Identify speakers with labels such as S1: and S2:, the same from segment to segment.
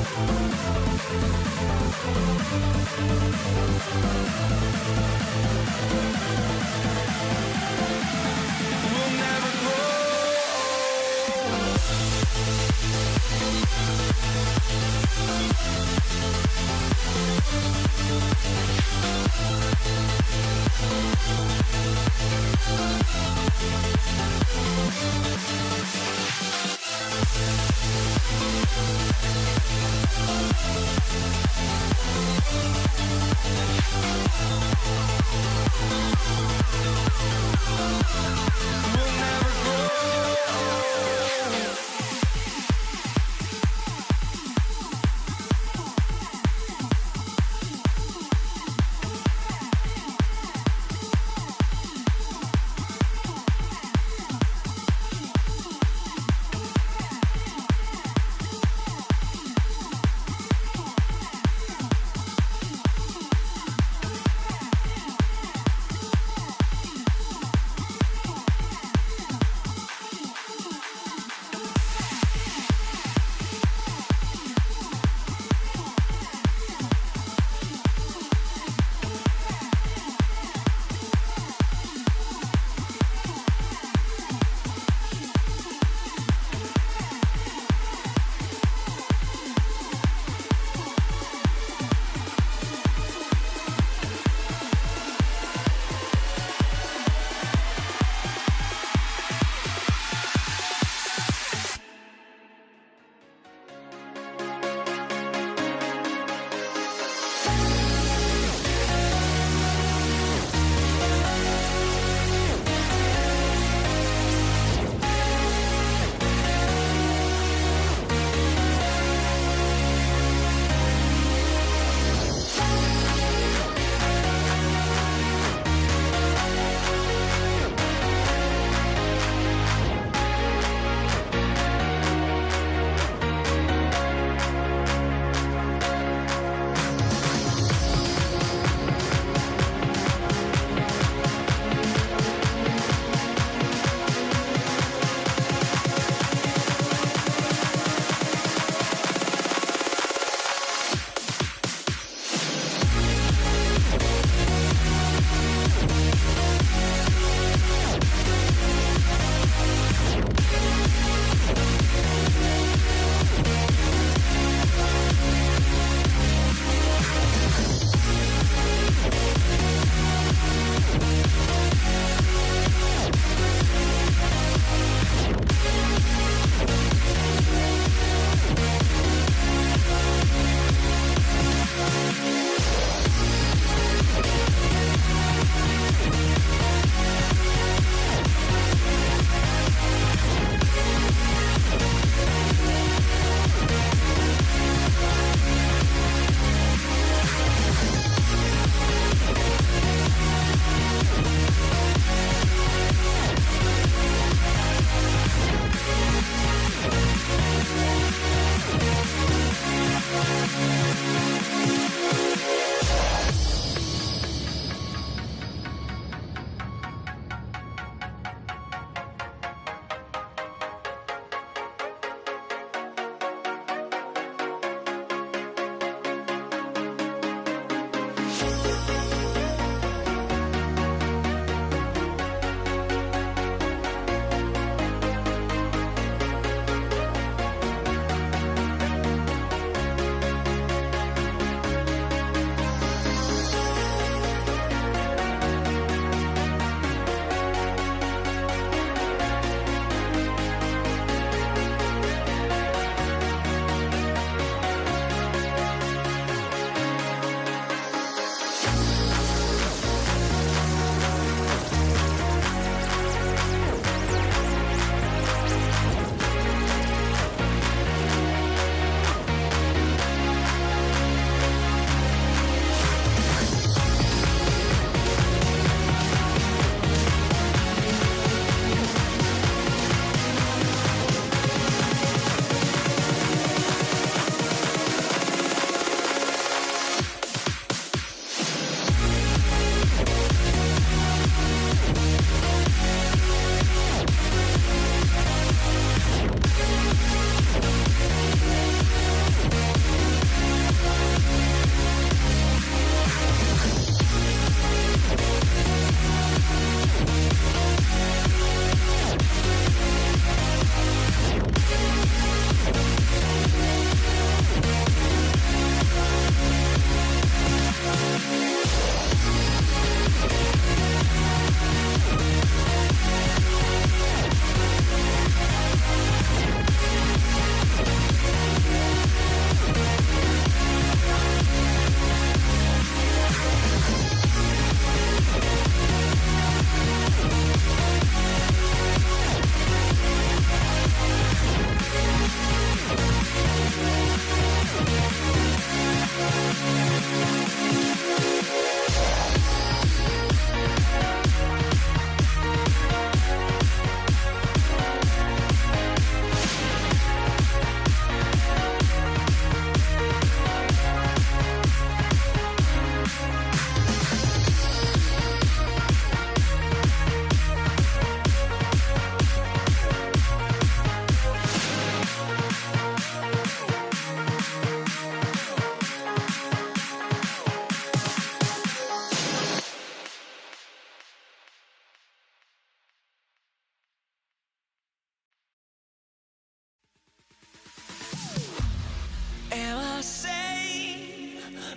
S1: We'll never grow. We'll never grow.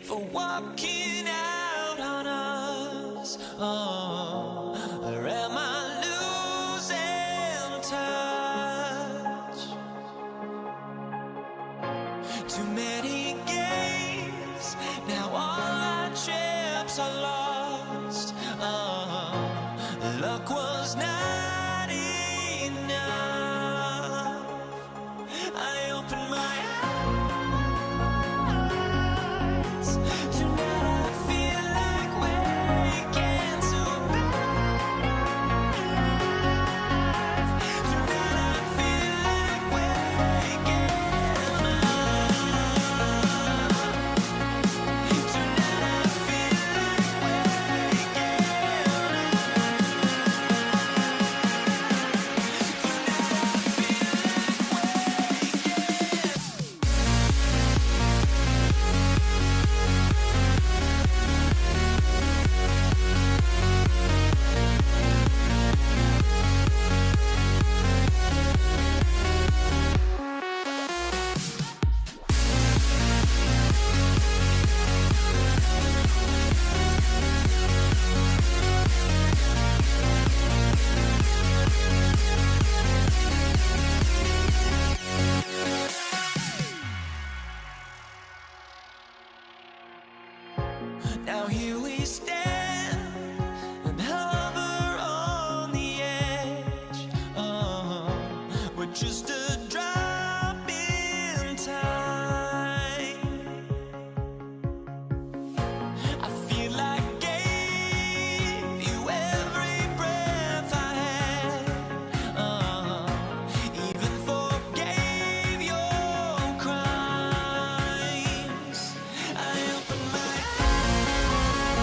S1: for walking out on us. Oh, or am I losing touch? Too many games, now all our chips are lost. Oh, luck was not enough. I opened my eyes. Tonight I feel like waking to life. Tonight I feel like waking up. Tonight I feel like waking now here we stand and hover on the edge. Oh, we're just a drop in time. I feel like I gave you every breath I had. Oh, even forgave your crimes. I opened my eyes.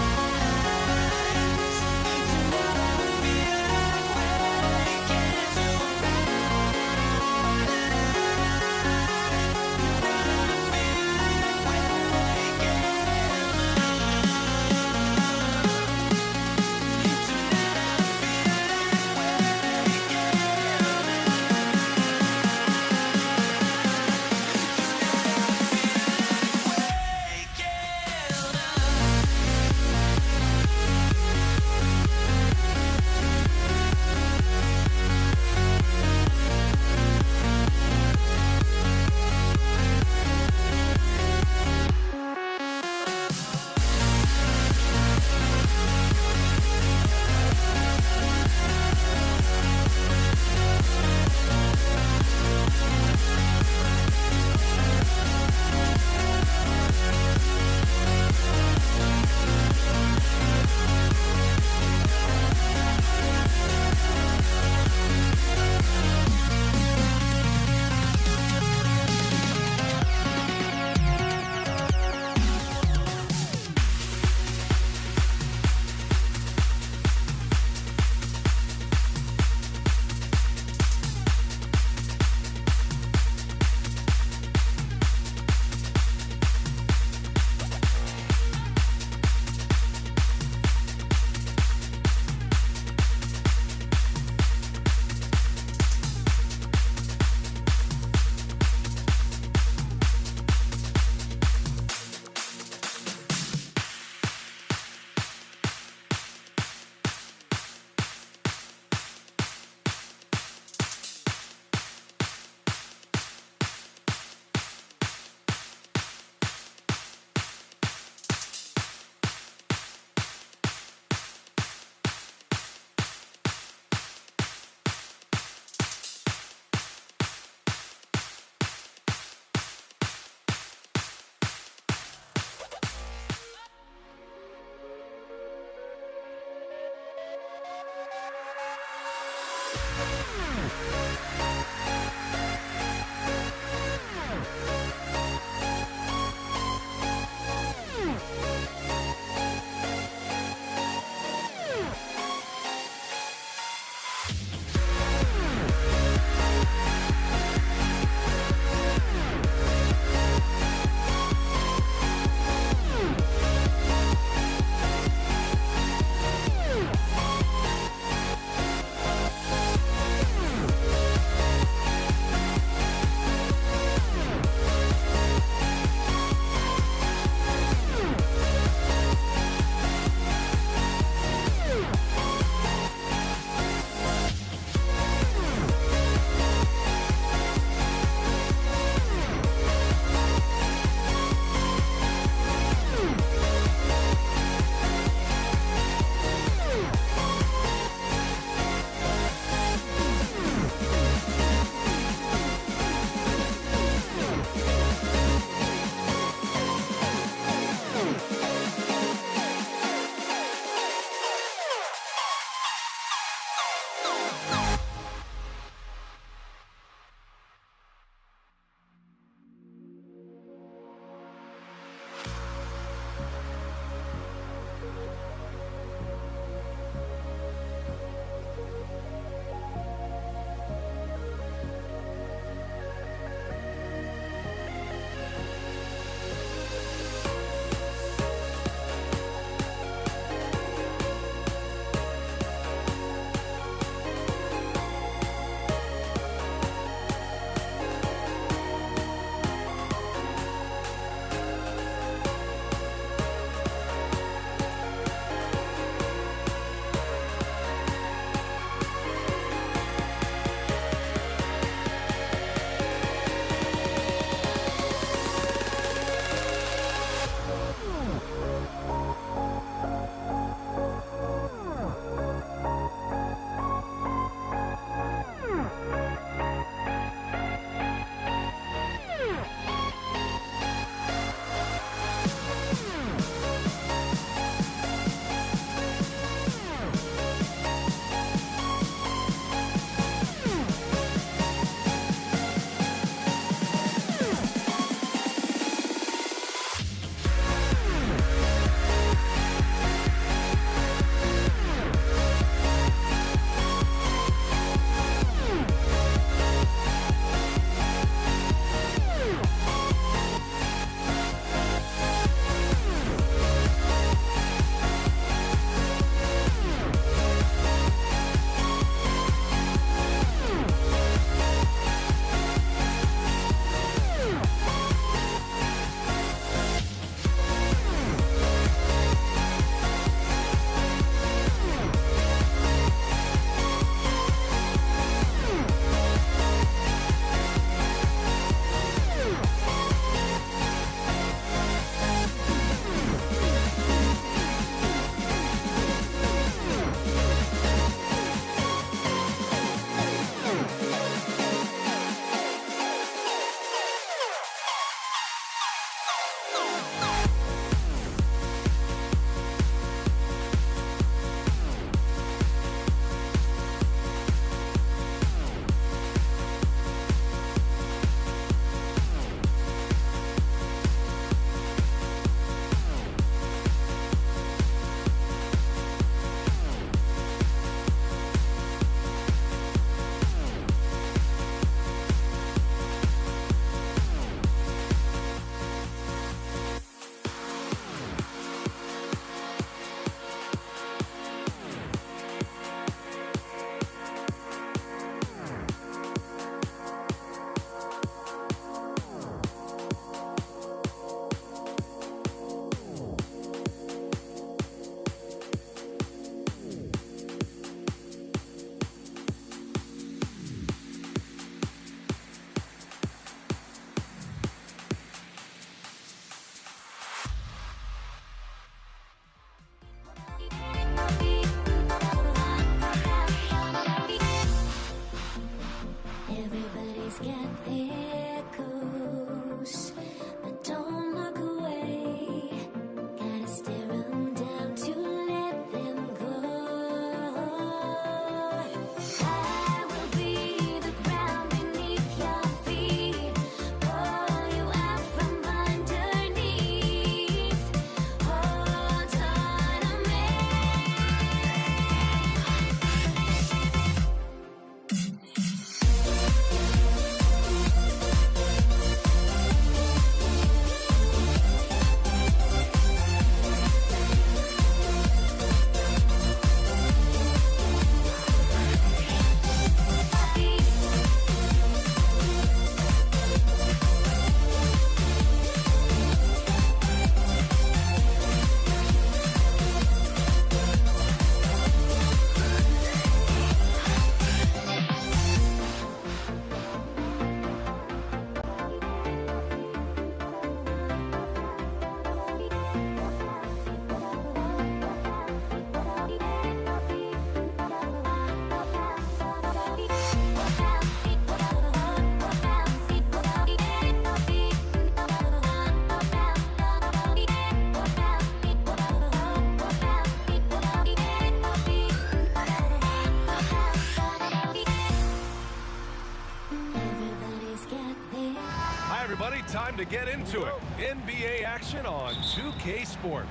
S2: time to get into it. NBA action on 2K Sports.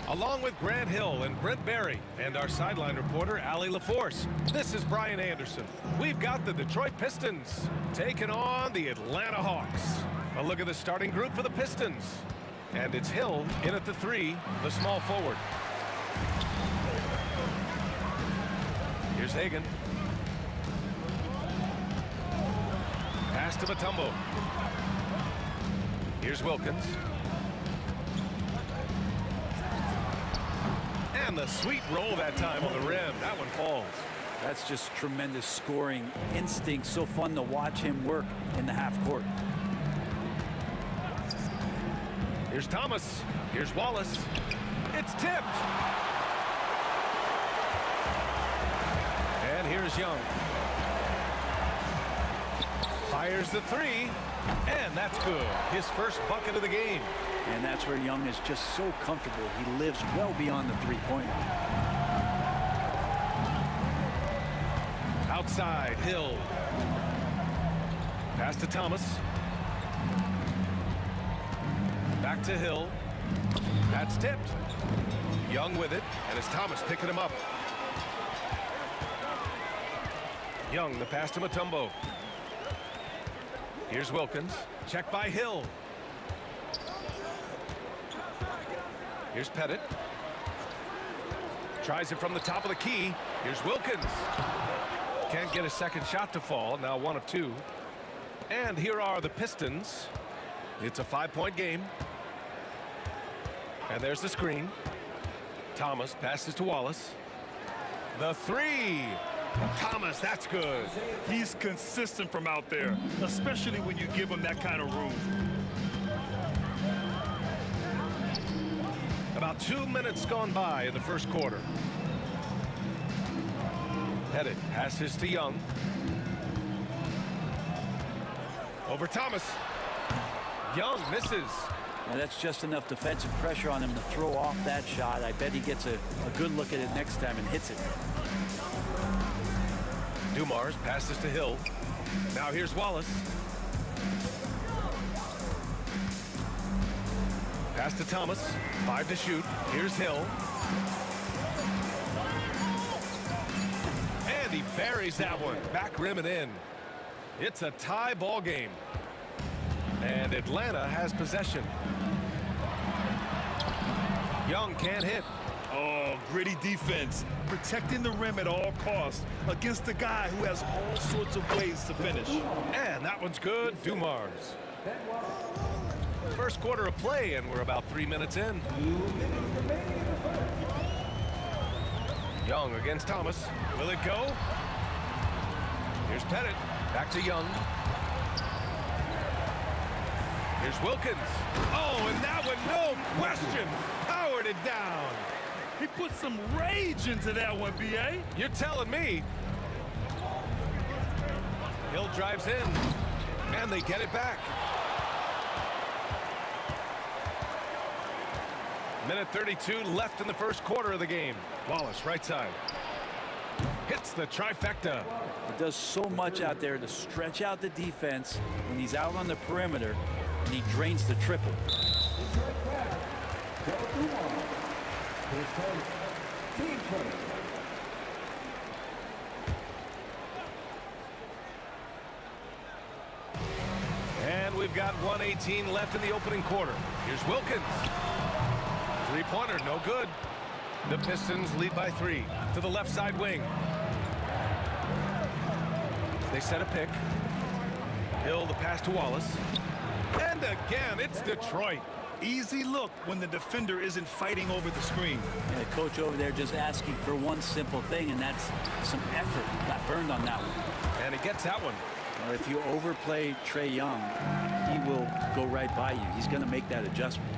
S2: Along with Grant Hill and Brent Barry and our sideline reporter, Allie LaForce, this is Brian Anderson. We've got the Detroit Pistons taking on the Atlanta Hawks. A look at the starting group for the Pistons. And it's Hill in at the 3, the small forward. Here's Hagan. Pass to Mutombo. Here's Wilkins. And the sweet roll that time on the rim. That one falls.
S3: That's just tremendous scoring instinct. So fun to watch him work in the half court.
S2: Here's Thomas. Here's Wallace. It's tipped. And here's Young. Fires the 3. And that's good. His first bucket of the game.
S3: And that's where Young is just so comfortable. He lives well beyond the three-pointer.
S2: Outside, Hill. Pass to Thomas. Back to Hill. That's tipped. Young with it, and it's Thomas picking him up. Young, the pass to Mutombo. Here's Wilkins. Check by Hill. Here's Pettit. Tries it from the top of the key. Here's Wilkins. Can't get a second shot to fall. Now 1 of 2. And here are the Pistons. It's a 5-point game. And there's the screen. Thomas passes to Wallace. The 3. Thomas, that's good.
S4: He's consistent from out there, especially when you give him that kind of room.
S2: About 2 minutes gone by in the first quarter. Pettit passes to Young. Over Thomas. Young misses.
S3: Now that's just enough defensive pressure on him to throw off that shot. I bet he gets a good look at it next time and hits it.
S2: Dumars passes to Hill. Now here's Wallace. Pass to Thomas. 5 to shoot. Here's Hill. And he buries that one. Back rim and in. It's a tie ball game. And Atlanta has possession. Young can't hit.
S4: Oh, gritty defense. Protecting the rim at all costs against a guy who has all sorts of ways to finish.
S2: And that one's good. Dumars. First quarter of play, and we're about 3 minutes in. Young against Thomas. Will it go? Here's Pettit. Back to Young. Here's Wilkins. Oh, and that one, no question, powered it down.
S4: He put some rage into that one, B.A.
S2: You're telling me. Hill drives in, and they get it back. Minute 32 left in the first quarter of the game. Wallace, right side. Hits the trifecta.
S3: He does so much out there to stretch out the defense when he's out on the perimeter, and he drains the triple.
S2: And we've got 1:18 left in the opening quarter. Here's Wilkins. Three-pointer, no good. The Pistons lead by 3 to the left side wing. They set a pick. Hill the pass to Wallace. And again, it's Detroit.
S4: Easy look when the defender isn't fighting over the screen.
S3: And the coach over there just asking for one simple thing, and that's some effort. Got burned on that one.
S2: And he gets that one.
S3: Well, if you overplay Trae Young, he will go right by you. He's going to make that adjustment.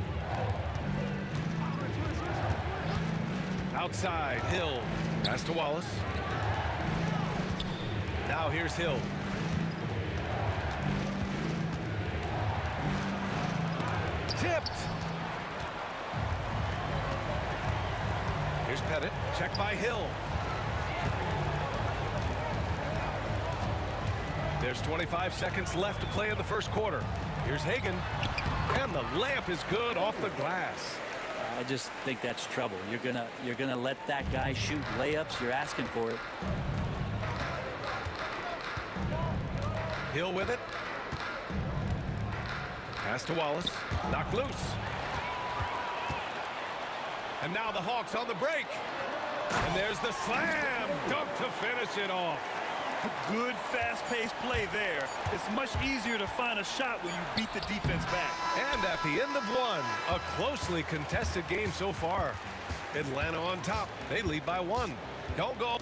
S2: Outside, Hill. Pass to Wallace. Now here's Hill. Tipped. Here's Pettit. Check by Hill. There's 25 seconds left to play in the first quarter. Here's Hagan. And the layup is good off the glass.
S3: I just think that's trouble. You're gonna let that guy shoot layups. You're asking for it.
S2: Hill with it. Pass to Wallace. Knocked loose. And now the Hawks on the break. And there's the slam dunk to finish it off.
S4: Good fast-paced play there. It's much easier to find a shot when you beat the defense back.
S2: And at the end of one, a closely contested game so far. Atlanta on top. They lead by 1. Don't go.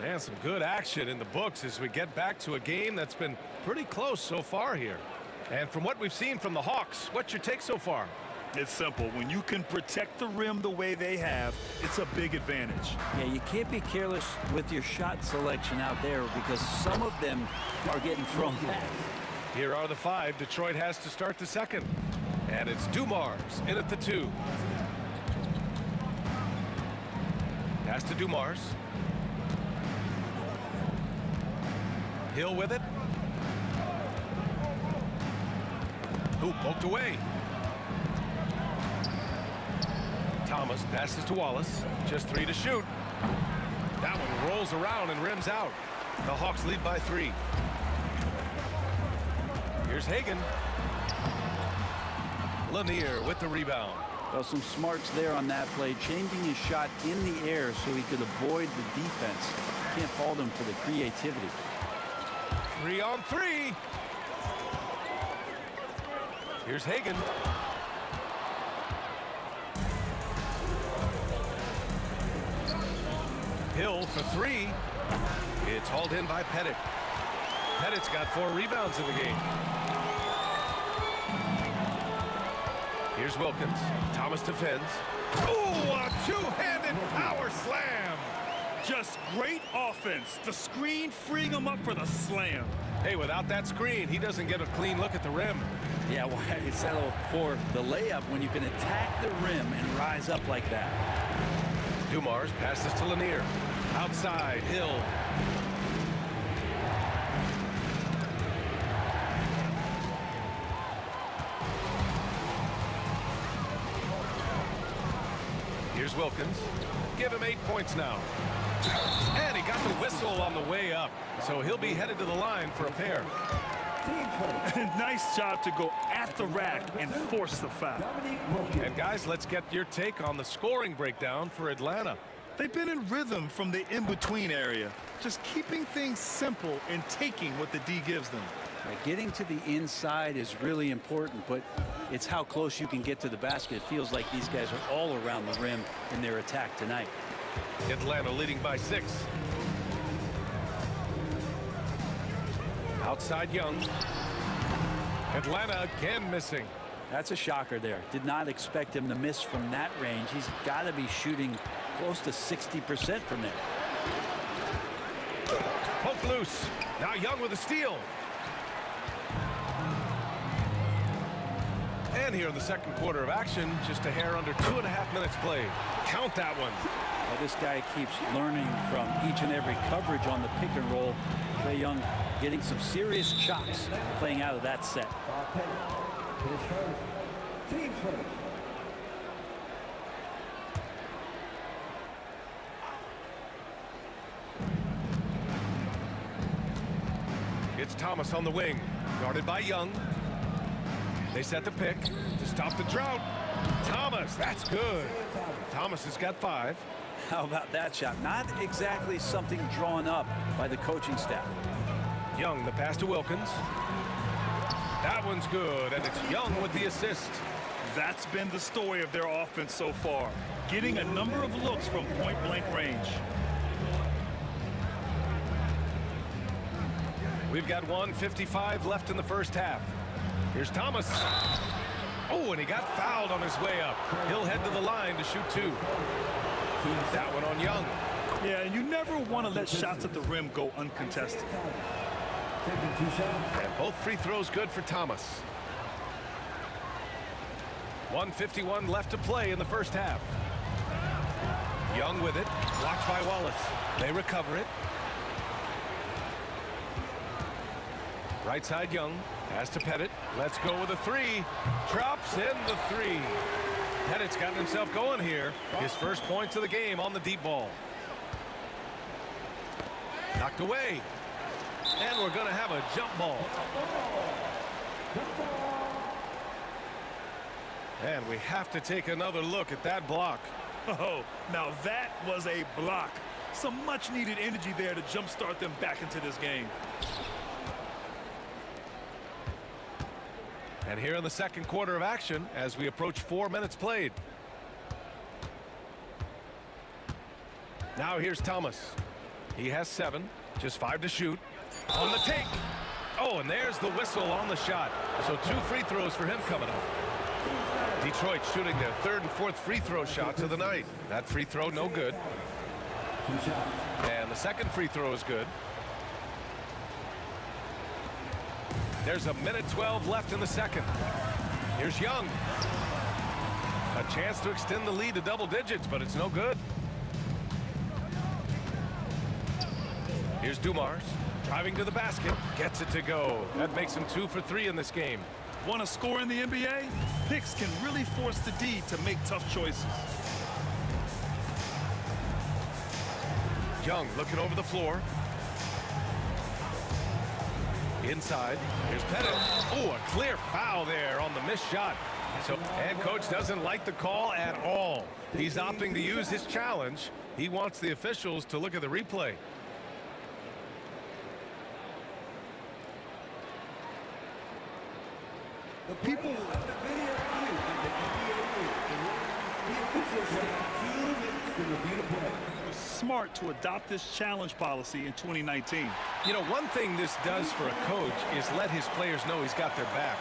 S2: And some good action in the books as we get back to a game that's been pretty close so far here. And from what we've seen from the Hawks, what's your take so far?
S4: It's simple. When you can protect the rim the way they have, it's a big advantage.
S3: Yeah, you can't be careless with your shot selection out there because some of them are getting thrown back.
S2: Here are the 5 Detroit has to start the second. And it's Dumars in at the 2. Pass to Dumars. Hill with it. Who poked away. Thomas passes to Wallace. Just 3 to shoot. That one rolls around and rims out. The Hawks lead by 3. Here's Hagan. Lanier with the rebound.
S3: Well, some smarts there on that play, changing his shot in the air so he could avoid the defense. Can't fault him for the creativity.
S2: 3 on 3. Here's Hagan. Hill for 3. It's hauled in by Pettit. Pettit's got 4 rebounds in the game. Here's Wilkins. Thomas defends. Ooh, a two-handed power slam.
S4: Just great offense. The screen freeing him up for the slam.
S2: Hey, without that screen, he doesn't get a clean look at the rim.
S3: Yeah, why settle for the layup when you can attack the rim and rise up like that?
S2: Dumars passes to Lanier. Outside, Hill. Here's Wilkins. Give him 8 points now. And he got the whistle on the way up. So he'll be headed to the line for a pair.
S4: Nice job to go at the rack and force the foul.
S2: And guys, let's get your take on the scoring breakdown for Atlanta.
S4: They've been in rhythm from the in-between area, just keeping things simple and taking what the D gives them.
S3: Getting to the inside is really important, but it's how close you can get to the basket. It feels like these guys are all around the rim in their attack tonight.
S2: Atlanta leading by 6. Outside Young. Atlanta again missing.
S3: That's a shocker there. Did not expect him to miss from that range. He's got to be shooting close to 60% from there.
S2: Poke loose. Now Young with a steal. And here in the second quarter of action, just a hair under 2.5 minutes played. Count that one.
S3: Well, this guy keeps learning from each and every coverage on the pick and roll. Trae Young getting some serious chops playing out of that set.
S2: It's Thomas on the wing, guarded by Young. They set the pick to stop the drought. Thomas, that's good. Thomas has got 5.
S3: How about that shot? Not exactly something drawn up by the coaching staff.
S2: Young, the pass to Wilkins. That one's good, and it's Young with the assist.
S4: That's been the story of their offense so far, getting a number of looks from point-blank range.
S2: We've got 1:55 left in the first half. Here's Thomas. Oh, and he got fouled on his way up. He'll head to the line to shoot 2. That one on Young.
S4: Yeah, and you never want to let shots at the rim go uncontested.
S2: And both free throws good for Thomas. 1:51 left to play in the first half. Young with it. Blocked by Wallace. They recover it. Right side, Young. Pass to Pettit. Let's go with a three. Drops in the three. Pettit's gotten himself going here. His first points of the game on the deep ball. Knocked away. And we're going to have a jump ball. And we have to take another look at that block.
S4: Oh, now that was a block. Some much needed energy there to jumpstart them back into this game.
S2: And here in the second quarter of action as we approach 4 minutes played. Now here's Thomas. He has 7, just 5 to shoot. On the take. Oh, and there's the whistle on the shot. So 2 free throws for him coming up. Detroit shooting their 3rd and 4th free throw shots of the night. That free throw no good. And the second free throw is good. There's a minute 12 left in the second. Here's Young. A chance to extend the lead to double digits, but it's no good. Here's Dumars. Driving to the basket. Gets it to go. That makes him 2 for 3 in this game.
S4: Want to score in the NBA? Picks can really force the D to make tough choices.
S2: Young looking over the floor. Inside. Here's Pettit. Oh, a clear foul there on the missed shot. So, and coach doesn't like the call at all. He's opting to use his challenge. He wants the officials to look at the replay.
S5: The people
S4: Smart to adopt this challenge policy in 2019.
S2: You know, one thing this does for a coach is let his players know he's got their back.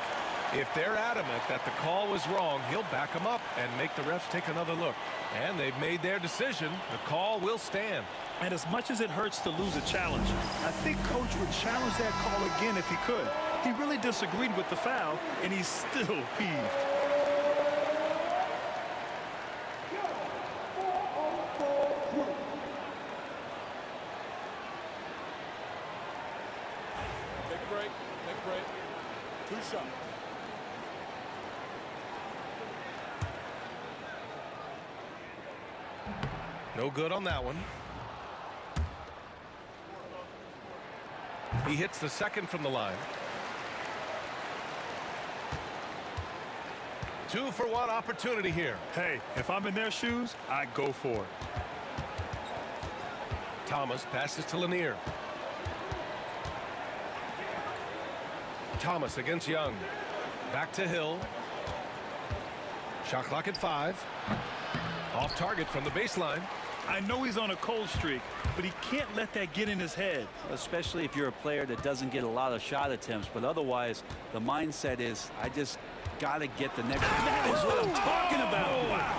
S2: If they're adamant that the call was wrong, he'll back them up and make the refs take another look. And they've made their decision. The call will stand.
S4: And as much as it hurts to lose a challenge, I think coach would challenge that call again if he could. He really disagreed with the foul, and he's still peeved.
S5: Take a break. Take a break. 2 shots.
S2: No good on that one. He hits the second from the line. 2 for 1 opportunity here.
S4: Hey, if I'm in their shoes, I go for it.
S2: Thomas passes to Lanier. Thomas against Young. Back to Hill. Shot clock at 5. Off target from the baseline.
S4: I know he's on a cold streak, but he can't let that get in his head.
S3: Especially if you're a player that doesn't get a lot of shot attempts, but otherwise the mindset is I just got to get the next.
S4: That is what I'm talking about. Wow.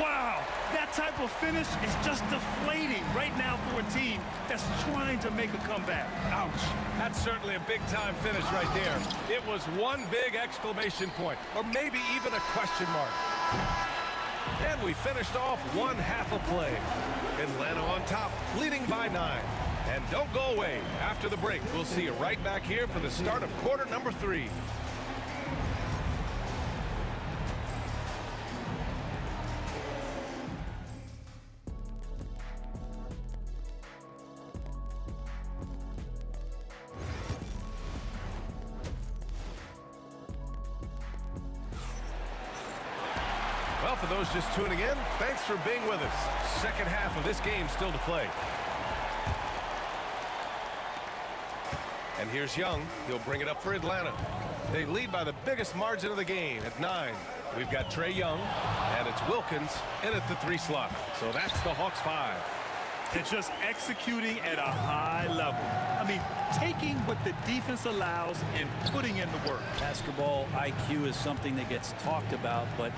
S4: Wow. That type of finish is just deflating right now for a team that's trying to make a comeback.
S2: Ouch. That's certainly a big-time finish right there. It was one big exclamation point, or maybe even a question mark. And we finished off one half of play. Atlanta on top, leading by 9. And don't go away. After the break, we'll see you right back here for the start of quarter number 3. Well, for those just tuning in, thanks for being with us. Second half of this game still to play. And here's Young. He'll bring it up for Atlanta. They lead by the biggest margin of the game at 9. We've got Trae Young, and it's Wilkins in at the 3 slot. So that's the Hawks 5.
S4: And just executing at a high level. I mean, taking what the defense allows and putting in the work.
S3: Basketball IQ is something that gets talked about, but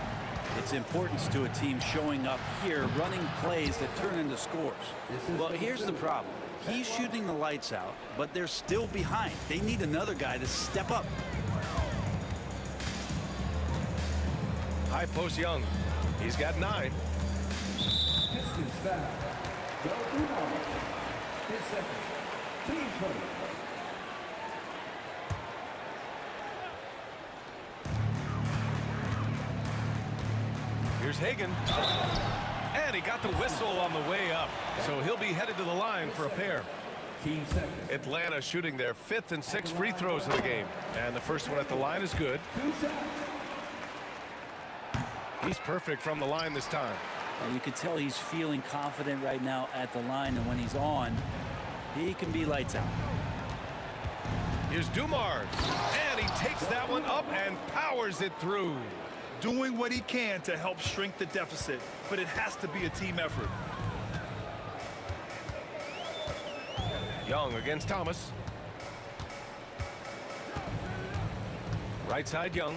S3: its importance to a team showing up here, running plays that turn into scores. Well, here's the problem. He's shooting the lights out, but they're still behind. They need another guy to step up.
S2: High post Young. He's got 9.
S5: Pistons foul. Go Dumars. 10 seconds. Team foul.
S2: Here's Hagan. And he got the whistle on the way up. So he'll be headed to the line for a pair. Atlanta shooting their 5th and 6th free throws of the game. And the first one at the line is good. He's perfect from the line this time.
S3: And you can tell he's feeling confident right now at the line. And when he's on, he can be lights out.
S2: Here's Dumars. And he takes that one up and powers it through.
S4: Doing what he can to help shrink the deficit, but it has to be a team effort.
S2: Young against Thomas. Right side, Young.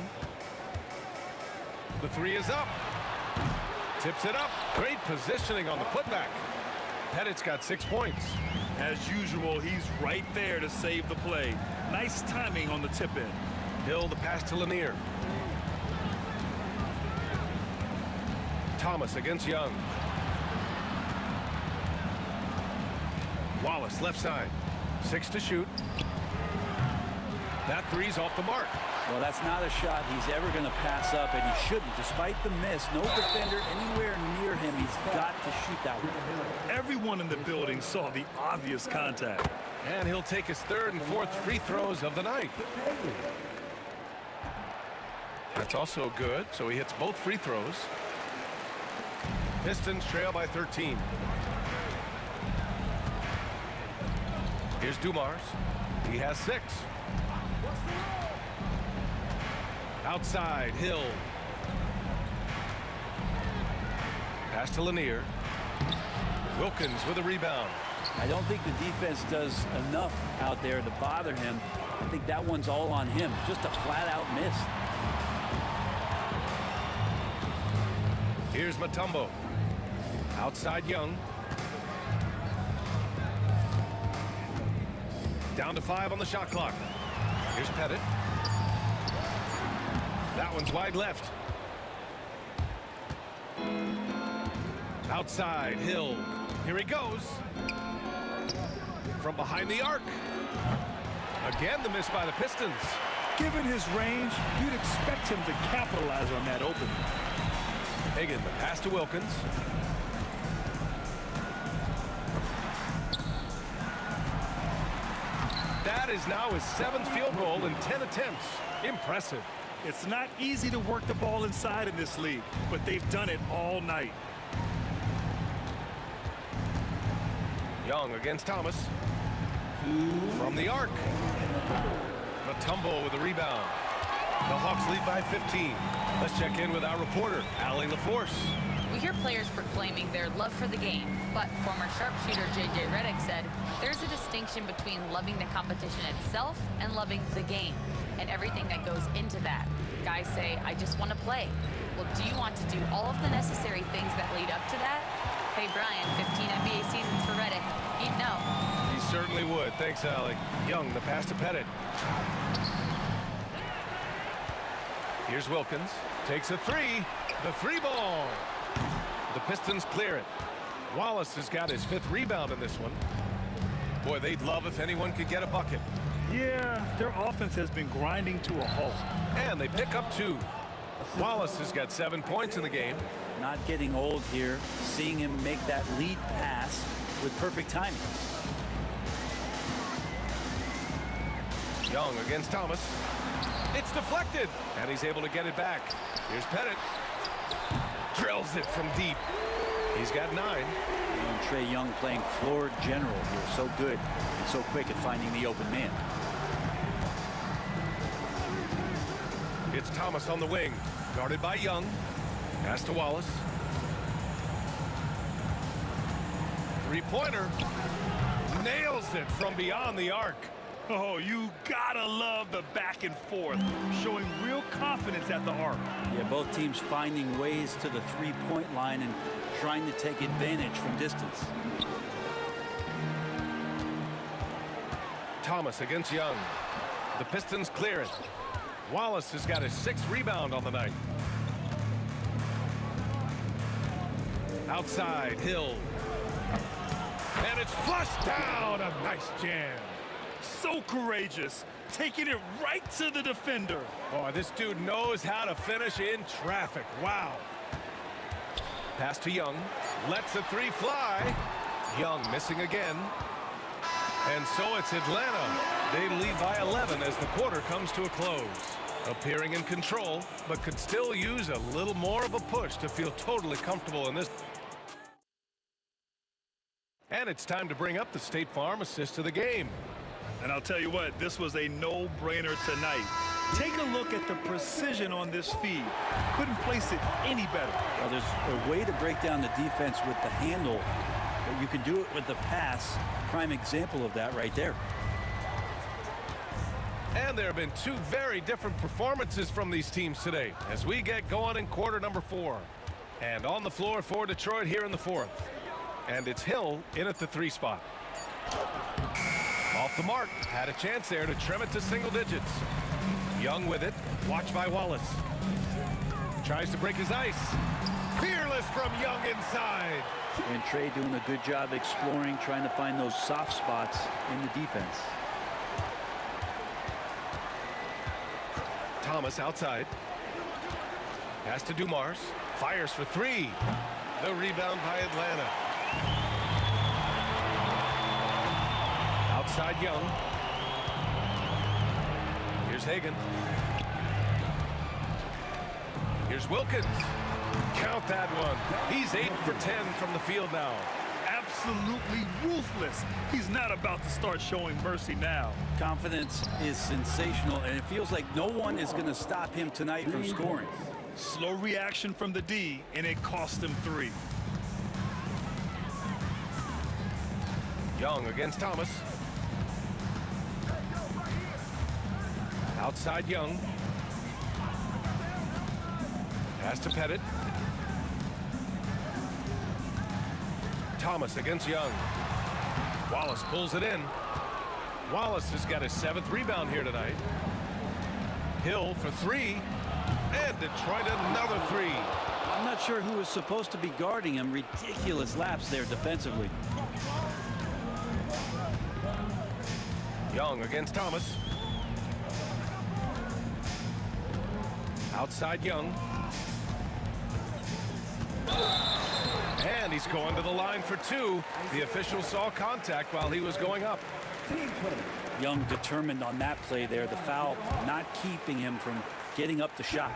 S2: The three is up. Tips it up. Great positioning on the putback. Pettit's got 6 points.
S4: As usual, he's right there to save the play. Nice timing on the tip-in.
S2: Hill the pass to Lanier. Thomas against Young. Wallace left side. 6 to shoot. That three's off the mark.
S3: Well, that's not a shot he's ever going to pass up, and he shouldn't. Despite the miss, no defender anywhere near him. He's got to shoot that one.
S4: Everyone in the building saw the obvious contact.
S2: And he'll take his 3rd and 4th free throws of the night. That's also good, so he hits both free throws. Pistons trail by 13. Here's Dumars. He has 6. Outside, Hill. Pass to Lanier. Wilkins with a rebound.
S3: I don't think the defense does enough out there to bother him. I think that one's all on him. Just a flat-out miss.
S2: Here's Mutombo. Outside, Young. Down to 5 on the shot clock. Here's Pettit. That one's wide left. Outside, Hill. Here he goes. From behind the arc. Again, the miss by the Pistons.
S4: Given his range, you'd expect him to capitalize on that opening.
S2: Hagan, the pass to Wilkins. That is now his 7th field goal in 10 attempts. Impressive.
S4: It's not easy to work the ball inside in this league, but they've done it all night.
S2: Young against Thomas. From the arc. Mutombo with a rebound. The Hawks lead by 15. Let's check in with our reporter, Allie LaForce.
S6: We hear players proclaiming their love for the game, but former sharpshooter J.J. Redick said there's a distinction between loving the competition itself and loving the game, and everything that goes into that. Guys say, I just want to play. Well, do you want to do all of the necessary things that lead up to that? Hey, Brian, 15 NBA seasons for Redick. He'd know.
S2: He certainly would. Thanks, Allie. Young, the pass to Pettit. Here's Wilkins. Takes a three. The three ball. The Pistons clear it. Wallace has got his 5th rebound in this one. Boy, they'd love if anyone could get a bucket.
S4: Yeah, their offense has been grinding to a halt.
S2: And they pick up 2. Wallace has got 7 points in the game.
S3: Not getting old here. Seeing him make that lead pass with perfect timing.
S2: Young against Thomas. It's deflected, and he's able to get it back. Here's Pettit. Drills it from deep. He's got 9.
S3: And Trae Young playing floor general here. So good and so quick at finding the open man.
S2: It's Thomas on the wing. Guarded by Young. Pass to Wallace. Three-pointer. Nails it from beyond the arc.
S4: Oh, you gotta love the back and forth, showing real confidence at the arc.
S3: Yeah, both teams finding ways to the three-point line and trying to take advantage from distance.
S2: Thomas against Young. The Pistons clear it. Wallace has got his 6th rebound on the night. Outside, Hill. And it's flushed down. A nice jam.
S4: So courageous, taking it right to the defender.
S2: Boy, this dude knows how to finish in traffic. Wow. Pass to Young. Lets a three fly. Young missing again. And so it's Atlanta. They lead by 11 as the quarter comes to a close. Appearing in control, but could still use a little more of a push to feel totally comfortable in this. And it's time to bring up the State Farm assist of the game.
S4: And I'll tell you what, this was a no-brainer tonight. Take a look at the precision on this feed. Couldn't place it any better.
S3: Well, there's a way to break down the defense with the handle, but you can do it with the pass. Prime example of that right there.
S2: And there have been two very different performances from these teams today as we get going in quarter number 4. And on the floor for Detroit here in the 4th. And it's Hill in at the 3 spot. Off the mark. Had a chance there to trim it to single digits. Young with it. Watched by Wallace. Tries to break his ice. Fearless from Young inside.
S3: And Trey doing a good job exploring, trying to find those soft spots in the defense.
S2: Thomas outside. Pass to Dumars. Fires for 3. The rebound by Atlanta. Outside Young. Here's Hagan. Here's Wilkins. Count that one. He's 8 for 10 from the field now.
S4: Absolutely ruthless. He's not about to start showing mercy now.
S3: Confidence is sensational, and it feels like no one is going to stop him tonight from scoring.
S4: Slow reaction from the D, and it cost him 3.
S2: Young against Thomas. Outside Young. Pass to Pettit. Thomas against Young. Wallace pulls it in. Wallace has got his 7th rebound here tonight. Hill for 3. And Detroit another 3.
S3: I'm not sure who was supposed to be guarding him. Ridiculous lapse there defensively.
S2: Young against Thomas. Outside Young. And he's going to the line for 2. The official saw contact while he was going up.
S3: Young determined on that play there. The foul not keeping him from getting up the shot.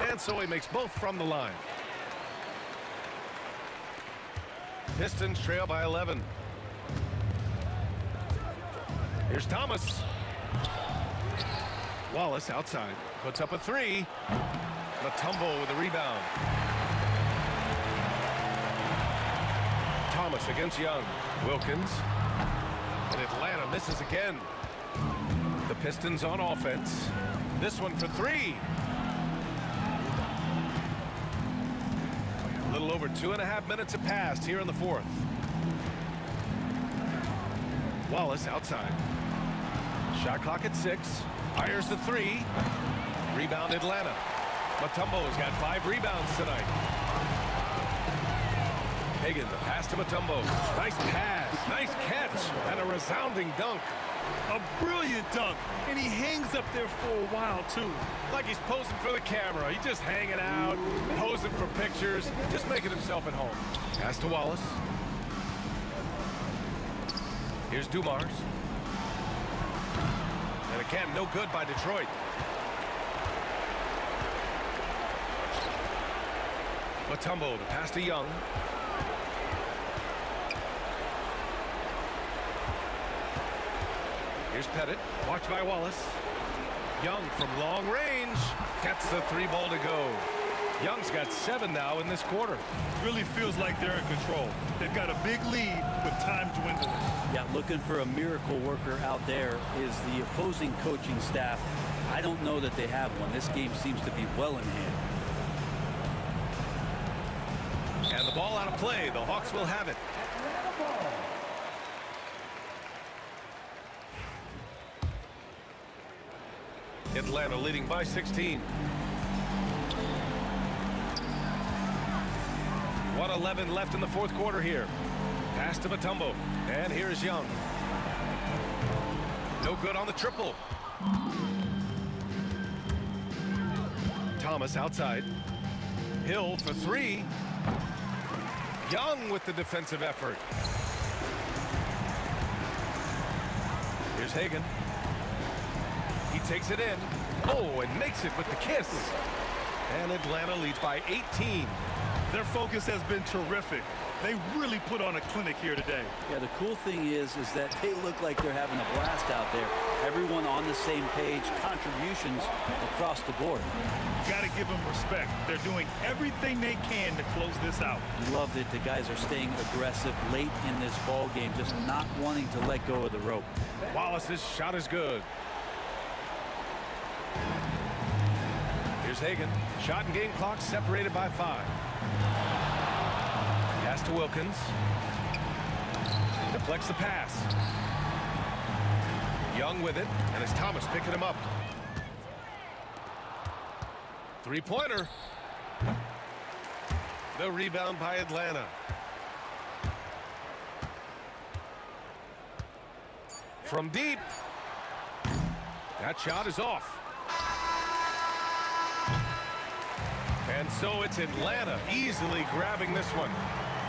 S2: And so he makes both from the line. Pistons trail by 11. Here's Thomas. Wallace outside. Puts up a 3. Mutombo with a rebound. Thomas against Young. Wilkins. And Atlanta misses again. The Pistons on offense. This one for 3. A little over 2.5 minutes have passed here in the 4th. Wallace outside. Shot clock at 6. Fires the 3. Rebound Atlanta. Mutombo's got 5 rebounds tonight. Hagan, the pass to Mutombo. Nice pass, nice catch, and a resounding dunk.
S4: A brilliant dunk, and he hangs up there for a while, too.
S2: Like he's posing for the camera. He's just hanging out, posing for pictures, just making himself at home. Pass to Wallace. Here's Dumars. And again, no good by Detroit. Mutombo, the pass to Young. Here's Pettit, watched by Wallace. Young from long range gets the 3 ball to go. Young's got 7 now in this quarter.
S4: Really feels like they're in control. They've got a big lead with time dwindling.
S3: Yeah, looking for a miracle worker out there is the opposing coaching staff. I don't know that they have one. This game seems to be well in hand.
S2: And the ball out of play. The Hawks will have it. Atlanta leading by 16. 1:11 left in the 4th quarter here. Pass to Mutombo. And here's Young. No good on the triple. Thomas outside. Hill for 3. Young with the defensive effort. Here's Hagan. He takes it in. Oh, and makes it with the kiss. And Atlanta leads by 18.
S4: Their focus has been terrific. They really put on a clinic here today.
S3: Yeah, the cool thing is that they look like they're having a blast out there. Everyone on the same page, contributions across the board.
S4: Got to give them respect. They're doing everything they can to close this out.
S3: Love that the guys are staying aggressive late in this ball game, just not wanting to let go of the rope.
S2: Wallace's shot is good. Here's Hagan. Shot and game clock separated by 5. Pass to Wilkins. Deflects the pass. Young with it, and it's Thomas picking him up. Three-pointer. The rebound by Atlanta. From deep. That shot is off. And so it's Atlanta easily grabbing this one.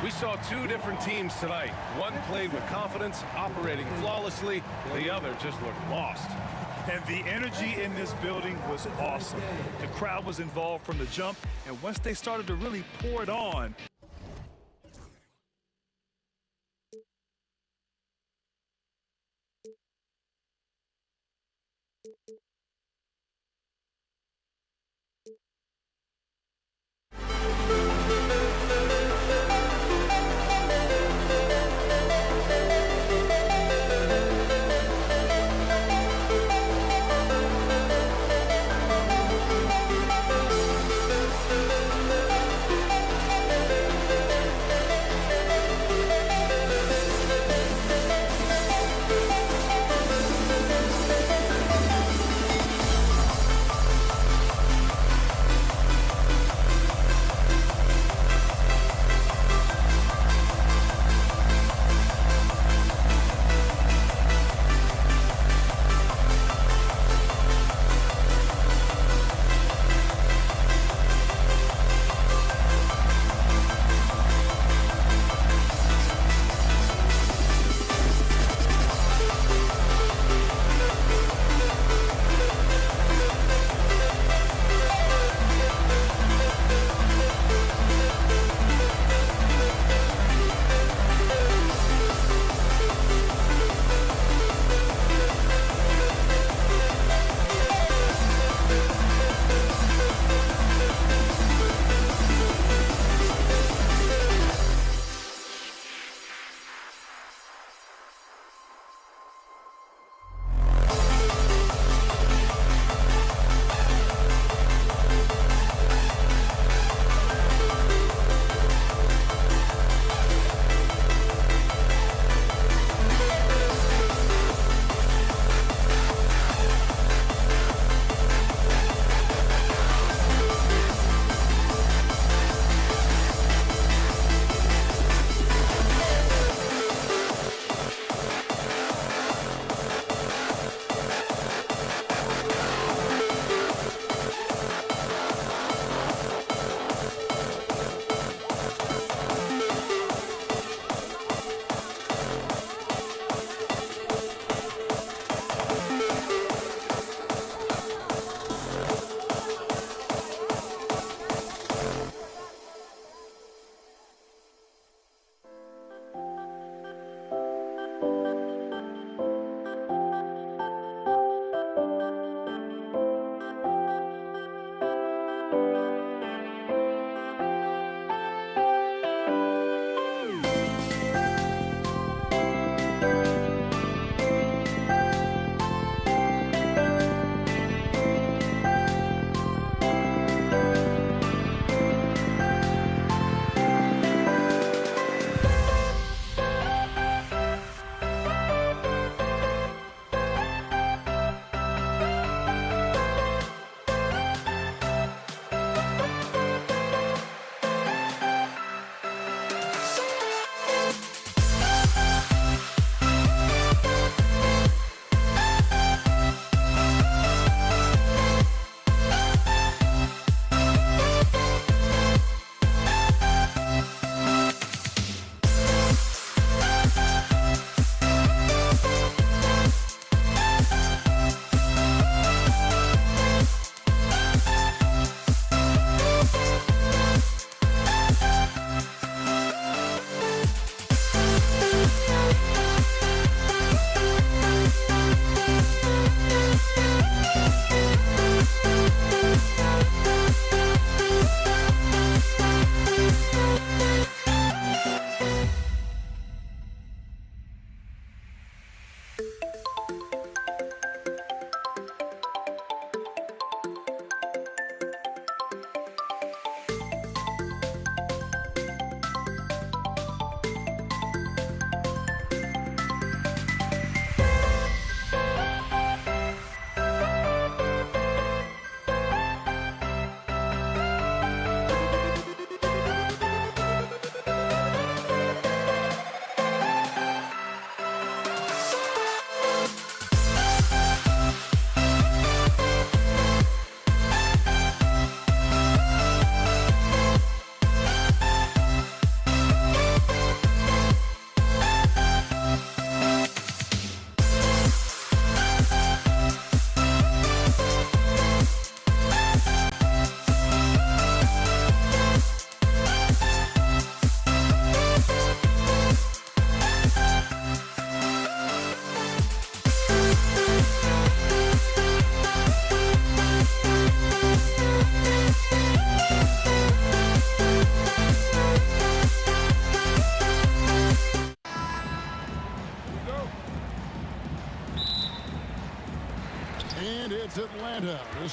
S2: We saw two different teams tonight. One played with confidence, operating flawlessly. The other just looked lost.
S4: And the energy in this building was awesome. The crowd was involved from the jump, and once they started to really pour it on,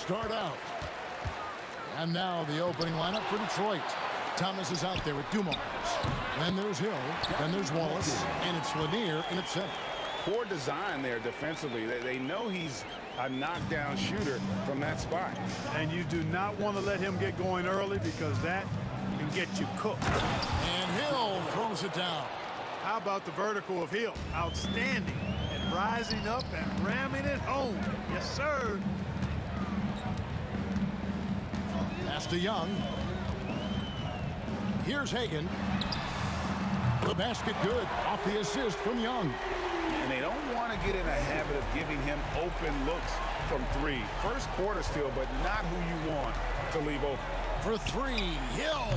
S7: start out. And now the opening lineup for Detroit. Thomas is out there with Dumars. Then there's Hill. Then there's Wallace. And it's Lanier in at center.
S8: Poor design there defensively. They know he's a knockdown shooter from that spot.
S4: And you do not want to let him get going early because that can get you cooked.
S7: And Hill throws it down.
S4: How about the vertical of Hill? Outstanding. And rising up and ramming it home. Yes, sir.
S7: Pass to Young. Here's Hagan. The basket good off the assist from Young.
S8: And they don't want to get in a habit of giving him open looks from three. First quarter still, but not who you want to leave open.
S7: For three, Hill.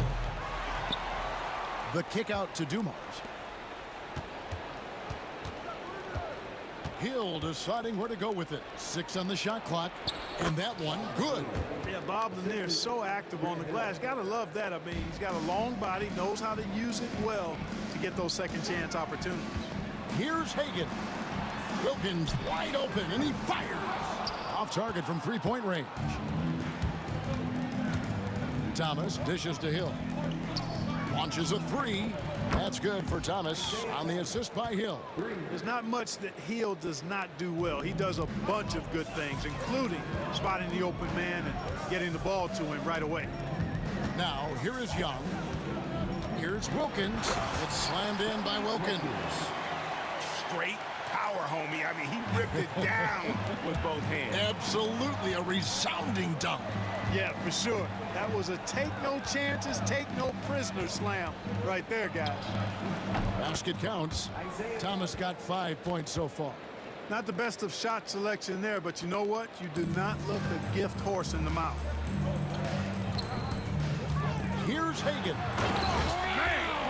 S7: The kick out to Dumars. Hill deciding where to go with it. 6 on the shot clock. And that one, good.
S4: Yeah, Bob Lanier is so active on the glass. Got to love that. I mean, he's got a long body, knows how to use it well to get those second chance opportunities.
S7: Here's Hagan. Wilkins wide open, and he fires. Off target from three-point range. Thomas dishes to Hill. Launches a three. That's good for Thomas on the assist by Hill.
S4: There's not much that Hill does not do well. He does a bunch of good things, including spotting the open man and getting the ball to him right away.
S7: Now, here is Young. Here's Wilkins. It's slammed in by Wilkins.
S8: Straight power, homie. I mean, he ripped it down with both hands.
S7: Absolutely a resounding dunk.
S4: Yeah, for sure. That was a take no chances, take no prisoner slam right there, guys.
S7: Basket counts. Thomas got 5 points so far.
S4: Not the best of shot selection there, but you know what? You do not look a gift horse in the mouth.
S7: Here's Hagan.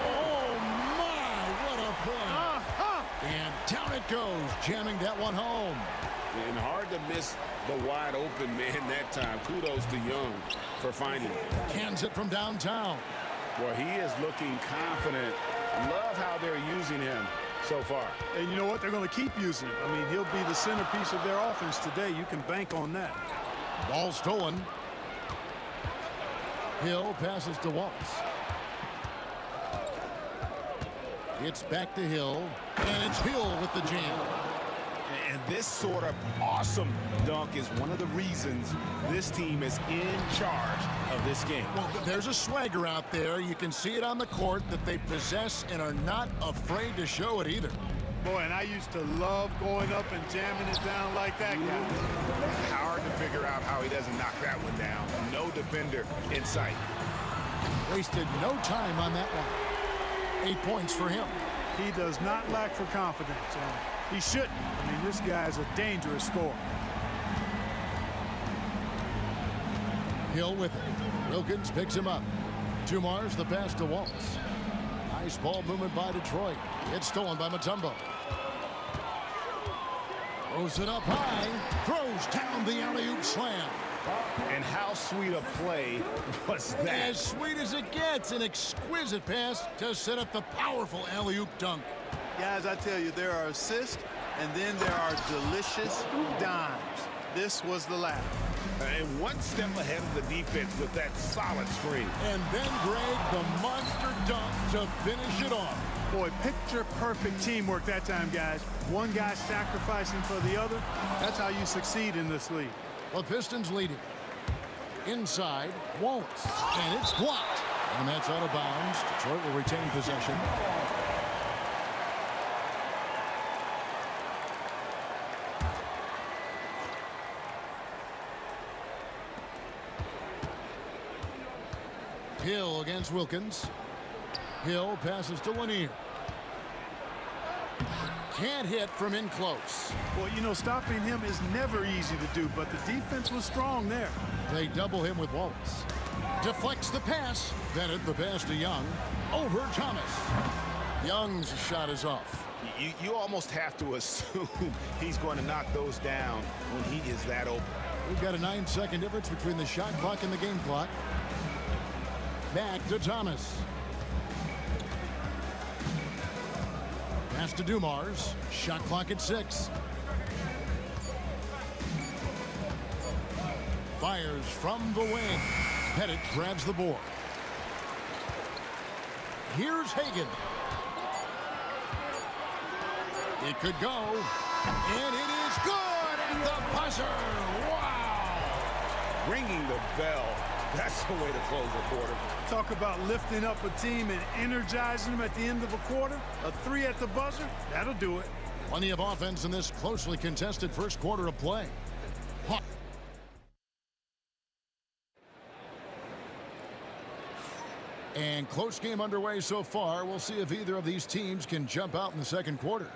S7: Oh, my, what a play. And down it goes, jamming that one home.
S8: And hard to miss the wide open man that time. Kudos to Young for finding it.
S7: Cans it from downtown.
S8: Well, he is looking confident. Love how they're using him so far.
S4: And you know what? They're going to keep using him. I mean, he'll be the centerpiece of their offense today. You can bank on that.
S7: Ball stolen. Hill passes to Wallace. It's back to Hill, and it's Hill with the jam.
S8: And this sort of awesome dunk is one of the reasons this team is in charge of this game.
S7: Well, there's a swagger out there. You can see it on the court that they possess and are not afraid to show it either.
S4: Boy, and I used to love going up and jamming it down like that, guys.
S8: Hard to figure out how he doesn't knock that one down. No defender in sight.
S7: Wasted no time on that one. 8 points for him.
S4: He does not lack for confidence, and he shouldn't. I mean, this guy is a dangerous scorer.
S7: Hill with it. Wilkins picks him up. Dumars the pass to Wallace. Nice ball movement by Detroit. It's stolen by Mutombo. Throws it up high. Throws down the alley-oop slam.
S8: And how sweet a play was that?
S7: As sweet as it gets. An exquisite pass to set up the powerful alley-oop dunk.
S9: Guys, I tell you, there are assists, and then there are delicious dimes. This was the latter.
S8: And one step ahead of the defense with that solid screen.
S7: And then Greg, the monster dunk to finish it off.
S4: Boy, picture-perfect teamwork that time, guys. One guy sacrificing for the other. That's how you succeed in this league.
S7: The Pistons leading. Inside, Wallace. And it's blocked. And that's out of bounds. Detroit will retain possession. Hill against Wilkins. Hill passes to Lanier. Can't hit from in close.
S4: Well, you know, stopping him is never easy to do, but the defense was strong there.
S7: They double him with Wallace. Deflects the pass. Bennett the pass to Young. Over Thomas. Young's shot is off.
S8: You almost have to assume he's going to knock those down when he is that open.
S7: We've got a 9-second difference between the shot clock and the game clock. Back to Thomas. Pass to Dumars. Shot clock at 6. Fires from the wing. Pettit grabs the board. Here's Hagan. It could go. And it is good at the buzzer. Wow.
S8: Ringing the bell. That's the way to close a quarter.
S4: Talk about lifting up a team and energizing them at the end of a quarter. A 3 at the buzzer, that'll do it.
S7: Plenty of offense in this closely contested first quarter of play. And close game underway so far. We'll see if either of these teams can jump out in the second quarter.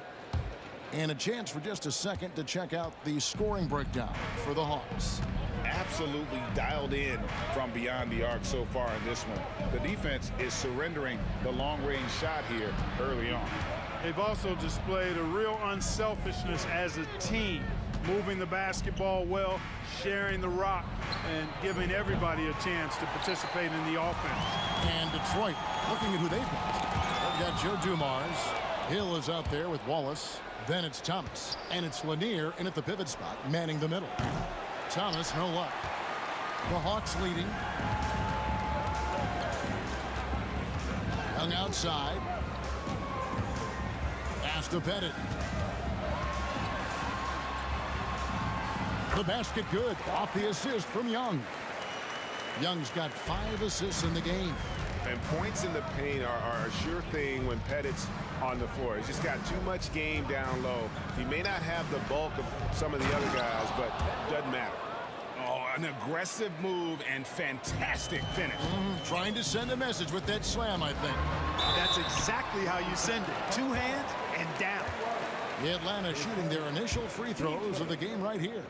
S7: And a chance for just a second to check out the scoring breakdown for the Hawks.
S8: Absolutely dialed in from beyond the arc so far in this one. The defense is surrendering the long-range shot here early on.
S4: They've also displayed a real unselfishness as a team, moving the basketball well, sharing the rock, and giving everybody a chance to participate in the offense.
S7: And Detroit, looking at who they've got. They've got Joe Dumars. Hill is out there with Wallace. Then it's Thomas. And it's Lanier in at the pivot spot, manning the middle. Thomas, no luck. The Hawks leading. Young outside. Pass to Pettit. The basket good. Off the assist from Young. Young's got 5 assists in the game.
S10: And points in the paint are a sure thing when Pettit's on the floor. He's just got too much game down low. He may not have the bulk of some of the other guys, but doesn't matter.
S8: Oh, an aggressive move and fantastic finish.
S7: Trying to send a message with that slam, I think.
S4: That's exactly how you send it. 2 hands and down.
S7: Atlanta shooting their initial free throws of the game right here.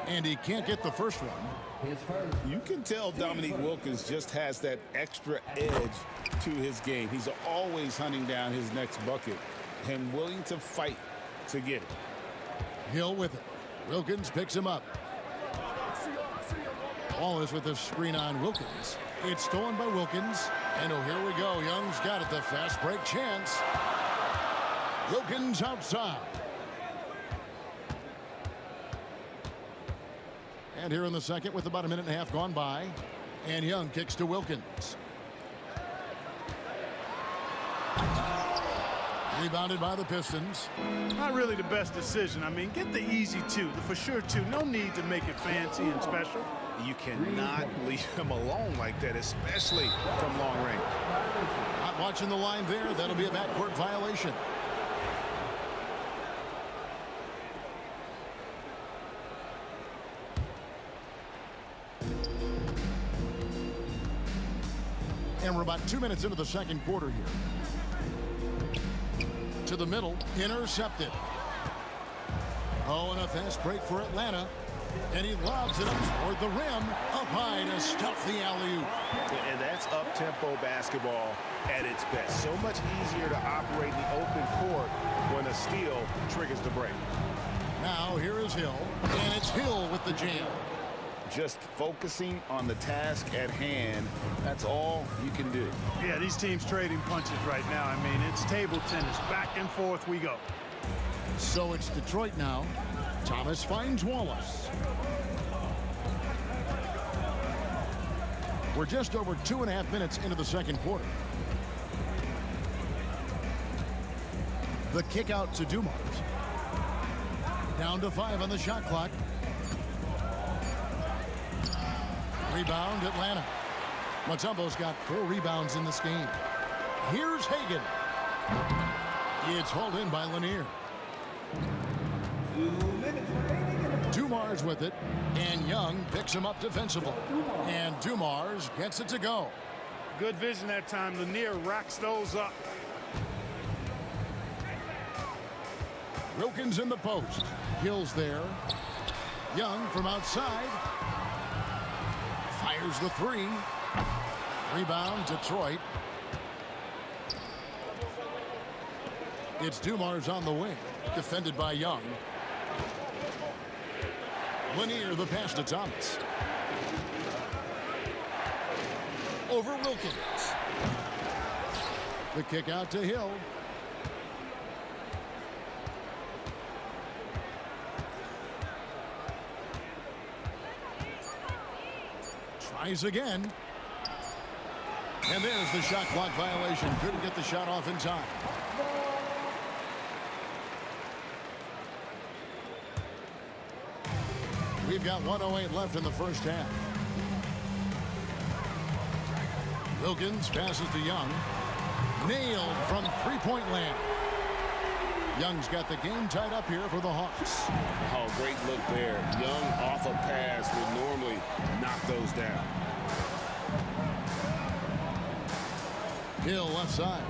S7: And he can't get the first one.
S8: You can tell Dominique Wilkins just has that extra edge to his game. He's always hunting down his next bucket and willing to fight to get it.
S7: Hill with it. Wilkins picks him up. Wallace with the screen on Wilkins. It's stolen by Wilkins. And oh, here we go. Young's got it. The fast break chance. Wilkins outside. And here in the second with about a minute and a half gone by. And Young kicks to Wilkins. Rebounded by the Pistons.
S4: Not really the best decision. I mean, get the easy 2, the for sure 2. No need to make it fancy and special.
S10: You cannot leave him alone like that, especially from long range.
S7: Not watching the line there. That'll be a backcourt violation. And we're about 2 minutes into the second quarter here. To the middle, intercepted. Oh, and a fast break for Atlanta. And he lobs it up toward the rim, up high to stuff the alley-oop.
S10: And that's up-tempo basketball at its best. So much easier to operate in the open court when a steal triggers the break.
S7: Now here is Hill, and it's Hill with the jam.
S8: Just focusing on the task at hand, that's all you can do.
S4: Yeah, these teams trading punches right now. I mean, it's table tennis. Back and forth we go.
S7: So it's Detroit now. Thomas finds Wallace. We're just over 2.5 minutes into the second quarter. The kick out to Dumars. Down to 5 on the shot clock. Rebound, Atlanta. Mutombo's got 4 rebounds in this game. Here's Hagan. It's hauled in by Lanier. Dumars with it, and Young picks him up defensively. And Dumars gets it to go.
S4: Good vision that time. Lanier racks those up.
S7: Wilkins in the post. Hill's there. Young from outside. Fires the 3. Rebound, Detroit. It's Dumars on the wing. Defended by Young. Lanier, the pass to Thomas. Over Wilkins. The kick out to Hill. Tries again. And there's the shot clock violation. Couldn't get the shot off in time. We've got 1:08 left in the first half. Wilkins passes to Young. Nailed from three-point land. Young's got the game tied up here for the Hawks.
S8: Oh, great look there. Young off a pass would normally knock those down.
S7: Hill left side.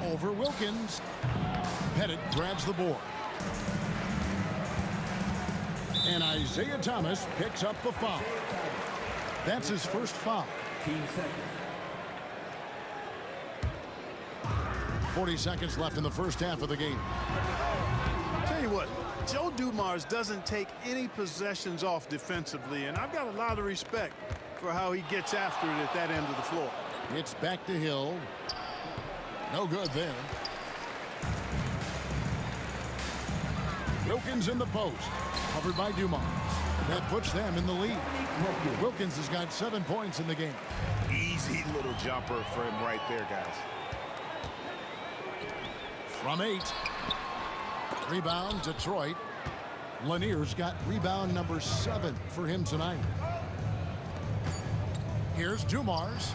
S7: Over Wilkins. Pettit grabs the board. And Isaiah Thomas picks up the foul. That's his first foul. 40 seconds left in the first half of the game.
S9: Tell you what, Joe Dumars doesn't take any possessions off defensively, and I've got a lot of respect for how he gets after it at that end of the floor.
S7: It's back to Hill. No good there. Wilkins in the post. Covered by Dumars. That puts them in the lead. Wilkins has got 7 points in the game.
S10: Easy little jumper for him right there, guys.
S7: From 8. Rebound, Detroit. Lanier's got rebound number 7 for him tonight. Here's Dumars.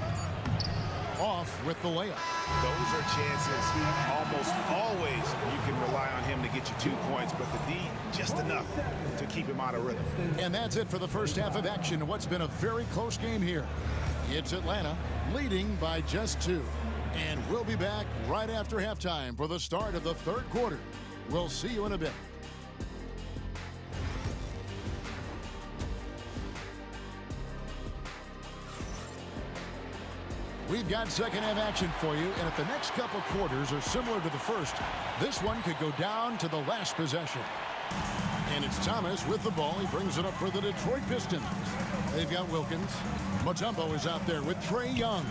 S7: Off with the layup.
S10: Those are chances almost always you can rely on him to get you 2 points, but the D just enough to keep him out of rhythm.
S7: And that's it for the first half of action. What's been a very close game here. It's Atlanta leading by just 2. And we'll be back right after halftime for the start of the third quarter. We'll see you in a bit. We've got second half action for you, and if the next couple quarters are similar to the first, this one could go down to the last possession. And it's Thomas with the ball. He brings it up for the Detroit Pistons. They've got Wilkins. Mutombo is out there with Trae Young.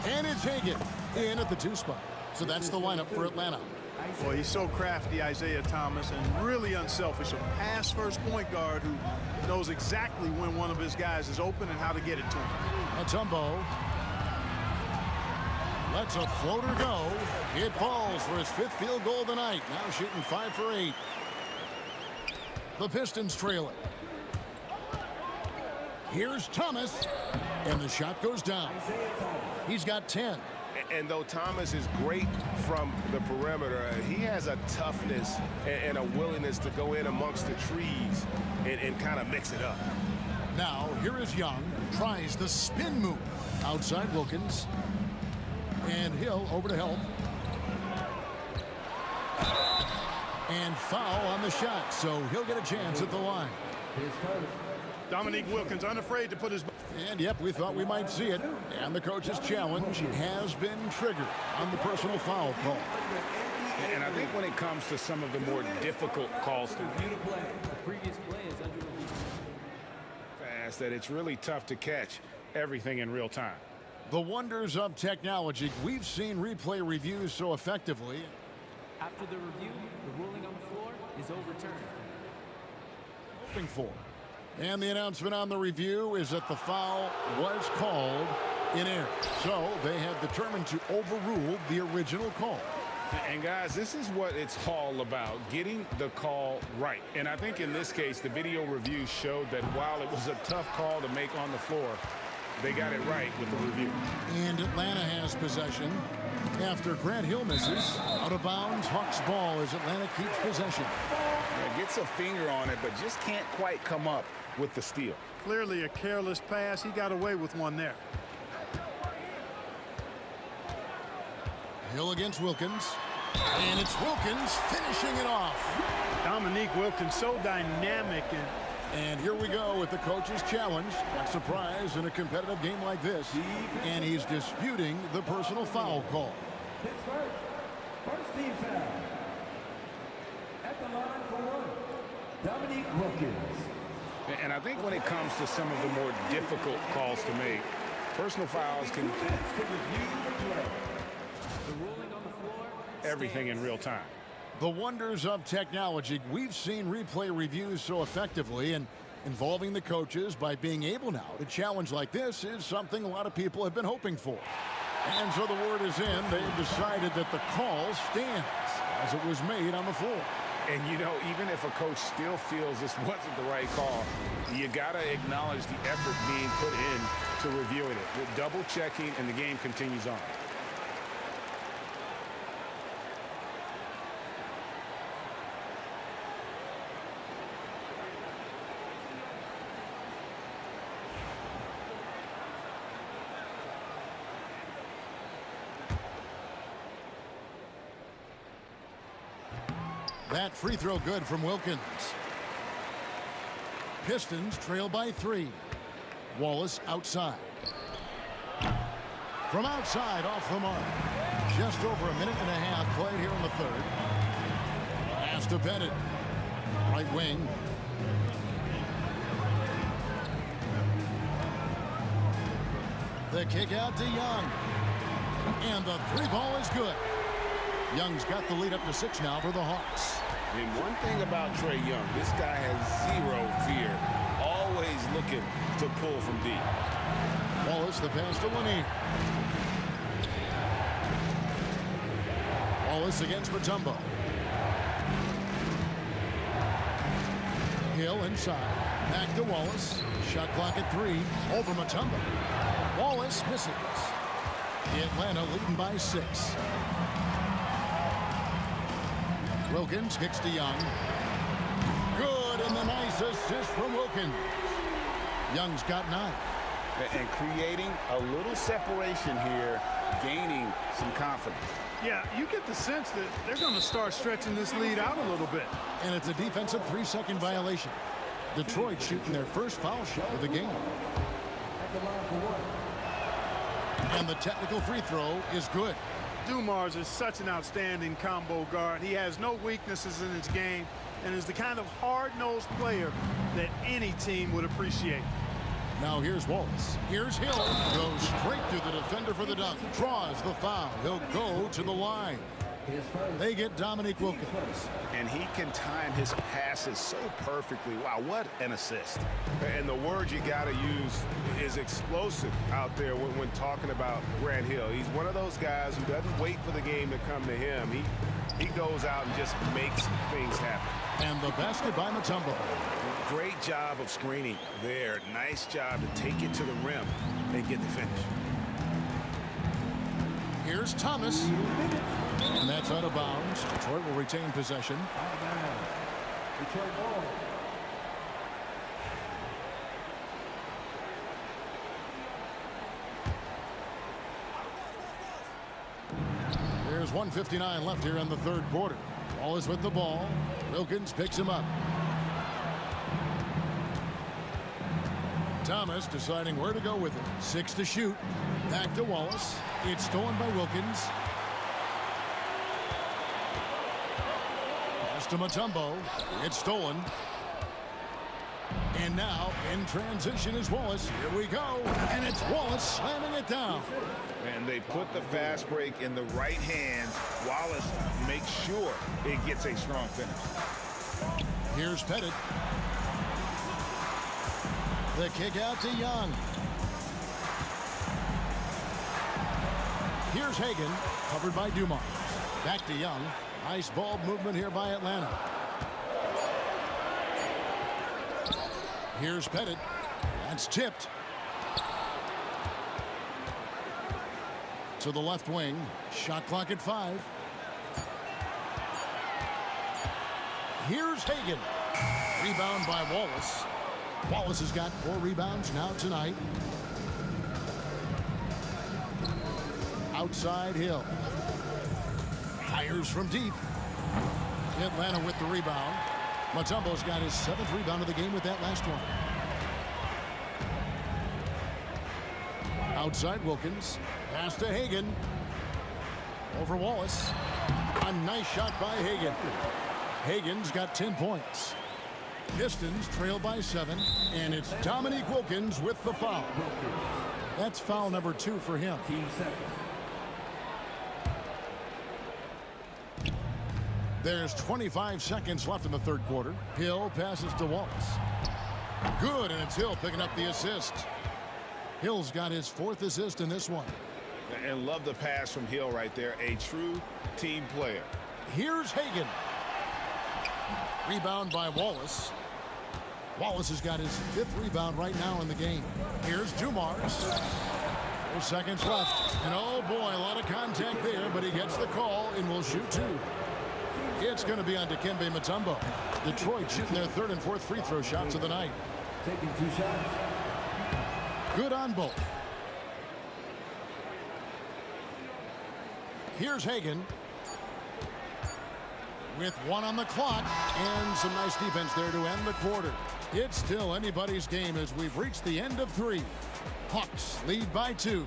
S7: And it's Hagan in at the 2 spot. So that's the lineup for Atlanta.
S9: Boy, he's so crafty, Isaiah Thomas, and really unselfish. A pass-first point guard who knows exactly when one of his guys is open and how to get it to him.
S7: Mutombo lets a floater go. It falls for his 5th field goal of the night. Now shooting 5 for 8. The Pistons trail it. Here's Thomas. And the shot goes down. He's got 10.
S10: And though Thomas is great from the perimeter, he has a toughness and a willingness to go in amongst the trees and kind of mix it up.
S7: Now, here is Young. Tries the spin move. Outside Wilkins. And Hill over to help. And foul on the shot, so he'll get a chance at the line.
S4: Dominique Wilkins unafraid to put his...
S7: And yep, we thought we might see it. And the coach's challenge has been triggered on the personal foul call.
S8: And I think when it comes to some of the more difficult calls to fast, that it's really tough to catch everything in real time.
S7: The wonders of technology. We've seen replay reviews so effectively.
S11: After the review, the ruling on the floor is overturned.
S7: Hoping for. And the announcement on the review is that the foul was called in error. So they have determined to overrule the original call.
S8: And guys, this is what it's all about, getting the call right. And I think in this case, the video review showed that while it was a tough call to make on the floor, they got it right with the review.
S7: And Atlanta has possession after Grant Hill misses. Out of bounds, Hawks ball as Atlanta keeps possession.
S8: Yeah, gets a finger on it, but just can't quite come up with the steal.
S9: Clearly a careless pass. He got away with one there.
S7: Hill against Wilkins. And it's Wilkins finishing it off.
S9: Dominique Wilkins so dynamic.
S7: And here we go with the coach's challenge. Not surprised in a competitive game like this. And he's disputing the personal foul call.
S11: His first team foul. At the line for 1, Dominique Wilkins.
S8: And I think when it comes to some of the more difficult calls to make, personal fouls can everything in real time.
S7: The wonders of technology. We've seen replay reviews so effectively, and Involving the coaches by being able now to challenge like this is something a lot of people have been hoping for. And so the word is in. They've decided that the call stands as it was made on the floor.
S8: And, you know, even if a coach still feels this wasn't the right call, you got to acknowledge the effort being put in to reviewing it. With double checking, and the game continues on.
S7: That free throw good from Wilkins. Pistons trail by 3. Wallace outside. From outside off the mark. Just over a minute and a half played here in the third. Pass to Pettit. Right wing. The kick out to Young. And the 3-ball is good. Young's got the lead up to 6 now for the Hawks.
S10: And one thing about Trae Young, this guy has zero fear. Always looking to pull from deep.
S7: Wallace, the pass to Lanier. Wallace against Mutombo. Hill inside. Back to Wallace. Shot clock at 3. Over Mutombo. Wallace misses. Atlanta leading by 6. Wilkins kicks to Young. Good, and the nice assist from Wilkins. Young's got 9.
S8: And creating a little separation here, gaining some confidence.
S4: Yeah, you get the sense that they're going to start stretching this lead out a little bit.
S7: And it's a defensive 3-second violation. Detroit shooting their first foul shot of the game. And the technical free throw is good.
S4: Dumars is such an outstanding combo guard. He has no weaknesses in his game and is the kind of hard-nosed player that any team would appreciate.
S7: Now here's Wallace. Here's Hill. Goes straight through the defender for the dunk. Draws the foul. He'll go to the line. They get Dominique Wilkins.
S8: And he can time his passes so perfectly. Wow, what an assist.
S10: And the word you got to use is explosive out there when talking about Grant Hill. He's one of those guys who doesn't wait for the game to come to him. He goes out and just makes things happen.
S7: And the basket by Mutombo.
S8: Great job of screening there. Nice job to take it to the rim and get the finish.
S7: Here's Thomas. And that's out of bounds. Detroit will retain possession.
S11: Detroit ball.
S7: There's 1:59 left here in the third quarter. Wallace with the ball. Wilkins picks him up. Thomas deciding where to go with it. 6 to shoot. Back to Wallace. It's stolen by Wilkins. Pass to Mutombo. It's stolen. And now in transition is Wallace. Here we go. And it's Wallace slamming it down.
S8: And they put the fast break in the right hands. Wallace makes sure it gets a strong finish.
S7: Here's Pettit. The kick out to Young. Here's Hagan, covered by Dumars. Back to Young. Nice ball movement here by Atlanta. Here's Pettit. That's tipped. To the left wing. Shot clock at 5. Here's Hagan. Rebound by Wallace. Wallace has got 4 rebounds now tonight. Outside Hill. Fires from deep. Atlanta with the rebound. Mutombo's got his 7th rebound of the game with that last one. Outside Wilkins. Pass to Hagan. Over Wallace. A nice shot by Hagan. Hagan's got 10 points. Pistons trail by 7, and it's Dominique Wilkins with the foul. That's foul number 2 for him. There's 25 seconds left in the third quarter. Hill passes to Wallace. Good, and it's Hill picking up the assist. Hill's got his 4th assist in this one.
S10: And love the pass from Hill right there. A true team player.
S7: Here's Hagan. Rebound by Wallace. Wallace has got his 5th rebound right now in the game. Here's Dumars. 4 seconds left. And oh boy, a lot of contact there, but he gets the call and will shoot 2. It's going to be on Dikembe Mutombo. Detroit shooting their 3rd and 4th free throw shots of the night.
S11: Taking 2 shots.
S7: Good on both. Here's Hagan. With 1 on the clock and some nice defense there to end the quarter. It's still anybody's game as we've reached the end of 3. Hawks lead by 2.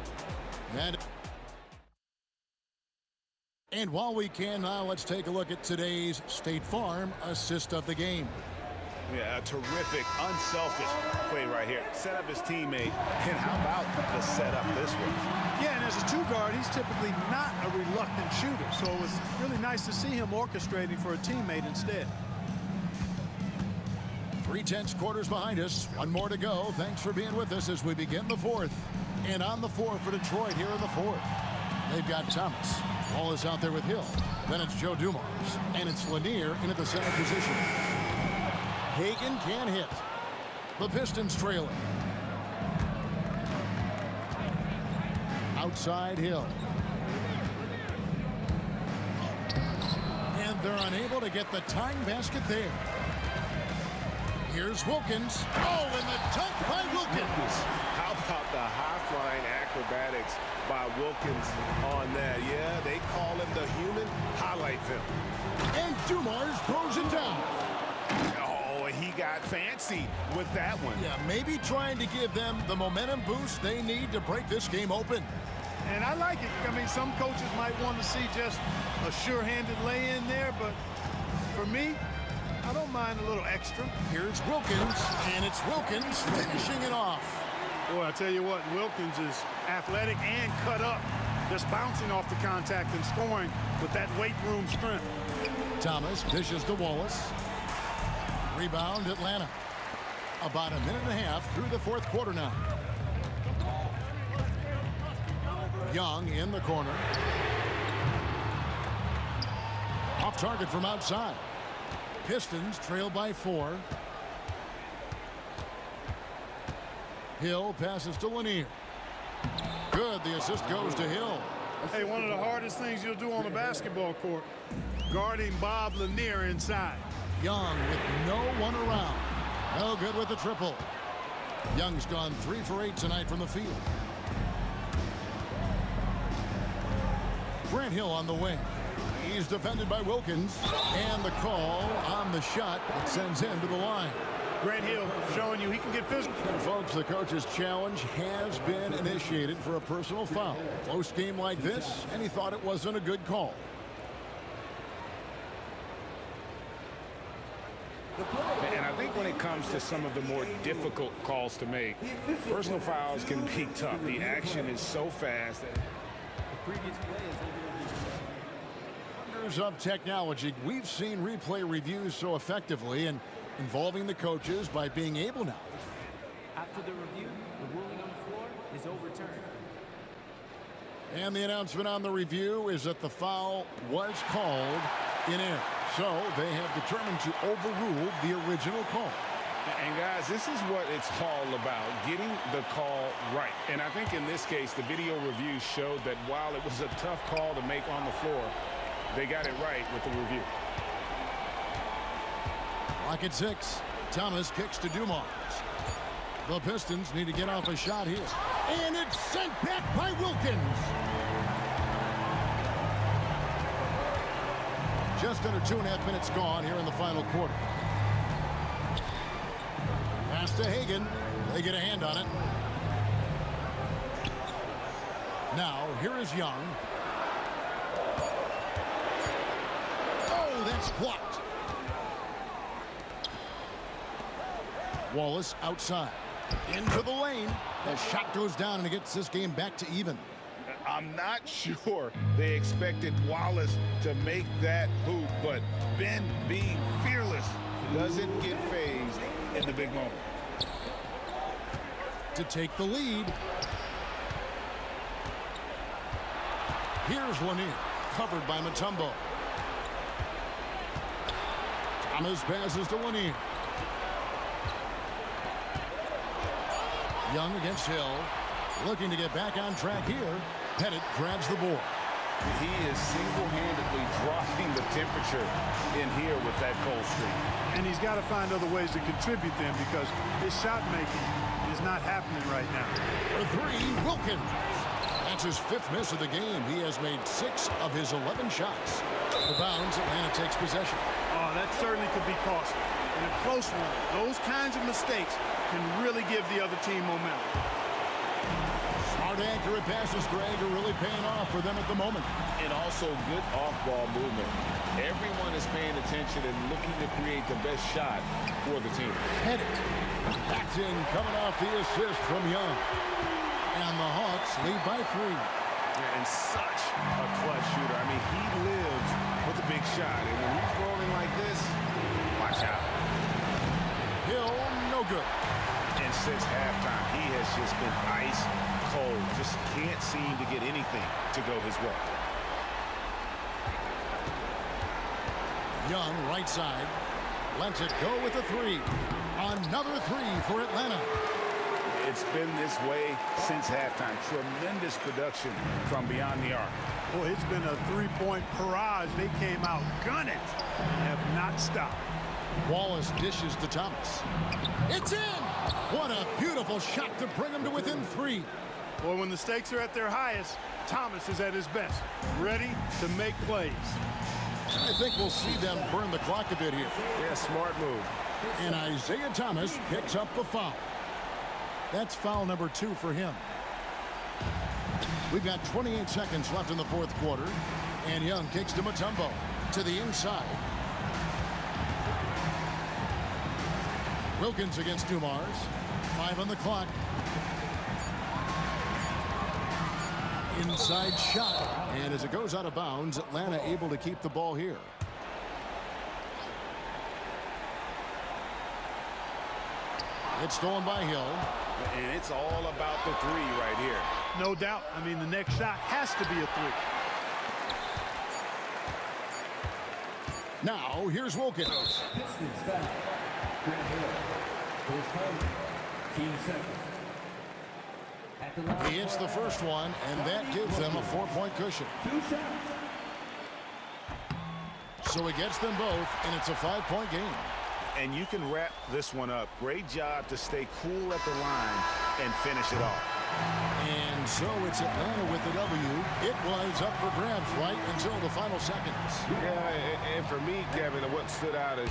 S7: And while we can now, let's take a look at today's State Farm assist of the game.
S10: Yeah, a terrific, unselfish play right here. Set up his teammate. And how about the setup this one?
S9: Yeah, and as a 2-guard, he's typically not a reluctant shooter. So it was really nice to see him orchestrating for a teammate instead.
S7: 3/10 quarters behind us. 1 more to go. Thanks for being with us as we begin the 4th. And on the 4 for Detroit here in the 4th. They've got Thomas. Ball is out there with Hill. Then it's Joe Dumars. And it's Lanier into the center position. Hagan can hit. The Pistons trailing. Outside Hill. And they're unable to get the tying basket there. Here's Wilkins. Oh, and the dunk by Wilkins.
S10: How about the high-flying acrobatics by Wilkins on that? Yeah, they call him the human highlight film.
S7: And Dumars throws it down.
S10: Oh, he got fancy with that one.
S7: Yeah, maybe trying to give them the momentum boost they need to break this game open.
S9: And I like it. I mean, some coaches might want to see just a sure-handed lay-in there, but for me, I don't mind a little extra.
S7: Here's Wilkins, and it's Wilkins finishing it off.
S9: Boy, I tell you what, Wilkins is athletic and cut up, just bouncing off the contact and scoring with that weight room strength.
S7: Thomas dishes to Wallace. Rebound Atlanta. About a minute and a half through the 4th quarter now. Young in the corner. Off target from outside. Pistons trail by 4. Hill passes to Lanier. Good. The assist goes to Hill.
S9: Hey, one of the hardest things you'll do on a basketball court, guarding Bob Lanier inside.
S7: Young with no one around. No good with the triple. Young's gone 3 for 8 tonight from the field. Grant Hill on the wing. He's defended by Wilkins. And the call on the shot that sends him to the line.
S9: Grant Hill showing you he can get physical.
S7: And folks, the coach's challenge has been initiated for a personal foul. Close game like this, and he thought it wasn't a good call.
S8: And I think when it comes to some of the more difficult calls to make, personal fouls can be tough. The action is so fast.
S7: Wonders of technology. We've seen replay reviews so effectively and involving the coaches by being able now.
S12: After the review, the ruling on the floor is overturned.
S7: And the announcement on the review is that the foul was called in error. So they have determined to overrule the original call.
S8: And guys, this is what it's all about, getting the call right. And I think in this case, the video review showed that while it was a tough call to make on the floor, they got it right with the review.
S7: Lock at 6. Thomas kicks to Dumars. The Pistons need to get off a shot here. And it's sent back by Wilkins. Just under 2.5 minutes gone here in the final quarter. Pass to Hagan. They get a hand on it. Now, here is Young. Oh, that's blocked. Wallace outside. Into the lane. The shot goes down and it gets this game back to even.
S10: I'm not sure they expected Wallace to make that hoop, but Ben, being fearless, doesn't get phased in the big moment.
S7: to take the lead. Here's Lanier, covered by Mutombo. Thomas passes to Lanier. Young against Hill, looking to get back on track here. Pettit grabs the board.
S8: He is single-handedly dropping the temperature in here with that cold streak.
S9: And he's got to find other ways to contribute them because his shot making is not happening right now.
S7: For three, Wilkins. That's his 5th miss of the game. He has made 6 of his 11 shots. The bounds, Atlanta takes possession.
S9: Oh, that certainly could be costly. In a close one, those kinds of mistakes can really give the other team momentum.
S7: Smart, accurate passes, Greg, are really paying off for them at the moment.
S8: And also good off-ball movement. Everyone is paying attention and looking to create the best shot for the team.
S7: Pettit backed in, coming off the assist from Young. And the Hawks lead by 3.
S10: And such a clutch shooter. I mean, he lives with a big shot. And when he's rolling like this, watch out.
S7: Hill, no good.
S10: And since halftime, he has just been ice cold. Just can't seem to get anything to go his way.
S7: Young, right side. Lets it go with a 3. Another 3 for Atlanta.
S8: It's been this way since halftime. Tremendous production from beyond the arc.
S9: Boy, it's been a 3-point barrage. They came out gunning and have not stopped.
S7: Wallace dishes to Thomas. It's in! What a beautiful shot to bring him to within 3.
S9: Boy, when the stakes are at their highest, Thomas is at his best, ready to make plays.
S7: I think we'll see them burn the clock a bit here.
S10: Yeah, smart move.
S7: And Isaiah Thomas picks up the foul. That's foul number 2 for him. We've got 28 seconds left in the 4th quarter. And Young kicks to Mutombo to the inside. Wilkins against Dumars. 5 on the clock. Inside shot. And as it goes out of bounds, Atlanta able to keep the ball here. It's stolen by Hill.
S8: And it's all about the 3 right here.
S9: No doubt. I mean, the next shot has to be a 3.
S7: Now, here's Wilkins.
S11: Pistons foul. Grant Hill. First foul. Team seconds. At the line.
S7: He hits the first one, and that gives them a 4-point cushion.
S11: 2 shots.
S7: So he gets them both, and it's a 5-point game.
S10: And you can wrap this one up. Great job to stay cool at the line and finish it off.
S7: And so it's Atlanta with the W. It was up for grabs right until the final seconds.
S10: Yeah, and for me, Kevin, what stood out is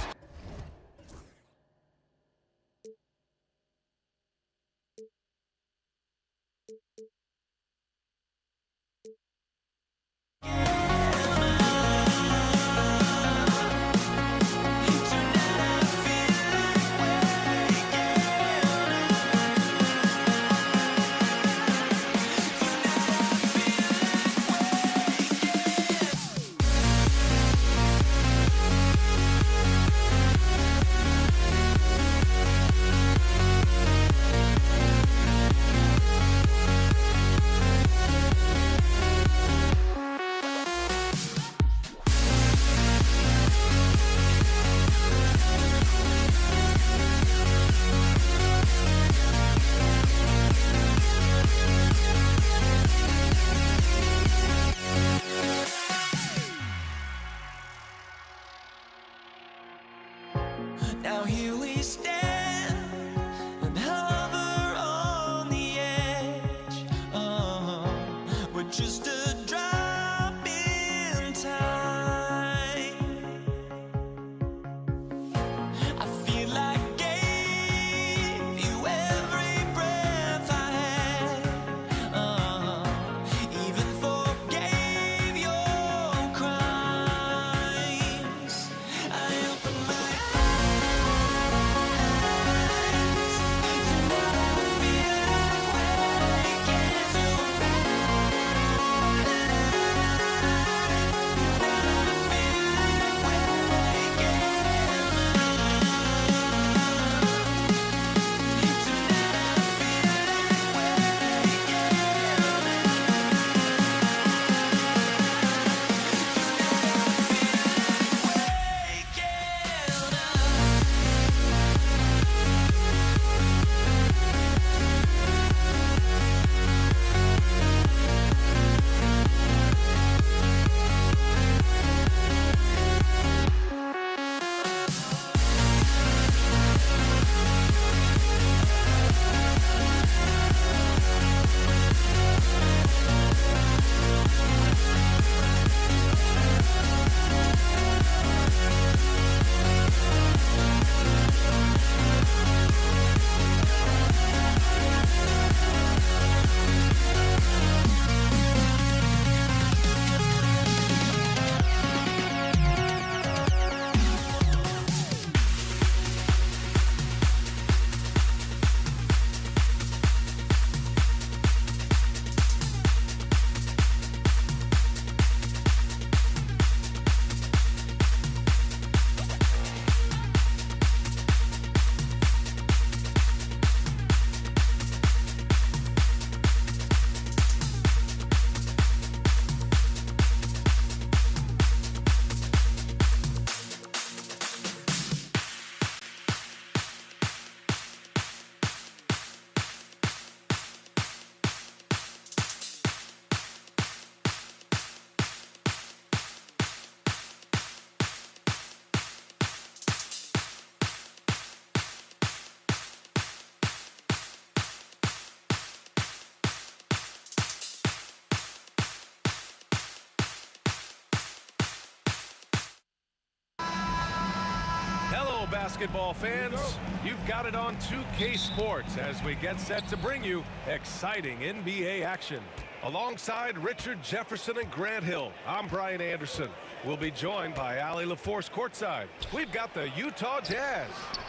S2: basketball fans. You've got it on 2K Sports as we get set to bring you exciting NBA action. Alongside Richard Jefferson and Grant Hill, I'm Brian Anderson. We'll be joined by Ali LaForce courtside. We've got the Utah Jazz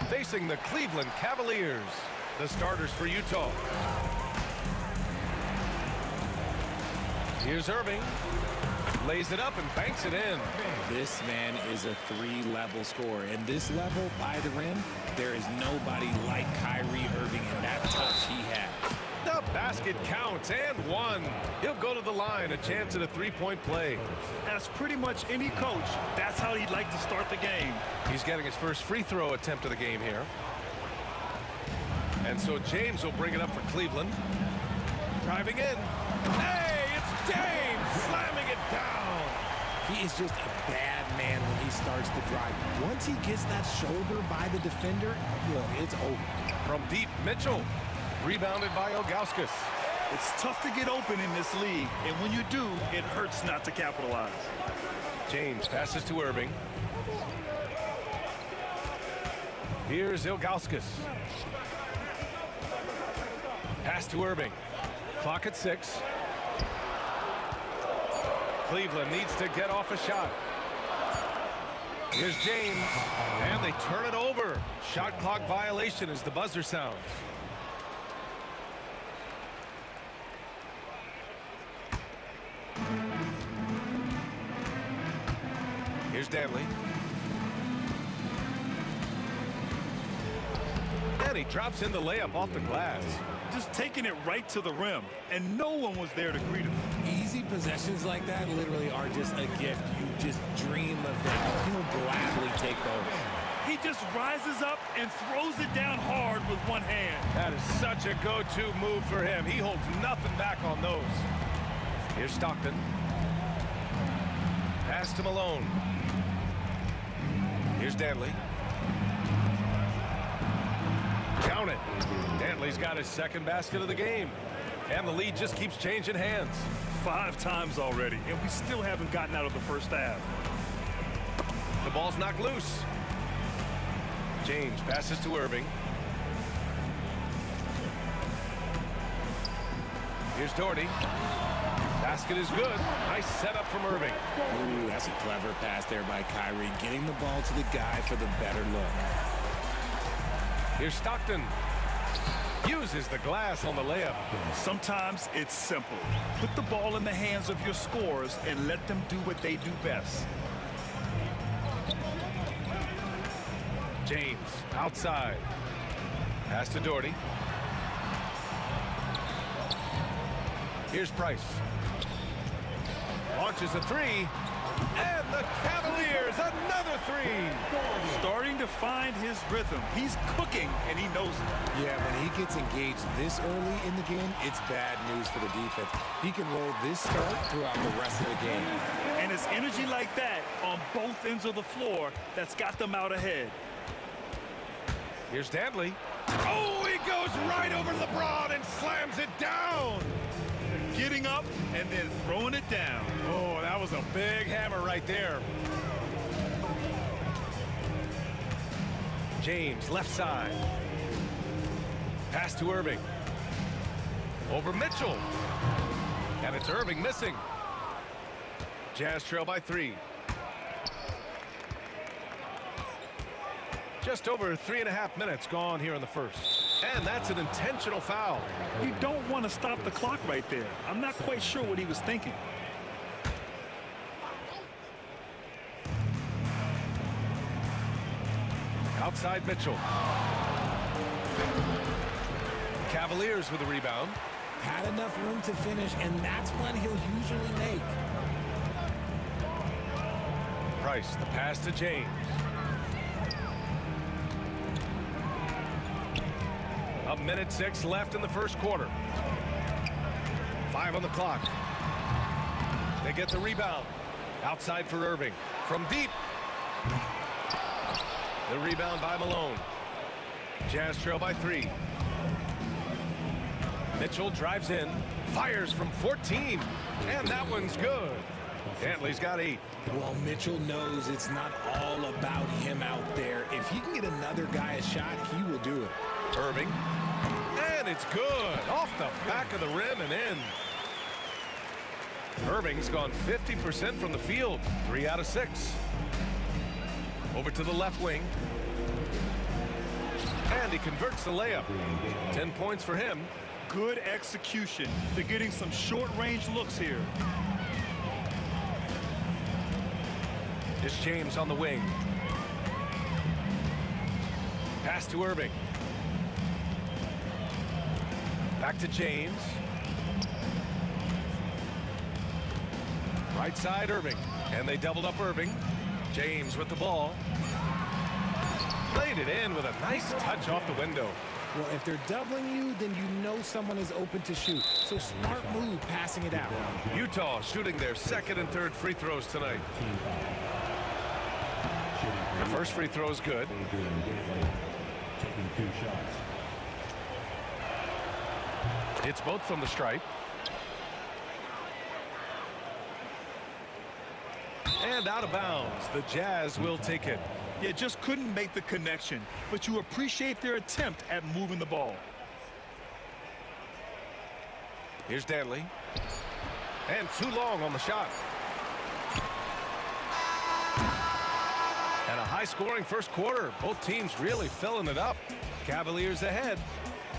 S2: facing the Cleveland Cavaliers. The starters for Utah. Here's Irving. Lays it up and banks it in.
S13: This man is a three-level scorer. And this level by the rim, there is nobody like Kyrie Irving in that touch he has.
S2: The basket counts and one. He'll go to the line, a chance at a three-point play.
S14: As pretty much any coach, that's how he'd like to start the game.
S2: He's getting his first free throw attempt of the game here. And so James will bring it up for Cleveland. Driving in. Hey, it's James slamming it down.
S13: He is just a bad man when he starts to drive. Once he gets that shoulder by the defender, look, it's over.
S2: From deep, Mitchell. Rebounded by Ilgauskas.
S14: It's tough to get open in this league, and when you do, it hurts not to capitalize.
S2: James passes to Irving. Here's Ilgauskas. Pass to Irving. Clock at 6. Cleveland needs to get off a shot. Here's James, and they turn it over. Shot clock violation as the buzzer sounds. Here's Danley. And he drops in the layup off the glass.
S14: Just taking it right to the rim, and no one was there to greet him.
S13: Easy possessions like that literally are just a gift. You just dream of them. He'll gladly take those.
S14: He just rises up and throws it down hard with one hand.
S2: That is such a go-to move for him. He holds nothing back on those. Here's Stockton. Pass to Malone. Here's Danley. Count it. Danley's got his second basket of the game. And the lead just keeps changing hands.
S14: 5 times already, and we still haven't gotten out of the first half.
S2: The ball's knocked loose. James passes to Irving. Here's Doherty. Basket is good. Nice setup from Irving.
S13: Ooh, that's a clever pass there by Kyrie, getting the ball to the guy for the better look.
S2: Here's Stockton. Uses the glass on the layup.
S14: Sometimes it's simple. Put the ball in the hands of your scorers and let them do what they do best.
S2: James outside. Pass to Doherty. Here's Price. Launches a three. And the Cavaliers, another three.
S14: Starting to find his rhythm. He's cooking, and he knows it.
S13: Yeah, when he gets engaged this early in the game, it's bad news for the defense. He can roll this start throughout the rest of the game.
S14: And it's energy like that on both ends of the floor that's got them out ahead.
S2: Here's Danley. Oh, he goes right over LeBron and slams it down.
S14: Getting up and then throwing it down.
S2: Oh, that was a big hammer right there. James, left side. Pass to Irving. Over Mitchell. And it's Irving missing. Jazz trail by 3. Just over 3.5 minutes gone here in the first. And that's an intentional foul.
S14: You don't want to stop the clock right there. I'm not quite sure what he was thinking.
S2: Outside Mitchell. Cavaliers with a rebound.
S13: Had enough room to finish, and that's what he'll usually make.
S2: Price, the pass to James. A minute 6 left in the first quarter. 5 on the clock. They get the rebound. Outside for Irving. From deep. The rebound by Malone. Jazz trail by 3. Mitchell drives in. Fires from 14. And that one's good. Dantley's got 8.
S13: Well, Mitchell knows it's not all about him out there. If he can get another guy a shot, he will do it.
S2: Irving. And it's good. Off the back of the rim and in. Irving's gone 50% from the field. 3 out of 6. Over to the left wing. And he converts the layup. 10 points for him.
S14: Good execution. They're getting some short-range looks here.
S2: It's James on the wing. Pass to Irving. Back to James. Right side, Irving. And they doubled up Irving. James with the ball. Played it in with a nice touch off the window.
S13: Well, if they're doubling you, then you know someone is open to shoot. So smart move passing it out.
S2: Utah shooting their second and third free throws tonight. The first free throw is good.
S11: Taking 2 shots.
S2: It's both from the stripe. And out of bounds. The Jazz will take it.
S14: Yeah, just couldn't make the connection, but you appreciate their attempt at moving the ball.
S2: Here's Dantley. And too long on the shot. And a high-scoring first quarter. Both teams really filling it up. Cavaliers ahead,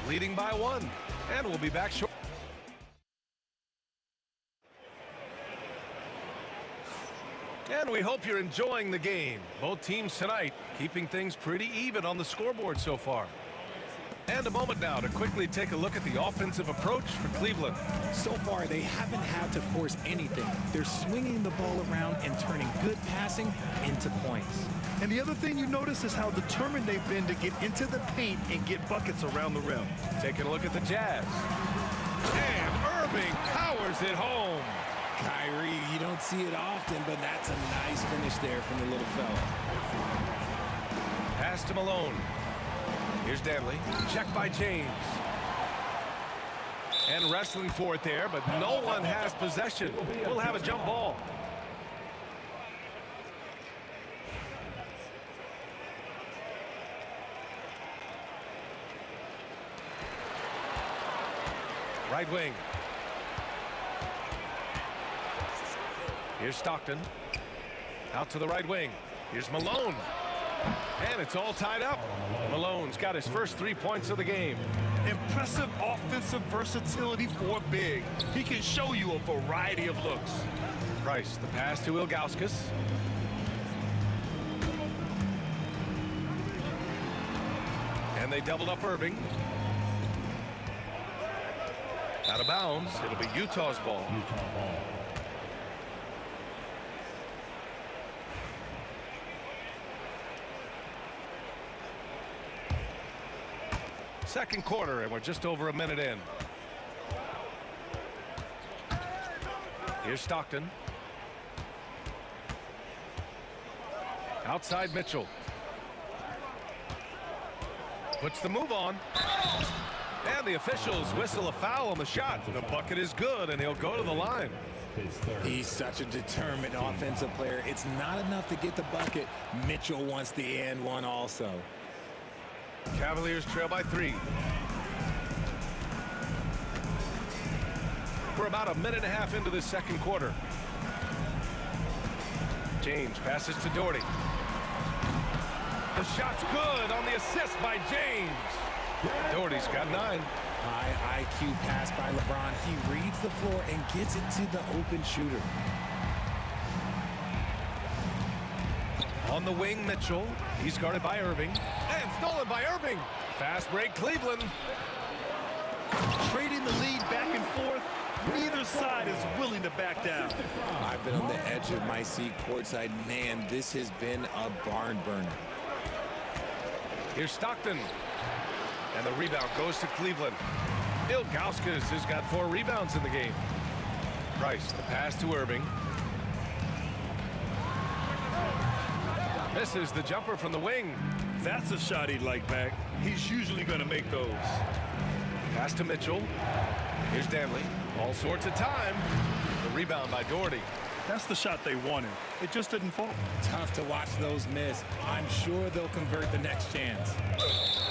S2: leading by 1. And we'll be back short. And we hope you're enjoying the game. Both teams tonight keeping things pretty even on the scoreboard so far. And a moment now to quickly take a look at the offensive approach for Cleveland.
S13: So far, they haven't had to force anything. They're swinging the ball around and turning good passing into points.
S14: And the other thing you notice is how determined they've been to get into the paint and get buckets around the rim.
S2: Taking a look at the Jazz. And Irving powers it home.
S13: Kyrie, you don't see it often, but that's a nice finish there from the little fella.
S2: Pass to Malone. Here's Dantley. Checked by James. And wrestling for it there, but no one has possession. We'll have a jump ball. Right wing. Here's Stockton. Out to the right wing. Here's Malone. And it's all tied up. Malone's got his first 3 points of the game.
S14: Impressive offensive versatility for big. He can show you a variety of looks.
S2: Price, the pass to Ilgauskas. And they doubled up Irving. Out of bounds. It'll be Utah's ball. Second quarter, and we're just over a minute in. Here's Stockton. Outside Mitchell. Puts the move on. And the officials whistle a foul on the shot. The bucket is good, and he'll go to the line.
S13: He's such a determined offensive player. It's not enough to get the bucket. Mitchell wants the and one also.
S2: Cavaliers trail by 3. We're about a minute and a half into this second quarter. James passes to Doherty. The shot's good on the assist by James. Doherty's got 9.
S13: High IQ pass by LeBron. He reads the floor and gets it to the open shooter.
S2: On the wing, Mitchell. He's guarded by Irving. And stolen by Irving. Fast break, Cleveland.
S14: Trading the lead back and forth. Neither side is willing to back down.
S13: I've been on the edge of my seat courtside. Man, this has been a barn burner.
S2: Here's Stockton. And the rebound goes to Cleveland. Ilgauskas has got 4 rebounds in the game. Price, the pass to Irving. Misses the jumper from the wing.
S14: That's a shot he'd like back. He's usually going to make those.
S2: Pass to Mitchell. Here's Dantley. All sorts of time. The rebound by Doherty.
S14: That's the shot they wanted. It just didn't fall.
S13: Tough to watch those miss. I'm sure they'll convert the next chance.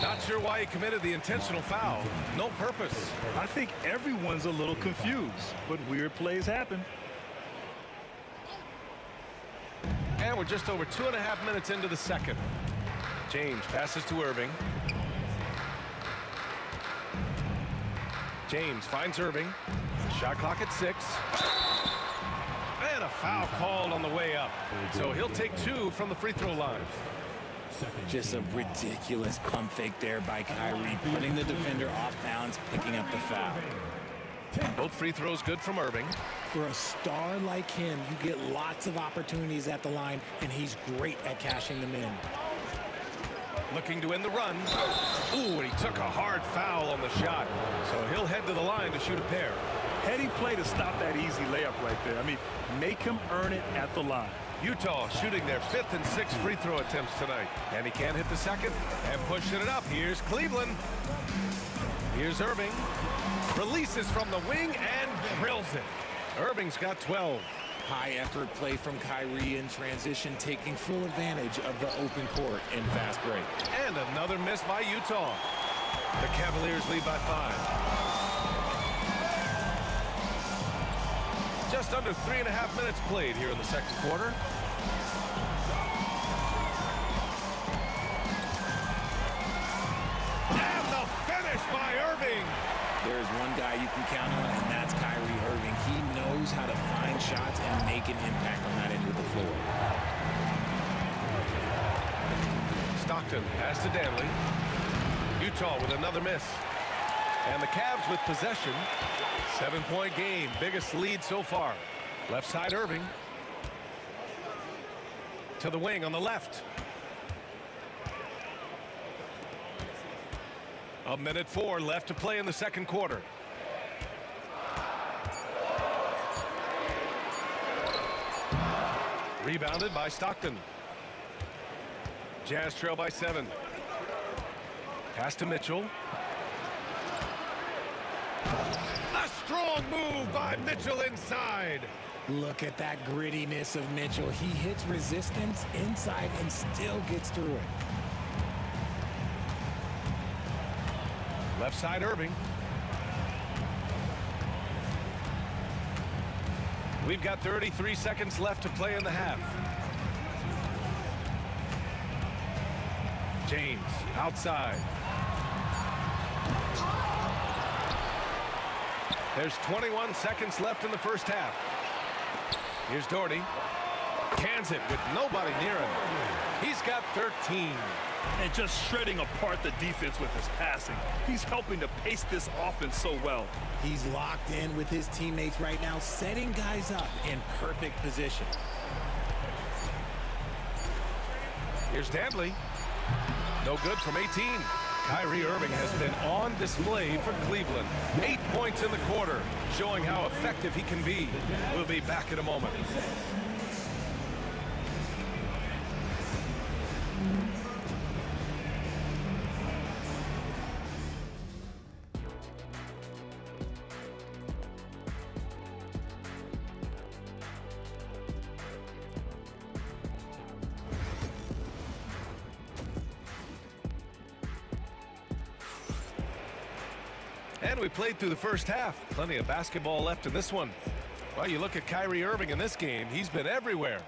S2: Not sure why he committed the intentional foul. No purpose.
S14: I think everyone's a little confused, but weird plays happen.
S2: And we're just over 2.5 minutes into the second. James passes to Irving. James finds Irving. Shot clock at 6. And a foul called on the way up. So he'll take 2 from the free throw line.
S13: Just a ridiculous pump fake there by Kyrie, putting the defender off balance, picking up the foul.
S2: Both free throws good from Irving.
S13: For a star like him, you get lots of opportunities at the line, and he's great at cashing them in.
S2: Looking to end the run. Ooh, and he took a hard foul on the shot. So he'll head to the line to shoot a pair.
S14: Heady play to stop that easy layup right there. I mean, make him earn it at the line.
S2: Utah shooting their 5th and 6th free throw attempts tonight. And he can't hit the second. And pushing it up. Here's Cleveland. Here's Irving. Releases from the wing and drills it. Irving's got 12.
S13: High effort play from Kyrie in transition, taking full advantage of the open court in fast break.
S2: And another miss by Utah. The Cavaliers lead by 5. Just under 3.5 minutes played here in the second quarter. And the finish by Irving.
S13: There's one guy you can count on, and that's Kyrie Irving. He knows how to find shots and make an impact on that end of the floor.
S2: Stockton pass to Danley. Utah with another miss. And the Cavs with possession. 7-point game, biggest lead so far. Left side Irving. To the wing on the left. 1:04 left to play in the second quarter. Rebounded by Stockton. Jazz trail by 7. Pass to Mitchell. A strong move by Mitchell inside.
S13: Look at that grittiness of Mitchell. He hits resistance inside and still gets through it.
S2: Left side Irving. We've got 33 seconds left to play in the half. James outside. There's 21 seconds left in the first half. Here's Doherty. Cans it with nobody near him. He's got 13.
S14: And just shredding apart the defense with his passing. He's helping to pace this offense so well.
S13: He's locked in with his teammates right now, setting guys up in perfect position.
S2: Here's Danley. No good from 18. Kyrie Irving has been on display for Cleveland. 8 points in the quarter, showing how effective he can be. We'll be back in a moment. And we played through the first half. Plenty of basketball left in this one. Well, you look at Kyrie Irving in this game. He's been everywhere.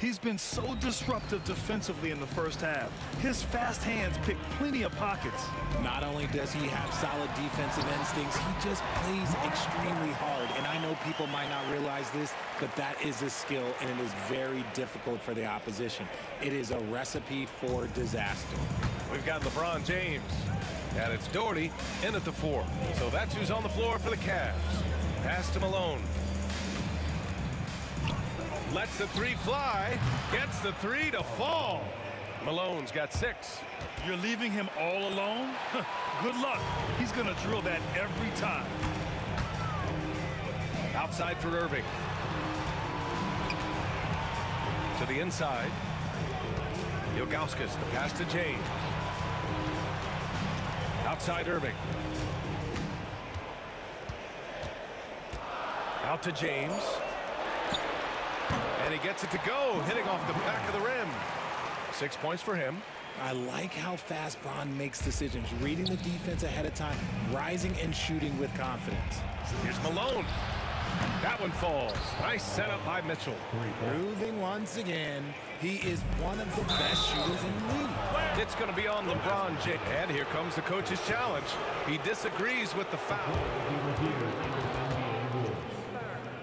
S14: He's been so disruptive defensively in the first half. His fast hands pick plenty of pockets.
S13: Not only does he have solid defensive instincts, he just plays extremely hard. And I know people might not realize this, but that is a skill, and it is very difficult for the opposition. It is a recipe for disaster.
S2: We've got LeBron James. And it's Doherty in at the 4. So that's who's on the floor for the Cavs. Pass to Malone. Lets the 3 fly. Gets the 3 to fall. Malone's got 6.
S14: You're leaving him all alone? Good luck. He's going to drill that every time.
S2: Outside for Irving. To the inside. Ilgauskas, the pass to James. Outside Irving. Out to James. And he gets it to go, hitting off the back of the rim. 6 points for him.
S13: I like how fast Braun makes decisions, reading the defense ahead of time, rising and shooting with confidence.
S2: Here's Malone. That one falls. Nice setup by Mitchell.
S13: Proving once again, he is one of the best shooters in the league.
S2: It's going to be on LeBron James. And here comes the coach's challenge. He disagrees with the foul.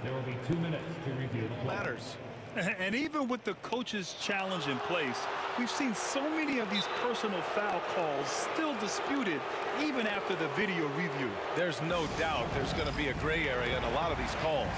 S11: There will be 2 minutes to review the play.
S2: Matters.
S14: And even with the coach's challenge in place, we've seen so many of these personal foul calls still disputed even after the video review.
S2: There's no doubt there's going to be a gray area in a lot of these calls.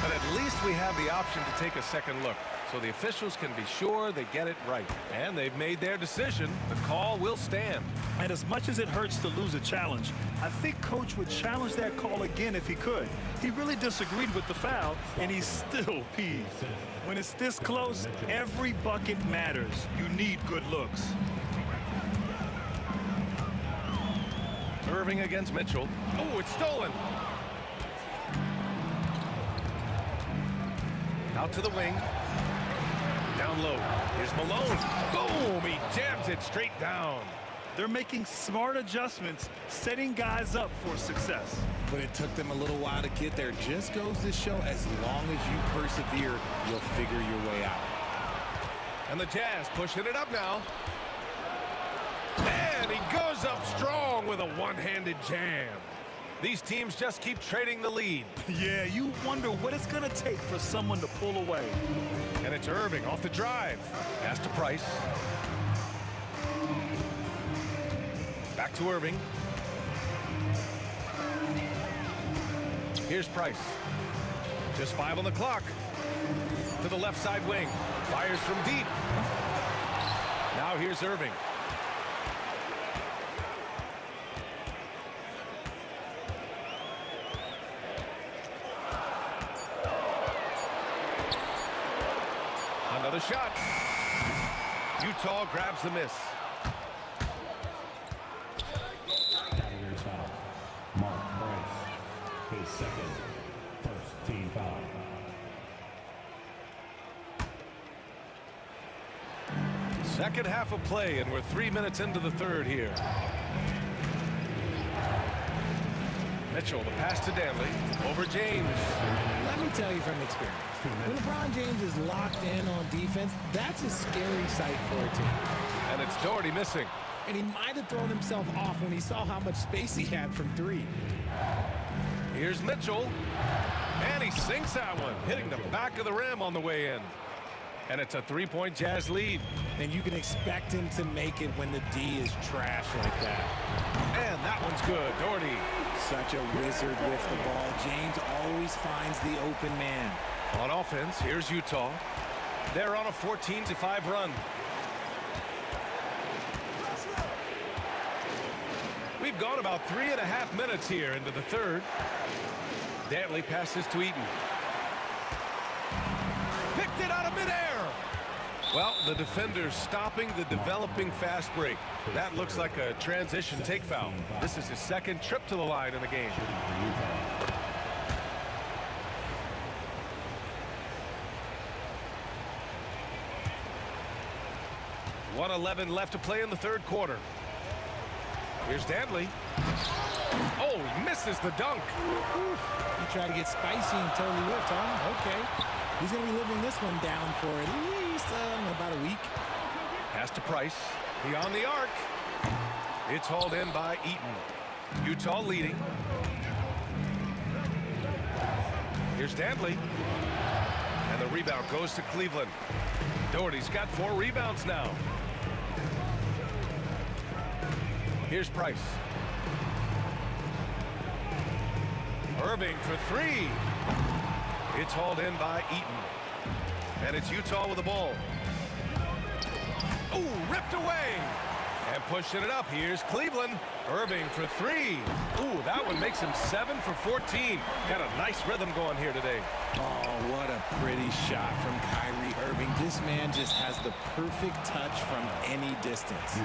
S2: But at least we have the option to take a second look, so the officials can be sure they get it right. And they've made their decision. The call will stand.
S14: And as much as it hurts to lose a challenge, I think Coach would challenge that call again if he could. He really disagreed with the foul, and he's still peeved. When it's this close, every bucket matters. You need good looks.
S2: Irving against Mitchell. Oh, it's stolen. Out to the wing. Down low. Here's Malone. Boom! He jams it straight down.
S14: They're making smart adjustments, setting guys up for success.
S13: But it took them a little while to get there. Just goes to show, as long as you persevere, you'll figure your way out.
S2: And the Jazz pushing it up now. And he goes up strong with a one-handed jam. These teams just keep trading the lead.
S14: Yeah, you wonder what it's going to take for someone to pull away.
S2: And it's Irving off the drive. Pass to Price. Back to Irving. Here's Price. Just 5 on the clock. To the left side wing. Fires from deep. Now here's Irving. Another shot. Utah grabs the miss.
S11: Here's foul. Mark Price, his second. First team foul.
S2: Second half of play, and we're 3 minutes into the third here. Mitchell, the pass to Danley. Over James.
S13: Let me tell you from experience, when LeBron James is locked in on defense, that's a scary sight for a team.
S2: And it's Doherty missing.
S13: And he might have thrown himself off when he saw how much space he had from 3.
S2: Here's Mitchell. And he sinks that one, hitting the back of the rim on the way in. And it's a 3-point Jazz lead.
S13: And you can expect him to make it when the D is trash like that.
S2: And that one's good. Doherty.
S13: Such a wizard with the ball. James always finds the open man.
S2: On offense, here's Utah. They're on a 14-5 run. We've gone about 3.5 minutes here into the third. Dantley passes to Eaton. Picked it out of midair. Well, the defender's stopping the developing fast break. That looks like a transition take foul. This is his second trip to the line in the game. 1:11 left to play in the third quarter. Here's Dantley. Oh, he misses the dunk.
S13: He tried to get spicy and totally whiffed, huh? Okay. He's going to be living this one down for at least about a week.
S2: Pass to Price. Beyond the arc. It's hauled in by Eaton. Utah leading. Here's Dantley. And the rebound goes to Cleveland. Doherty's got 4 rebounds now. Here's Price. Irving for 3. It's hauled in by Eaton. And it's Utah with the ball. Ooh, ripped away. And pushing it up, here's Cleveland. Irving for 3. Ooh, that one makes him 7 for 14. Got a nice rhythm going here today.
S13: Oh, what a pretty shot from Kyrie Irving. This man just has the perfect touch from any distance.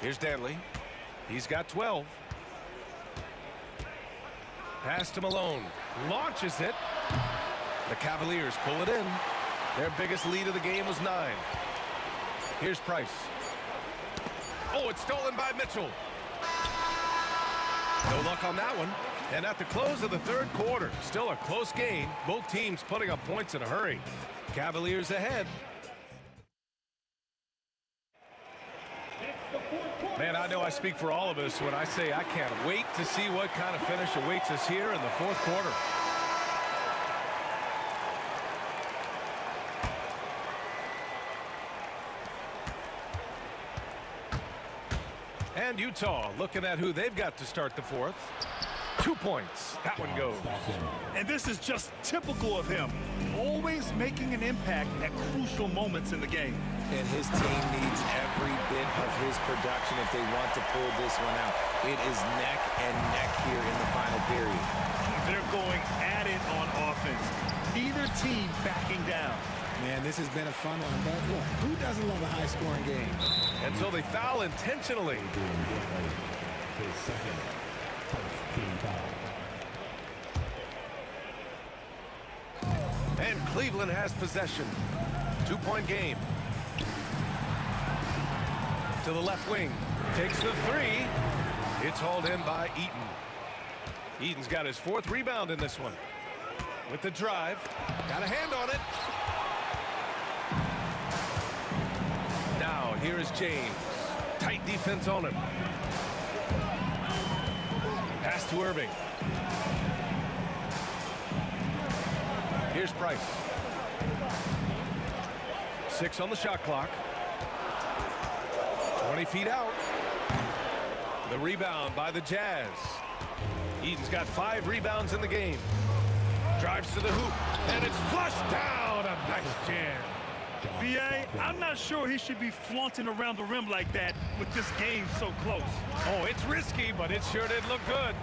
S2: Here's Dantley. He's got 12. Pass to Malone. Launches it. The Cavaliers pull it in. Their biggest lead of the game was 9. Here's Price. Oh, it's stolen by Mitchell. No luck on that one. And at the close of the third quarter, still a close game. Both teams putting up points in a hurry. Cavaliers ahead. Man, I know I speak for all of us when I say I can't wait to see what kind of finish awaits us here in the fourth quarter. And Utah looking at who they've got to start the fourth. 2 points. That one goes.
S14: And this is just typical of him. Always making an impact at crucial moments in the game.
S13: And his team needs every bit of his production if they want to pull this one out. It is neck and neck here in the final period.
S14: They're going at it on offense. Neither team backing down.
S15: Man, this has been a fun one, but look, who doesn't love a high-scoring game?
S2: And so they foul intentionally. And Cleveland has possession. 2-point game. To the left wing. Takes the three. It's hauled in by Eaton. Eaton's got his 4th rebound in this one. With the drive. Got a hand on it. Now, here is James. Tight defense on him. Pass to Irving. Here's Price. 6 on the shot clock. 20 feet out. The rebound by the Jazz. Eaton's got 5 rebounds in the game. Drives to the hoop, and it's flushed down. A nice jam.
S14: B.A., I'm not sure he should be flaunting around the rim like that with this game so close.
S2: Oh, it's risky, but it sure did look good.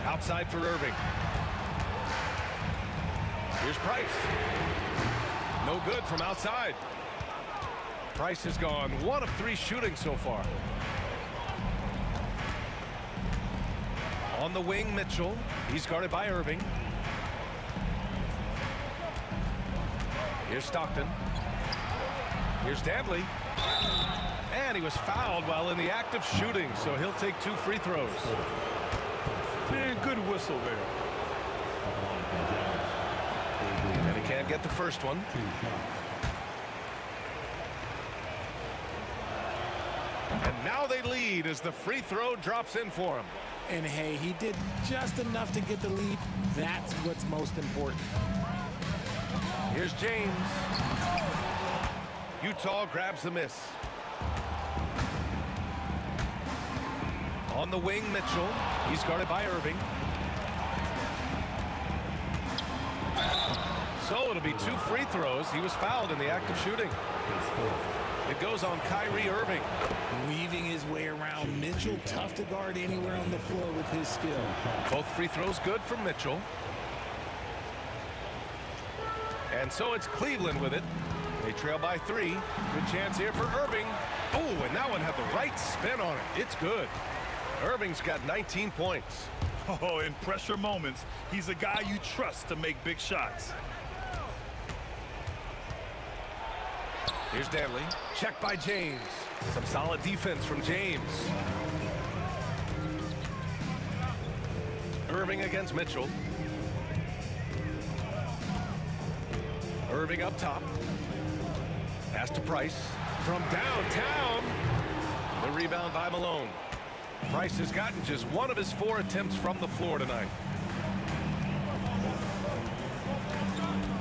S2: Outside for Irving. Here's Price. No good from outside. Price has gone 1 of 3 shooting so far. On the wing, Mitchell. He's guarded by Irving. Here's Stockton. Here's Dantley. And he was fouled while in the act of shooting, so he'll take 2 free throws.
S14: Man, good whistle there.
S2: And he can't get the first one. And now they lead as the free throw drops in for him.
S15: And hey, he did just enough to get the lead. That's what's most important.
S2: Here's James. Utah grabs the miss. On the wing, Mitchell. He's guarded by Irving. So it'll be 2 free throws. He was fouled in the act of shooting. It goes on Kyrie Irving.
S15: Weaving his way around Mitchell. Tough to guard anywhere on the floor with his skill.
S2: Both free throws good from Mitchell. And so it's Cleveland with it. They trail by 3. Good chance here for Irving. Oh, and that one had the right spin on it. It's good. Irving's got 19 points.
S14: Oh, in pressure moments, he's a guy you trust to make big shots.
S2: Here's Dantley. Checked by James. Some solid defense from James. Irving against Mitchell. Irving up top. Pass to Price. From downtown. The rebound by Malone. Price has gotten just 1 of his 4 attempts from the floor tonight.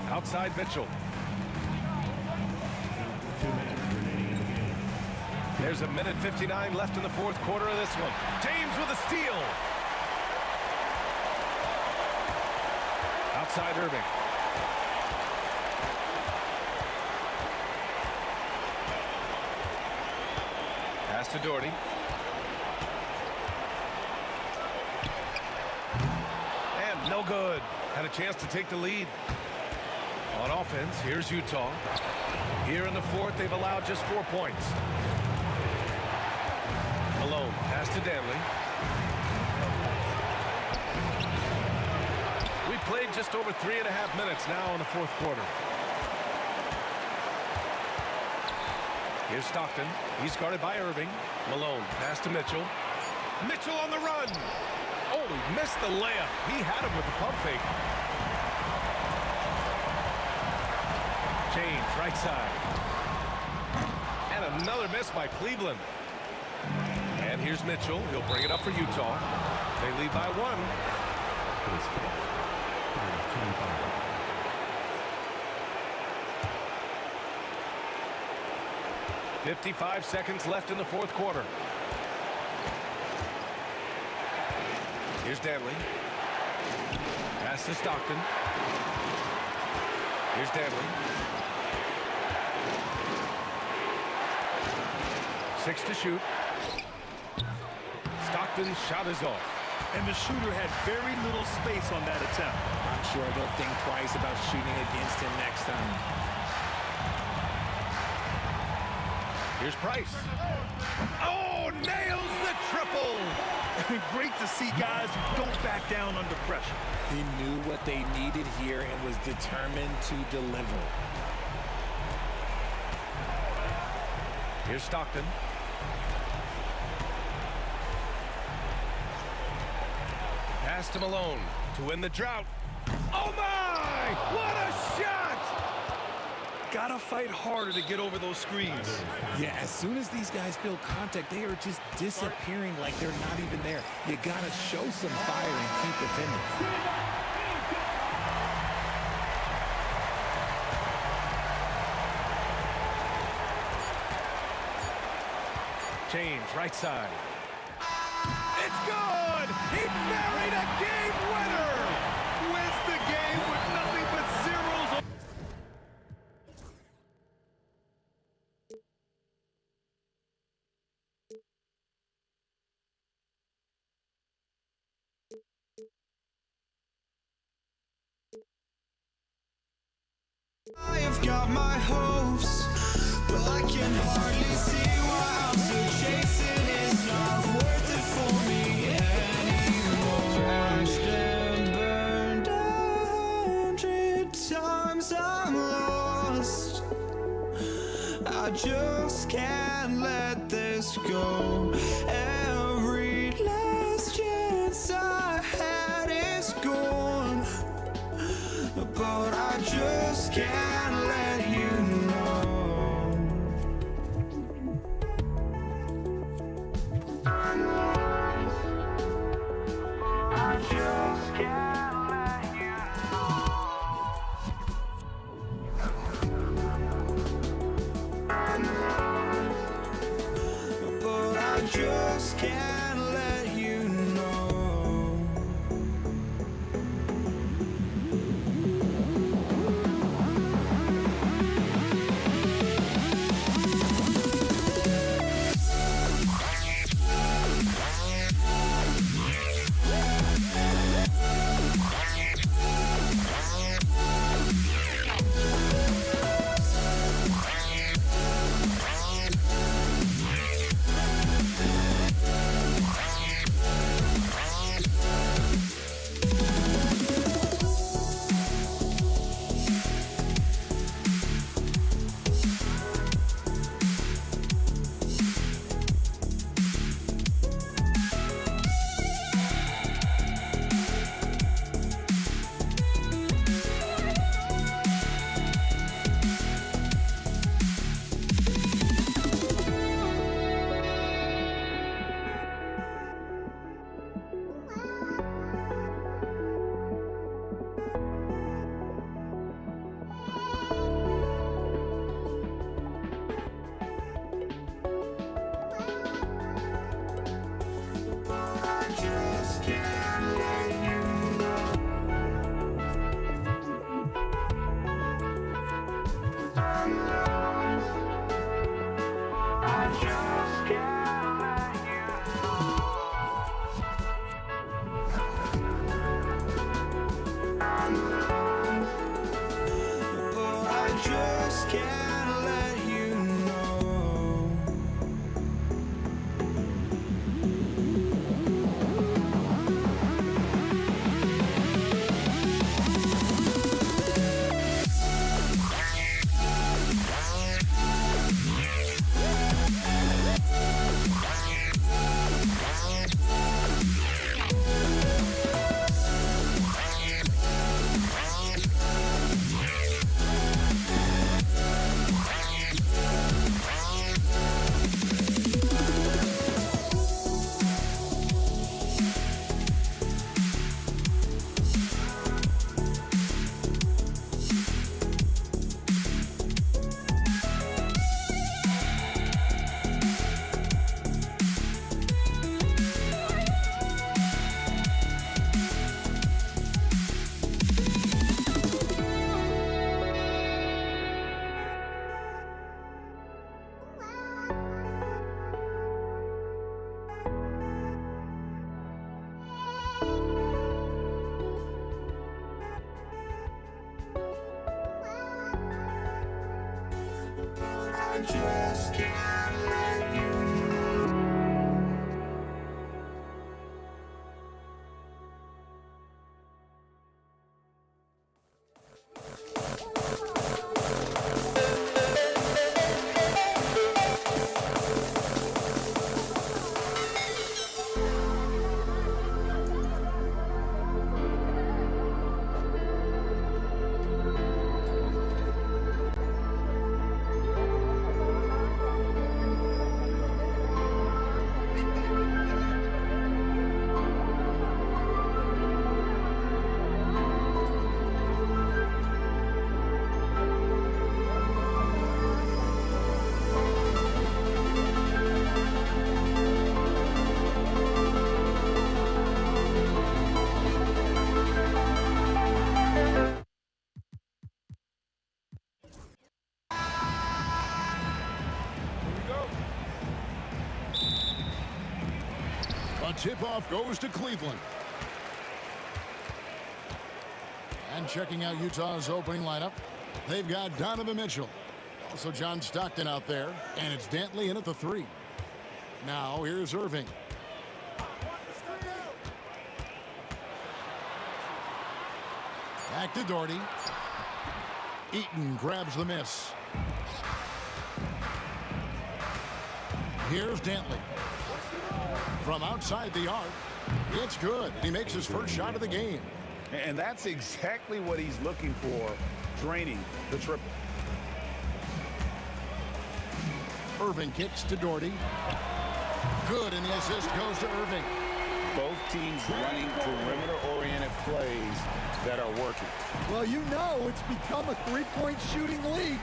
S2: Outside Mitchell. There's 1:59 left in the fourth quarter of this one. James with a steal. Outside Irving. Pass to Doherty. And no good. Had a chance to take the lead. On offense, here's Utah. Here in the fourth, they've allowed just 4 points. Malone, pass to Dantley. played just over 3.5 minutes now in the fourth quarter. Here's Stockton. He's guarded by Irving. Malone, pass to Mitchell. Mitchell on the run. Oh, he missed the layup. He had him with the pump fake. James, right side. And another miss by Cleveland. And here's Mitchell. He'll bring it up for Utah. They lead by 1. 55 seconds left in the fourth quarter. Here's Danley. Pass to Stockton. Here's Danley. 6 to shoot. Stockton's shot is off.
S14: And the shooter had very little space on that attempt.
S13: I'm sure they'll think twice about shooting against him next time.
S2: Here's Price. Oh, nails the triple.
S14: Great to see guys who don't back down under pressure.
S13: He knew what they needed here and was determined to deliver.
S2: Here's Stockton. Pass to Malone to win the drought. Oh my! What a shot!
S14: Gotta fight harder to get over those screens.
S13: Yeah, as soon as these guys feel contact, they are just disappearing like they're not even there. You gotta show some fire and keep defending.
S2: James, right side. It's good! He buried a game winner!
S14: Wins the game with nothing but zeros.
S1: I've got my hopes, but I can hardly see why I'm still chasing. It's not worth it for me anymore. Crashed and burned 100 times I'm lost. I just can't let this go. Every last chance I had is gone, but I just can't let you know. I just can't let you know. But I just can't let you know. just can't let you know.
S7: A tip-off goes to Cleveland. And checking out Utah's opening lineup, they've got Donovan Mitchell. Also John Stockton out there, and it's Dantley in at the 3. Now here's Irving. Back to Doherty. Eaton grabs the miss. Here's Dantley. From outside the arc, it's good. He makes his first shot of the game.
S8: And that's exactly what he's looking for, draining the triple.
S7: Irving kicks to Doherty. Good, and the assist goes to Irving.
S8: Both teams running perimeter-oriented plays that are working.
S16: Well, you know it's become a three-point shooting league.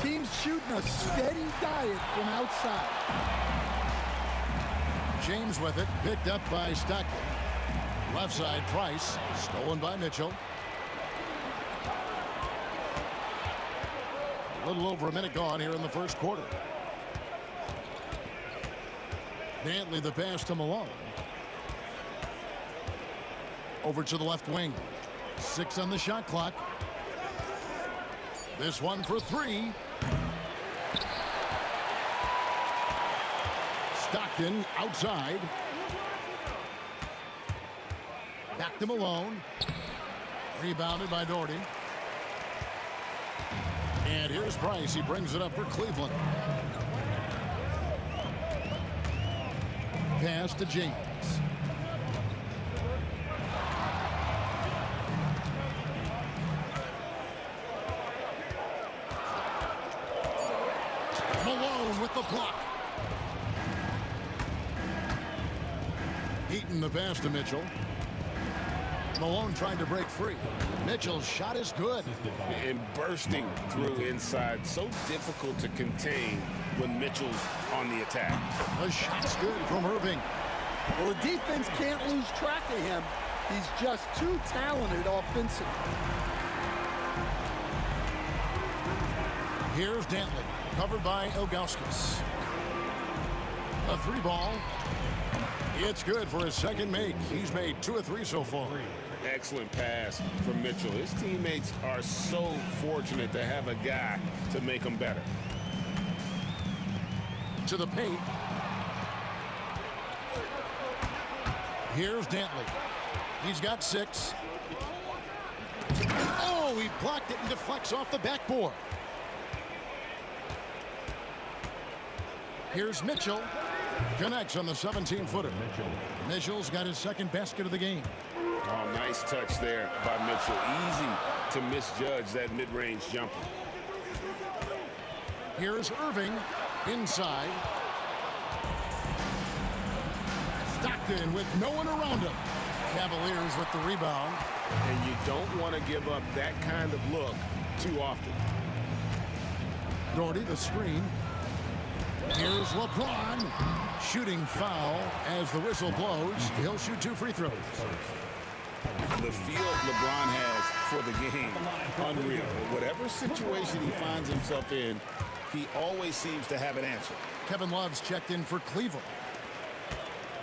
S16: Teams shooting a steady diet from outside.
S7: James with it, picked up by Stockton. Left side, Price, stolen by Mitchell. A little over a minute gone here in the first quarter. Dantley the pass to Malone. Over to the left wing. 6 on the shot clock. This one for 3. Stockton outside. Back to Malone. Rebounded by Doherty. And here's Price. He brings it up for Cleveland. Pass to James. Malone with the block. Eaton the pass to Mitchell. Malone trying to break free. Mitchell's shot is good.
S8: And bursting through inside. So difficult to contain when Mitchell's on the attack.
S7: The shot's good from Irving.
S16: Well, the defense can't lose track of him. He's just too talented offensively.
S7: Here's Dantley, covered by Ilgauskas. A 3 ball. It's good for his second make. He's made 2 of 3 so far.
S8: Excellent pass from Mitchell. His teammates are so fortunate to have a guy to make them better.
S7: To the paint. Here's Dantley. He's got 6. Oh, he blocked it and deflects off the backboard. Here's Mitchell. Connects on the 17-footer. Mitchell's got his second basket of the game.
S8: Oh, nice touch there by Mitchell. Easy to misjudge that mid-range jumper.
S7: Here's Irving inside. Stockton with no one around him. Cavaliers with the rebound.
S8: And you don't want to give up that kind of look too often.
S7: Doherty the screen. Here's LeBron. Shooting foul as the whistle blows. He'll shoot 2 free throws.
S8: The feel LeBron has for the game, unreal. Whatever situation he finds himself in, he always seems to have an answer.
S7: Kevin Love's checked in for Cleveland.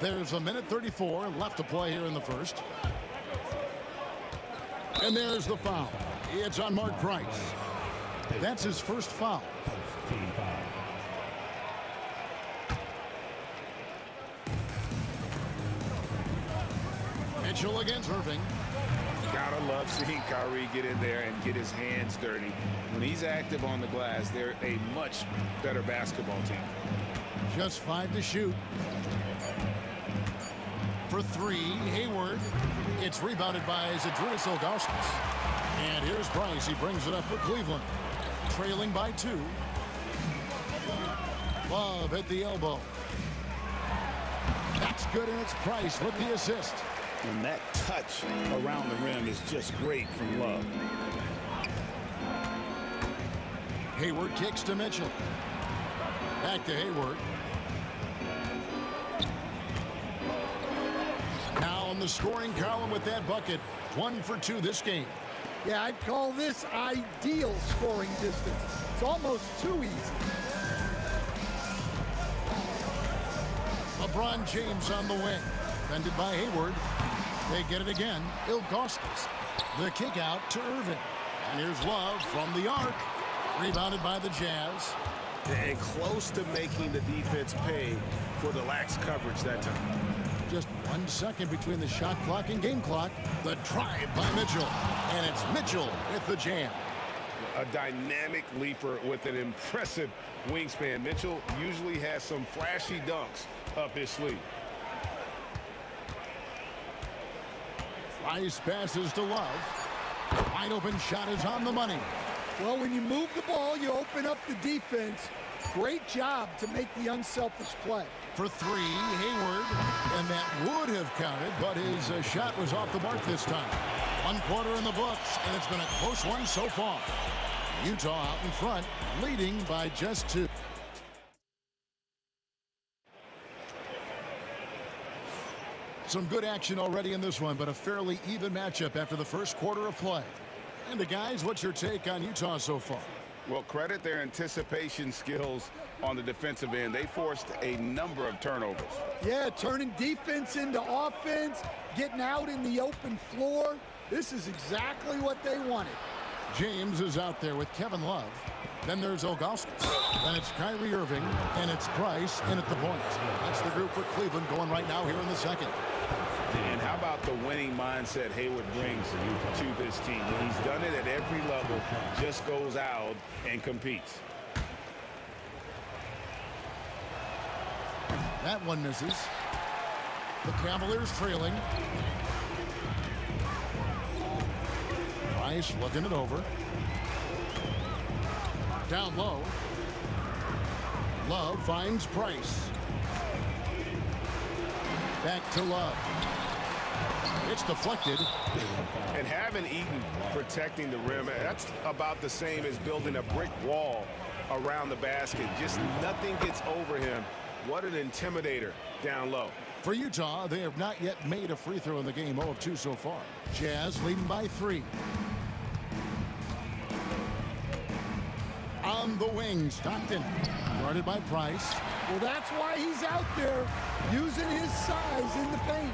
S7: There's 1:34 left to play here in the first. And there's the foul. It's on Mark Price. That's his first foul. Mitchell against Irving.
S8: Gotta love seeing Kyrie get in there and get his hands dirty. When he's active on the glass, they're a much better basketball team.
S7: Just 5 to shoot. For 3, Hayward. It's rebounded by Zydrunas Ilgauskas. And here's Price. He brings it up for Cleveland. Trailing by 2. Love at the elbow. That's good, and it's Price with the assist.
S15: And that touch around the rim is just great from Love.
S7: Hayward kicks to Mitchell. Back to Hayward. Now on the scoring column with that bucket. 1 for 2 this game.
S16: Yeah, I'd call this ideal scoring distance. It's almost too easy.
S7: LeBron James on the wing. Defended by Hayward. They get it again. Ilgauskas. The kick out to Irving. And here's Love from the arc. Rebounded by the Jazz.
S10: And close to making the defense pay for the lax coverage that time.
S7: Just 1 second between the shot clock and game clock. The drive by Mitchell. And it's Mitchell with the jam.
S8: A dynamic leaper with an impressive wingspan. Mitchell usually has some flashy dunks up his sleeve.
S7: Price passes to Love. Wide open shot is on the money.
S16: Well, when you move the ball, you open up the defense. Great job to make the unselfish play.
S7: For 3, Hayward. And that would have counted, but his shot was off the mark this time. 1 quarter in the books, and it's been a close one so far. Utah out in front, leading by just 2. Some good action already in this one, but a fairly even matchup after the first quarter of play. And guys, what's your take on Utah so far?
S8: Well, credit their anticipation skills on the defensive end. They forced a number of turnovers.
S16: Yeah, turning defense into offense, getting out in the open floor. This is exactly what they wanted.
S7: James is out there with Kevin Love. Then there's Ilgauskas. Then it's Kyrie Irving, and it's Price in at the point. That's the group for Cleveland going right now here in the second.
S8: And how about the winning mindset Hayward brings to this team? He's done it at every level, just goes out and competes.
S7: That one misses. The Cavaliers trailing. Price looking it over. Down low. Love finds Price. Back to Love. It's deflected.
S8: And having Eaton protecting the rim, that's about the same as building a brick wall around the basket. Just nothing gets over him. What an intimidator down low.
S7: For Utah, they have not yet made a free throw in the game, 0 of 2 so far. Jazz leading by 3. On the wing, Stockton, guarded by Price.
S16: Well, that's why he's out there, using his size in the paint.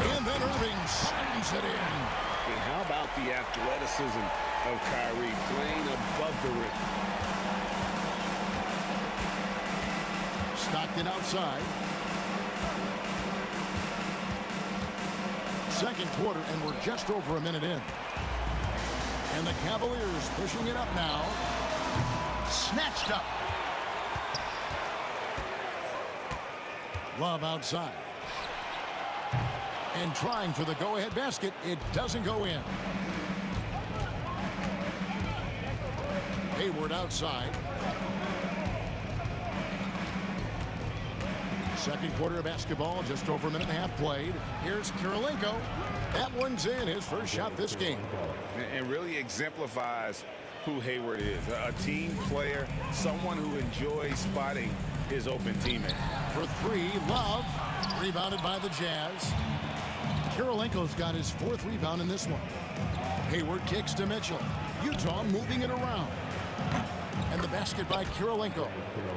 S7: And then Irving slams it in.
S8: And how about the athleticism of Kyrie playing above the rim?
S7: Stockton outside. Second quarter, and we're just over a minute in. And the Cavaliers pushing it up now. Snatched up. Love outside. And trying for the go-ahead basket. It doesn't go in. Hayward outside. Second quarter of basketball, just over a minute and a half played. Here's Kirilenko. That one's in, his first shot this game.
S8: And really exemplifies who Hayward is. A team player, someone who enjoys spotting his open teammate.
S7: For 3, Love. Rebounded by the Jazz. Kirilenko's got his 4th rebound in this one. Hayward kicks to Mitchell. Utah moving it around. And the basket by Kirilenko.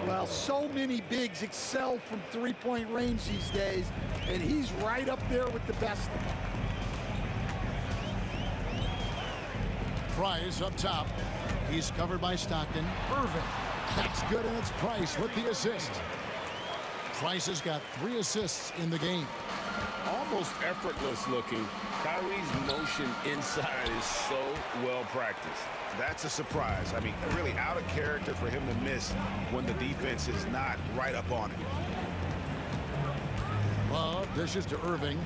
S16: Well, so many bigs excel from three-point range these days, and he's right up there with the best of them.
S7: Price up top. He's covered by Stockton. Irving. That's good, and it's Price with the assist. Price has got 3 assists in the game.
S8: almost effortless looking. Kyrie's motion inside is so well practiced.
S10: That's a surprise. I mean, really out of character for him to miss when the defense is not right up on him.
S7: Love dishes to Irving.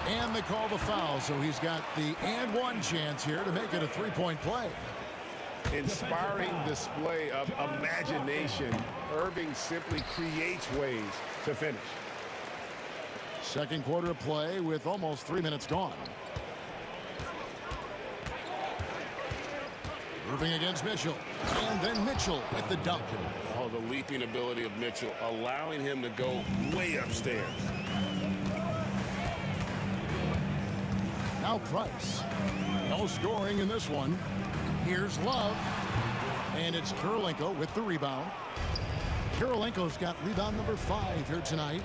S7: And they call the foul, so he's got the and one chance here to make it a three-point play.
S8: Inspiring display of imagination. Irving simply creates ways to finish.
S7: Second quarter of play with almost 3 minutes gone. Irving against Mitchell. And then Mitchell with the dunk.
S8: Oh, the leaping ability of Mitchell, allowing him to go way upstairs.
S7: Now Price. No scoring in this one. Here's Love. And it's Kirilenko with the rebound. Kirilenko's got rebound number 5 here tonight.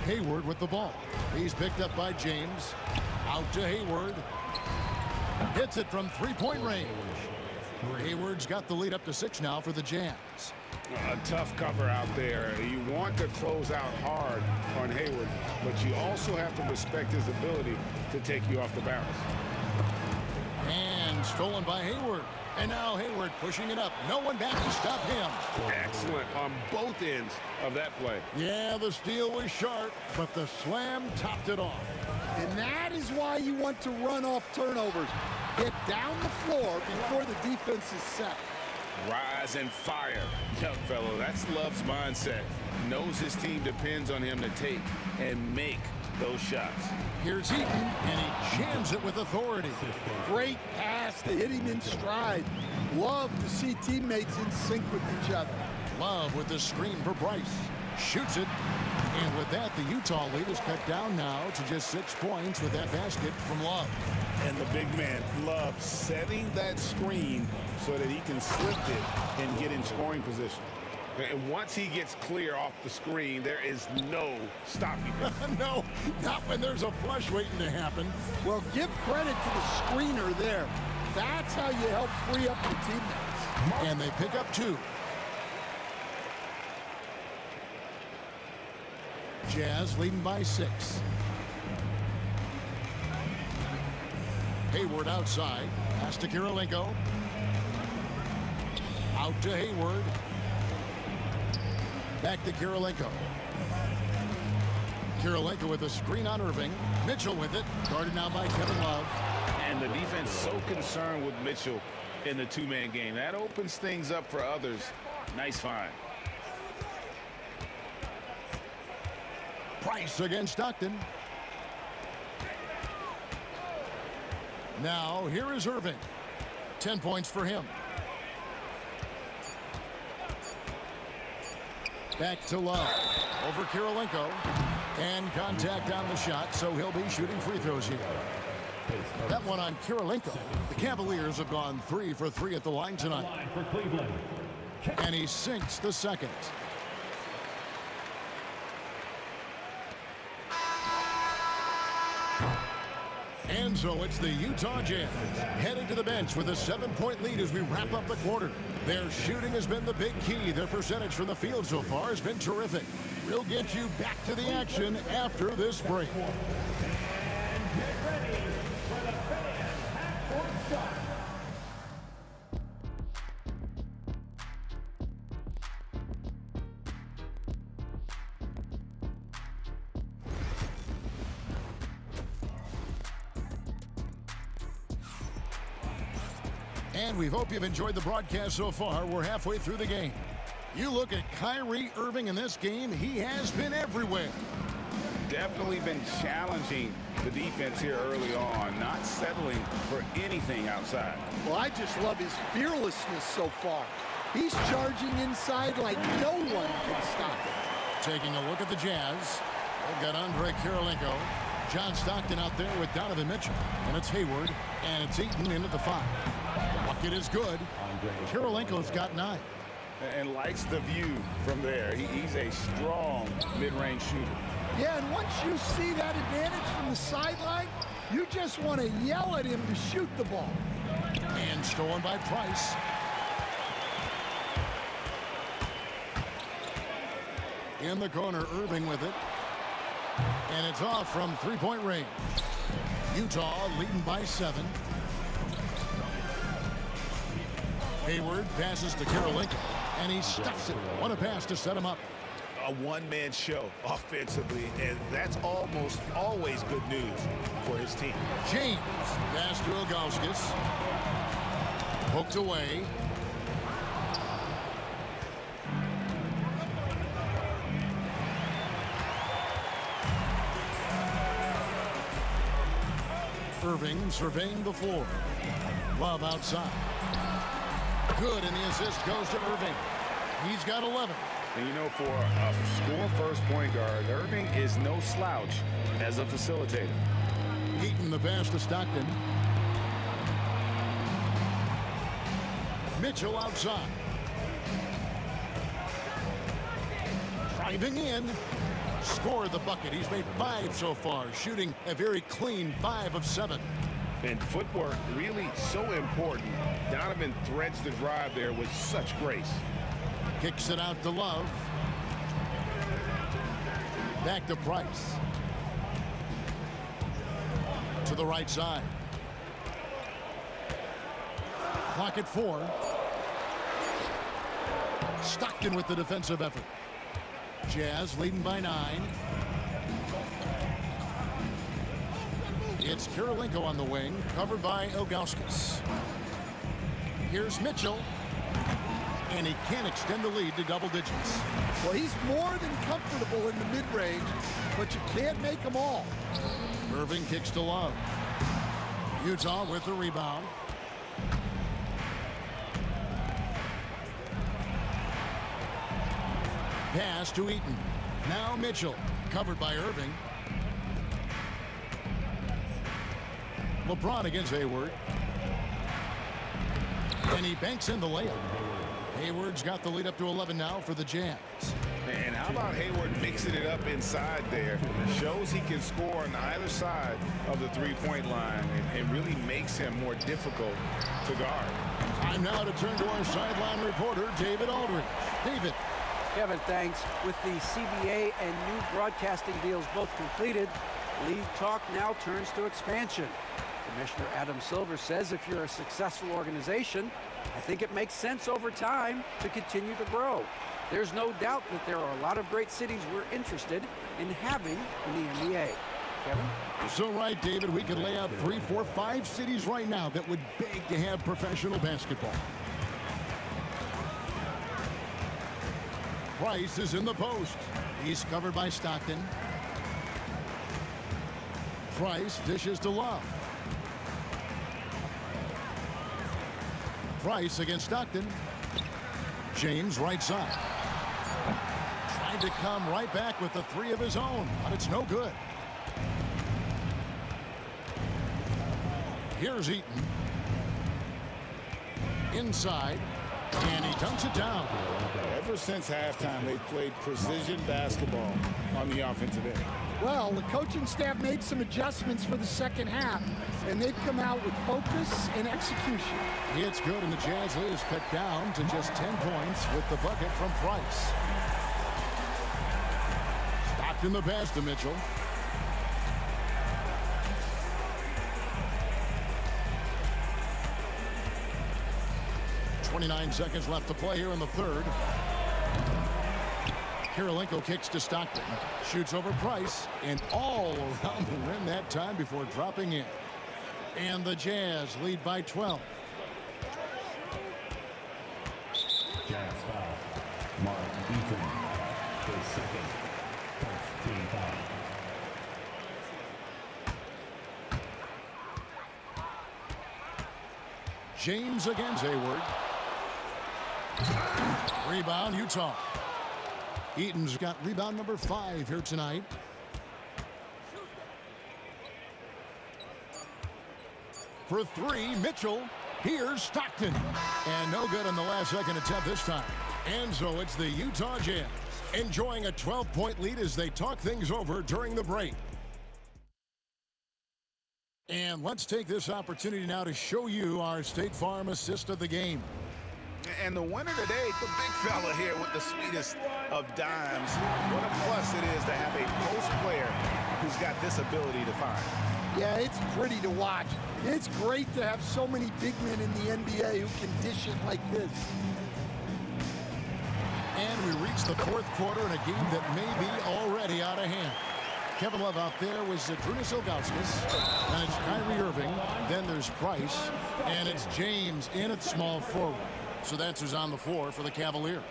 S7: Hayward with the ball. He's picked up by James. Out to Hayward. Hits it from three-point range. Hayward's got the lead up to 6 now for the Jazz.
S8: A tough cover out there. You want to close out hard on Hayward, but you also have to respect his ability to take you off the bounce.
S7: And stolen by Hayward. And now Hayward pushing it up. No one back to stop him.
S8: Excellent on both ends of that play.
S7: Yeah, the steal was sharp, but the slam topped it off.
S16: And that is why you want to run off turnovers. Get down the floor before the defense is set.
S8: Rise and fire, young fellow. That's Love's mindset. Knows his team depends on him to take and make those shots.
S7: Here's Eaton, and he jams it with authority.
S16: Great pass to hit him in stride. Love to see teammates in sync with each other.
S7: Love with the screen for Bryce. Shoots it. And with that, the Utah lead is cut down now to just 6 points with that basket from Love.
S8: And the big man, Love, setting that screen so that he can slip it and get in scoring position. And once he gets clear off the screen, there is no stopping him.
S7: No, not when there's a flush waiting to happen.
S16: Well, give credit to the screener there. That's how you help free up your teammates.
S7: And they pick up 2. Jazz leading by 6. Hayward outside. Pass to Kirilenko. Out to Hayward. Back to Kirilenko. Kirilenko with a screen on Irving. Mitchell with it. Guarded now by Kevin Love.
S8: And the defense so concerned with Mitchell in the two-man game. That opens things up for others. Nice find.
S7: Price against Stockton. Now here is Irving. 10 points for him. Back to Love. Over Kirilenko. And contact on the shot, so he'll be shooting free throws here. That one on Kirilenko. The Cavaliers have gone 3 for 3 at the line tonight. And he sinks the second. And so it's the Utah Jazz heading to the bench with a 7-point lead as we wrap up the quarter. Their shooting has been the big key. Their percentage from the field so far has been terrific. We'll get you back to the action after this break.
S11: And get ready for the fan half-court start.
S7: And we hope you've enjoyed the broadcast so far. We're halfway through the game. You look at Kyrie Irving in this game, he has been everywhere.
S8: Definitely been challenging the defense here early on, not settling for anything outside.
S16: Well, I just love his fearlessness so far. He's charging inside like no one can stop him.
S7: Taking a look at the Jazz. They've got Andre Kirilenko. John Stockton out there with Donovan Mitchell. And it's Hayward. And it's Eaton into the 5. Bucket is good. Kirilenko's got 9.
S8: And likes the view from there. He's a strong mid-range shooter.
S16: Yeah, and once you see that advantage from the sideline, you just want to yell at him to shoot the ball.
S7: And stolen by Price. In the corner, Irving with it. And it's off from three-point range. Utah leading by 7. Hayward passes to Karolinko, and he stuffs it. What a pass to set him up.
S10: A one-man show offensively, and that's almost always good news for his team.
S7: James, pass to Ilgauskas. Poked away. Irving surveying the floor. Love outside. Good, and the assist goes to Irving. He's got 11.
S8: And you know, for a score-first point guard, Irving is no slouch as a facilitator.
S7: Eaton the pass to Stockton. Mitchell outside. Driving in. Scored the bucket. He's made 5 so far, shooting a very clean 5 of 7.
S8: And footwork really so important. Donovan threads the drive there with such grace.
S7: Kicks it out to Love. Back to Price. To the right side. Clock at 4. Stockton with the defensive effort. Jazz leading by 9. It's Karolinko on the wing, covered by Ilgauskas. Here's Mitchell. And he can't extend the lead to double digits.
S16: Well, he's more than comfortable in the mid-range, but you can't make them all.
S7: Irving kicks to Love. Utah with the rebound. Pass to Eaton. Now Mitchell, covered by Irving. LeBron against Hayward. And he banks in the layup. Hayward's got the lead up to 11 now for the Jazz.
S8: And how about Hayward mixing it up inside there? Shows he can score on either side of the three-point line and really makes him more difficult to guard.
S7: Time now to turn to our sideline reporter, David Aldridge. David.
S12: Kevin, thanks. With the CBA and new broadcasting deals both completed, league talk now turns to expansion. Commissioner Adam Silver says if you're a successful organization, I think it makes sense over time to continue to grow. There's no doubt that there are a lot of great cities we're interested in having in the NBA. Kevin?
S7: So right, David, we could lay out 3, 4, 5 cities right now that would beg to have professional basketball. Price is in the post. He's covered by Stockton. Price dishes to Love. Price against Stockton. James right side. Tried to come right back with the 3 of his own, but it's no good. Here's Eaton. Inside, and he dunks it down.
S8: Ever since halftime, they've played precision basketball on the offensive end.
S16: Well, the coaching staff made some adjustments for the second half, and they've come out with focus and execution.
S7: It's good, and the Jazz lead is cut down to just 10 points with the bucket from Price. Stockton the pass to Mitchell. .29 seconds left to play here in the third. Karolinko kicks to Stockton. Shoots over Price, and all around the rim that time before dropping in. And the Jazz lead by 12.
S11: Jazz foul. Mark Eaton. His second. First team foul.
S7: James against Hayward. Rebound, Utah. Eaton's got rebound number 5 here tonight. For 3, Mitchell. Here's Stockton. And no good on the last second attempt this time. And so it's the Utah Jazz enjoying a 12-point lead as they talk things over during the break. And let's take this opportunity now to show you our State Farm assist of the game.
S10: And the winner today, the big fella here with the sweetest of dimes. What a plus it is to have a post player who's got this ability to find.
S16: Yeah, it's pretty to watch. It's great to have so many big men in the NBA who can dish it like this.
S7: And we reach the fourth quarter in a game that may be already out of hand. Kevin Love out there was Zydrunas Ilgauskas, and it's Kyrie Irving. Then there's Price, and it's James in at small forward. So that's who's on the floor for the Cavaliers.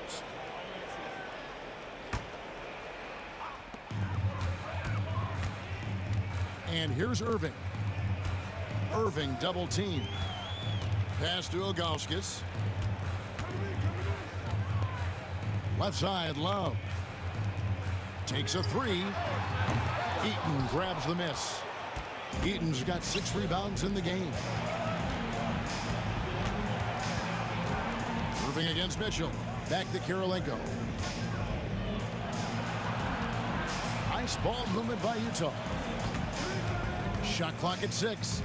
S7: And here's Irving. Irving double team. Pass to Ilgauskas. Left side, Love. Takes a three. Eaton grabs the miss. Eaton's got 6 rebounds in the game. Irving against Mitchell. Back to Kirilenko. Nice ball movement by Utah. Shot clock at 6.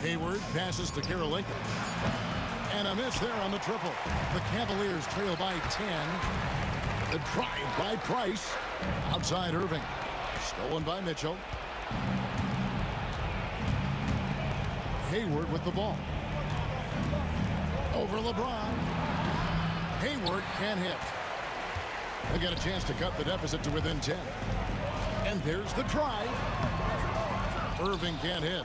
S7: Hayward passes to Kirilenko. And a miss there on the triple. The Cavaliers trail by 10. The drive by Price. Outside Irving. Stolen by Mitchell. Hayward with the ball. Over LeBron. Hayward can't hit. They got a chance to cut the deficit to within 10. And there's the drive. Irving can't hit.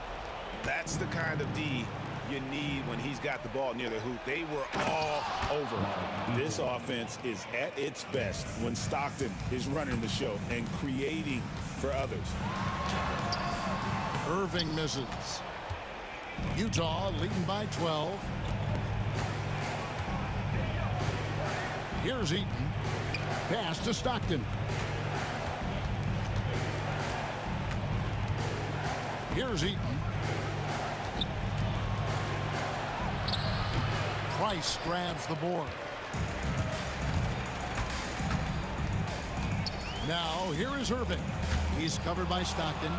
S10: That's the kind of D you need when he's got the ball near the hoop. They were all over.
S8: This offense is at its best when Stockton is running the show and creating for others.
S7: Irving misses. Utah leading by 12. Here's Eaton. Pass to Stockton. Here's Eaton. Price grabs the board. Now here is Irving. He's covered by Stockton.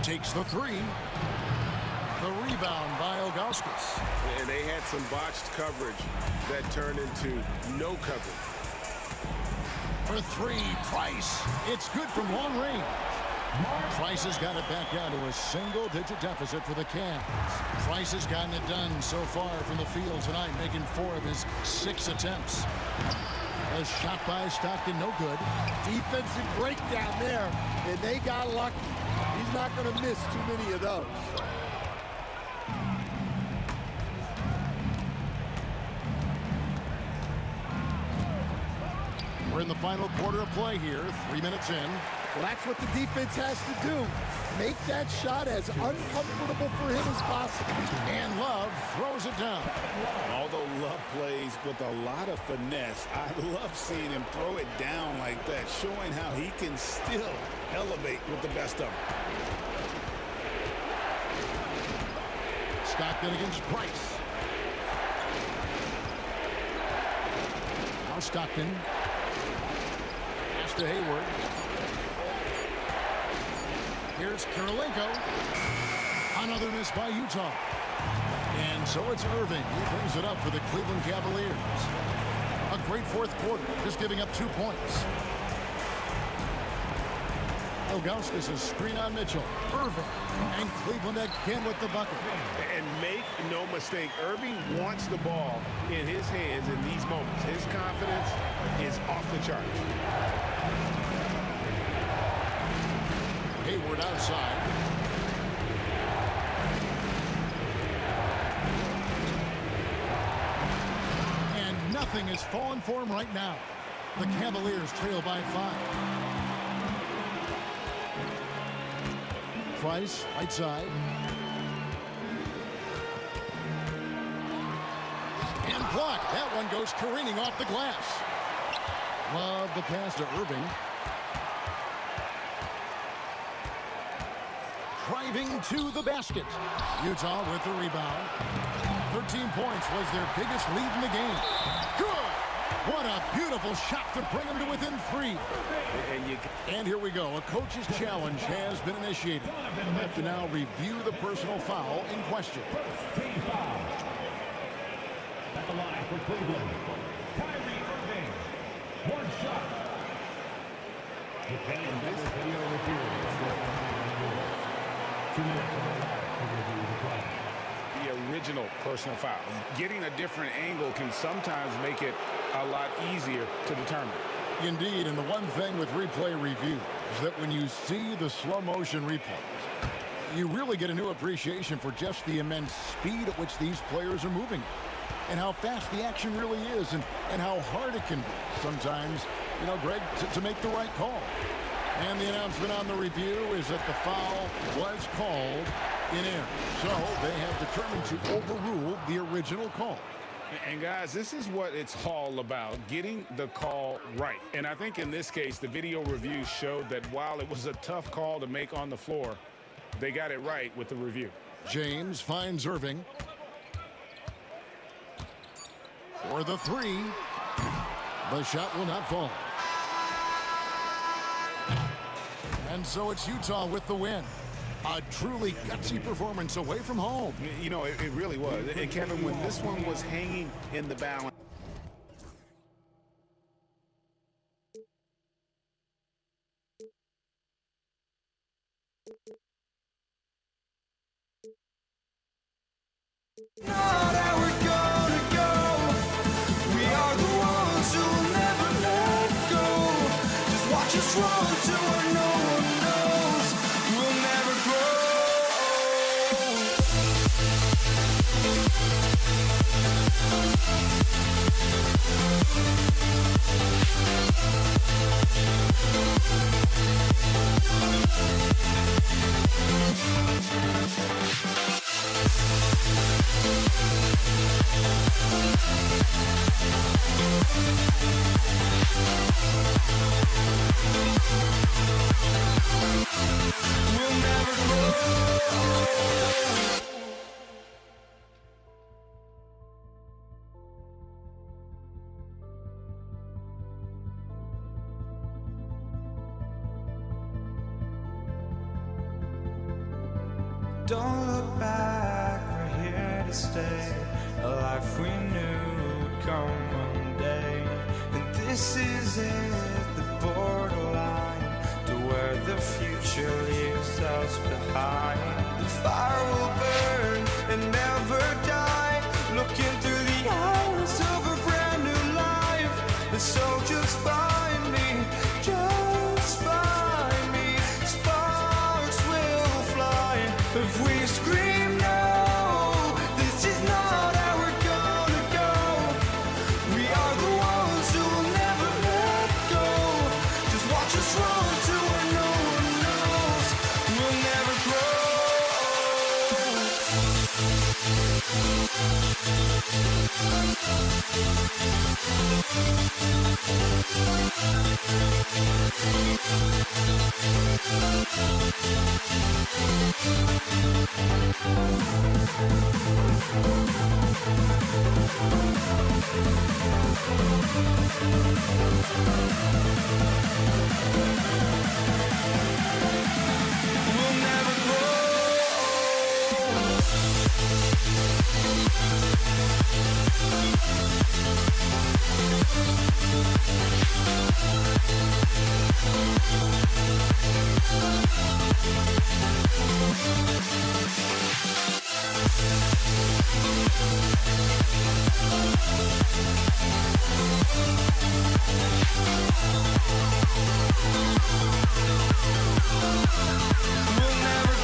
S7: Takes the three. The rebound by Ilgauskas.
S10: And they had some botched coverage that turned into no coverage.
S7: For three, Price. It's good from long range. Price has got it back down to a single-digit deficit for the Cavs. Price has gotten it done so far from the field tonight, making 4 of his 6 attempts. A shot by Stockton, no good.
S16: Defensive breakdown there, and they got lucky. He's not going to miss too many of those.
S7: We're in the final quarter of play here, 3 minutes in.
S16: Well, that's what the defense has to do. Make that shot as uncomfortable for him as possible.
S7: And Love throws it down.
S8: Although Love plays with a lot of finesse, I love seeing him throw it down like that, showing how he can still elevate with the best of them.
S7: Stockton against Price. Now Stockton. Pass to Hayward. Here's Kirilenko. Another miss by Utah. And so it's Irving who brings it up for the Cleveland Cavaliers. A great fourth quarter, just giving up 2 points. Ilgauskas is screen on Mitchell. Irving. And Cleveland again with the bucket.
S10: And make no mistake, Irving wants the ball in his hands in these moments. His confidence is off the charts.
S7: Hayward outside. And nothing is falling for him right now. The Cavaliers trail by 5. Price, right side. And blocked. That one goes careening off the glass. Love the pass to Irving. Driving to the basket. Utah with the rebound. 13 points was their biggest lead in the game. Good! What a beautiful shot to bring him to within 3. And here we go. A coach's challenge has been initiated. We'll have to now review the personal foul in question.
S11: At the line for Cleveland, Kyrie Irving. One shot. And this video review. 2 minutes on the line to review the play.
S8: The original personal foul. Getting a different angle can sometimes make it a lot easier to determine.
S7: Indeed, and the one thing with replay review is that when you see the slow motion replays, you really get a new appreciation for just the immense speed at which these players are moving and how fast the action really is and how hard it can be sometimes, Greg, to make the right call. And the announcement on the review is that the foul was called in air. So they have determined to overrule the original call.
S8: And guys, this is what it's all about, getting the call right. And I think in this case, the video review showed that while it was a tough call to make on the floor, they got it right with the review.
S7: James finds Irving for the 3. The shot will not fall. And so it's Utah with the win. A truly gutsy performance away from home.
S10: It really was. And Kevin, when this one was hanging in the balance.
S1: Not how we're gonna go. We are the ones who will never let go. Just watch us run to where no one knows. We'll never grow. We'll never grow. Don't look back, we're here to stay. A life we knew would come one day. And this is it, the borderline to where the future leaves us behind. The fire will burn and never die, looking through the eyes of a brand new life. And so just find me, just find me. Sparks will fly if we scream no. This is not how we're gonna go. We are the ones who will never let go. Just watch us run to where no one knows. We'll never grow. We'll never grow. We'll never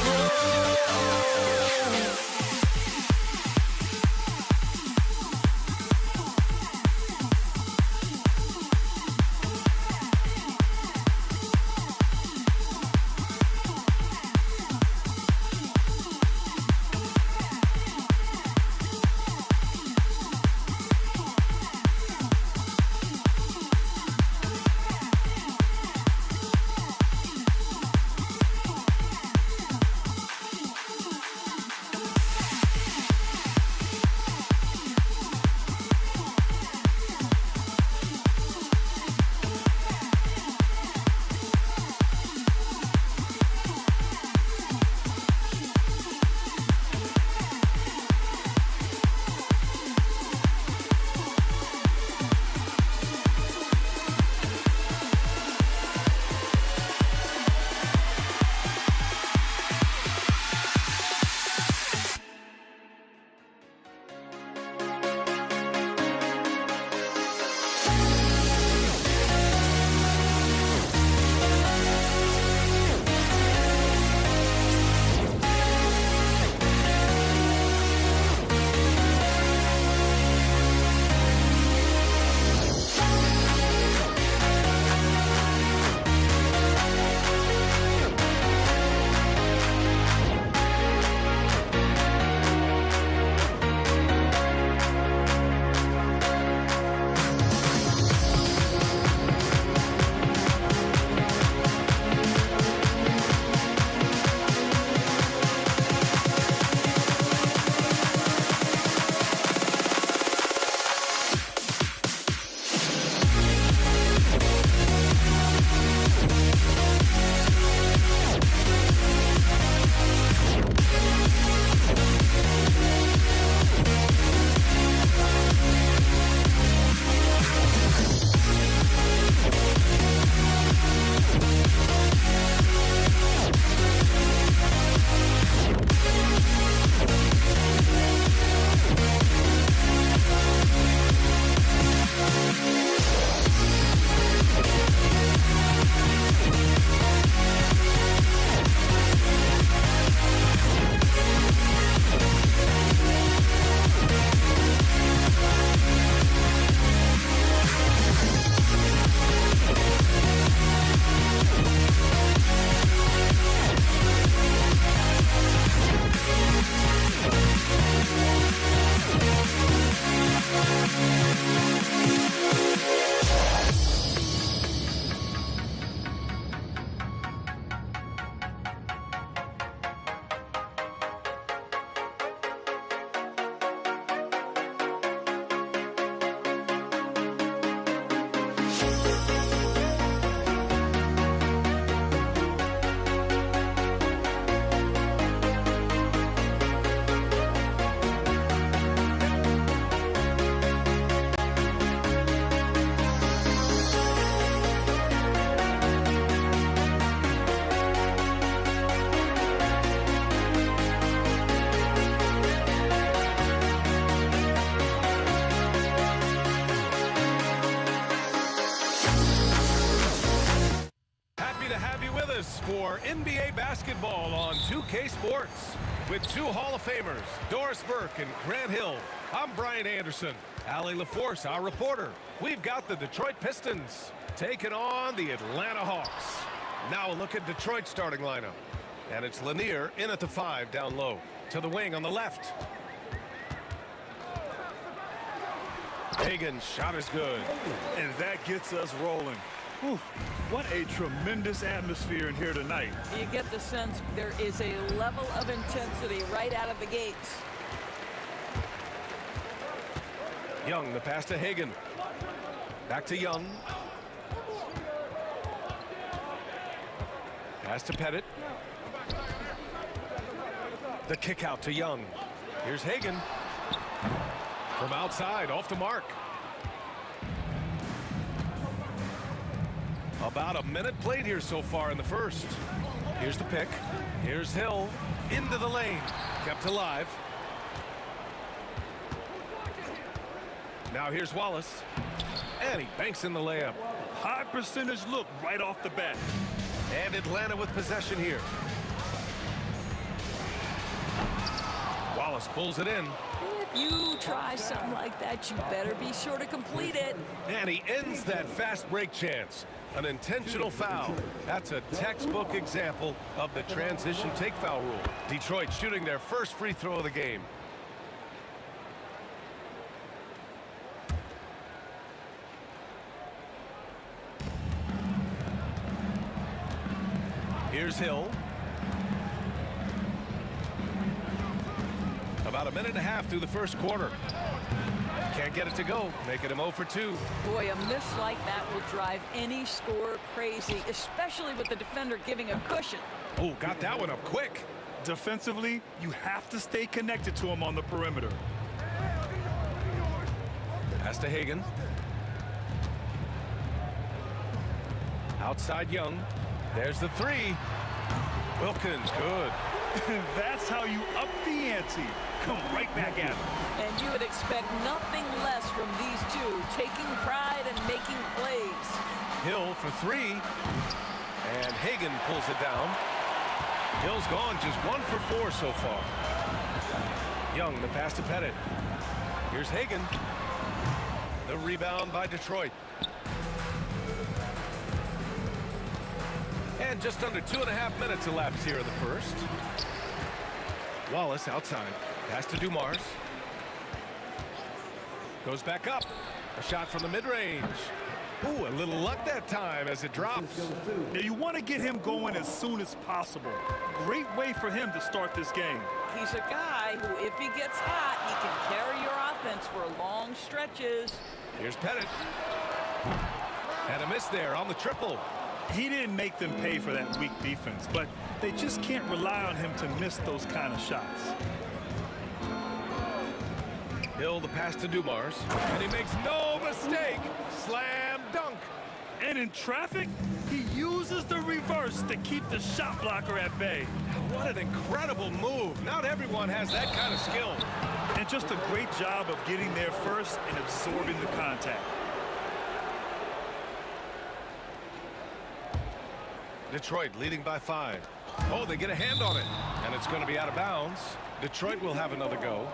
S2: more NBA basketball on 2K Sports. With two Hall of Famers, Doris Burke and Grant Hill, I'm Brian Anderson. Allie LaForce, our reporter. We've got the Detroit Pistons taking on the Atlanta Hawks. Now a look at Detroit's starting lineup. And it's Lanier in at the 5 down low. To the wing on the left. Hagan's shot is good.
S14: And that gets us rolling. Whew, what a tremendous atmosphere in here tonight.
S17: You get the sense there is a level of intensity right out of the gates.
S2: Young, the pass to Hagan. Back to Young. Pass to Pettit. The kick out to Young. Here's Hagan. From outside, off the mark. About a minute played here so far in the first. Here's the pick. Here's Hill. Into the lane. Kept alive. Now here's Wallace. And he banks in the layup.
S14: High percentage look right off the bat.
S2: And Atlanta with possession here. Wallace pulls it in.
S17: If you try something like that, you better be sure to complete it.
S2: And he ends that fast break chance. An intentional foul. That's a textbook example of the transition take foul rule. Detroit shooting their first free throw of the game. Here's Hill. About a minute and a half through the first quarter. Can't get it to go, making him 0 for 2.
S17: Boy, a miss like that will drive any scorer crazy, especially with the defender giving a cushion.
S2: Oh, got that one up quick.
S14: Defensively, you have to stay connected to him on the perimeter.
S2: Pass to Hagan. Outside Young. There's the 3. Wilkins, good.
S14: That's how you up the ante. Come right back at him.
S17: And you would expect nothing less from these two, taking pride and making plays.
S2: Hill for 3. And Hagan pulls it down. Hill's gone just 1 for 4 so far. Young, the pass to Pettit. Here's Hagan. The rebound by Detroit. And just under 2.5 minutes elapsed here in the first. Wallace outside. Pass to Dumars. Goes back up. A shot from the mid-range. Ooh, a little luck that time as it drops.
S14: Now you want to get him going as soon as possible. Great way for him to start this game.
S17: He's a guy who, if he gets hot, he can carry your offense for long stretches.
S2: Here's Pettit. And a miss there on the triple.
S14: He didn't make them pay for that weak defense, but they just can't rely on him to miss those kind of shots.
S2: Hill the pass to Dumars, and he makes no mistake. Slam dunk.
S14: And in traffic, he uses the reverse to keep the shot blocker at bay.
S2: What an incredible move. Not everyone has that kind of skill.
S14: And just a great job of getting there first and absorbing the contact.
S2: Detroit leading by 5. Oh, they get a hand on it, and it's going to be out of bounds. Detroit will have another go.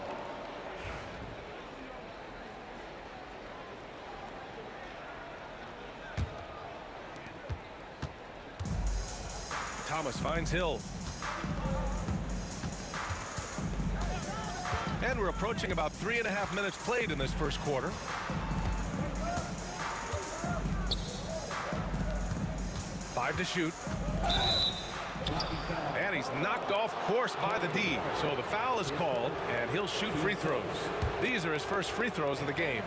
S2: Thomas finds Hill. And we're approaching about 3.5 minutes played in this first quarter. Five to shoot. And he's knocked off course by the D. So the foul is called, and he'll shoot free throws. These are his first free throws of the game.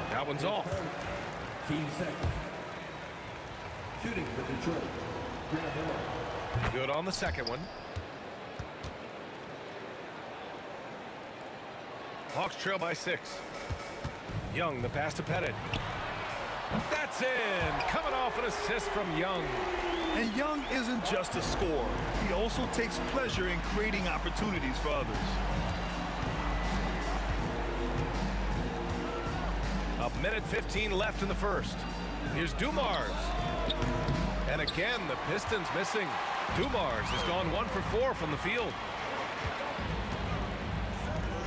S2: That one's off.
S11: Team second. Shooting for Detroit.
S2: Good on the second one. Hawks trail by 6. Young, the pass to Pettit. That's in. Coming off an assist from Young.
S14: And Young isn't just a scorer. He also takes pleasure in creating opportunities for others.
S2: A minute 15 left in the first. Here's Dumars. And again, the Pistons missing. Dumars has gone 1 for 4 from the field.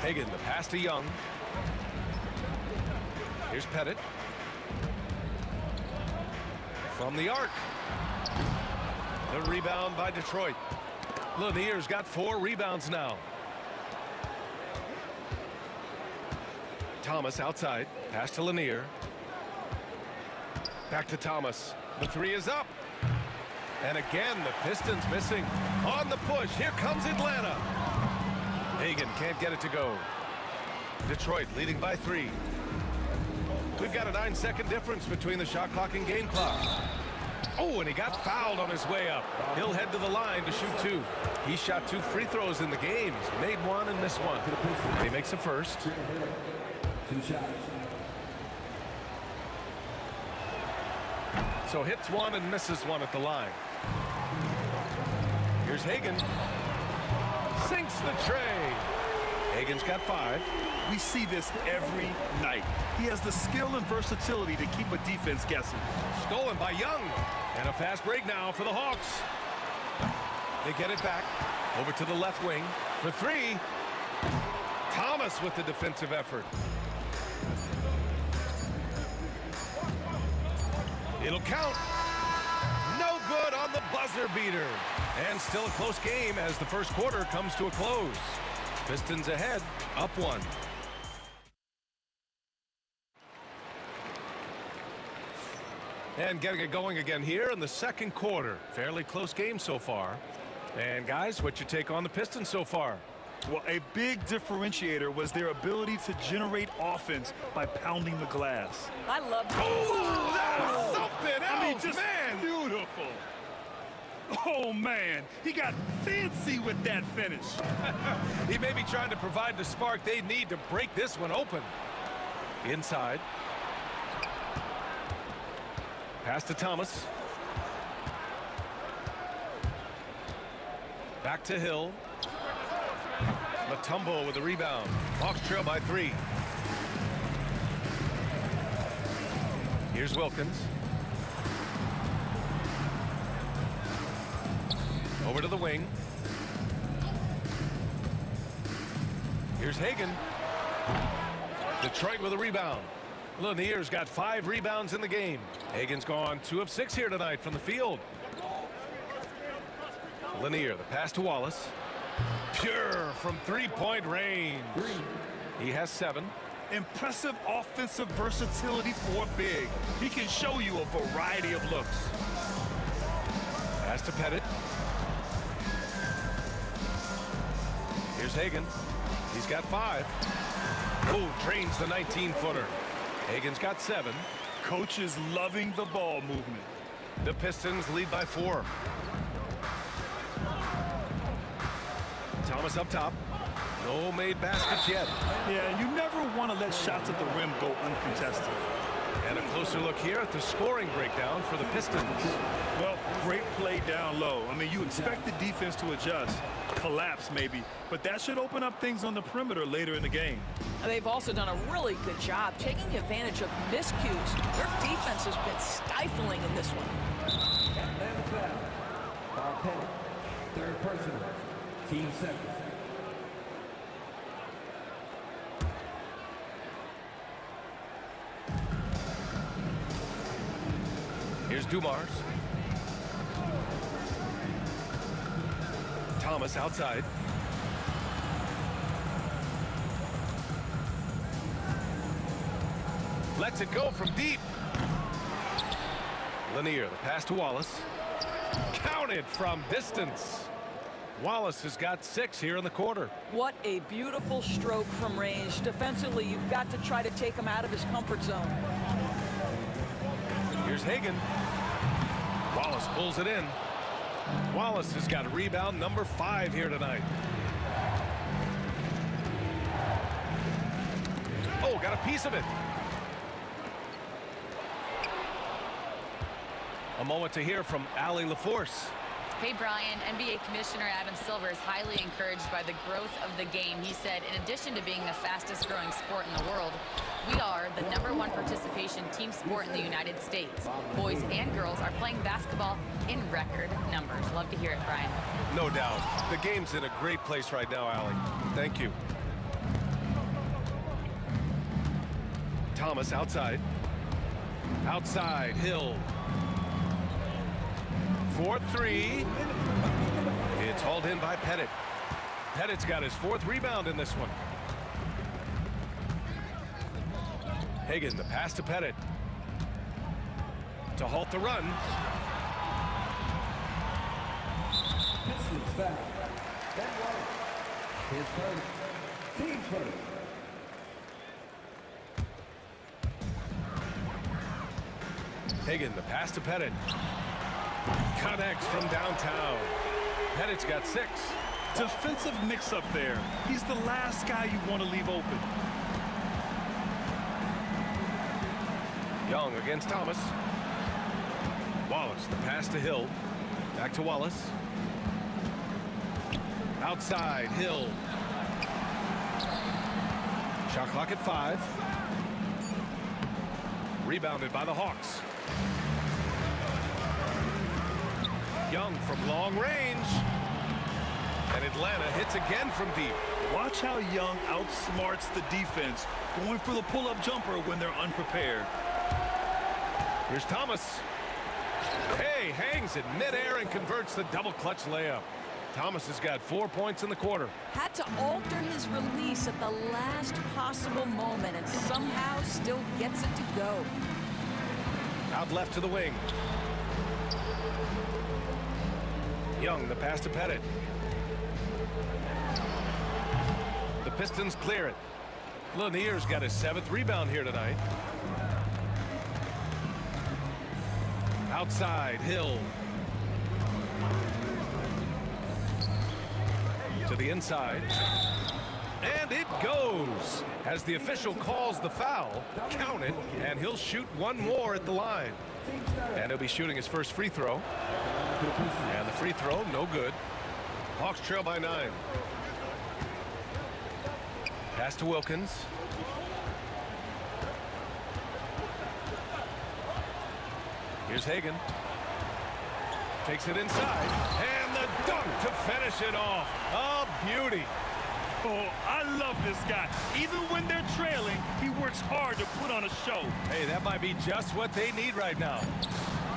S2: Hagan, the pass to Young. Here's Pettit. From the arc. The rebound by Detroit. Lanier's got 4 rebounds now. Thomas outside. Pass to Lanier. Back to Thomas. The 3 is up. And again, the Pistons missing. On the push. Here comes Atlanta. Hagan can't get it to go. Detroit leading by 3. We've got a 9-second difference between the shot clock and game clock. Oh, and he got fouled on his way up. He'll head to the line to shoot 2. He shot 2 free throws in the game. He's made 1 and missed 1. And he makes a first.
S11: 2 shots.
S2: So hits 1 and misses 1 at the line. Here's Hagan. Sinks the tray. Hagan's got 5.
S14: We see this every night. He has the skill and versatility to keep a defense guessing.
S2: Stolen by Young. And a fast break now for the Hawks. They get it back. Over to the left wing for 3. Thomas with the defensive effort. It'll count. No good on the buzzer beater. And still a close game as the first quarter comes to a close. Pistons ahead, up 1. And getting it going again here in the second quarter. Fairly close game so far. And guys, what's your take on the Pistons so far?
S14: Well, a big differentiator was their ability to generate offense by pounding the glass.
S17: I love it.
S2: Oh, that's something else,
S14: I mean, just
S2: man.
S14: Beautiful. Oh, man. He got fancy with that finish.
S2: He may be trying to provide the spark they need to break this one open. Inside. Pass to Thomas. Back to Hill. Mutombo with the rebound. Hawks trail by 3. Here's Wilkins. Over to the wing. Here's Hagan. Detroit with a rebound. Lanier's got 5 rebounds in the game. Hagan's gone 2 of 6 here tonight from the field. Lanier, the pass to Wallace. Pure from 3-point range. He has 7.
S14: Impressive offensive versatility for big. He can show you a variety of looks.
S2: Pass to Pettit. Here's Hagan. He's got 5. Oh, drains the 19-footer. Hagan's got 7.
S14: Coach is loving the ball movement.
S2: The Pistons lead by 4. Thomas up top. No made baskets yet.
S14: Yeah, you never want to let shots at the rim go uncontested.
S2: And a closer look here at the scoring breakdown for the Pistons.
S14: Well, great play down low. I mean, you expect the defense to adjust, collapse maybe, but that should open up things on the perimeter later in the game.
S17: They've also done a really good job taking advantage of miscues. Their defense has been stifling in this one.
S11: Atlanta foul. Foul Pettit. 3rd personal. Team second.
S2: Here's Dumars. Thomas outside. Lets it go from deep. Lanier, the pass to Wallace. Counted from distance. Wallace has got 6 here in the quarter.
S17: What a beautiful stroke from range. Defensively, you've got to try to take him out of his comfort zone.
S2: Here's Hagan. Wallace pulls it in. Wallace has got rebound number 5 here tonight. Oh, got a piece of it. A moment to hear from Allie LaForce.
S6: Hey, Brian, NBA Commissioner Adam Silver is highly encouraged by the growth of the game. He said, in addition to being the fastest growing sport in the world, we are the #1 participation team sport in the United States. Boys and girls are playing basketball in record numbers. Love to hear it, Brian.
S2: No doubt. The game's in a great place right now, Allie. Thank you. Thomas outside. Outside, Hill. 4-3. It's hauled in by Pettit. Pettit's got his 4th rebound in this one. Hagan, the pass to Pettit. To halt the run.
S11: Pistons foul. Ben White. His first. Team first.
S2: Hagan, the pass to Pettit. Connects from downtown. Pettit's got 6.
S14: Defensive mix-up there. He's the last guy you want to leave open.
S2: Young against Thomas. Wallace, the pass to Hill. Back to Wallace. Outside, Hill. Shot clock at 5. Rebounded by the Hawks. Young from long range. And Atlanta hits again from deep.
S14: Watch how Young outsmarts the defense, going for the pull-up jumper when they're unprepared.
S2: Here's Thomas. Hey, hangs in midair and converts the double clutch layup. Thomas has got 4 points in the quarter.
S17: Had to alter his release at the last possible moment and somehow still gets it to go.
S2: Out left to the wing. Young, the pass to Pettit. The Pistons clear it. Lanier's got his 7th rebound here tonight. Outside, Hill. To the inside. And it goes. As the official calls the foul, count it, and he'll shoot one more at the line. And he'll be shooting his first free throw. And the free throw, no good. Hawks trail by 9. Pass to Wilkins. Here's Hagan. Takes it inside. And the dunk to finish it off. A beauty.
S14: Oh, I love this guy. Even when they're trailing, he works hard to put on a show.
S2: Hey, that might be just what they need right now.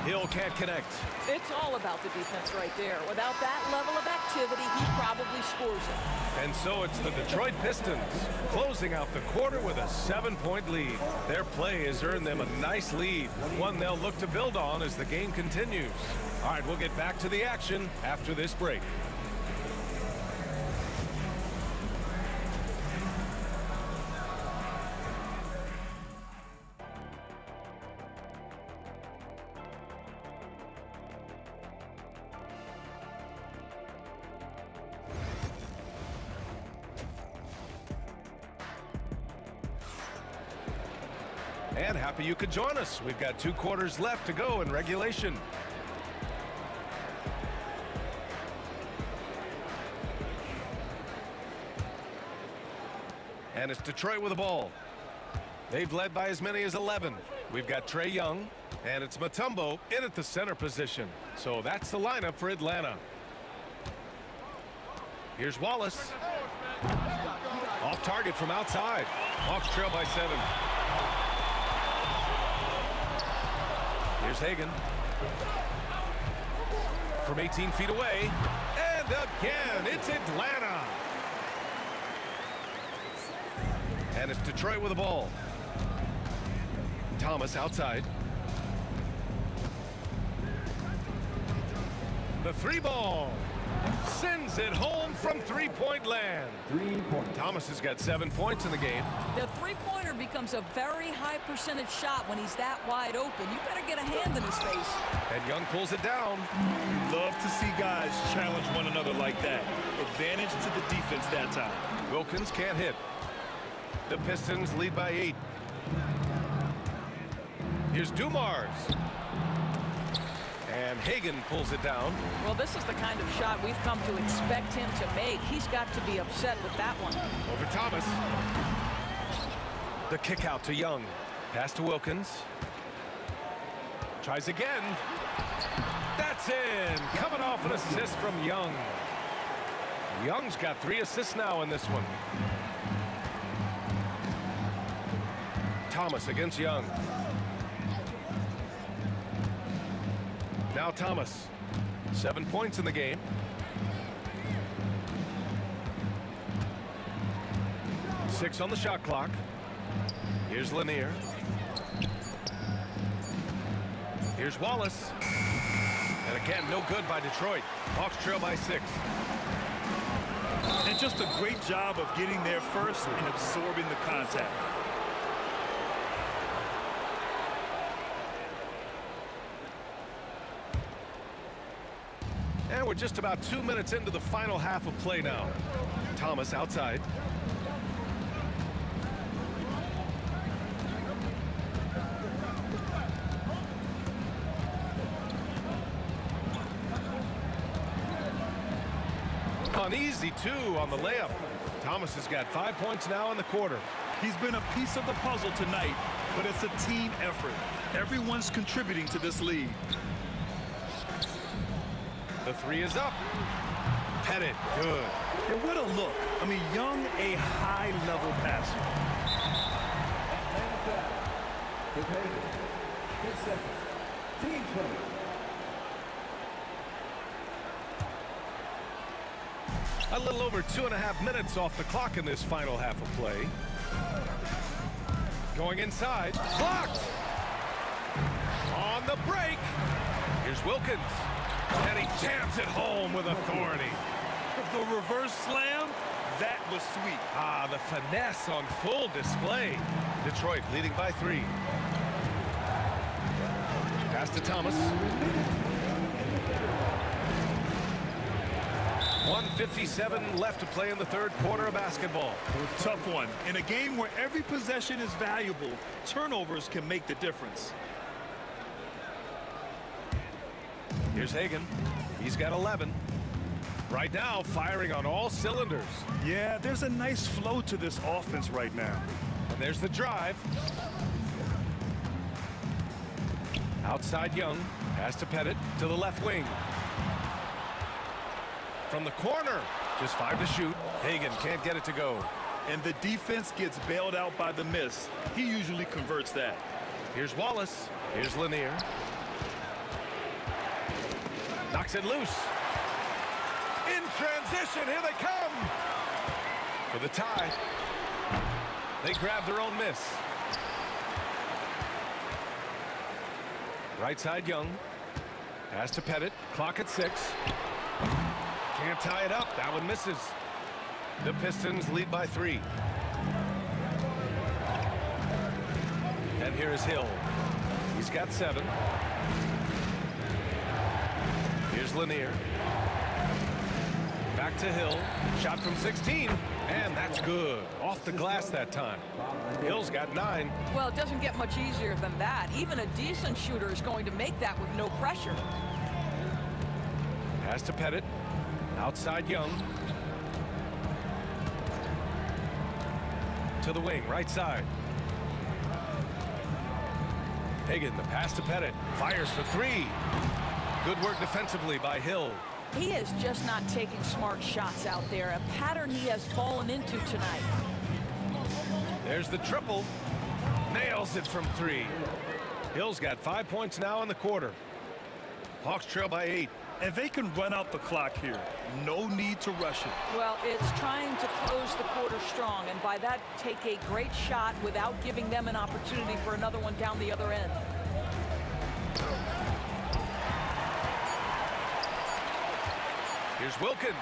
S2: Hill can't connect.
S17: It's all about the defense right there. Without that level of activity, he probably scores it.
S2: And so it's the Detroit Pistons closing out the quarter with a 7-point lead. Their play has earned them a nice lead, one they'll look to build on as the game continues. All right, we'll get back to the action after this break. And happy you could join us. We've got 2 quarters left to go in regulation. And it's Detroit with the ball. They've led by as many as 11. We've got Trae Young, and it's Mutombo in at the center position. So that's the lineup for Atlanta. Here's Wallace. Off target from outside. Hawks trail by 7. Here's Hagan. From 18 feet away. And again, it's Atlanta. And it's Detroit with the ball. Thomas outside. The 3 ball. Sends it home from 3-point land.
S11: 3 points.
S2: Thomas has got 7 points in the game.
S17: The three-pointer becomes a very high percentage shot when he's that wide open. You better get a hand in his face.
S2: And Young pulls it down.
S14: You love to see guys challenge one another like that. Advantage to the defense that time.
S2: Wilkins can't hit. The Pistons lead by 8. Here's Dumars. And Hagan pulls it down.
S17: Well, this is the kind of shot we've come to expect him to make. He's got to be upset with that one.
S2: Over Thomas. The kick out to Young. Pass to Wilkins. Tries again. That's in. Coming off an assist from Young. Young's got 3 assists now in this one. Thomas against Young. Now Thomas. 7 points in the game. Six on the shot clock. Here's Lanier. Here's Wallace. And again, no good by Detroit. Hawks trail by 6.
S14: And just a great job of getting there first and absorbing the contact.
S2: And we're just about 2 minutes into the final half of play now. Thomas outside. An easy 2 on the layup. Thomas has got 5 points now in the quarter.
S14: He's been a piece of the puzzle tonight, but it's a team effort. Everyone's contributing to this lead.
S2: The 3 is up. Pettit, good.
S14: And what a look. I mean, Young, a high-level passer.
S11: Team first.
S2: A little over 2.5 minutes off the clock in this final half of play. Going inside. Blocked! On the break. Here's Wilkins. And he jams it home with authority.
S14: The reverse slam, that was sweet.
S2: Ah, the finesse on full display. Detroit leading by 3. Pass to Thomas. 1:57 left to play in the third quarter of basketball.
S14: Tough one. In a game where every possession is valuable, turnovers can make the difference.
S2: Here's Hagan. He's got 11. Right now, firing on all cylinders.
S14: Yeah, there's a nice flow to this offense right now.
S2: And there's the drive. Outside Young. Pass to Pettit to the left wing. From the corner. Just 5 to shoot. Hagan can't get it to go.
S14: And the defense gets bailed out by the miss. He usually converts that.
S2: Here's Wallace. Here's Lanier. Knocks it loose. In transition, here they come. For the tie. They grab their own miss. Right side Young. Pass to Pettit. Clock at 6. Can't tie it up. That one misses. The Pistons lead by 3. And here is Hill. He's got 7. Here's Lanier. Back to Hill. Shot from 16. And that's good. Off the glass that time. Hill's got 9.
S17: Well, it doesn't get much easier than that. Even a decent shooter is going to make that with no pressure.
S2: Pass to Pettit. Outside Young. To the wing, right side. Hagan, the pass to Pettit. Fires for 3. Good work defensively by Hill.
S17: He is just not taking smart shots out there, a pattern he has fallen into tonight.
S2: There's the triple. Nails it from 3. Hill's got 5 points now in the quarter. Hawks trail by 8.
S14: And they can run out the clock here. No need to rush it.
S17: Well, it's trying to close the quarter strong, and by that, take a great shot without giving them an opportunity for another one down the other end.
S2: Here's Wilkins.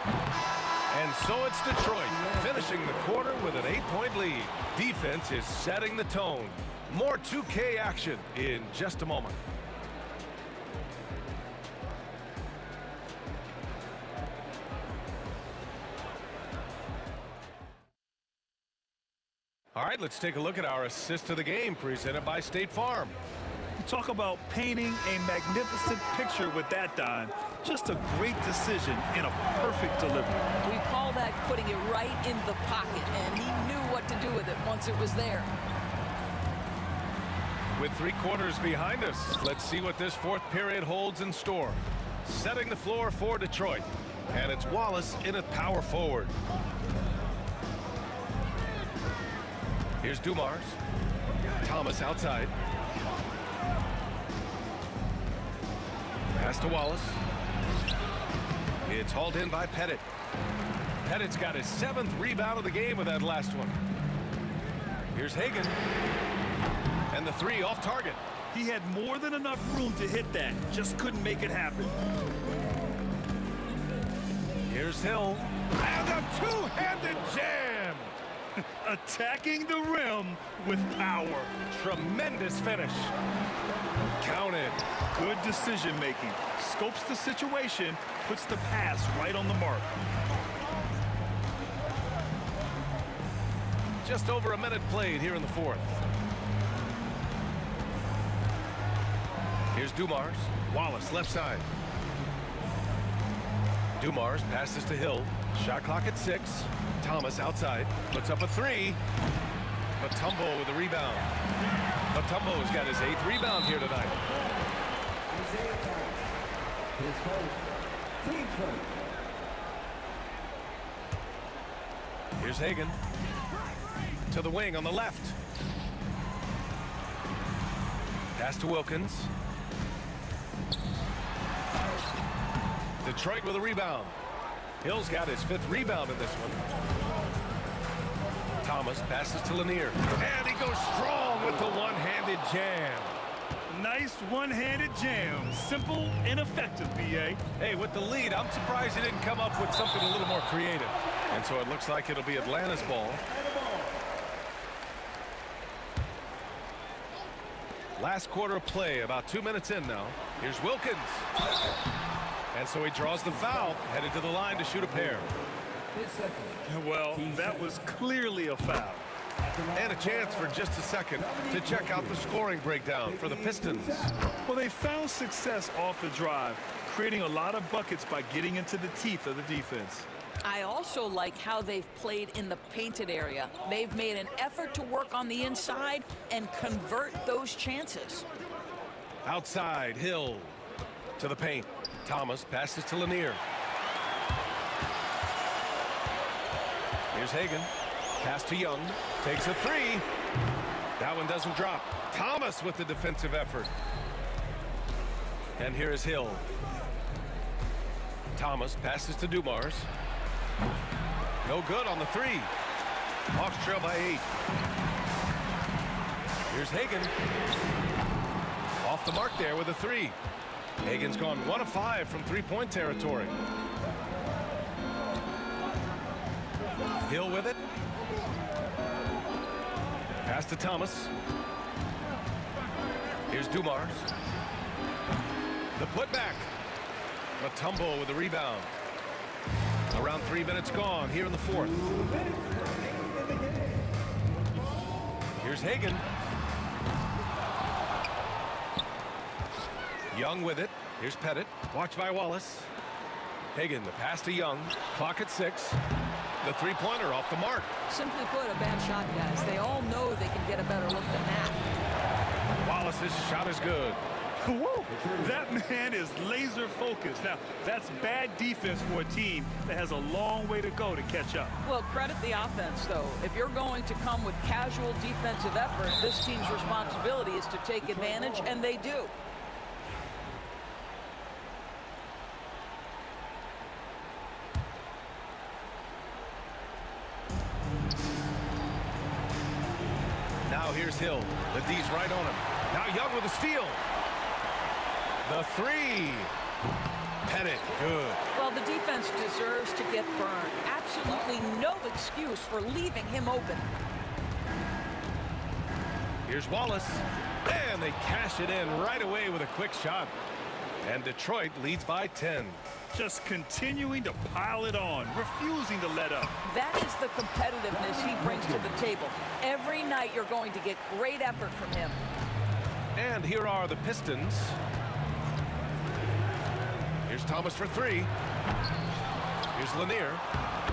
S2: And so it's Detroit, finishing the quarter with an 8-point lead. Defense is setting the tone. More 2K action in just a moment. All right, let's take a look at our assist of the game presented by State Farm.
S14: Talk about painting a magnificent picture with that dime. Just a great decision and a perfect delivery.
S17: We call that putting it right in the pocket, and he knew what to do with it once it was there.
S2: With 3 quarters behind us, let's see what this 4th period holds in store. Setting the floor for Detroit, and it's Wallace in at power forward. Here's Dumars. Thomas outside. Pass to Wallace. It's hauled in by Pettit. Pettit's got his 7th rebound of the game with that last one. Here's Hagan. And the 3 off target.
S14: He had more than enough room to hit that. Just couldn't make it happen.
S2: Here's Hill. And a 2-handed jam.
S14: Attacking the rim with power.
S2: Tremendous finish. Counted.
S14: Good decision making. Scopes the situation, puts the pass right on the mark.
S2: Just over a minute played here in the 4th. Here's Dumars. Wallace left side. Dumars passes to Hill. Shot clock at 6. Thomas outside. Puts up a 3. Mutombo with a rebound. Mutombo's got his 8th rebound here tonight. Here's Hagan. To the wing on the left. Pass to Wilkins. Detroit with a rebound. Hill's got his 5th rebound in this one. Thomas passes to Lanier. And he goes strong with the one-handed jam.
S14: Nice one-handed jam. Simple and effective, B.A.
S2: Hey, with the lead, I'm surprised he didn't come up with something a little more creative. And so it looks like it'll be Atlanta's ball. Last quarter of play, about 2 minutes in now. Here's Wilkins. And so he draws the foul, headed to the line to shoot a pair.
S14: Well, that was clearly a foul.
S2: And a chance for just a second to check out the scoring breakdown for the Pistons.
S14: Well, they found success off the drive, creating a lot of buckets by getting into the teeth of the defense.
S17: I also like how they've played in the painted area. They've made an effort to work on the inside and convert those chances.
S2: Outside, Hill to the paint. Thomas passes to Lanier. Here's Hagan. Pass to Young. Takes a 3. That one doesn't drop. Thomas with the defensive effort. And here is Hill. Thomas passes to Dumars. No good on the 3. Hawks trail by 8. Here's Hagan. Off the mark there with a 3. Hagan's gone 1 of 5 from 3-point territory. Hill with it. Pass to Thomas. Here's Dumars. The putback. Mutombo with the rebound. Around 3 minutes gone here in the 4th. Here's Hagan. Young with it. Here's Pettit. Watched by Wallace. Hagan, the pass to Young. Clock at 6. The 3-pointer off the mark.
S17: Simply put, a bad shot, guys. They all know they can get a better look than that.
S2: Wallace's shot is good.
S14: Whoa, that man is laser focused. Now, that's bad defense for a team that has a long way to go to catch up.
S17: Well, credit the offense, though. If you're going to come with casual defensive effort, this team's responsibility is to take advantage, and they do.
S2: Now here's Hill. The D's right on him. Now Young with a steal. The 3. Pettit, good.
S17: Well, the defense deserves to get burned. Absolutely no excuse for leaving him open.
S2: Here's Wallace. And they cash it in right away with a quick shot. And Detroit leads by 10.
S14: Just continuing to pile it on, refusing to let up.
S17: That is the competitiveness he brings to the table. Every night you're going to get great effort from him.
S2: And here are the Pistons. Here's Thomas for three. Here's Lanier.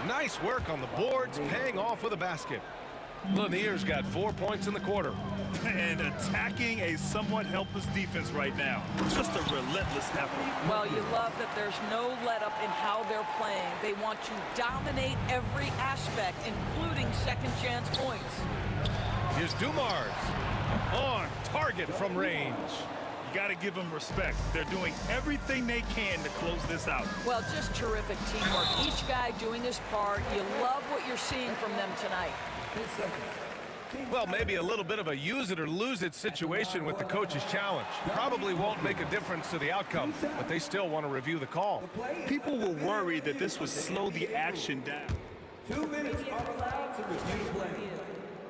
S2: Nice work on the boards, paying off with a basket. Lanier's got 4 points in the quarter.
S14: And attacking a somewhat helpless defense right now. Just a relentless effort.
S17: Well, you love that there's no let-up in how they're playing. They want to dominate every aspect, including second-chance points.
S2: Here's Dumars. On target from range.
S14: You got to give them respect. They're doing everything they can to close this out.
S17: Well, just terrific teamwork. Each guy doing his part. You love what you're seeing from them tonight.
S2: Well, maybe a little bit of a use it or lose it situation with the coach's challenge. Probably won't make a difference to the outcome, but they still want to review the call.
S14: People were worried that this would slow the action down.
S11: 2 minutes are allowed to review the play.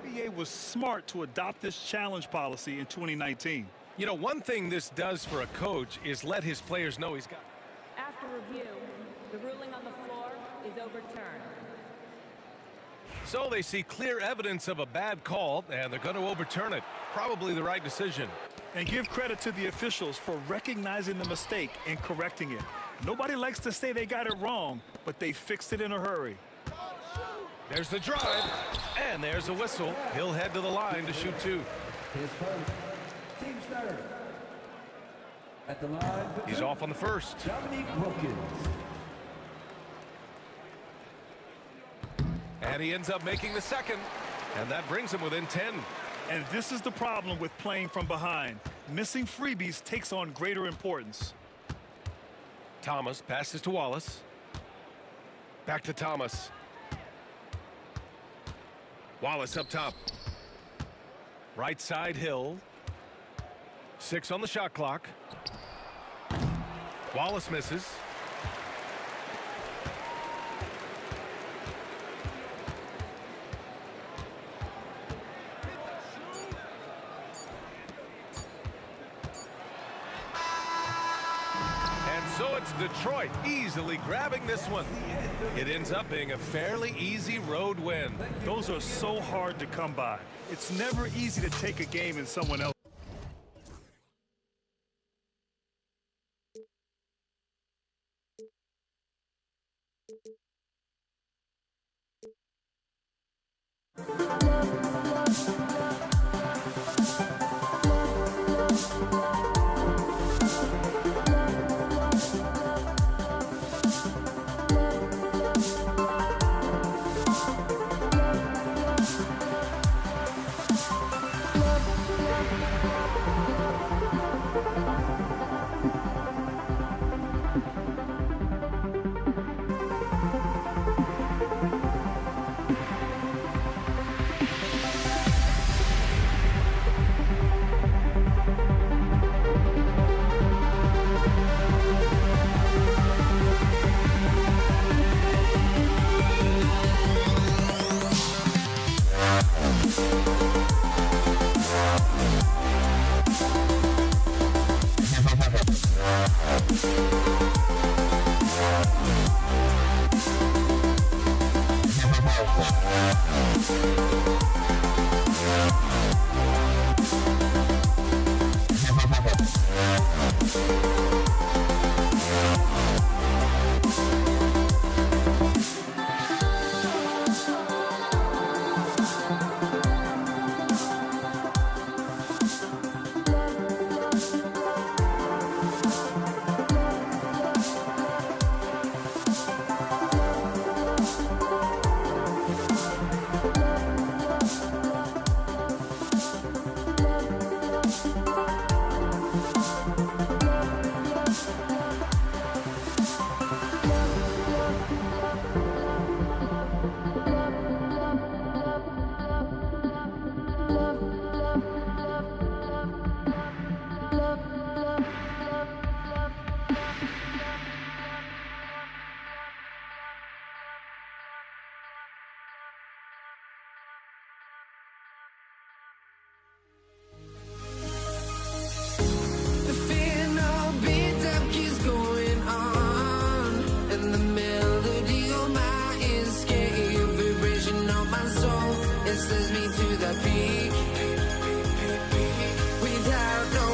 S14: NBA was smart to adopt this challenge policy in 2019.
S2: You know, one thing this does for a coach is let his players know he's got.
S18: After review, the ruling on the floor is overturned.
S2: So they see clear evidence of a bad call, and they're going to overturn it. Probably the right decision.
S14: And give credit to the officials for recognizing the mistake and correcting it. Nobody likes to say they got it wrong, but they fixed it in a hurry.
S2: There's the drive, and there's a whistle. He'll head to the line to shoot two.
S11: His first. Team third. At the line.
S2: He's off on the first.
S11: Dominique Wilkins.
S2: And he ends up making the second, and that brings him within 10.
S14: And this is the problem with playing from behind. Missing freebies takes on greater importance.
S2: Thomas passes to Wallace. Back to Thomas. Wallace up top. Right side Hill. 6 on the shot clock. Wallace misses. So it's Detroit easily grabbing this one. It ends up being a fairly easy road win.
S14: Those are so hard to come by. It's never easy to take a game in someone else.
S1: Says me to the peak without no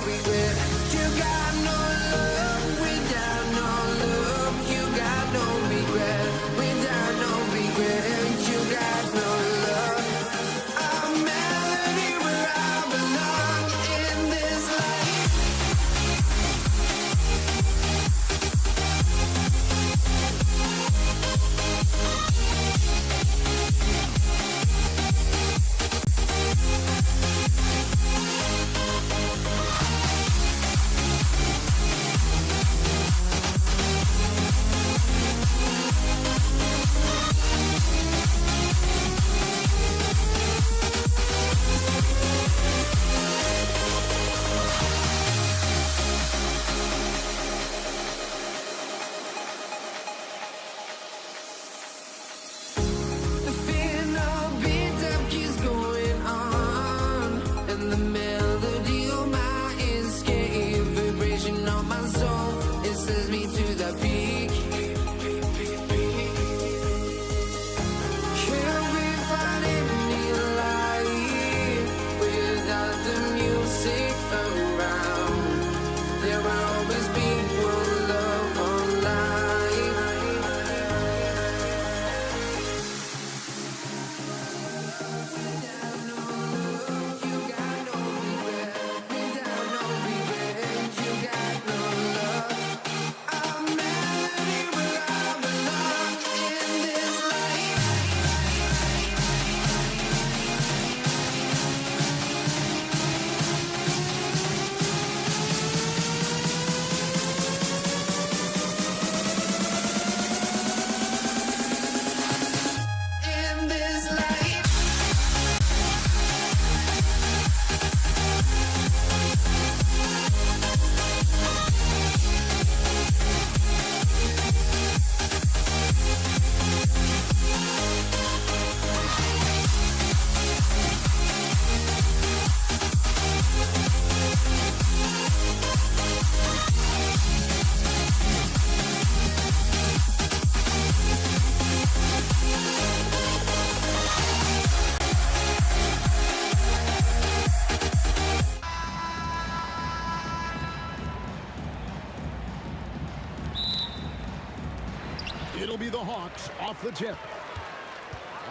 S7: Brooks off the tip.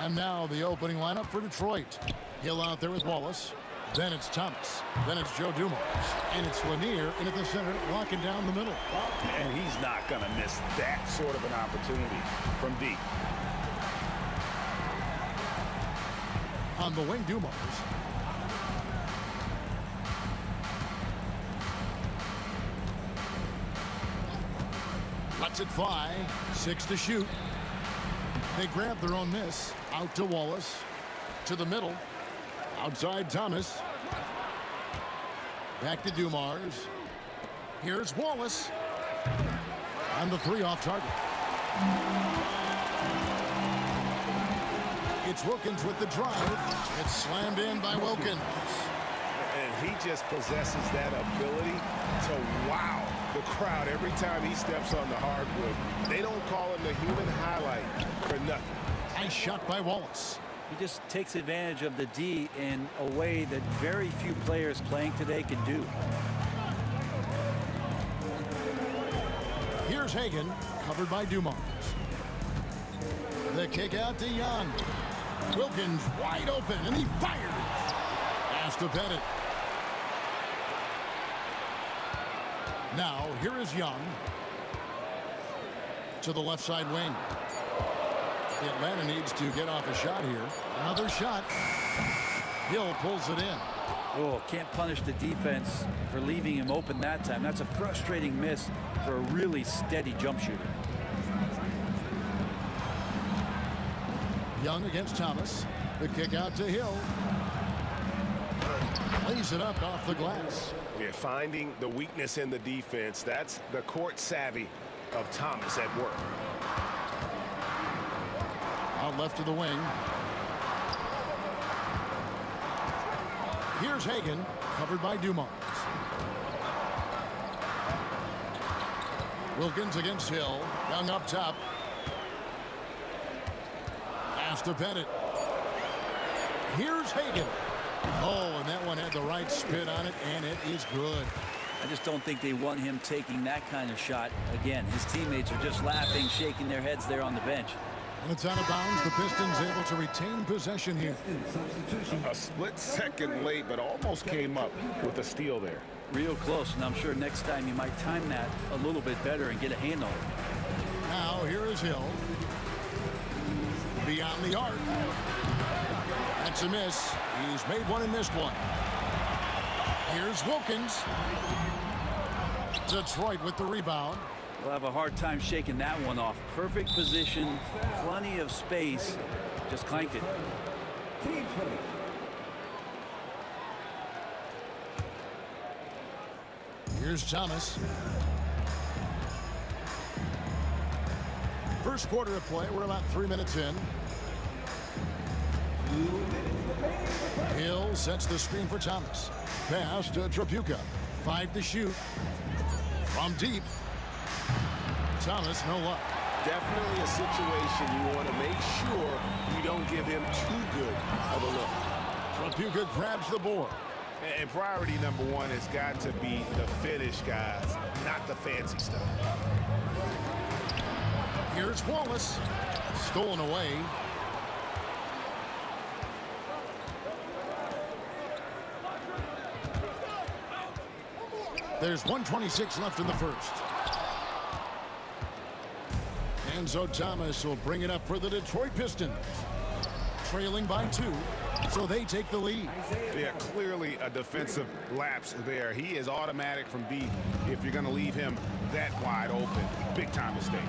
S7: And now the opening lineup for Detroit. Hill out there with Wallace. Then it's Thomas. Then it's Joe Dumars. And it's Lanier in at the center, locking down the middle.
S8: And he's not going to miss that sort of an opportunity from deep.
S7: On the wing, Dumars. Lets it fly. 6 to shoot. They grab their own miss. Out to Wallace. To the middle. Outside Thomas. Back to Dumars. Here's Wallace. And the 3 off target. It's Wilkins with the drive. It's slammed in by Wilkins.
S10: And he just possesses that ability to wow the crowd every time he steps on the hardwood. They don't call him the human highlight for nothing.
S7: Nice shot by Wallace.
S3: He just takes advantage of the D in a way that very few players playing today can do.
S7: Here's Hagan, covered by Dumars. The kick out to Young. Wilkins wide open, and he fires. Has to bet it. Now, here is Young. To the left side wing. Atlanta needs to get off a shot here. Another shot. Hill pulls it in.
S3: Oh, can't punish the defense for leaving him open that time. That's a frustrating miss for a really steady jump shooter.
S7: Young against Thomas. The kick out to Hill. Lays it up off the glass.
S10: Yeah, finding the weakness in the defense. That's the court savvy of Thomas at work.
S7: Out left to the wing. Here's Hagan, covered by Dumars. Wilkins against Hill. Young up top. Has to bet it. Here's Hagan. Oh, and that one had the right spin on it, and it is good.
S3: I just don't think they want him taking that kind of shot again. His teammates are just laughing, shaking their heads there on the bench.
S7: And it's out of bounds. The Pistons able to retain possession here.
S8: A split second late, but almost came up with a steal there.
S3: Real close, and I'm sure next time you might time that a little bit better and get a handle on it.
S7: Now here is Hill. Beyond the arc. That's a miss. He's made one and missed one. Here's Wilkins. Detroit with the rebound.
S3: We'll have a hard time shaking that one off. Perfect position, plenty of space. Just clanked it.
S7: Here's Thomas. First quarter of play. We're about 3 minutes in. Hill sets the screen for Thomas. Pass to Trapuka. 5 to shoot. From deep. Thomas, no luck.
S10: Definitely a situation you want to make sure you don't give him too good of a look.
S7: Trapuka grabs the board.
S10: And priority number one has got to be the finish, guys, not the fancy stuff.
S7: Here's Wallace. Stolen away. There's 1:26 left in the first. And so Thomas will bring it up for the Detroit Pistons. Trailing by 2, so they take the lead.
S10: Yeah, clearly a defensive lapse there. He is automatic from deep if you're going to leave him that wide open. Big time mistake.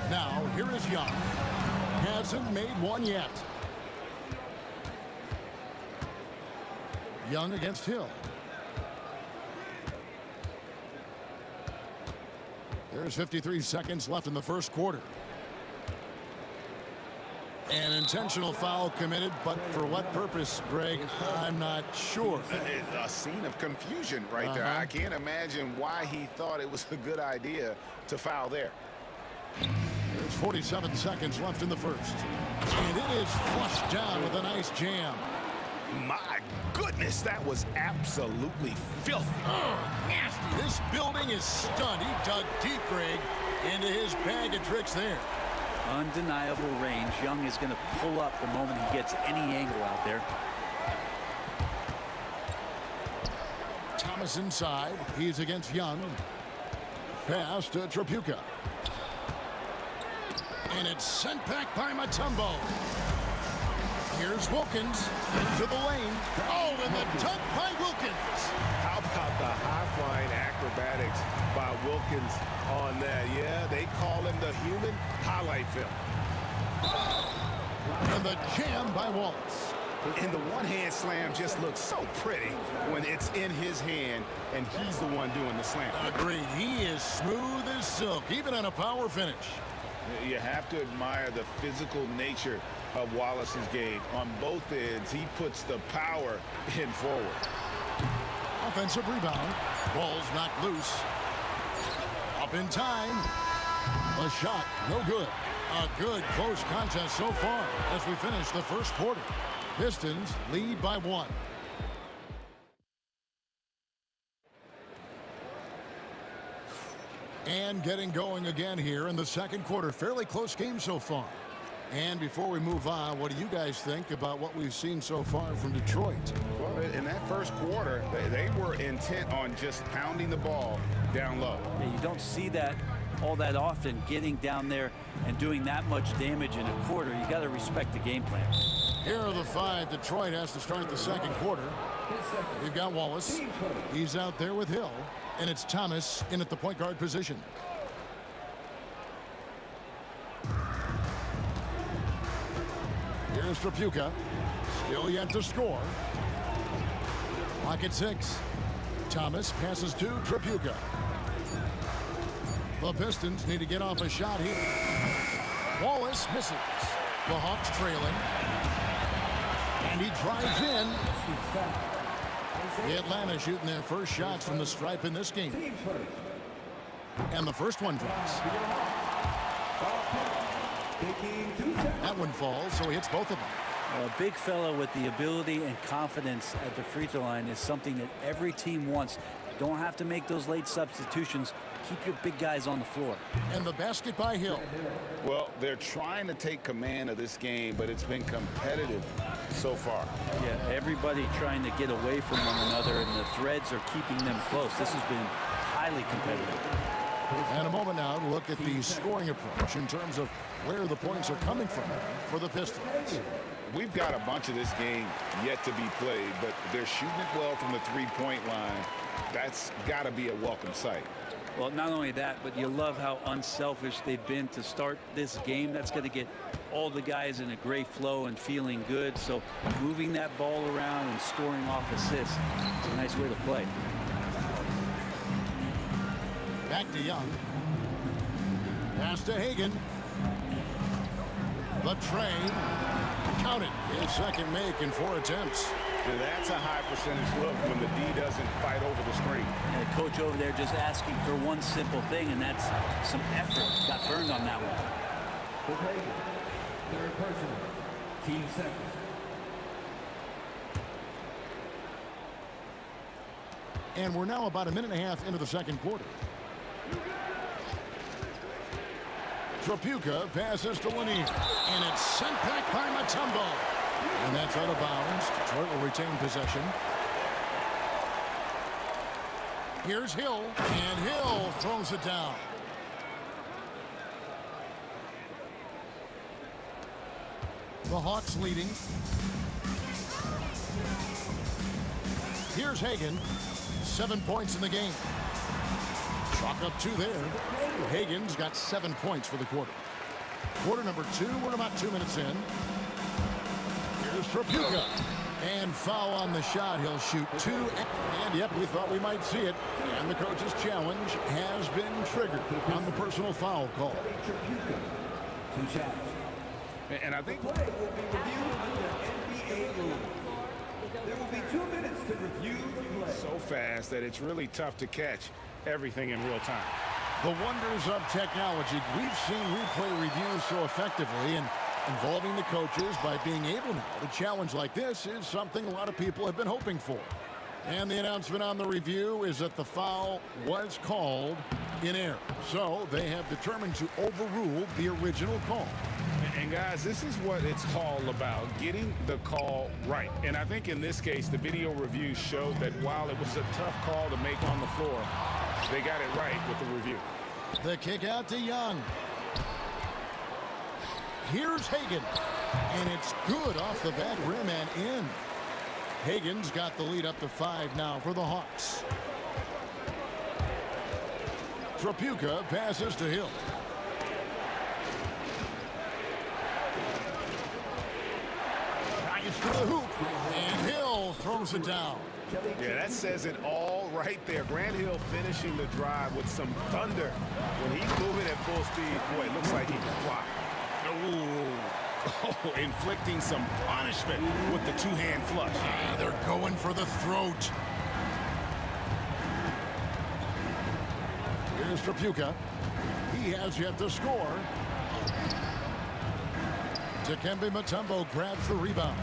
S7: Now, here is Young. Hasn't made one yet. Young against Hill. There's 53 seconds left in the first quarter. An intentional foul committed, but for what purpose, Greg? I'm not sure.
S10: A scene of confusion right there. I can't imagine why he thought it was a good idea to foul there.
S7: There's 47 seconds left in the first. And it is flushed down with a nice jam.
S10: My goodness, that was absolutely filthy.
S7: Nasty. This building is stunned. He dug deep, Greg, into his bag of tricks there.
S3: Undeniable range. Young is going to pull up the moment he gets any angle out there.
S7: Thomas inside. He's against Young. Pass to Tripucka. And it's sent back by Mutombo. Here's Wilkins into the lane. Oh, and the dunk by Wilkins.
S10: How about the high-flying acrobatics by Wilkins on that? Yeah, they call him the human highlight film.
S7: And the jam by Wallace.
S10: And the one-hand slam just looks so pretty when it's in his hand and he's the one doing the slam.
S7: Agreed. He is smooth as silk, even on a power finish.
S8: You have to admire the physical nature of Wallace's game. On both ends, he puts the power in forward.
S7: Offensive rebound. Ball's knocked loose. Up in time. A shot, no good. A good close contest so far as we finish the first quarter. Pistons lead by 1. And getting going again here in the second quarter. Fairly close game so far. And before we move on, what do you guys think about what we've seen so far from Detroit?
S8: Well, in that first quarter, they were intent on just pounding the ball down low.
S3: Yeah, you don't see that all that often, getting down there and doing that much damage in a quarter. You got to respect the game plan.
S7: Here are the 5 Detroit has to start the second quarter. We've got Wallace. He's out there with Hill. And it's Thomas in at the point guard position. Here's Tripucka. Still yet to score. Clock at 6. Thomas passes to Tripucka. The Pistons need to get off a shot here. Wallace misses. The Hawks trailing. And he drives in. The Atlanta shooting their first shots from the stripe in this game. And the first one drops. That one falls, so he hits both of them.
S3: A big fella with the ability and confidence at the free throw line is something that every team wants. Don't have to make those late substitutions. Keep your big guys on the floor.
S7: And the basket by Hill.
S8: Well, they're trying to take command of this game, but it's been competitive so far.
S3: Yeah, everybody trying to get away from one another, and the threads are keeping them close. This has been highly competitive.
S7: And a moment now to look at the scoring approach in terms of where the points are coming from for the Pistons.
S8: We've got a bunch of this game yet to be played, but they're shooting it well from the three-point line. That's got to be a welcome sight.
S3: Well, not only that, but you love how unselfish they've been to start this game. That's going to get all the guys in a great flow and feeling good. So moving that ball around and scoring off assists, it's a nice way to play.
S7: Back to Young. Pass to Hagan. The trade. Count it. His second make in 4 attempts.
S8: And that's a high percentage look when the D doesn't fight over the screen.
S3: And the coach over there just asking for one simple thing, and that's some effort. Got burned on that one.
S11: Third person, team seconds.
S7: And we're now about a minute and a half into the second quarter. Tripucka passes to Lanier. And it's sent back by Mutombo. And that's out of bounds. Detroit will retain possession. Here's Hill. And Hill throws it down. The Hawks leading. Here's Hagan. 7 points in the game. Chalk up 2 there. Hagan's got 7 points for the quarter. Quarter number 2. We're about 2 minutes in. Here's Tripucka. And foul on the shot. He'll shoot 2. And yep, we thought we might see it. And the coach's challenge has been triggered on the personal foul call.
S11: 2 shots.
S8: And I think
S11: play will be reviewed under NBA rules. There will be 2 minutes to review the play.
S8: so fast that it's really tough to catch everything in real time.
S7: The wonders of technology. We've seen replay reviews so effectively, and involving the coaches by being able now to challenge like this is something a lot of people have been hoping for. And the announcement on the review is that the foul was called in air. So they have determined to overrule the original call.
S8: And guys, this is what it's all about, getting the call right. And I think in this case, the video review showed that while it was a tough call to make on the floor, they got it right with the review.
S7: The kick out to Young. Here's Hagan. And it's good off the back rim and in. Hagan's got the lead up to 5 now for the Hawks. Trapuka passes to Hill. Tries to the hoop. And Hill throws it down.
S10: Yeah, that says it all right there. Grant Hill finishing the drive with some thunder. When he's moving at full speed, boy, it looks like he can fly.
S8: Oh, inflicting some punishment with the two-hand flush.
S7: Yeah, they're going for the throat. Here's Trapuka. He has yet to score. Dikembe Mutombo grabs the rebound.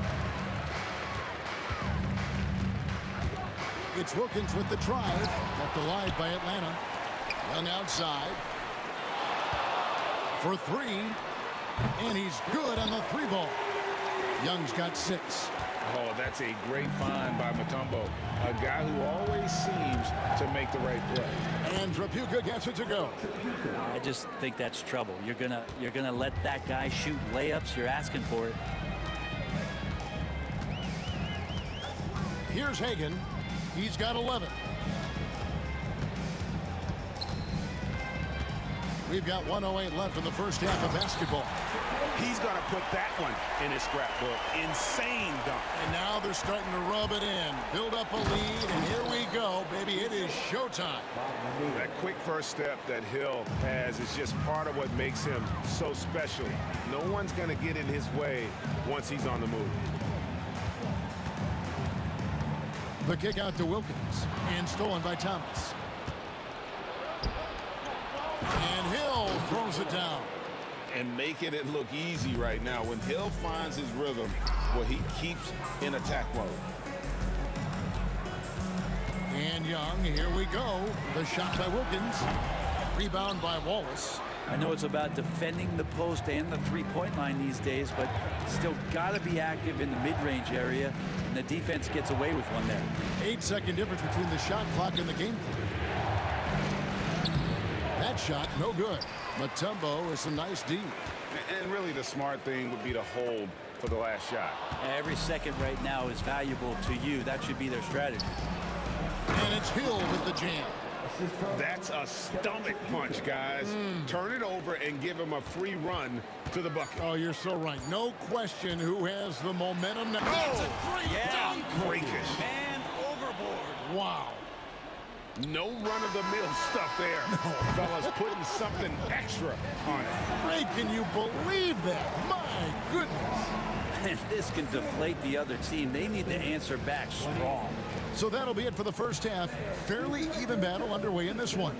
S7: It's Wilkins with the drive. Left alive by Atlanta. Young outside. For 3. And he's good on the 3-ball. Young's got 6.
S8: Oh, that's a great find by Mutombo. A guy who always seems to make the right play.
S7: And Trapuka gets it to go.
S3: I just think that's trouble. You're gonna let that guy shoot layups. You're asking for it.
S7: Here's Hagan. He's got 11. We've got 1:08 left in the first half of basketball.
S10: He's going to put that one in his scrapbook. Insane dunk.
S7: And now they're starting to rub it in. Build up a lead, and here we go, baby. It is showtime.
S10: That quick first step that Hill has is just part of what makes him so special. No one's going to get in his way once he's on the move.
S7: The kick out to Wilkins, and stolen by Thomas. And Hill throws it down.
S8: And making it look easy right now. When Hill finds his rhythm, well, he keeps in attack mode.
S7: And Young, here we go. The shot by Wilkins. Rebound by Wallace.
S3: I know it's about defending the post and the three-point line these days, but still got to be active in the mid-range area, and the defense gets away with one there.
S7: 8-second difference between the shot clock and the game clock. That shot, no good. Mutombo is a nice D.
S8: And really the smart thing would be to hold for the last shot.
S3: Every second right now is valuable to you. That should be their strategy.
S7: And it's Hill with the jam.
S10: That's a stomach punch, guys. Turn it over and give him a free run to the bucket.
S7: Oh, you're so right. No question who has the momentum now. That's a great dunk.
S10: Freakish.
S3: Man overboard.
S7: Wow.
S10: No run-of-the-mill stuff there. No. Fellas putting something extra on it.
S7: Ray, can you believe that? My goodness.
S3: And this can deflate the other team. They need to answer back strong.
S7: So that'll be it for the first half. Fairly even battle underway in this one.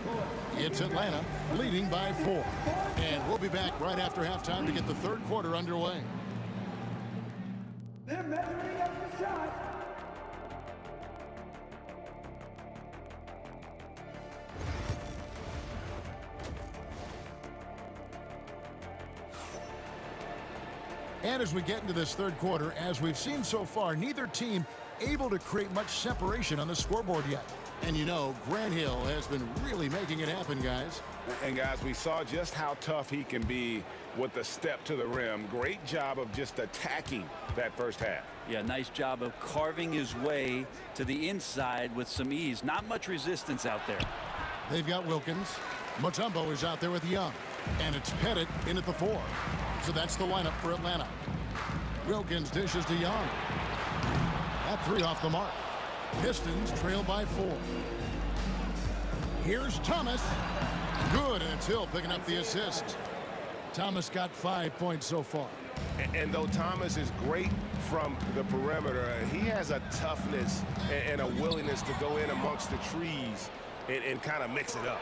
S7: It's Atlanta leading by 4. And we'll be back right after halftime to get the third quarter underway.
S11: They're measuring up the shot.
S7: And as we get into this third quarter, as we've seen so far, neither team able to create much separation on the scoreboard yet. And you know, Grant Hill has been really making it happen, guys.
S10: And guys, we saw just how tough he can be with the step to the rim. Great job of just attacking that first half.
S3: Yeah, nice job of carving his way to the inside with some ease. Not much resistance out there.
S7: They've got Wilkins. Mutombo is out there with Young. And it's Pettit in at the 4. So that's the lineup for Atlanta. Wilkins dishes to Young. That 3 off the mark. Pistons trail by 4. Here's Thomas. Good, and it's Hill picking up the assist. Thomas got 5 points so far.
S10: And though Thomas is great from the perimeter, he has a toughness and a willingness to go in amongst the trees and kind of mix it up.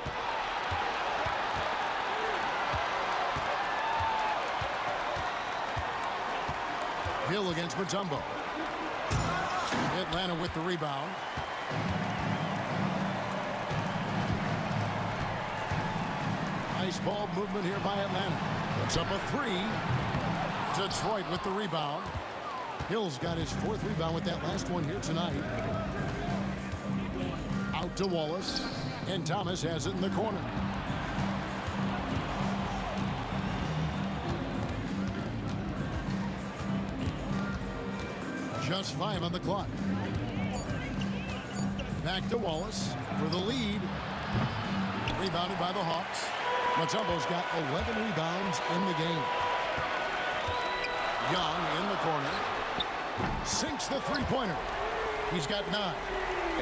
S7: Hill against Mutombo. Atlanta with the rebound. Nice ball movement here by Atlanta. Puts up a three. Detroit with the rebound. Hill's got his 4th rebound with that last one here tonight. Out to Wallace. And Thomas has it in the corner. Just 5 on the clock. Back to Wallace for the lead. Rebounded by the Hawks. Mutombo's got 11 rebounds in the game. Young in the corner. Sinks the three-pointer. He's got 9.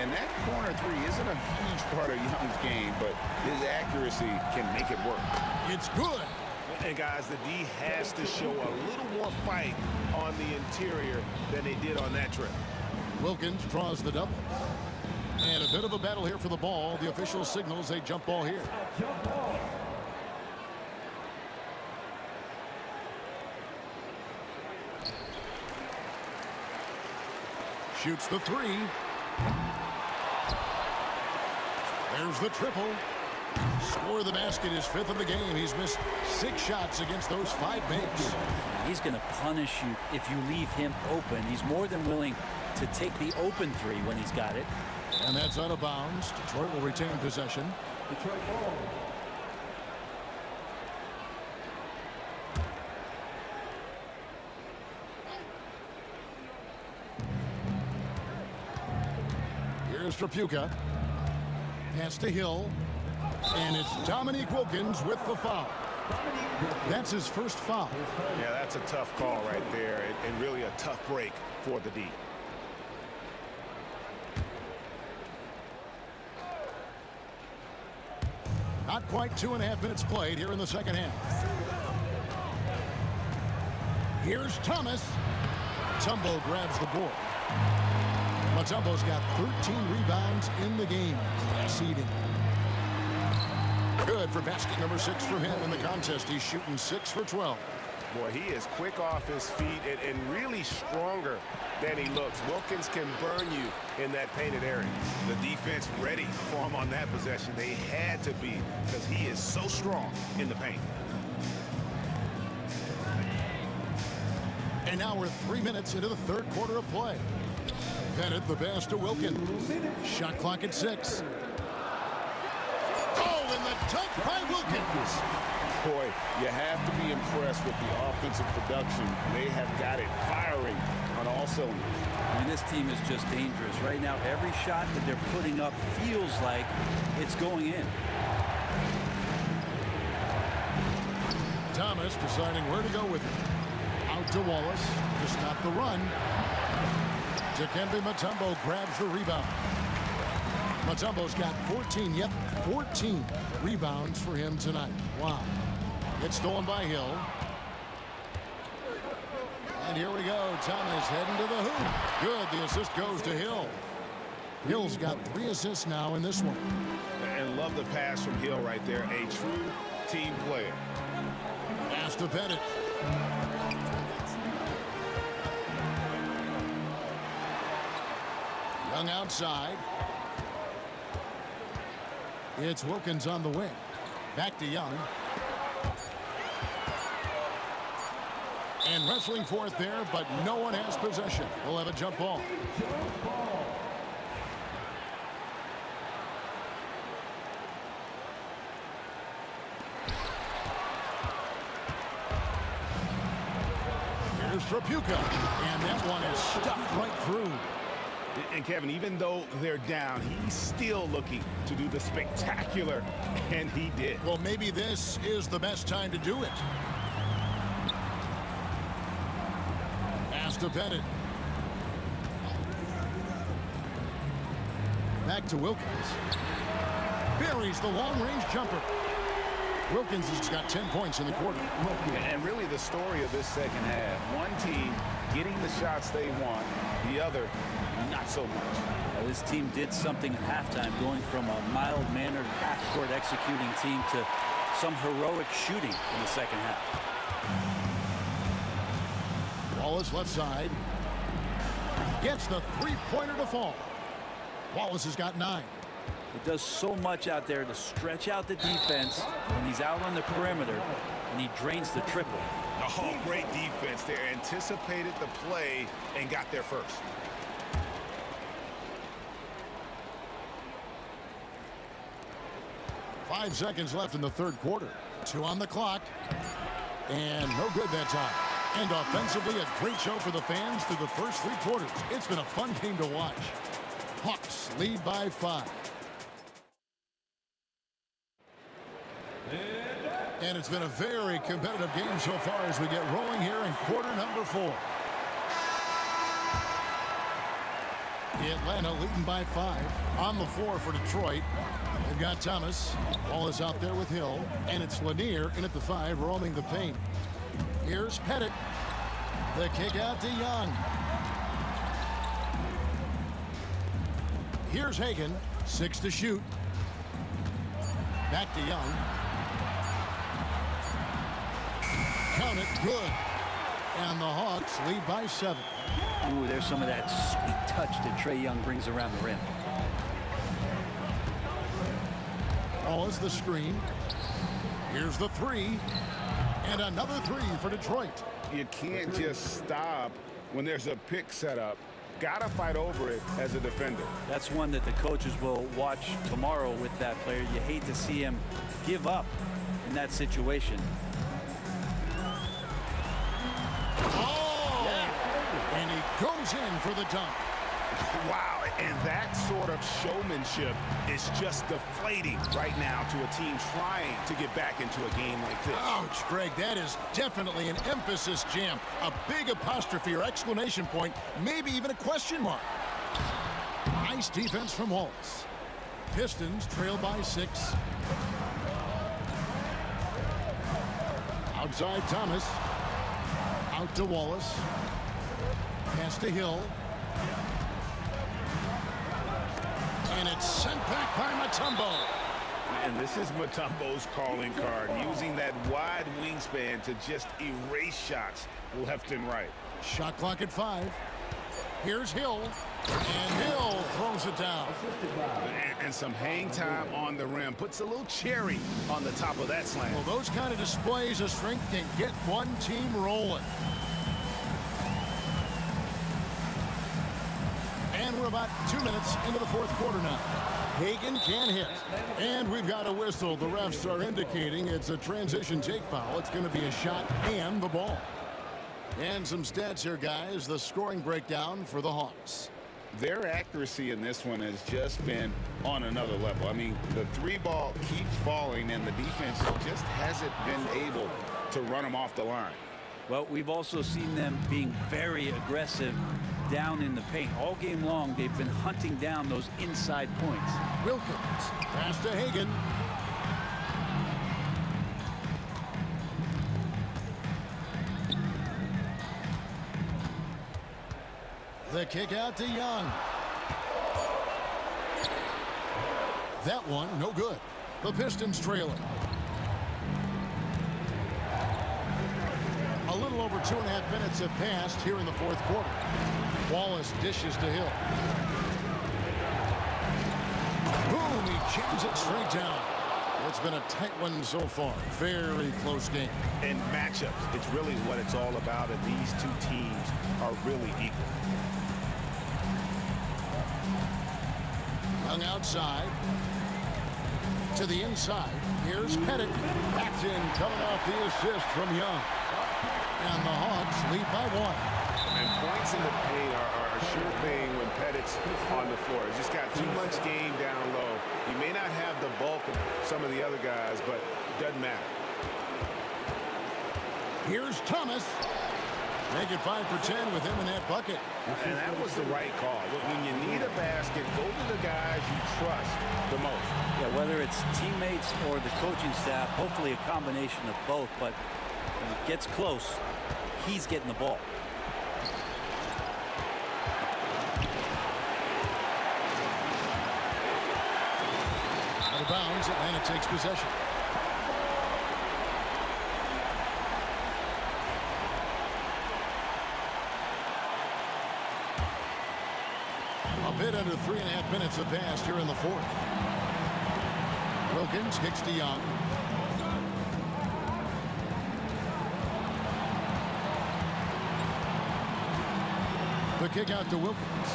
S8: And that corner three isn't a huge part of Young's game, but his accuracy can make it work.
S7: It's good.
S10: And guys, the D has to show a little more fight on the interior than they did on that trip.
S7: Wilkins draws the double. And a bit of a battle here for the ball. The official signals a jump ball here. Shoots the three. There's the triple. Score the basket, his 5th of the game. He's missed 6 shots against those 5 makes.
S3: He's going to punish you if you leave him open. He's more than willing to take the open three when he's got it.
S7: And that's out of bounds. Detroit will retain possession.
S11: Detroit ball.
S7: Here's Trapuka. Pass to Hill. And it's Dominique Wilkins with the foul. That's his 1st foul.
S10: Yeah, that's a tough call right there, and really a tough break for the D.
S7: Not quite 2.5 minutes played here in the second half. Here's Thomas. Mutombo grabs the board. Mutombo's got 13 rebounds in the game. Exceeding. Good for basket number 6 from him in the contest. He's shooting 6 for 12.
S10: Boy, he is quick off his feet and really stronger than he looks. Wilkins can burn you in that painted area. The defense ready for him on that possession. They had to be, because he is so strong in the paint.
S7: And now we're 3 minutes into the 3rd quarter of play. Pettit the pass to Wilkins. Shot clock at 6. Oh, and the dunk by Wilkins.
S8: Boy, you have to be impressed with the offensive production. They have got it firing on all cylinders.
S3: I mean, this team is just dangerous. Right now, every shot that they're putting up feels like it's going in.
S7: Thomas deciding where to go with it. Out to Wallace to stop the run. Dikembe Mutombo grabs the rebound. Mutombo's got 14, 14 rebounds for him tonight. Wow. It's stolen by Hill. And here we go. Thomas heading to the hoop. Good. The assist goes to Hill. Hill's got 3 assists now in this one.
S10: And love the pass from Hill right there. A true team player.
S7: Pass to Pettit. Young outside. It's Wilkins on the wing. Back to Young. And wrestling for it there, but no one has possession. We'll have a jump ball. Here's Trapuka. And that one is stuffed right through.
S10: And Kevin, even though they're down, he's still looking to do the spectacular, and he did.
S7: Well, maybe this is the best time to do it. Pass to Pettit. Back to Wilkins. Buries the long-range jumper. Wilkins has got 10 points in the quarter.
S8: And really the story of this second half, one team getting the shots they want, the other not so much.
S3: This team did something at halftime, going from a mild-mannered half-court executing team to some heroic shooting in the second half.
S7: Wallace left side. Gets the three-pointer to fall. Wallace has got 9.
S3: It does so much out there to stretch out the defense when he's out on the perimeter, and he drains the triple.
S8: Oh, great defense there. Anticipated the play and got there first.
S7: Five seconds left in the third quarter. 2 on the clock. And no good that time. And offensively, a great show for the fans through the first 3 quarters. It's been a fun game to watch. Hawks lead by 5. And it's been a very competitive game so far as we get rolling here in quarter number 4. Atlanta leading by 5. On the floor for Detroit. They've got Thomas. Ball is out there with Hill. And it's Lanier in at the 5, roaming the paint. Here's Pettit. The kick out to Young. Here's Hagan. 6 to shoot. Back to Young. Count it. Good. And the Hawks lead by 7.
S3: Ooh, there's some of that sweet touch that Trae Young brings around the rim.
S7: Wallace the screen. Here's the 3. And another 3 for Detroit.
S8: You can't just stop when there's a pick set up. Gotta fight over it as a defender.
S3: That's one that the coaches will watch tomorrow with that player. You hate to see him give up in that situation.
S7: Oh! Yeah. And he goes in for the dunk.
S8: Wow, and that sort of showmanship is just deflating right now to a team trying to get back into a game like this.
S7: Ouch, Greg, that is definitely an emphasis jam. A big apostrophe or exclamation point, maybe even a question mark. Nice defense from Wallace. Pistons trail by 6. Outside Thomas. Out to Wallace. Pass to Hill. And it's sent back by Mutombo.
S8: And this is Mutombo's calling card, using that wide wingspan to just erase shots left and right.
S7: Shot clock at 5. Here's Hill. And Hill throws it down.
S8: And some hang time on the rim. Puts a little cherry on the top of that slam.
S7: Well, those kind of displays of strength can get one team rolling. And we're about 2 minutes into the fourth quarter now. Hagan can hit. And we've got a whistle. The refs are indicating it's a transition take foul. It's going to be a shot and the ball. And some stats here, guys. The scoring breakdown for the Hawks.
S8: Their accuracy in this one has just been on another level. I mean, the 3-ball keeps falling, and the defense just hasn't been able to run them off the line.
S3: Well, we've also seen them being very aggressive down in the paint. All game long, they've been hunting down those inside points.
S7: Wilkins, pass to Hagan. The kick out to Young. That one, no good. The Pistons trailing. A little over 2.5 minutes have passed here in the fourth quarter. Wallace dishes to Hill. Boom, he jams it straight down. It's been a tight one so far. Very close game.
S10: And matchups, it's really what it's all about, and these two teams are really equal.
S7: Young outside. To the inside. Here's Pettit. Backed in, coming off the assist from Young. And the Hawks lead by 1.
S10: And points in the paint are a sure thing when Pettit's on the floor. He's just got too much game down low. He may not have the bulk of some of the other guys, but it doesn't matter.
S7: Here's Thomas. Make it 5 for 10 with him in that bucket.
S10: And that was the right call. When you need a basket, go to the guys you trust the most.
S3: Yeah, whether it's teammates or the coaching staff, hopefully a combination of both, but when it gets close, he's getting the ball.
S7: Out of bounds, Atlanta takes possession. A bit under 3.5 minutes have passed here in the fourth. Wilkins kicks to Young. The kick out to Wilkins.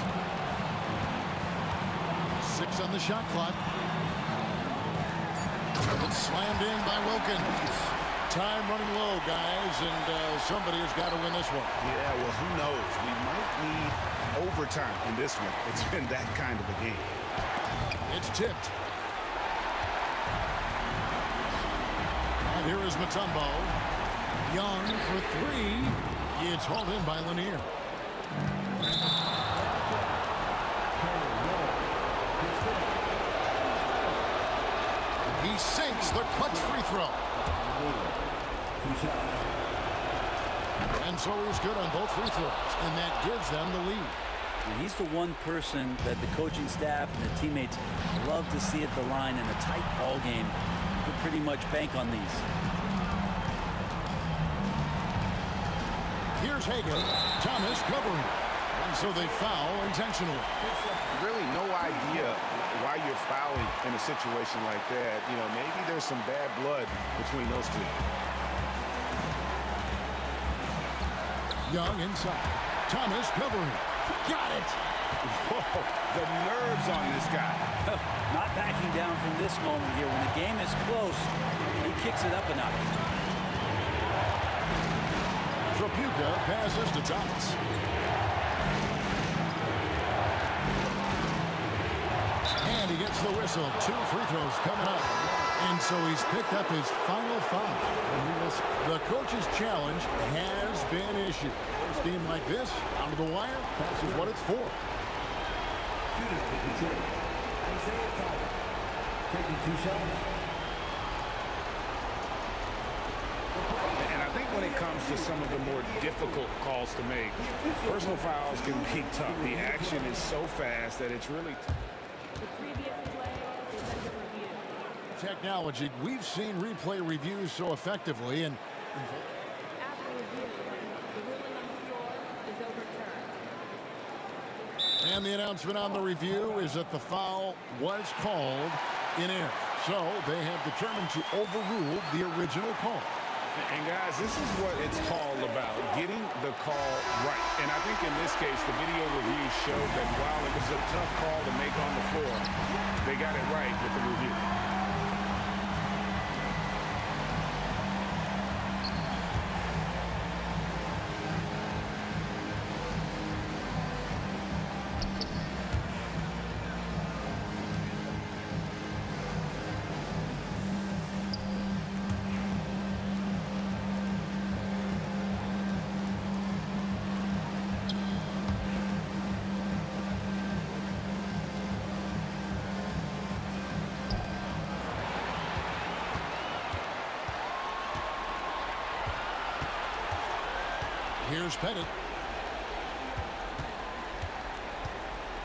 S7: 6 on the shot clock. It's slammed in by Wilkins. Time running low, guys, and somebody has got to win this one.
S10: Yeah, well, who knows? We might need overtime in this one. It's been that kind of a game.
S7: It's tipped. And here is Mutombo. Young for 3. It's hauled in by Lanier. He sinks the clutch free throw. And so he's good on both free throws, and that gives them the lead.
S3: And he's the one person that the coaching staff and the teammates love to see at the line in a tight ball game. You can pretty much bank on these.
S7: Here's Hagan. Thomas covering. And so they foul intentionally.
S10: Really no idea why you're fouling in a situation like that. You know, maybe there's some bad blood between those two.
S7: Young inside. Thomas covering. Got it.
S10: Whoa, the nerves on this guy.
S3: Not backing down from this moment here. When the game is close, he kicks it up a notch.
S7: Trapuka passes to Thomas. And he gets the whistle. 2 free throws coming up. And so he's picked up his final foul. The coach's challenge has been issued. A team like this, down to the wire, this is what it's for.
S11: Taking 2 shots.
S8: And I think when it comes to some of the more difficult calls to make, personal fouls can be tough. The action is so fast that it's really tough.
S18: The previous play is under review.
S7: Technology, we've seen replay reviews so effectively, and
S18: After review, the ruling on the floor is overturned.
S7: the announcement on the review is that the foul was called in error. So they have determined to overrule the original call.
S8: And guys, this is what it's all about, getting the call right. And I think in this case, the video review showed that while it was a tough call to make on the floor, they got it right with the review.
S7: Here's Pettit.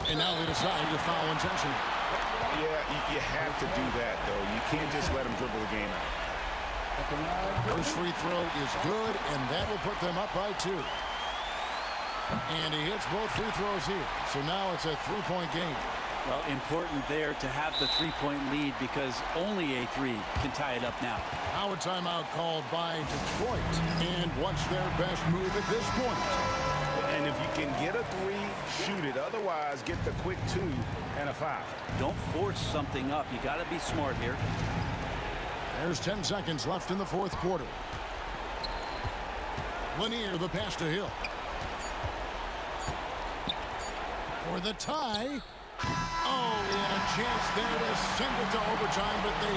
S7: And now they decide to foul intentionally.
S10: Yeah, you have to do that, though. You can't just let them dribble the game out.
S7: First free throw is good, and that will put them up by 2. And he hits both free throws here. So now it's a 3-point game.
S3: Well, important there to have the 3-point lead because only a 3 can tie it up now.
S7: Now a timeout called by Detroit. And what's their best move at this point?
S10: And if you can get a 3, shoot it. Otherwise, get the quick 2 and a foul.
S3: Don't force something up. You got to be smart here.
S7: There's 10 seconds left in the 4th quarter. Lanier, the pass to Hill. For the tie. Oh, he had a chance there to send it to overtime, but they...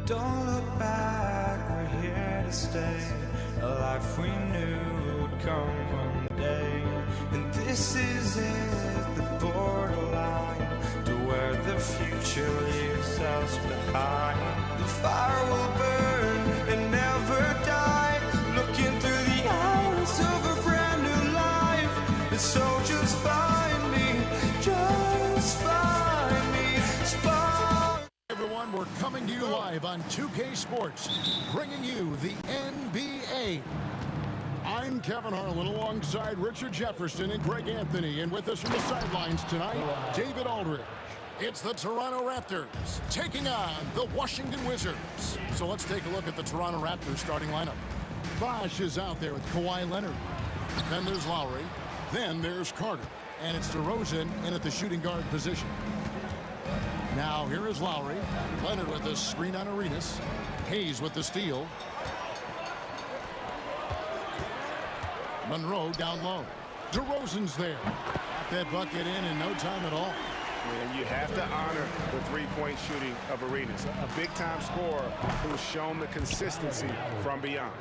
S1: Don't look back, we're here to stay. A life we knew would come one day. And this is it, the borderline to where the future leaves us behind. The fire will burn and never die, looking through the eyes of a brand new life. And so just find me, just find me.
S7: Everyone, we're coming to you live on 2K Sports, bringing you the NBA. I'm Kevin Harlan alongside Richard Jefferson and Greg Anthony, and with us from the sidelines tonight, David Aldridge. It's the Toronto Raptors taking on the Washington Wizards. So let's take a look at the Toronto Raptors starting lineup. Bosh is out there with Kawhi Leonard. Then there's Lowry. Then there's Carter. And it's DeRozan in at the shooting guard position. Now here is Lowry. Leonard with the screen on Arenas. Hayes with the steal. Monroe down low. DeRozan's there. Got that bucket in no time at all.
S10: And you have to honor the three-point shooting of Arenas. A big-time scorer who's shown the consistency from beyond.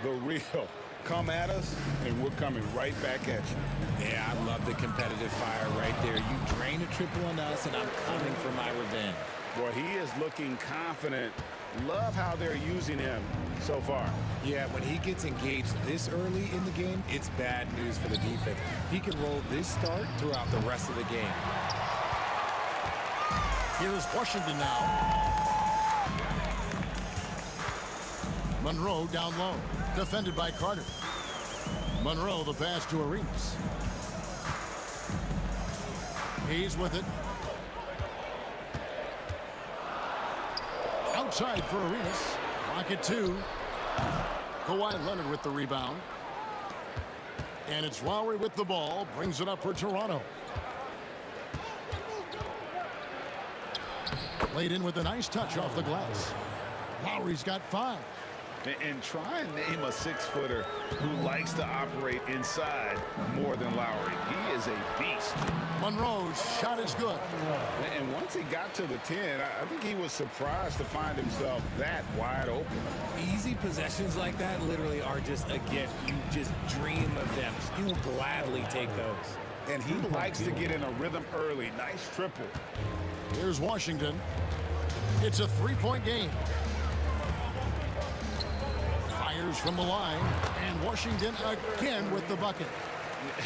S10: The real come at us, and we're coming right back at you.
S13: Yeah, I love the competitive fire right there. You drain a triple on us, and I'm coming for my revenge.
S10: Boy, he is looking confident. Love how they're using him so far.
S13: Yeah, when he gets engaged this early in the game, it's bad news for the defense. He can roll this start throughout the rest of the game.
S7: Here's Washington now. Monroe down low. Defended by Carter. Monroe the pass to Arenas. Hayes with it. Outside for Arenas. Rocket 2. Kawhi Leonard with the rebound. And it's Lowry with the ball. Brings it up for Toronto. Laid in with a nice touch off the glass. Lowry's got 5.
S10: And try and name a 6-footer who likes to operate inside more than Lowry. He is a beast.
S7: Monroe's shot is good.
S10: And once he got to the 10, I think he was surprised to find himself that wide open.
S13: Easy possessions like that literally are just a gift. You just dream of them. He will gladly take those.
S10: And he likes to get in a rhythm early. Nice triple.
S7: Here's Washington. It's a 3-point game. Fires from the line, and Washington again with the bucket.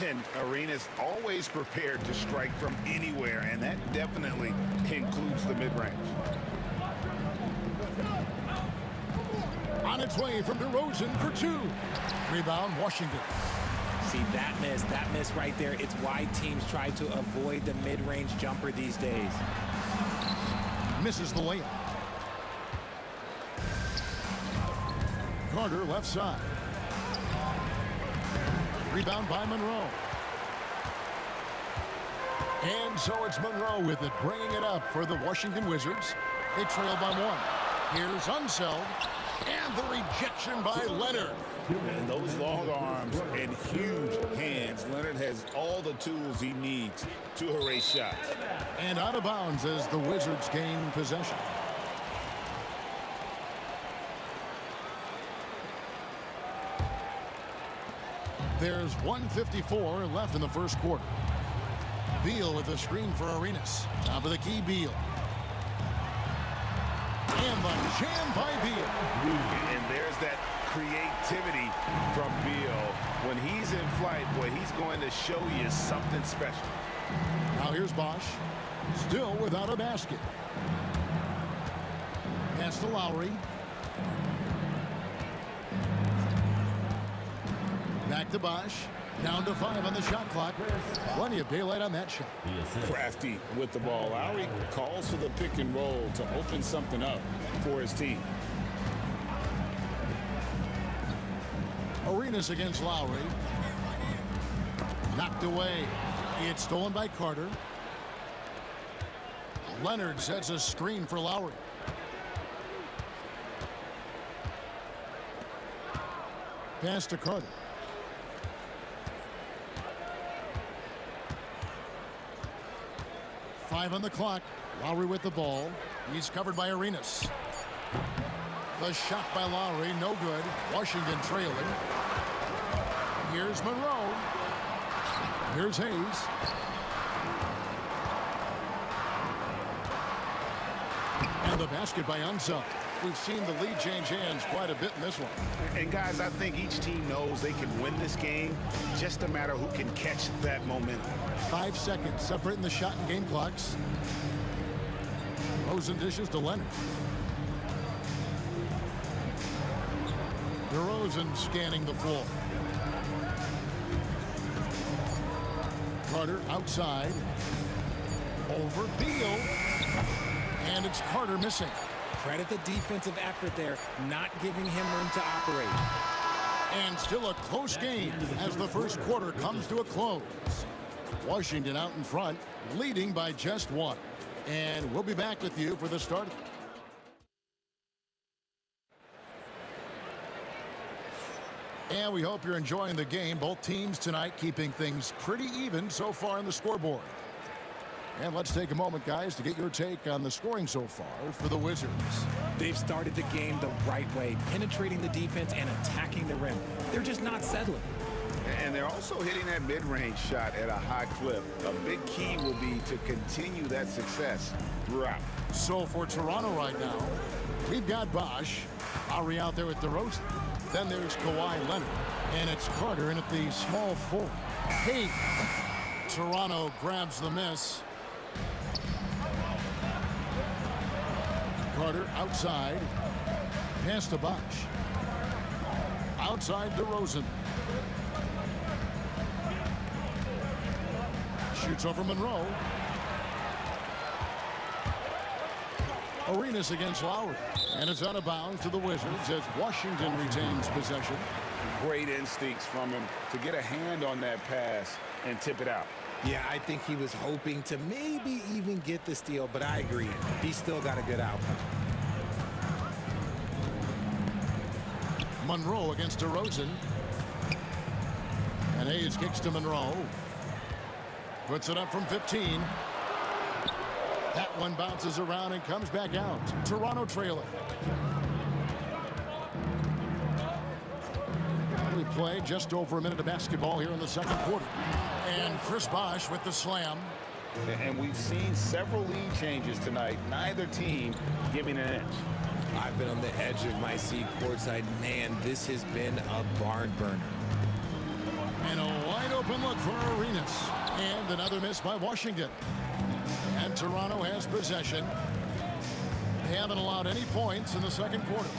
S10: And Arenas always prepared to strike from anywhere, and that definitely includes the mid-range.
S7: On its way from DeRozan for 2. Rebound, Washington.
S13: See, that miss right there, it's why teams try to avoid the mid-range jumper these days.
S7: Misses the layup. Carter left side. Rebound by Monroe. And so it's Monroe with it, bringing it up for the Washington Wizards. They trail by 1. Here's Unseld. And the rejection by Leonard.
S10: And those long arms and huge hands. Leonard has all the tools he needs to erase shots.
S7: And out of bounds as the Wizards gain possession. There's 1:54 left in the first quarter. Beal with a screen for Arenas. Top of the key, Beal. And the jam by Beal.
S10: And there's that creativity from Beal. When he's in flight, boy, he's going to show you something special.
S7: Now here's Bosh. Still without a basket. Pass to Lowry. Back to Bosh. Down to 5 on the shot clock. Plenty of daylight on that shot.
S8: Crafty with the ball. Lowry calls for the pick and roll to open something up for his team.
S7: Arenas against Lowry. Knocked away. It's stolen by Carter. Leonard sets a screen for Lowry. Pass to Carter. Five on the clock. Lowry with the ball. He's covered by Arenas. The shot by Lowry, no good. Washington trailing. Here's Monroe. Here's Hayes. And the basket by Unseld. We've seen the lead change hands quite a bit in this one.
S10: And guys, I think each team knows they can win this game. Just a matter who can catch that momentum.
S7: 5 seconds separating the shot and game clocks. Rosen dishes to Leonard. DeRozan scanning the floor. Carter outside. Over Beal. And it's Carter missing.
S13: Credit the defensive effort there, not giving him room to operate.
S7: And still a close game as the first quarter comes to a close. Washington out in front, leading by just 1. And we'll be back with you for the start. And we hope you're enjoying the game. Both teams tonight keeping things pretty even so far on the scoreboard. And let's take a moment, guys, to get your take on the scoring so far for the Wizards.
S13: They've started the game the right way, penetrating the defense and attacking the rim. They're just not settling.
S10: And they're also hitting that mid-range shot at a high clip. A big key will be to continue that success throughout.
S7: So for Toronto right now, we've got Bosh, Lowry out there with DeRozan. Then there's Kawhi Leonard, and it's Carter in at the small forward. Hey, Toronto grabs the miss. Carter outside. Pass to Bosh. Outside DeRozan. Shoots over Monroe. Arenas against Lowry. And it's out of bounds to the Wizards as Washington retains possession.
S8: Great instincts from him to get a hand on that pass and tip it out.
S13: Yeah, I think he was hoping to maybe even get the steal, but I agree. He still got a good outcome.
S7: Monroe against DeRozan. And Hayes kicks to Monroe. Puts it up from 15. That one bounces around and comes back out. Toronto trailing. We play just over a minute of basketball here in the second quarter. And Chris Bosh with the slam.
S8: And we've seen several lead changes tonight. Neither team giving an inch.
S13: I've been on the edge of my seat courtside. Man, this has been a barn burner.
S7: And a wide open look for Arenas. And another miss by Washington. And Toronto has possession. They haven't allowed any points in the second quarter.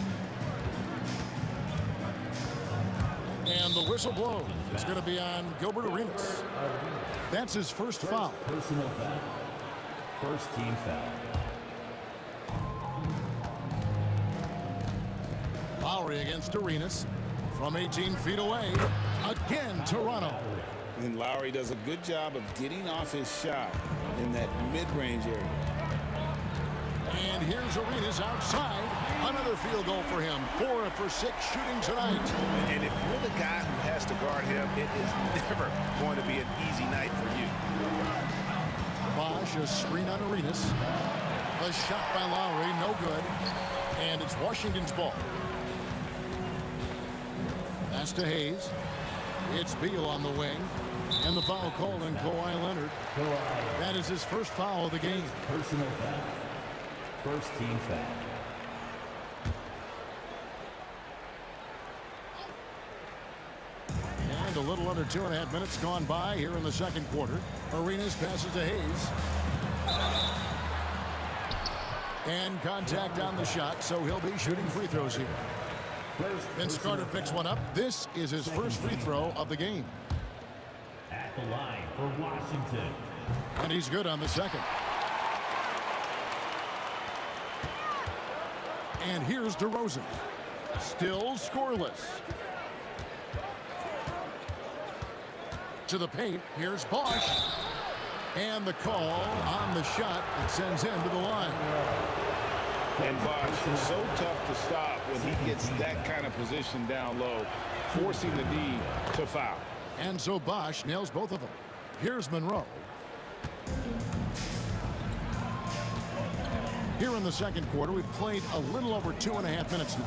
S7: And the whistle blows. It's going to be on Gilbert Arenas. That's his first foul.
S11: Personal foul. First team foul.
S7: Lowry against Arenas from 18 feet away. Again, Toronto.
S8: And Lowry does a good job of getting off his shot in that mid-range area.
S7: And here's Arenas outside. Another field goal for him. 4 for 6 shooting tonight.
S10: And if you're the guy who has to guard him, it is never going to be an easy night for you.
S7: Bosh, a screen on Arenas. A shot by Lowry, no good. And it's Washington's ball. That's to Hayes. It's Beal on the wing. And the foul called on Kawhi Leonard. That is his first foul of the game.
S11: Personal foul. First team foul.
S7: And a little under 2.5 minutes gone by here in the second quarter. Arenas passes to Hayes. And contact on the shot, so he'll be shooting free throws here. Vince Carter picks one up. This is his first free throw of the game.
S11: At the line for Washington.
S7: And he's good on the second. And here's DeRozan. Still scoreless. To the paint. Here's Bosh. And the call on the shot that sends him to the line.
S8: And Bosh is so tough to stop when he gets that kind of position down low, forcing the D to foul.
S7: And so Bosh nails both of them. Here's Monroe. Here in the second quarter, we've played a little over 2.5 minutes now.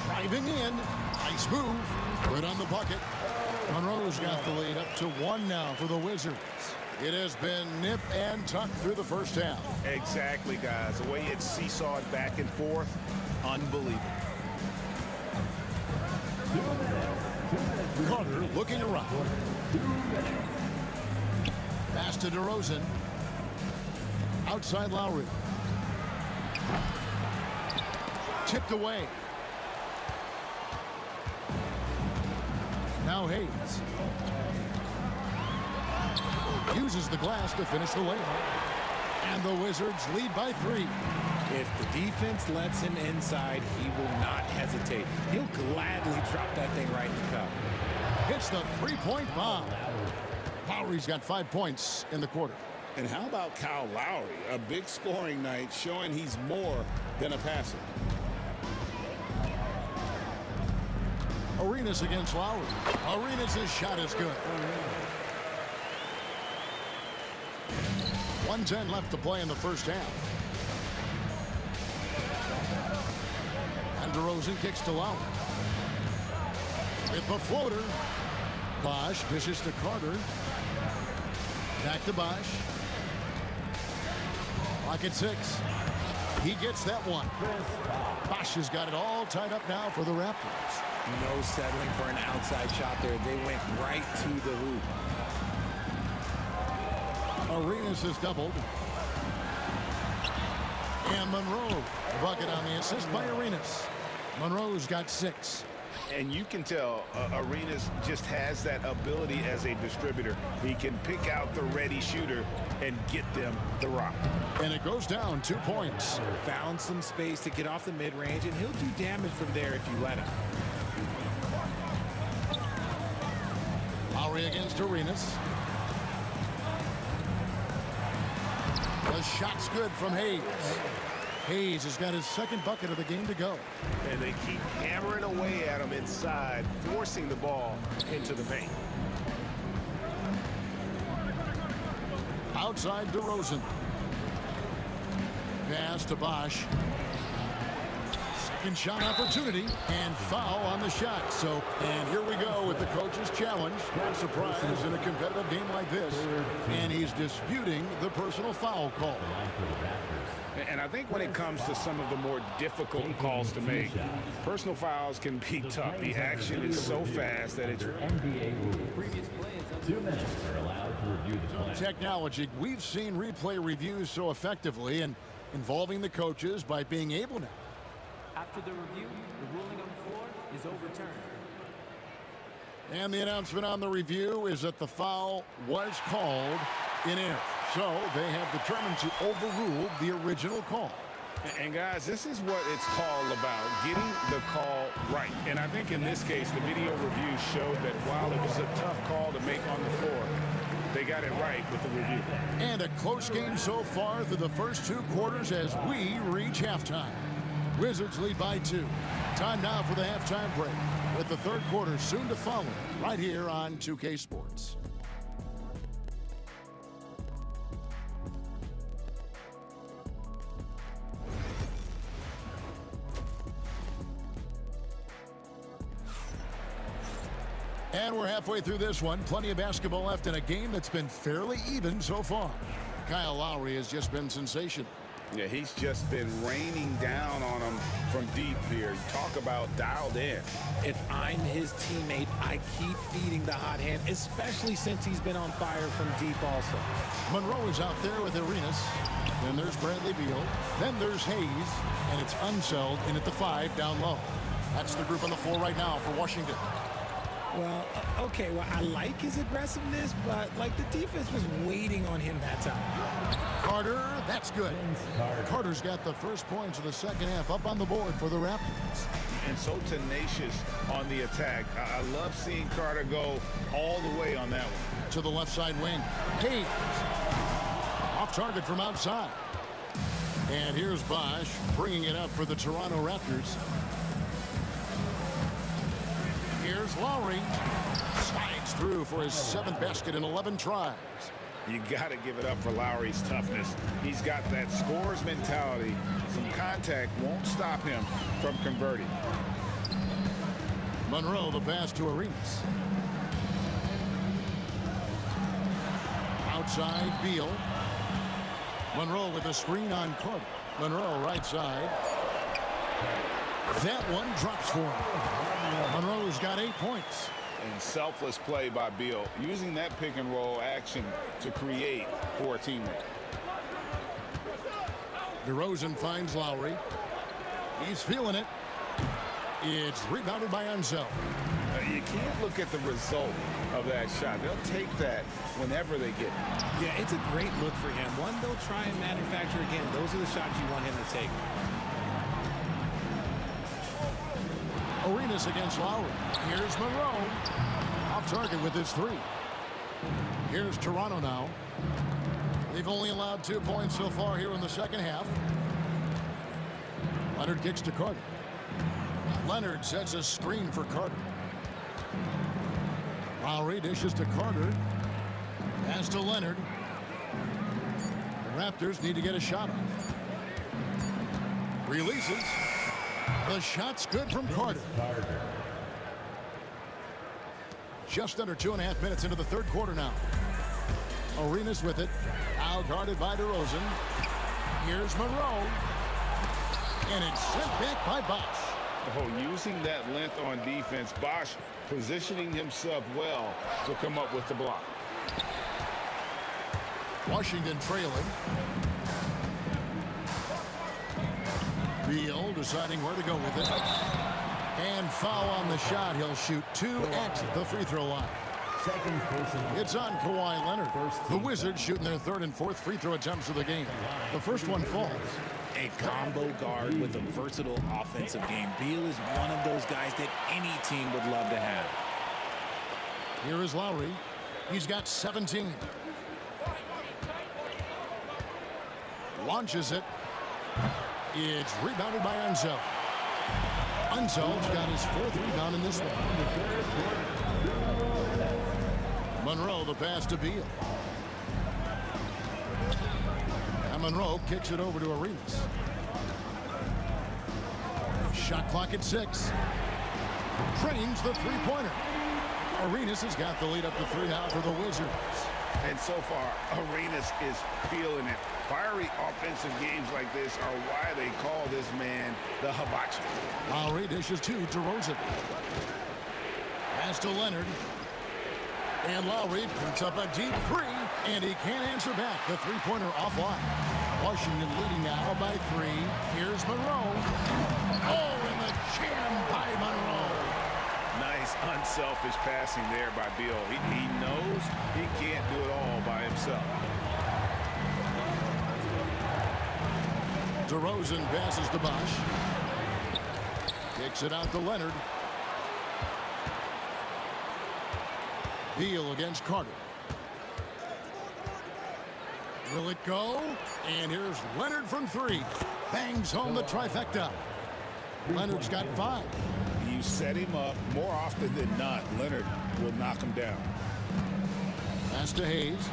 S7: Driving in. Nice move. Good on the bucket. Monroe's got the lead up to 1 now for the Wizards. It has been nip and tuck through the first half.
S10: Exactly, guys. The way it's seesawed back and forth, unbelievable.
S7: Carter looking around. Pass to DeRozan. Outside Lowry. Tipped away. Now Hayes. Uses the glass to finish the layup. And the Wizards lead by 3.
S13: If the defense lets him inside, he will not hesitate. He'll gladly drop that thing right in the cup.
S7: Hits the three-point bomb. Lowry's got 5 points in the quarter.
S8: And how about Kyle Lowry? A big scoring night showing he's more than a passer.
S7: Arenas against Lowry. Arenas' shot is good. 1:10 left to play in the first half. And DeRozan kicks to Lowry. With the floater. Bosch dishes to Carter. Back to Bosch. Clock at 6. He gets that one. Bosch has got it all tied up now for the Raptors.
S13: No settling for an outside shot there. They went right to the hoop.
S7: Arenas has doubled. And Monroe, bucket on the assist by Arenas. Monroe's got 6.
S10: And you can tell Arenas just has that ability as a distributor. He can pick out the ready shooter and get them the rock.
S7: And it goes down 2 points.
S13: Found some space to get off the mid-range, and he'll do damage from there if you let him.
S7: Lowry against Arenas. The shot's good from Hayes. Hayes has got his second bucket of the game to go.
S10: And they keep hammering away at him inside, forcing the ball into the paint.
S7: Outside DeRozan. Pass to Bosch. Second shot opportunity and foul on the shot. So, and here we go with the coach's challenge. No surprise in a competitive game like this. And he's disputing the personal foul call.
S8: And I think when it comes to some of the more difficult calls to make, personal fouls can be tough. The action is so fast that it's...
S11: Previous plays up 2 minutes are allowed to review the play.
S7: Technology. We've seen replay reviews so effectively and involving the coaches by being able to.
S18: After the review, the ruling on the floor is overturned.
S7: And the announcement on the review is that the foul was called in error. So they have determined to overrule the original call.
S8: And guys, this is what it's all about, getting the call right. And I think in this case, the video review showed that while it was a tough call to make on the floor, they got it right with the review.
S7: And a close game so far through the first 2 quarters as we reach halftime. Wizards lead by 2. Time now for the halftime break, with the third quarter soon to follow right here on 2K Sports. And we're halfway through this one. Plenty of basketball left in a game that's been fairly even so far. Kyle Lowry has just been sensational.
S10: Yeah, he's just been raining down on him from deep here. Talk about dialed in.
S13: If I'm his teammate, I keep feeding the hot hand, especially since he's been on fire from deep also.
S7: Monroe is out there with Arenas. Then there's Bradley Beal. Then there's Hayes. And it's Unseld in at the 5 down low. That's the group on the floor right now for Washington.
S13: Well, okay, well, I like his aggressiveness, but, like, the defense was waiting on him that time.
S7: Carter, that's good. Carter's got the first points of the second half up on the board for the Raptors.
S10: And so tenacious on the attack. I love seeing Carter go all the way on that one.
S7: To the left side wing. Hayes. Off target from outside. And here's Bosch bringing it up for the Toronto Raptors. Here's Lowry. Slides through for his 7th basket in 11 tries.
S8: You got to give it up for Lowry's toughness. He's got that scorer's mentality. Some contact won't stop him from converting.
S7: Monroe, the pass to Arenas. Outside, Beal. Monroe with a screen on Carter. Monroe right side. That one drops for him. Monroe's got 8 points.
S8: And selfless play by Beal, using that pick and roll action to create for a teammate.
S7: DeRozan finds Lowry. He's feeling it. It's rebounded by Unseld.
S8: You can't look at the result of that shot. They'll take that whenever they get it.
S13: Yeah, it's a great look for him. One they'll try and manufacture again. Those are the shots you want him to take.
S7: Arenas against Lowry. Here's Monroe. Off target with his 3. Here's Toronto now. They've only allowed 2 points so far here in the second half. Leonard kicks to Carter. Leonard sets a screen for Carter. Lowry dishes to Carter. Pass to Leonard. The Raptors need to get a shot off. Releases. The shot's good from Carter. Just under 2.5 minutes into the third quarter now. Arenas with it. Now guarded by DeRozan. Here's Monroe. And it's sent back by Bosch.
S8: Oh, using that length on defense, Bosch positioning himself well to come up with the block.
S7: Washington trailing. Beal deciding where to go with it. And foul on the shot. He'll shoot 2 at the free throw line. It's on Kawhi Leonard. The Wizards shooting their 3rd and 4th free throw attempts of the game. The first one falls.
S13: A combo guard with a versatile offensive game. Beal is one of those guys that any team would love to have.
S7: Here is Lowry. He's got 17. Launches it. It's rebounded by Unseld. Unseld's got his 4th rebound in this one. Monroe, the pass to Beal. And Monroe kicks it over to Arenas. Shot clock at 6. Drains the three-pointer. Arenas has got the lead up to 3 now for the Wizards.
S8: And so far, Arenas is feeling it. Fiery offensive games like this are why they call this man the hibachi.
S7: Lowry dishes to DeRozan. Pass to Leonard. And Lowry puts up a deep 3, and he can't answer back. The three-pointer offline. Washington leading now by 3. Here's Monroe. Oh, and the jam by Monroe.
S8: Nice, unselfish passing there by Beal. He knows he can't do it all by himself.
S7: DeRozan passes to Bosch. Kicks it out to Leonard. Beal against Carter. Will it go? And here's Leonard from 3. Bangs home the trifecta. Leonard's got 5.
S8: You set him up more often than not. Leonard will knock him down.
S7: Pass to Hayes.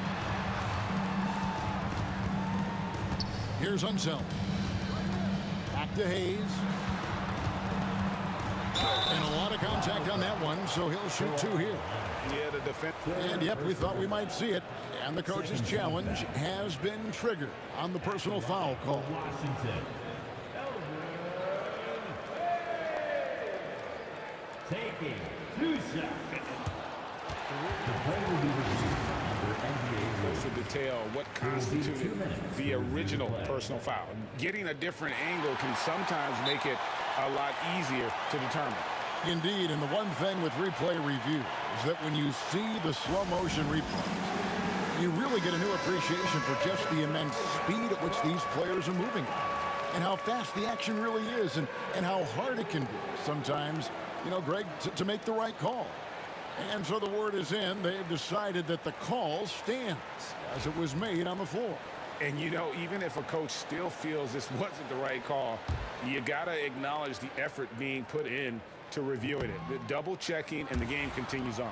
S7: Here's Unseld. Back to Hayes. And a lot of contact on that one, so he'll shoot 2 here.
S8: Yeah, the defense.
S7: And yep, we thought we might see it. And the coach's challenge has been triggered on the personal foul call.
S11: Washington. Taking 2 shots. The play will be reviewed under NBA rules.
S8: To detail what constituted the original personal foul. Getting a different angle can sometimes make it a lot easier to determine.
S7: Indeed, and the one thing with replay review is that when you see the slow motion replays, you really get a new appreciation for just the immense speed at which these players are moving and how fast the action really is and how hard it can be sometimes, you know, Greg, to make the right call. And so the word is in. They've decided that the call stands as it was made on the floor.
S8: And, you know, even if a coach still feels this wasn't the right call, you got to acknowledge the effort being put in to reviewing it. The double checking, and the game continues on.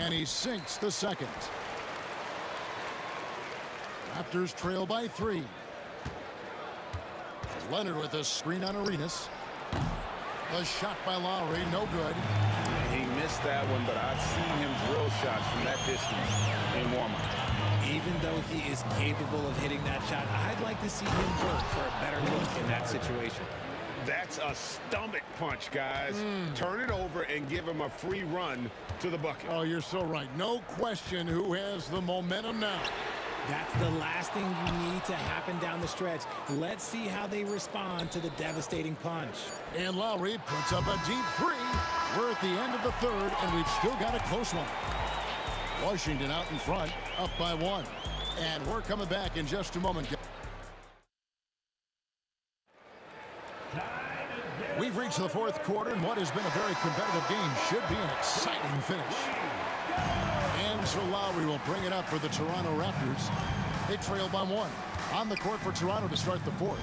S7: And he sinks the second. Raptors trail by 3. Leonard with a screen on Arenas. A shot by Lowry, no good.
S8: He missed that one, but I've seen him drill shots from that distance in warm-up.
S13: Even though he is capable of hitting that shot, I'd like to see him work for a better look in that situation.
S10: That's a stomach punch, guys. Turn it over and give him a free run to the bucket.
S7: Oh, you're so right. No question who has the momentum now.
S13: That's the last thing you need to happen down the stretch. Let's see how they respond to the devastating punch.
S7: And Lowry puts up a deep 3. We're at the end of the third, and we've still got a close one. Washington out in front, up by 1. And we're coming back in just a moment. We've reached the fourth quarter, and what has been a very competitive game should be an exciting finish. And so Lowry will bring it up for the Toronto Raptors. They trail by 1. On the court for Toronto to start the fourth.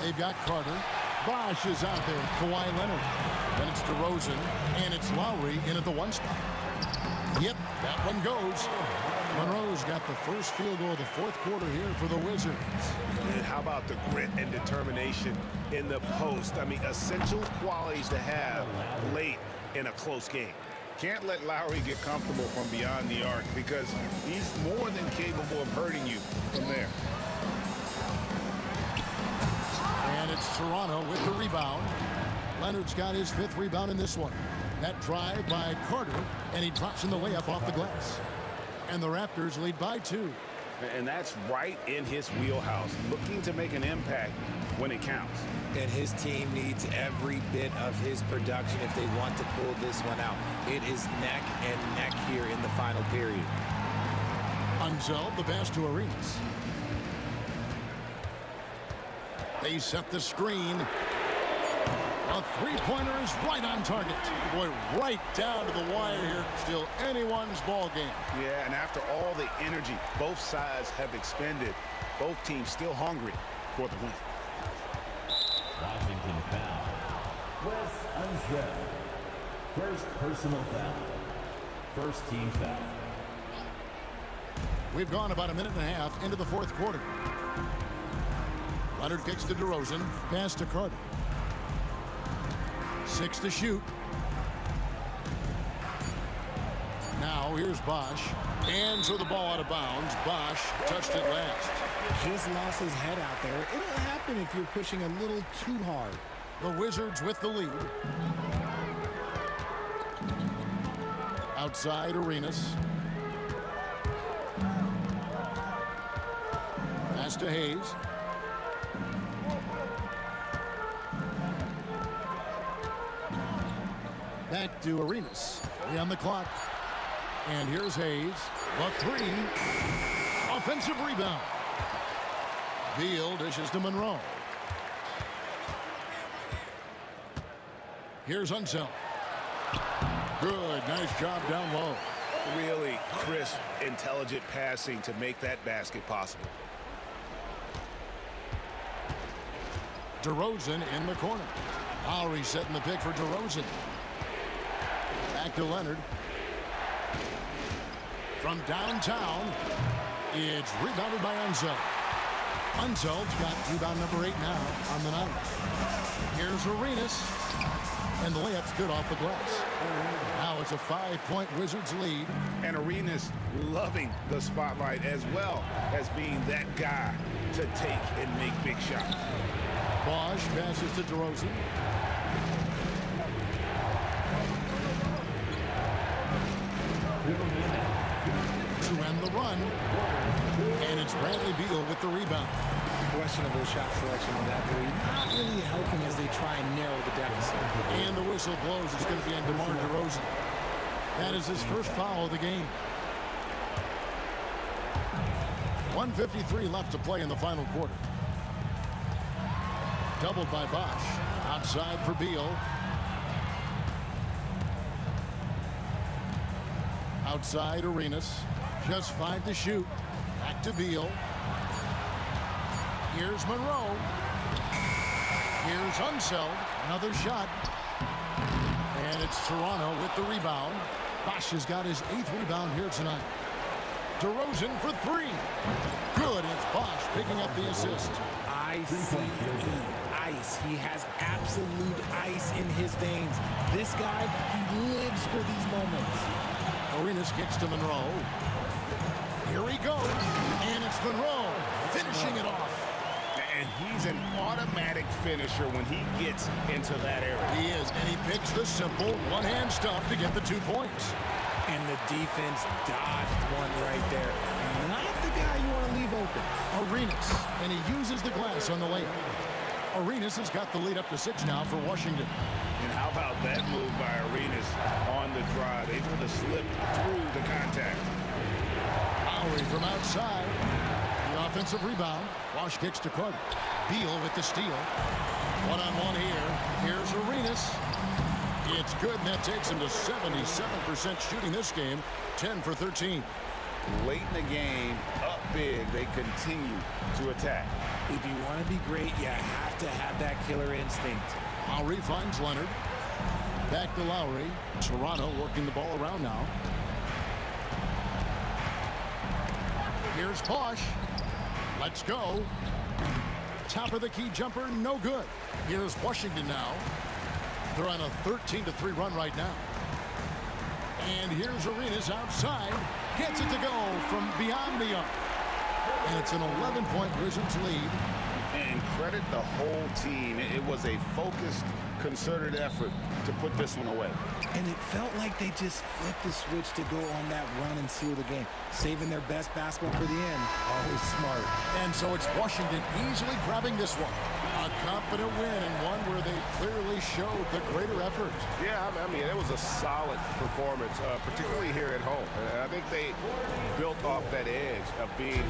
S7: They've got Carter. Bosh is out there. Kawhi Leonard. Then it's DeRozan. And it's Lowry in at the 1 spot. Yep, that one goes. Monroe's got the first field goal of the fourth quarter here for the Wizards.
S10: And how about the grit and determination in the post? I mean, essential qualities to have late in a close game.
S8: Can't let Lowry get comfortable from beyond the arc because he's more than capable of hurting you from there.
S7: And it's Toronto with the rebound. Leonard's got his 5th rebound in this one. That drive by Carter, and he drops in the layup off the glass. And the Raptors lead by 2.
S8: And that's right in his wheelhouse, looking to make an impact when it counts.
S13: And his team needs every bit of his production if they want to pull this one out. It is neck and neck here in the final period.
S7: Unseld, the pass to Arenas. They set the screen. A three-pointer is right on target. Boy, right down to the wire here. Still anyone's ball game.
S10: Yeah, and after all the energy both sides have expended, both teams still hungry for the win.
S11: Washington foul. Wes Unseld. First personal foul. First team foul.
S7: We've gone about a minute and a half into the fourth quarter. Leonard kicks to DeRozan. Pass to Carter. 6 to shoot. Now here's Bosh. And so the ball out of bounds. Bosh touched it last.
S13: Just lost his head out there. It'll happen if you're pushing a little too hard.
S7: The Wizards with the lead. Outside Arenas. Pass to Hayes. Back to Arenas. 3 on the clock. And here's Hayes. The 3. Offensive rebound. Beal dishes to Monroe. Here's Unseld. Good. Nice job down low.
S10: Really crisp, intelligent passing to make that basket possible.
S7: DeRozan in the corner. Lowry setting the pick for DeRozan. Back to Leonard. From downtown, it's rebounded by Unseld. Unseld's got rebound number 8 now on the night. Here's Arenas. And the layup's good off the glass. Now it's a 5-point Wizards lead.
S8: And Arenas loving the spotlight as well as being that guy to take and make big shots.
S7: Bosh passes to DeRozan. To end the run. And it's Bradley Beal with the rebound.
S13: Questionable shot selection on that three. Not really helping as they try and narrow the deficit.
S7: And the whistle blows. It's going to be on DeMar DeRozan. That is his first foul of the game. 1:53 left to play in the final quarter. Doubled by Bosh. Outside for Beal. Outside Arenas. Just 5 to shoot. Back to Beal. Here's Monroe. Here's Unseld. Another shot. And it's Toronto with the rebound. Bosch has got his 8th rebound here tonight. DeRozan for 3. Good. It's Bosch picking up the assist.
S13: ICE. Ice. He has absolute ice in his veins. This guy, he lives for these moments.
S7: Arenas kicks to Monroe. Here he goes. And it's Monroe finishing it off.
S8: And he's an automatic finisher when he gets into that area.
S7: He is, and he picks the simple one-hand stuff to get the 2 points.
S13: And the defense dodged one right there. Not the guy you want to leave open.
S7: Arenas, and he uses the glass on the layup. Arenas has got the lead up to 6 now for Washington.
S8: And how about that move by Arenas on the drive, able to slip through the contact.
S7: Lowry from outside. The offensive rebound. Wash kicks to Carter. Beal with the steal. One-on-one here. Here's Arenas. It's good, and that takes him to 77% shooting this game. 10 for 13.
S8: Late in the game, up big, they continue to attack.
S13: If you want to be great, you have to have that killer instinct.
S7: Lowry finds Leonard. Back to Lowry. Toronto working the ball around now. Here's Bosch. Let's go. Top of the key jumper, no good. Here's Washington now. They're on a 13-3 run right now. And here's Arenas outside. Gets it to go from beyond the arc. And it's an 11-point Wizards lead.
S8: And credit the whole team. It was a focused, concerted effort to put this one away.
S13: And it felt like they just flipped the switch to go on that run and seal the game. Saving their best basketball for the end. Always smart.
S7: And so it's Washington easily grabbing this one. A confident win, and one where they clearly showed the greater effort.
S10: Yeah, I mean, it was a solid performance, particularly here at home. And I think they built off that edge of being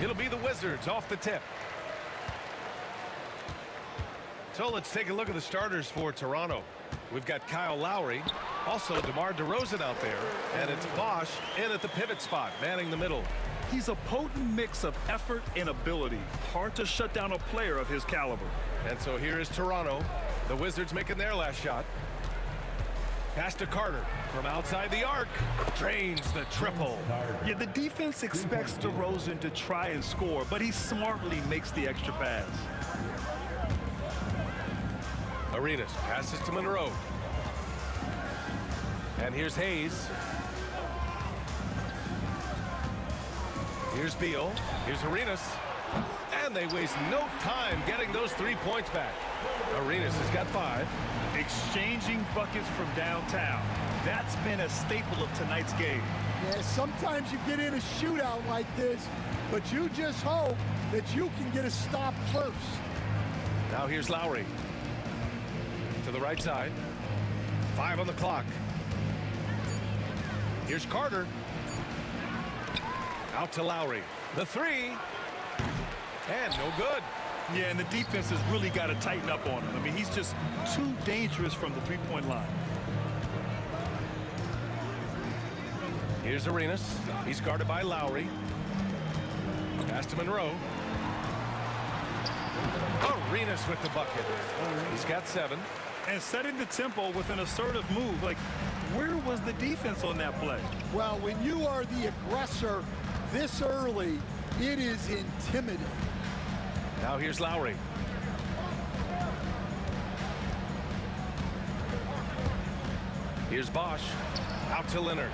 S2: It'll be the Wizards off the tip. So let's take a look at the starters for Toronto. We've got Kyle Lowry, also DeMar DeRozan out there, and it's Bosch in at the pivot spot, manning the middle.
S14: He's a potent mix of effort and ability. Hard to shut down a player of his caliber.
S2: And so here is Toronto. The Wizards making their last shot. Pass to Carter from outside the arc. Drains the triple.
S14: Yeah, the defense expects DeRozan to try and score, but he smartly makes the extra pass.
S2: Arenas passes to Monroe. And here's Hayes. Here's Beal. Here's Arenas. And they waste no time getting those 3 points back. Arenas has got 5.
S14: Exchanging buckets from downtown. That's been a staple of tonight's game.
S16: Yeah, sometimes you get in a shootout like this, but you just hope that you can get a stop first.
S2: Now here's Lowry. To the right side. 5 on the clock. Here's Carter. Out to Lowry. The 3. And no good.
S14: Yeah, and the defense has really got to tighten up on him. I mean, he's just too dangerous from the three-point line.
S2: Here's Arenas. He's guarded by Lowry. Pass to Monroe. Arenas with the bucket. He's got 7.
S14: And setting the tempo with an assertive move. Like, where was the defense on that play?
S16: Well, when you are the aggressor this early, it is intimidating.
S2: Now here's Lowry. Here's Bosch. Out to Leonard.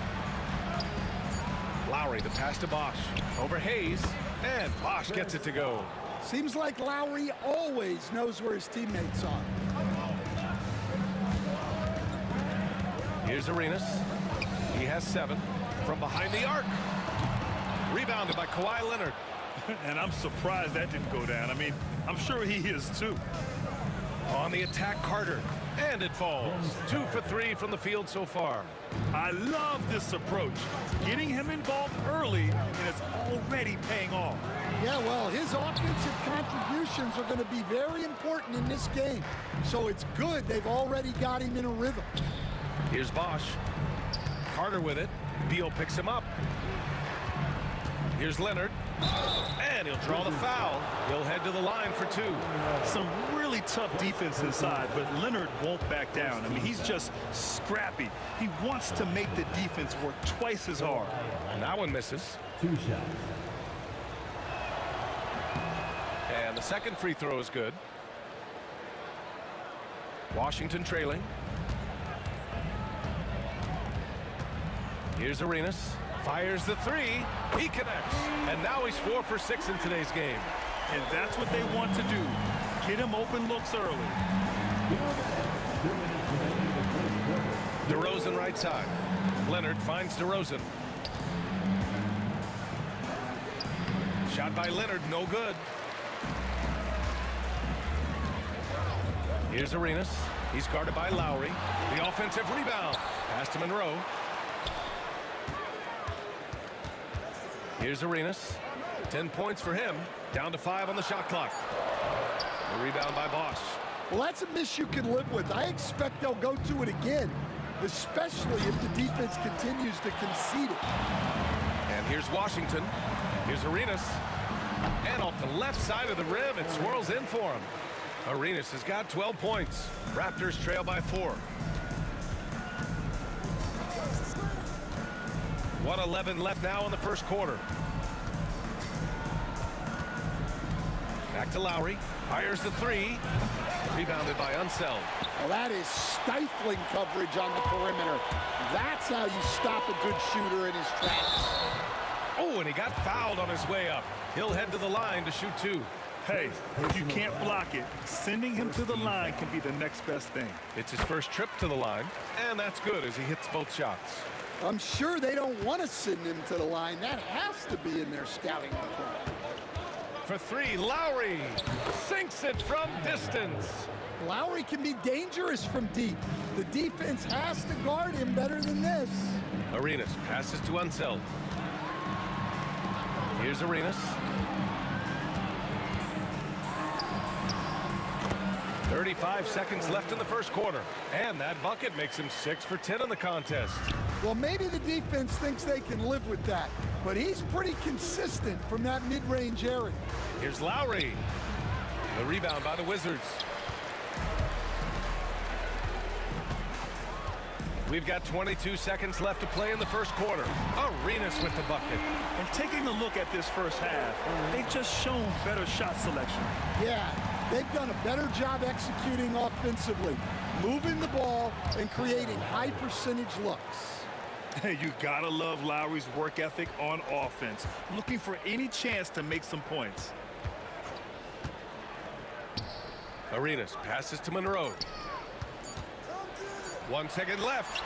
S2: Lowry, the pass to Bosch. Over Hayes. And Bosch gets it to go.
S16: Seems like Lowry always knows where his teammates are.
S2: Here's Arenas. He has 7. From behind the arc. Rebounded by Kawhi Leonard.
S14: And I'm surprised that didn't go down. I mean, I'm sure he is too.
S2: On the attack, Carter. And it falls. 2 for 3 from the field so far.
S14: I love this approach. Getting him involved early, and it's already paying off.
S16: Yeah, well, his offensive contributions are going to be very important in this game. So it's good they've already got him in a rhythm.
S2: Here's Bosch. Carter with it. Beal picks him up. Here's Leonard. And he'll draw the foul. He'll head to the line for 2.
S14: Some really tough defense inside, but Leonard won't back down. I mean, he's just scrappy. He wants to make the defense work twice as hard.
S2: And that one misses.
S11: 2 shots.
S2: And the second free throw is good. Washington trailing. Here's Arenas. Fires the 3. He connects. And now he's 4 for 6 in today's game.
S14: And that's what they want to do. Get him open looks early.
S2: DeRozan right side. Leonard finds DeRozan. Shot by Leonard, no good. Here's Arenas. He's guarded by Lowry. The offensive rebound. Pass to Monroe. Here's Arenas. 10 points for him. Down to 5 on the shot clock. The rebound by Bosch.
S16: Well, that's a miss you can live with. I expect they'll go to it again, especially if the defense continues to concede it.
S2: And here's Washington. Here's Arenas. And off the left side of the rim, it swirls in for him. Arenas has got 12 points. Raptors trail by 4. 1:11 left now in the first quarter. Back to Lowry. Fires the 3. Rebounded by Unseld.
S16: Well, that is stifling coverage on the perimeter. That's how you stop a good shooter in his tracks.
S2: Oh, and he got fouled on his way up. He'll head to the line to shoot 2.
S14: Hey, if you can't block it, sending him to the line can be the next best thing.
S2: It's his first trip to the line, and that's good as he hits both shots.
S16: I'm sure they don't want to send him to the line. That has to be in their scouting report.
S2: For 3, Lowry sinks it from distance.
S16: Lowry can be dangerous from deep. The defense has to guard him better than this.
S2: Arenas passes to Unseld. Here's Arenas. 35 seconds left in the first quarter. And that bucket makes him 6 for 10 in the contest.
S16: Well, maybe the defense thinks they can live with that, but he's pretty consistent from that mid-range area.
S2: Here's Lowry. The rebound by the Wizards. We've got 22 seconds left to play in the first quarter. Arenas with the bucket.
S14: And taking a look at this first half, they've just shown better shot selection.
S16: Yeah, they've done a better job executing offensively, moving the ball and creating high percentage looks.
S14: Hey, you gotta love Lowry's work ethic on offense, looking for any chance to make some points.
S2: Arenas passes to Monroe. 1 second left.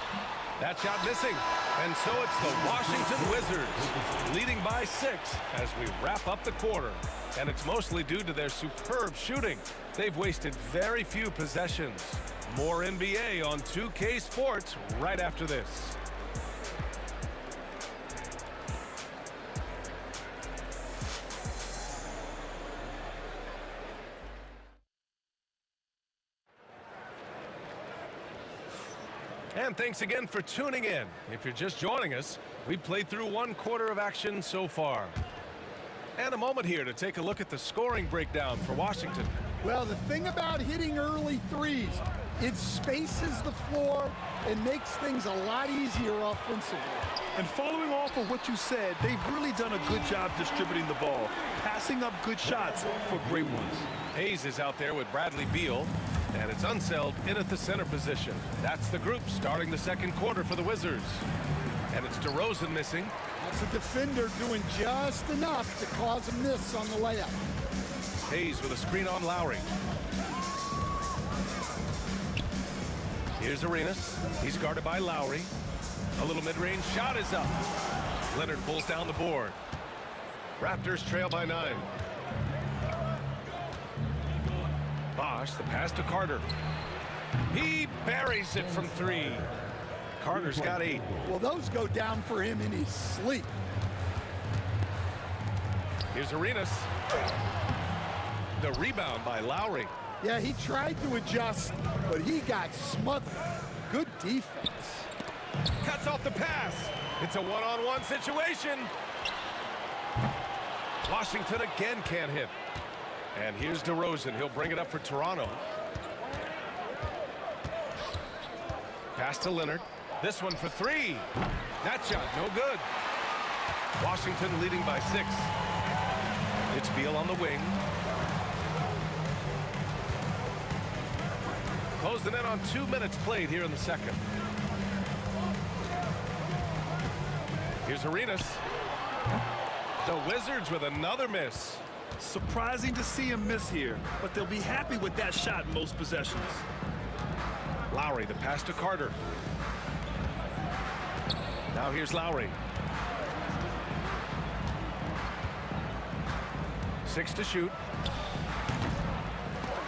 S2: That shot missing. And so it's the Washington Wizards leading by 6 as we wrap up the quarter. And it's mostly due to their superb shooting. They've wasted very few possessions. More NBA on 2K Sports right after this. And thanks again for tuning in. If you're just joining us, we've played through 1 quarter of action so far. And a moment here to take a look at the scoring breakdown for Washington.
S16: Well, the thing about hitting early threes, it spaces the floor and makes things a lot easier offensively.
S14: And following off of what you said, they've really done a good job distributing the ball, passing up good shots for great ones.
S2: Hayes is out there with Bradley Beal, and it's Unseld in at the center position. That's the group starting the second quarter for the Wizards. And it's DeRozan missing.
S16: That's a defender doing just enough to cause a miss on the layup.
S2: Hayes with a screen on Lowry. Here's Arenas. He's guarded by Lowry. A little mid-range shot is up. Leonard pulls down the board. Raptors trail by 9. Bosch, the pass to Carter. He buries it from 3. Carter's got 8.
S16: Well, those go down for him in his sleep.
S2: Here's Arenas. The rebound by Lowry.
S16: Yeah, he tried to adjust, but he got smothered. Good defense.
S2: Cuts off the pass. It's a one-on-one situation. Washington again can't hit. And here's DeRozan. He'll bring it up for Toronto. Pass to Leonard. This one for 3. That shot, no good. Washington leading by 6. It's Beal on the wing. Closing in on 2 minutes played here in the second. Here's Arenas. The Wizards with another miss.
S14: Surprising to see him miss here, but they'll be happy with that shot in most possessions.
S2: Lowry, the pass to Carter. Now here's Lowry. 6 to shoot.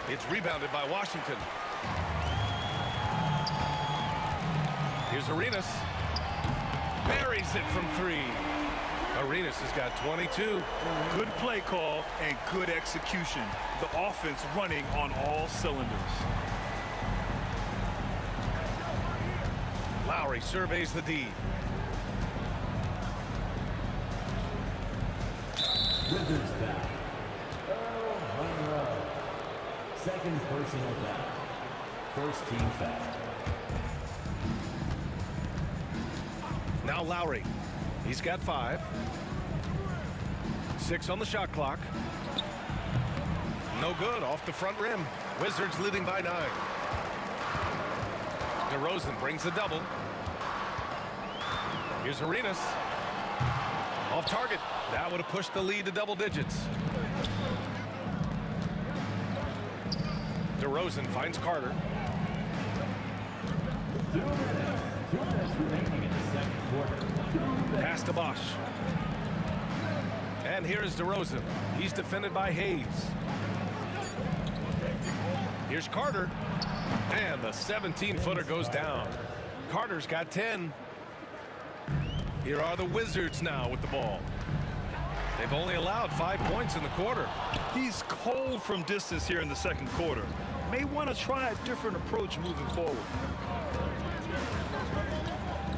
S2: It's rebounded by Washington. Here's Arenas. Buries it from 3. Arenas has got 22.
S14: Good play call and good execution. The offense running on all cylinders.
S2: Lowry surveys the D.
S11: Wizards foul. Monroe. Second personal foul. First team foul.
S2: Now Lowry. He's got 5. 6 on the shot clock. No good off the front rim. Wizards leading by 9. DeRozan brings the double. Here's Arenas. Off target. That would have pushed the lead to double digits. DeRozan finds Carter.
S11: 2 minutes remaining in the second quarter.
S2: Pass to Bosch. And here's DeRozan. He's defended by Hayes. Here's Carter. And the 17-footer goes down. Carter's got 10. Here are the Wizards now with the ball. They've only allowed 5 points in the quarter.
S14: He's cold from distance here in the second quarter. May want to try a different approach moving forward.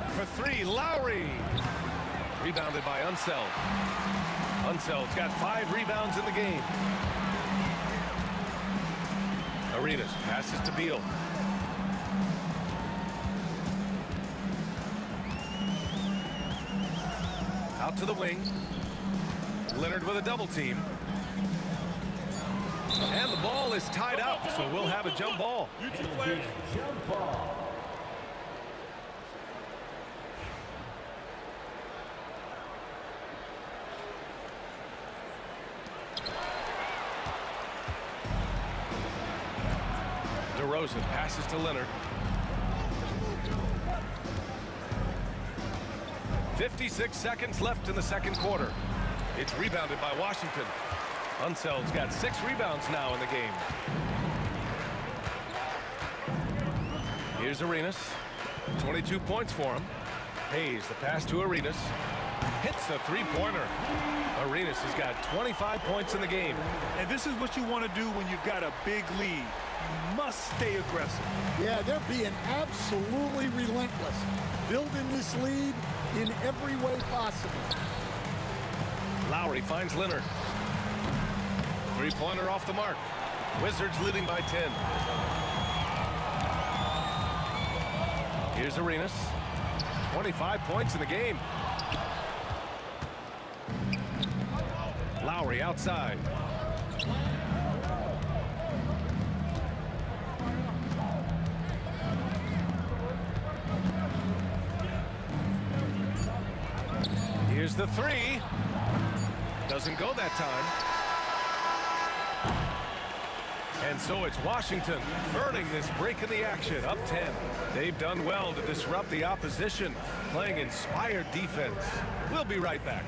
S2: For three, Lowry. Rebounded by Unseld. Unseld's got 5 rebounds in the game. Arenas passes to Beal. Out to the wing. Leonard with a double team. And the ball is tied up, so we'll have a jump ball.
S11: Jump ball.
S2: DeRozan passes to Leonard. 56 seconds left in the second quarter. It's rebounded by Washington. Unseld's got 6 rebounds now in the game. Here's Arenas. 22 points for him. Hayes, the pass to Arenas. Hits the three-pointer. Arenas has got 25 points in the game.
S14: And this is what you want to do when you've got a big lead. You must stay aggressive.
S16: Yeah, they're being absolutely relentless. Building this lead in every way possible.
S2: Lowry finds Leonard. Three-pointer off the mark. Wizards leading by 10. Here's Arenas. 25 points in the game. Lowry outside. Here's the three. Doesn't go that time. And so it's Washington earning this break in the action, up 10. They've done well to disrupt the opposition, playing inspired defense. We'll be right back.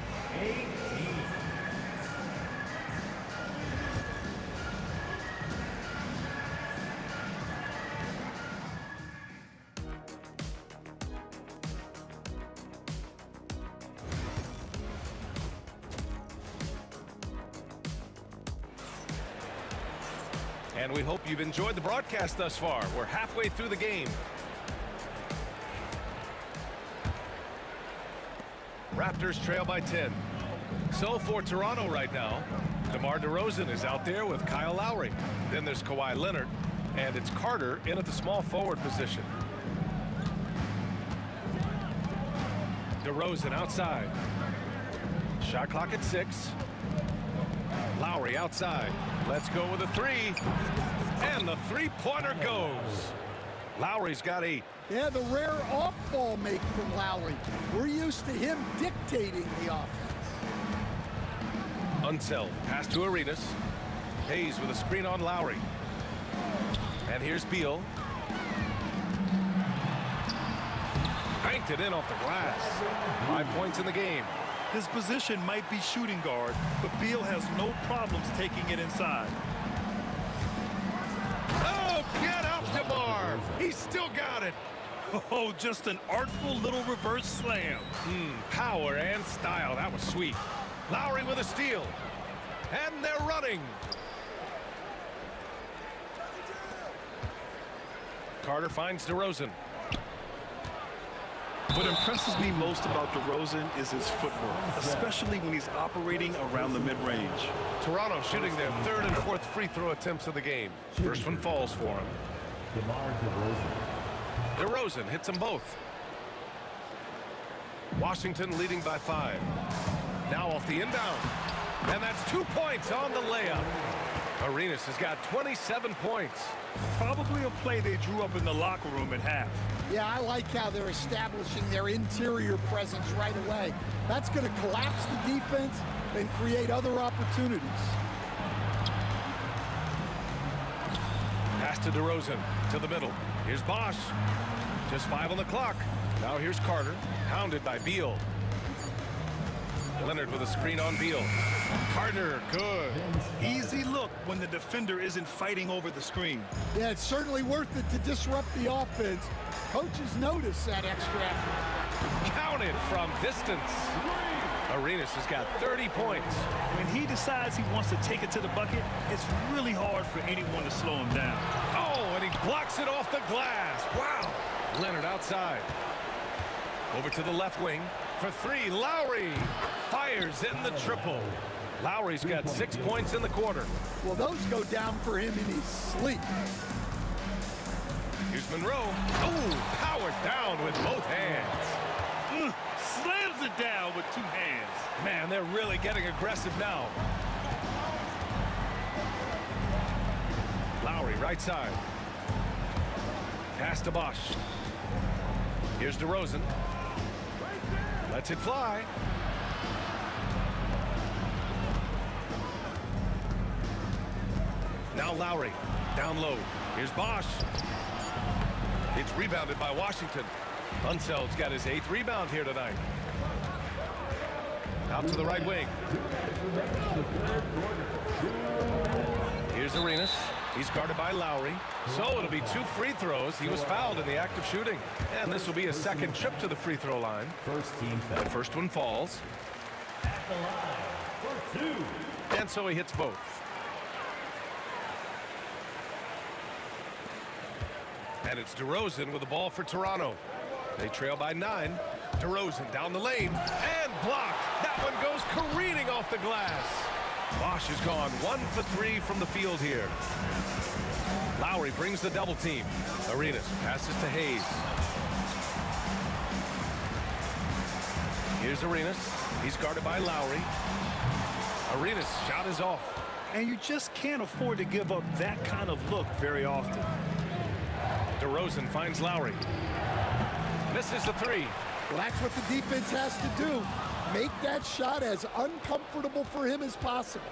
S2: And we hope you've enjoyed the broadcast thus far. We're halfway through the game. Raptors trail by 10. So for Toronto right now, DeMar DeRozan is out there with Kyle Lowry. Then there's Kawhi Leonard, and it's Carter in at the small forward position. DeRozan outside. Shot clock at 6. Lowry outside. Let's go with a three. And the three-pointer goes. Lowry's got 8.
S16: Yeah, the rare off-ball make from Lowry. We're used to him dictating the offense.
S2: Unseld. Pass to Arenas. Hayes with a screen on Lowry. And here's Beal. Banked it in off the glass. 5 points in the game.
S14: His position might be shooting guard, but Beal has no problems taking it inside.
S2: Oh, get out, DeMar! He's still got it.
S14: Oh, just an artful little reverse slam.
S2: Power and style. That was sweet. Lowry with a steal. And they're running. Carter finds DeRozan.
S14: What impresses me most about DeRozan is his footwork, especially when he's operating around the mid-range.
S2: Toronto shooting their 3rd and 4th free throw attempts of the game. First one falls for him. DeRozan hits them both. Washington leading by 5. Now off the inbound. And that's 2 points on the layup. Arenas has got 27 points.
S14: Probably a play they drew up in the locker room at half.
S16: Yeah, I like how they're establishing their interior presence right away. That's going to collapse the defense and create other opportunities.
S2: Pass to DeRozan to the middle. Here's Bosch. Just 5 on the clock. Now here's Carter, hounded by Beal. Leonard with a screen on Beal. Carter, good.
S14: Easy look when the defender isn't fighting over the screen.
S16: Yeah, it's certainly worth it to disrupt the offense. Coaches notice that extra effort.
S2: Counted from distance. Arenas has got 30 points.
S14: When he decides he wants to take it to the bucket, it's really hard for anyone to slow him down.
S2: Oh, and he blocks it off the glass. Wow. Leonard outside. Over to the left wing for three. Lowry fires in the triple. Lowry's got 6 points in the quarter.
S16: Well, those go down for him in his sleep.
S2: Here's Monroe. Oh, powered down with both hands.
S14: Slams it down with two hands.
S2: Man, they're really getting aggressive now. Lowry, right side. Pass to Bosch. Here's DeRozan. Lets it fly. Now Lowry, down low. Here's Bosch. It's rebounded by Washington. Unseld's got his 8th rebound here tonight. Out to the right wing. Here's Arenas. He's guarded by Lowry. So it'll be 2 free throws. He was fouled in the act of shooting. And this will be a second trip to the free throw line. The first one falls. And so he hits both. And it's DeRozan with the ball for Toronto. They trail by 9. DeRozan down the lane and blocked. That one goes careening off the glass. Bosch has gone 1 for 3 from the field here. Lowry brings the double team. Arenas passes to Hayes. Here's Arenas. He's guarded by Lowry. Arenas' shot is off.
S14: And you just can't afford to give up that kind of look very often.
S2: DeRozan finds Lowry. Misses the 3.
S16: Well, that's what the defense has to do. Make that shot as uncomfortable for him as possible.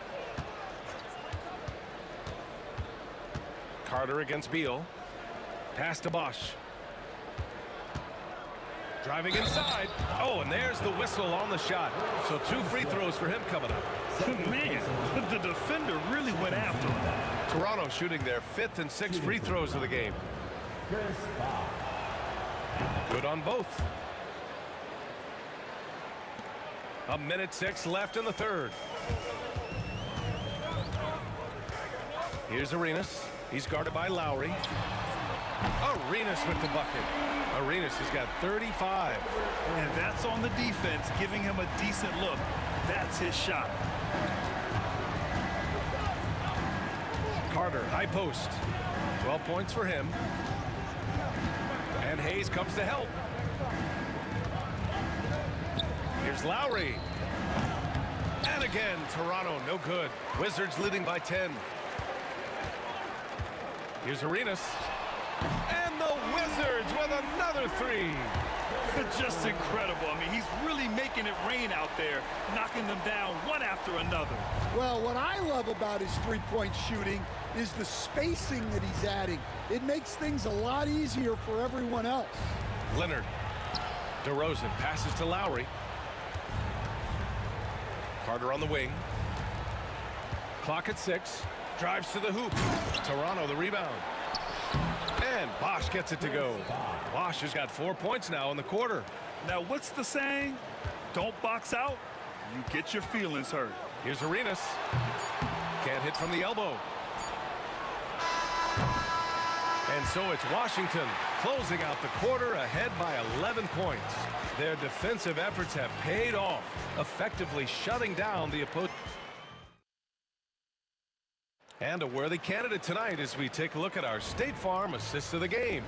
S2: Carter against Beal. Pass to Bosch. Driving inside. Oh, and there's the whistle on the shot. So 2 free throws for him coming up.
S14: Man, the defender really went after him.
S2: Toronto shooting their 5th and 6th free throws of the game. Good on both. 1:06 left in the 3rd. Here's Arenas. He's guarded by Lowry. Arenas with the bucket. Arenas has got 35.
S14: And that's on the defense, giving him a decent look. That's his shot.
S2: Carter, high post. 12 points for him. And Hayes comes to help. Here's Lowry. And again, Toronto, no good. Wizards leading by 10. Here's Arenas. And the Wizards with another 3.
S14: Just incredible. I mean, he's really making it rain out there, knocking them down one after another.
S16: Well, what I love about his three-point shooting is the spacing that he's adding. It makes things a lot easier for everyone else.
S2: Leonard. DeRozan passes to Lowry. Carter on the wing. Clock at 6. Drives to the hoop. Toronto the rebound. And Bosch gets it to go. Bosch has got 4 points now in the quarter.
S14: Now, what's the saying? Don't box out, you get your feelings hurt.
S2: Here's Arenas. Can't hit from the elbow. And so it's Washington closing out the quarter ahead by 11 points. Their defensive efforts have paid off, effectively shutting down the opponent. And a worthy candidate tonight as we take a look at our State Farm assist of the game.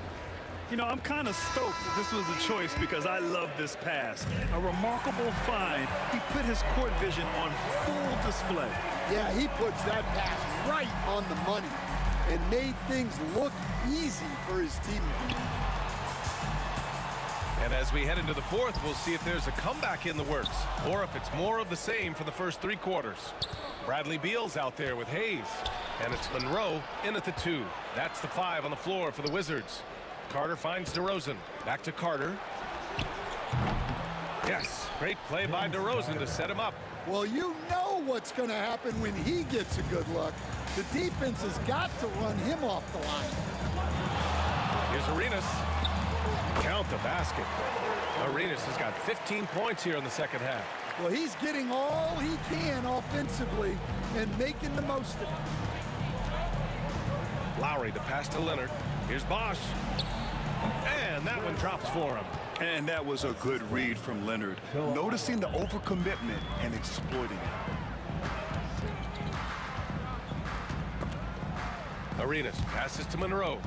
S14: You know, I'm kind of stoked that this was a choice because I love this pass. A remarkable find. He put his court vision on full display.
S16: Yeah, he puts that pass right on the money and made things look easy for his teammates.
S2: And as we head into the 4th, we'll see if there's a comeback in the works or if it's more of the same for the first 3 quarters. Bradley Beal's out there with Hayes. And it's Monroe in at the 2. That's the 5 on the floor for the Wizards. Carter finds DeRozan. Back to Carter. Yes, great play by DeRozan to set him up.
S16: Well, you know what's going to happen when he gets a good look. The defense has got to run him off the line.
S2: Here's Arenas. Count the basket. Arenas has got 15 points here in the second half.
S16: Well, he's getting all he can offensively and making the most of it.
S2: Lowry, the pass to Leonard. Here's Bosch. And that one drops for him.
S14: And that was a good read from Leonard. Noticing the overcommitment and exploiting it.
S2: Arenas passes to Monroe.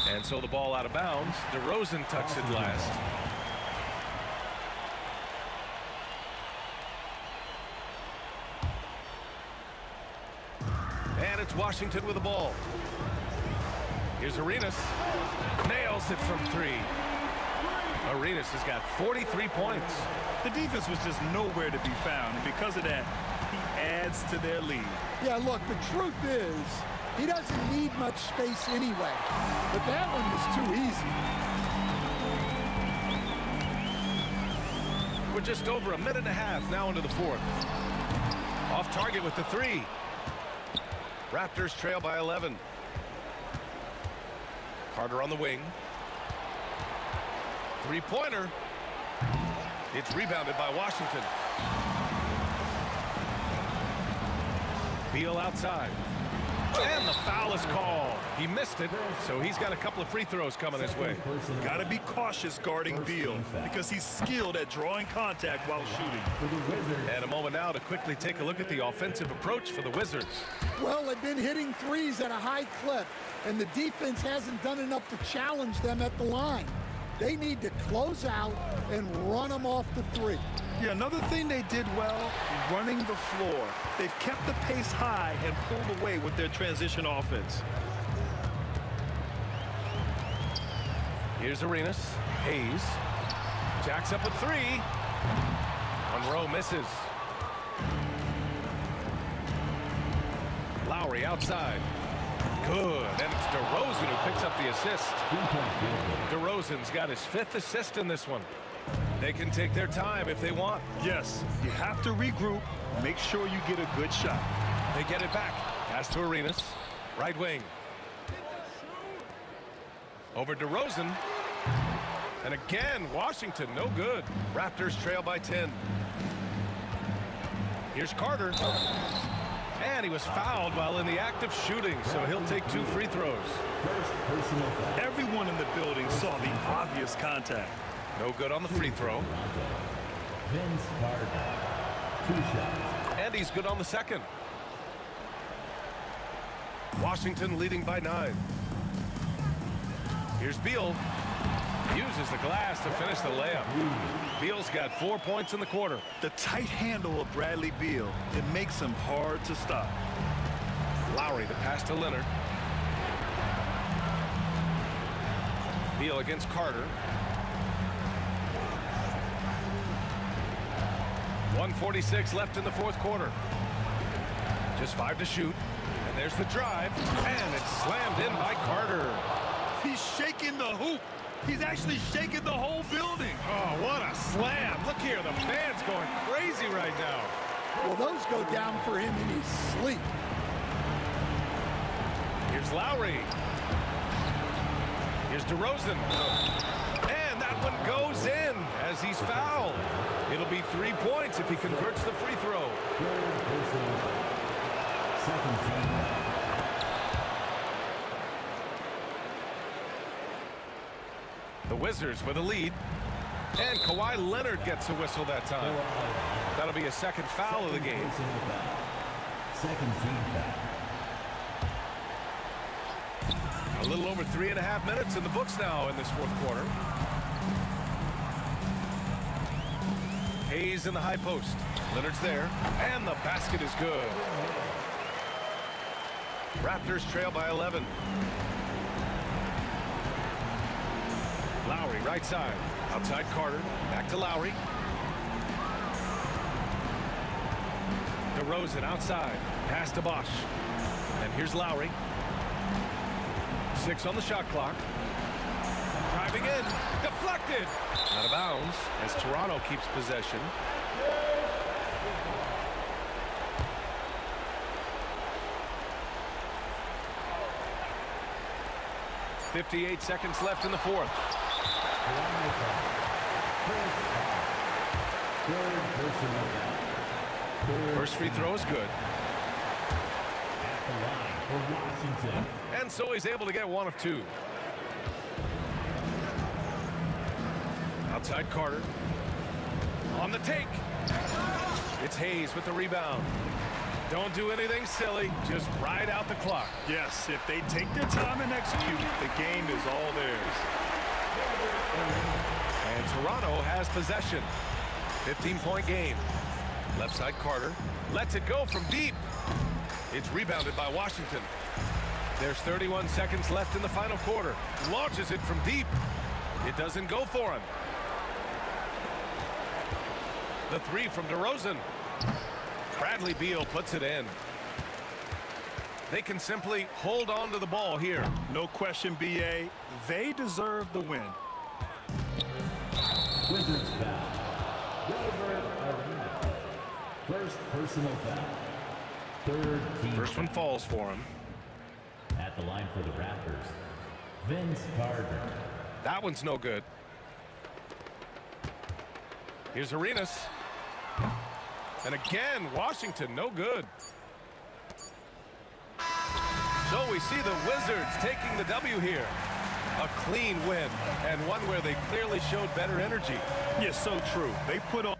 S2: And so the ball out of bounds. DeRozan touched it last. And it's Washington with the ball. Here's Arenas. Nails it from three. Arenas has got 43 points.
S14: The defense was just nowhere to be found, and because of that, he adds to their lead.
S16: Yeah, look, the truth is, he doesn't need much space anyway. But that one was too easy.
S2: We're just over a minute and a half now into the fourth. Off target with the three. Raptors trail by 11. Carter on the wing. Three-pointer. It's rebounded by Washington. Beal outside. And the foul is called. He missed it, so he's got a couple of free throws coming his way.
S14: Got to be cautious guarding Beal because he's skilled at drawing contact while shooting.
S2: And a moment now to quickly take a look at the offensive approach for the Wizards.
S16: Well, they've been hitting threes at a high clip, and the defense hasn't done enough to challenge them at the line. They need to close out and run them off the three.
S14: Yeah, another thing they did well, running the floor. They've kept the pace high and pulled away with their transition offense.
S2: Here's Arenas. Hayes. Jacks up a three. Monroe misses. Lowry outside. Good. And it's DeRozan who picks up the assist. DeRozan's got his 5th assist in this one. They can take their time if they want.
S14: Yes, you have to regroup. Make sure you get a good shot.
S2: They get it back. Pass to Arenas. Right wing. Over DeRozan. And again, Washington, no good. Raptors trail by 10. Here's Carter. And he was fouled while in the act of shooting, so he'll take 2 free throws.
S14: Everyone in the building saw the obvious contact.
S2: No good on the free throw.
S11: Vince Carter, 2 shots.
S2: And he's good on the second. Washington leading by 9. Here's Beal. Uses the glass to finish the layup. Beal's got 4 points in the quarter.
S14: The tight handle of Bradley Beal, it makes him hard to stop.
S2: Lowry, the pass to Leonard. Beal against Carter. 1:46 left in the fourth quarter. Just 5 to shoot. And there's the drive. And it's slammed in by Carter.
S14: He's shaking the hoop. He's actually shaking the whole building.
S2: Oh, what a slam. Look here, the fans going crazy right now.
S16: Well, those go down for him in his sleep.
S2: Here's Lowry. Here's DeRozan. And that one goes in as he's fouled. It'll be 3 points if he converts the free throw.
S11: Second team.
S2: The Wizards with a lead. And Kawhi Leonard gets a whistle that time. That'll be a second foul of the game.
S11: Second team foul.
S2: A little over 3.5 minutes in the books now in this fourth quarter. Hayes in the high post. Leonard's there. And the basket is good. Raptors trail by 11. Lowry right side. Outside Carter. Back to Lowry. DeRozan outside. Pass to Bosch. And here's Lowry. 6 on the shot clock. Driving in. Deflected. Out of bounds as Toronto keeps possession. .58 seconds left in the fourth. First free throw is good. And so he's able to get one of two. Outside Carter. On the take. It's Hayes with the rebound. Don't do anything silly. Just ride out the clock.
S14: Yes, if they take their time and execute, the game is all theirs.
S2: And Toronto has possession. 15-point game. Left side Carter. Lets it go from deep. It's rebounded by Washington. There's 31 seconds left in the final quarter. Launches it from deep. It doesn't go for him. The three from DeRozan. Bradley Beal puts it in. They can simply hold on to the ball here.
S14: No question, BA. They deserve the win.
S11: Wizards foul. First personal foul. Third team.
S2: First one falls for him.
S11: At the line for the Raptors, Vince Carter.
S2: That one's no good. Here's Arenas. And again, Washington, no good. So we see the Wizards taking the W here. A clean win, and one where they clearly showed better energy.
S14: Yes, so true. They put on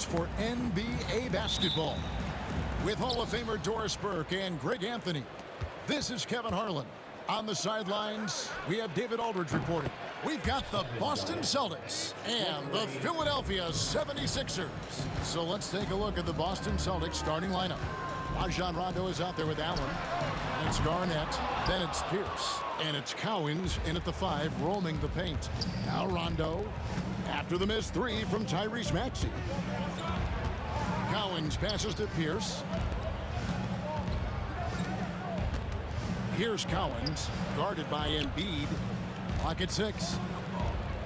S7: moments for NBA basketball. With Hall of Famer Doris Burke and Greg Anthony, this is Kevin Harlan. On the sidelines, we have David Aldridge reporting. We've got the Boston Celtics and the Philadelphia 76ers. So let's take a look at the Boston Celtics starting lineup. Rajon Rondo is out there with Allen. And it's Garnett. Then it's Pierce. And it's Cowens in at the 5, roaming the paint. Now Rondo after the missed 3 from Tyrese Maxey. Cowens passes to Pierce. Here's Cowens, guarded by Embiid. Clock at 6.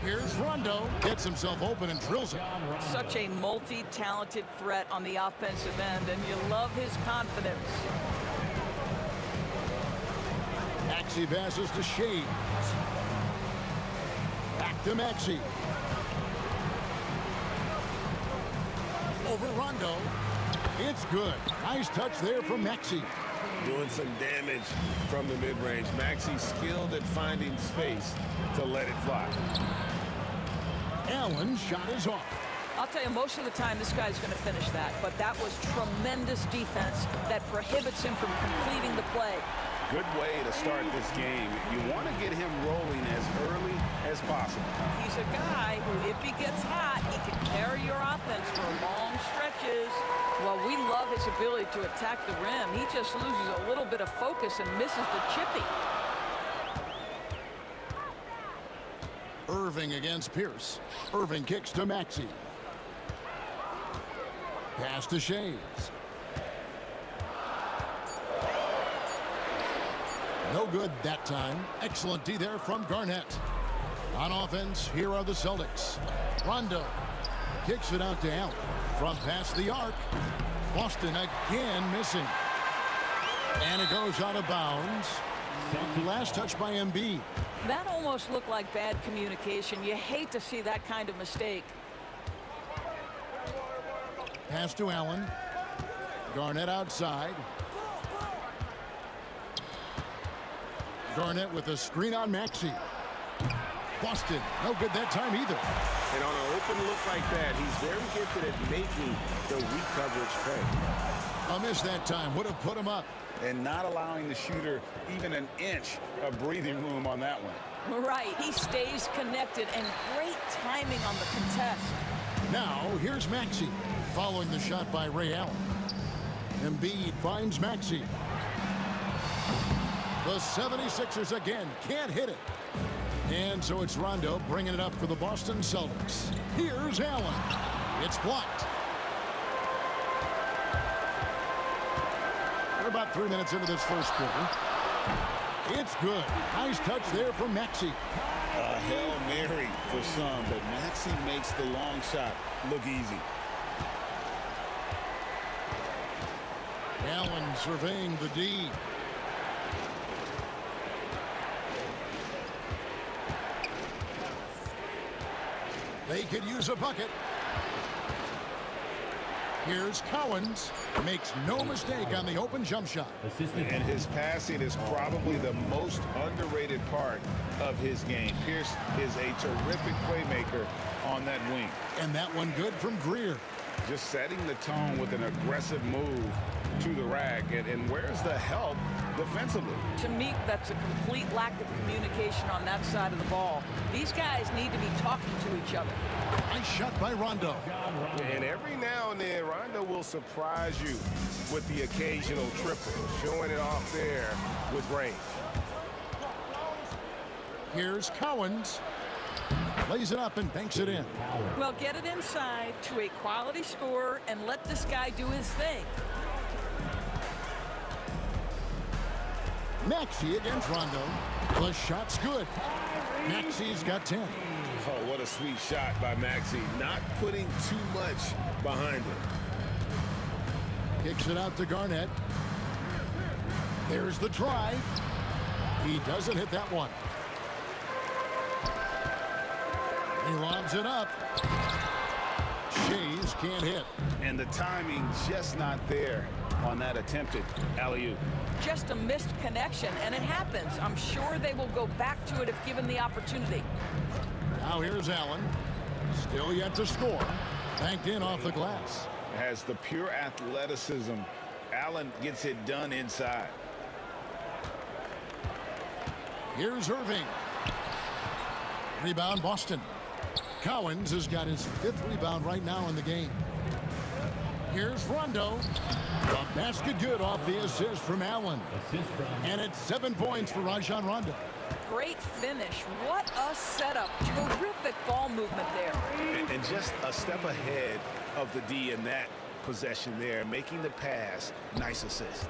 S7: Here's Rondo. Gets himself open and drills it.
S17: Such a multi-talented threat on the offensive end, and you love his confidence.
S7: Maxey passes to Shea. Back to Maxey. Over Rondo. It's good. Nice touch there from Maxey.
S10: Doing some damage from the mid-range. Maxey skilled at finding space to let it fly.
S7: Allen's shot is off.
S17: I'll tell you, most of the time this guy's going to finish that, but that was tremendous defense that prohibits him from completing the play.
S8: Good way to start this game. You want to get him rolling as early as possible.
S17: He's a guy who, if he gets hot, he can carry your offense for long stretches. Well, we love his ability to attack the rim. He just loses a little bit of focus and misses the chippy.
S7: Irving against Pierce. Irving kicks to Maxey. Pass to Shays. No good that time. Excellent D there from Garnett. On offense, here are the Celtics. Rondo kicks it out to Allen. From past the arc. Boston again missing. And it goes out of bounds. Last touch by Embiid.
S17: That almost looked like bad communication. You hate to see that kind of mistake.
S7: Pass to Allen. Garnett outside. Garnett with a screen on Maxey. Boston, no good that time either.
S10: And on an open look like that, he's very gifted at making the weak coverage pay.
S7: A miss that time would have put him up.
S8: And not allowing the shooter even an inch of breathing room on that one.
S17: Right, he stays connected, and great timing on the contest.
S7: Now, here's Maxey, following the shot by Ray Allen. Embiid finds Maxey. The 76ers again can't hit it. And so it's Rondo bringing it up for the Boston Celtics. Here's Allen. It's blocked. We're about 3 minutes into this first quarter. It's good. Nice touch there from Maxey.
S8: A Hail Mary for some, but Maxey makes the long shot look easy.
S7: Allen surveying the D. They could use a bucket. Here's Cowens. Makes no mistake on the open jump shot.
S8: And his passing is probably the most underrated part of his game. Pierce is a terrific playmaker on that wing.
S7: And that one good from Greer.
S8: Just setting the tone with an aggressive move to the rack. And where's the help defensively?
S17: To me, that's a complete lack of communication on that side of the ball. These guys need to be talking to each other.
S7: Nice shot by Rondo.
S10: And every now and then, Rondo will surprise you with the occasional triple, showing it off there with range.
S7: Here's Cowens. Lays it up and banks it in.
S17: Well, get it inside to a quality scorer and let this guy do his thing.
S7: Maxey against Rondo. The shot's good. Maxey's got 10.
S10: Oh, what a sweet shot by Maxey. Not putting too much behind it.
S7: Kicks it out to Garnett. There's the drive. He doesn't hit that one. He lobs it up. Shays can't hit.
S8: And the timing just not there on that attempted alley-oop.
S17: Just a missed connection, and it happens. I'm sure they will go back to it if given the opportunity.
S7: Now here's Allen. Still yet to score. Banked in off the glass.
S8: Has the pure athleticism. Allen gets it done inside.
S7: Here's Irving. Rebound, Boston. Cowens has got his 5th rebound right now in the game. Here's Rondo. The basket good off the assist from Allen. And it's 7 points for Rajon Rondo.
S17: Great finish. What a setup. Terrific ball movement there.
S10: And just a step ahead of the D in that possession there, making the pass. Nice assist.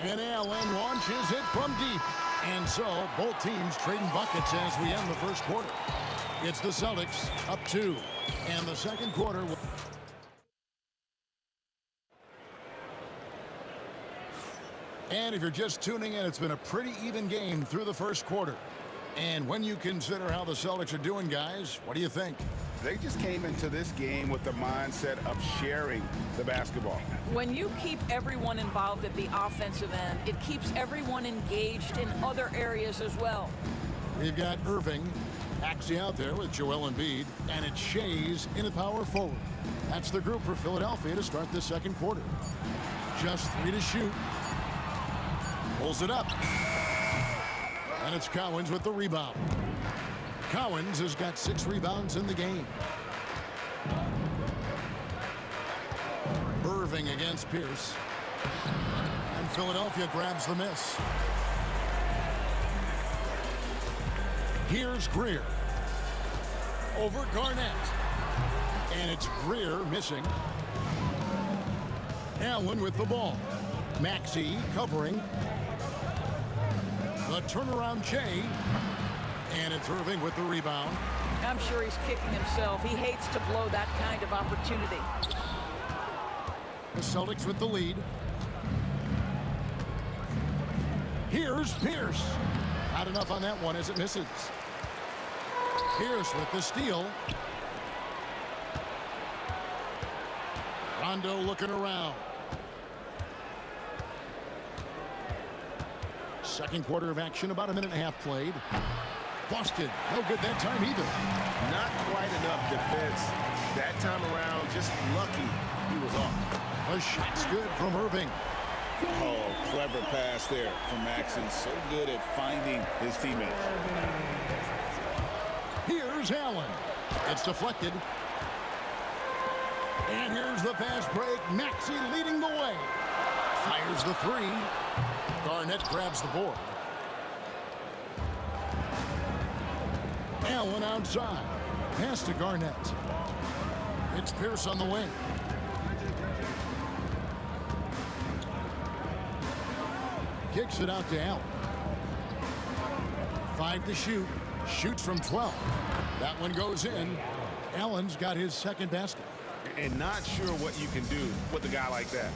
S7: And Allen launches it from deep. And so both teams trading buckets as we end the first quarter. It's the Celtics up 2. And the second quarter will... And if you're just tuning in, it's been a pretty even game through the first quarter. And when you consider how the Celtics are doing, guys, what do you think?
S8: They just came into this game with the mindset of sharing the basketball.
S17: When you keep everyone involved at the offensive end, it keeps everyone engaged in other areas as well.
S7: We've got Irving, Maxey out there with Joel Embiid, and it's Shays in at power forward. That's the group for Philadelphia to start this second quarter. Just 3 to shoot. Pulls it up. And it's Cowens with the rebound. Cowens has got 6 rebounds in the game. Irving against Pierce. And Philadelphia grabs the miss. Here's Greer. Over Garnett. And it's Greer missing. Allen with the ball. Maxey covering. The turnaround Jay. And it's Irving with the rebound.
S17: I'm sure he's kicking himself. He hates to blow that kind of opportunity.
S7: The Celtics with the lead. Here's Pierce. Not enough on that one as it misses. Pierce with the steal. Rondo looking around. Second quarter of action, about a minute and a half played. Boston, no good that time either.
S10: Not quite enough defense that time around. Just lucky he was off.
S7: A shot's good from Irving.
S8: Oh, clever pass there from Maxey. So good at finding his teammates.
S7: Here's Allen. It's deflected. And here's the fast break. Maxey leading the way. Fires the 3. Garnett grabs the board. Allen outside. Pass to Garnett. It's Pierce on the wing. Kicks it out to Allen. 5 to shoot. Shoots from 12. That one goes in. Allen's got his second basket.
S10: And not sure what you can do with a guy like that.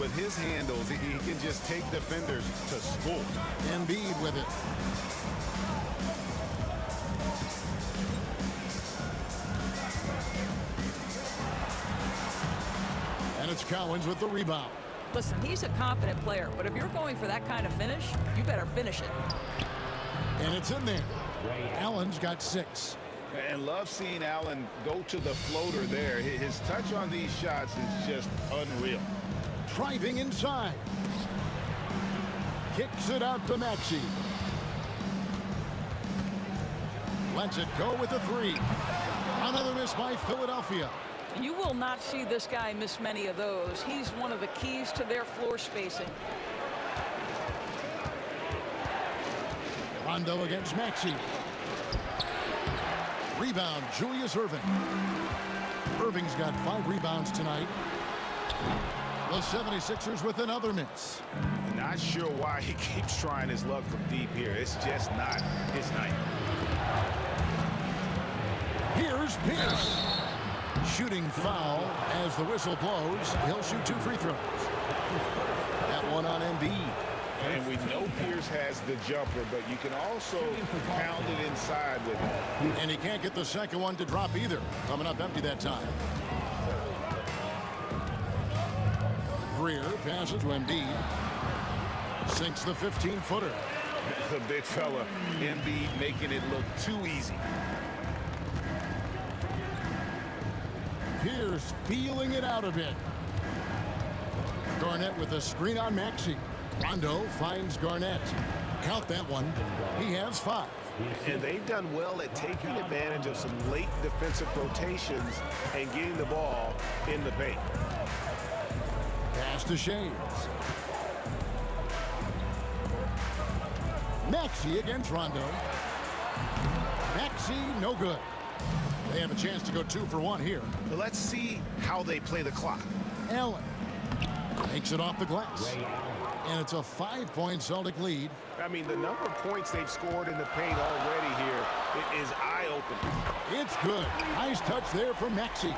S10: With his handles, he can just take defenders to school.
S7: Embiid with it. And it's Cowens with the rebound.
S17: Listen, he's a confident player, but if you're going for that kind of finish, you better finish it.
S7: And it's in there. Allen's got 6.
S8: And love seeing Allen go to the floater there. His touch on these shots is just unreal.
S7: Driving inside. Kicks it out to Maxey. Lets it go with a 3. Another miss by Philadelphia.
S17: You will not see this guy miss many of those. He's one of the keys to their floor spacing.
S7: Rondo against Maxey. Rebound, Julius Irving. Irving's got 5 rebounds tonight. The 76ers with another miss.
S10: Not sure why he keeps trying his luck from deep here. It's just not his night.
S7: Here's Pierce. Shooting foul as the whistle blows. He'll shoot 2 free throws. That one on Embiid.
S8: And we know Pierce has the jumper, but you can also pound it inside with him.
S7: And he can't get the second one to drop either. Coming up empty that time. Greer passes to Embiid. Sinks the 15-footer.
S8: The big fella, Embiid, making it look too easy.
S7: Pierce Pierce feeling it out a bit. Garnett with a screen on Maxey. Rondo finds Garnett. Count that one. He has 5.
S10: And they've done well at taking advantage of some late defensive rotations and getting the ball in the paint.
S7: Pass to Shades. Maxey against Rondo. Maxey, no good. They have a chance to go 2 for 1 here.
S10: Let's see how they play the clock.
S7: Allen takes it off the glass. And it's a 5-point Celtic lead.
S10: I mean, the number of points they've scored in the paint already here is eye-opening.
S7: It's good. Nice touch there from Maxey.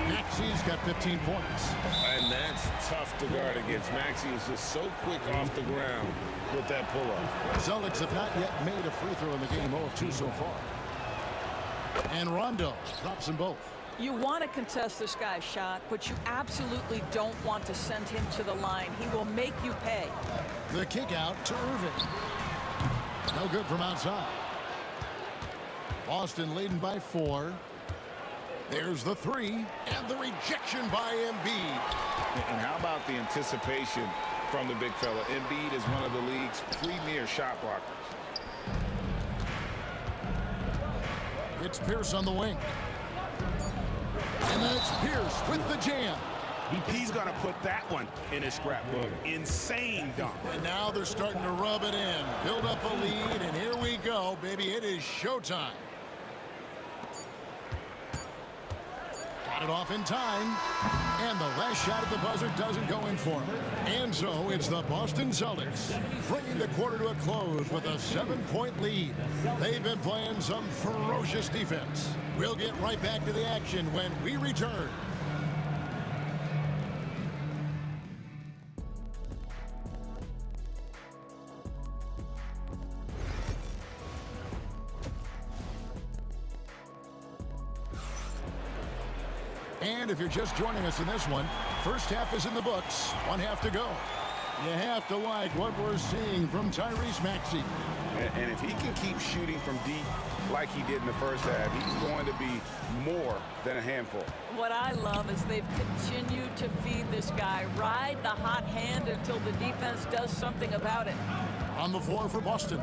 S7: Maxey's got 15 points.
S8: And that's tough to guard against. Maxey is just so quick off the ground with that pull-up.
S7: Celtics have not yet made a free throw in the game, 0 of 2 so far. And Rondo drops them both.
S17: You want to contest this guy's shot, but you absolutely don't want to send him to the line. He will make you pay.
S7: The kick out to Irving. No good from outside. Boston leading by 4. There's the 3, and the rejection by Embiid.
S8: And how about the anticipation from the big fella? Embiid is one of the league's premier shot blockers.
S7: It's Pierce on the wing. And then it's Pierce with the jam.
S10: He's going to put that one in his scrapbook. Insane dunk.
S7: And now they're starting to rub it in. Build up a lead, and here we go, baby. It is showtime. Got it off in time. And the last shot at the buzzer doesn't go in for him. And so it's the Boston Celtics bringing the quarter to a close with a 7-point lead. They've been playing some ferocious defense. We'll get right back to the action when we return. And if you're just joining us in this one, first half is in the books. 1 half to go. You have to like what we're seeing from Tyrese Maxey.
S8: And if he can keep shooting from deep like he did in the first half, he's going to be more than a handful.
S17: What I love is they've continued to feed this guy. Ride the hot hand until the defense does something about it.
S7: On the floor for Boston,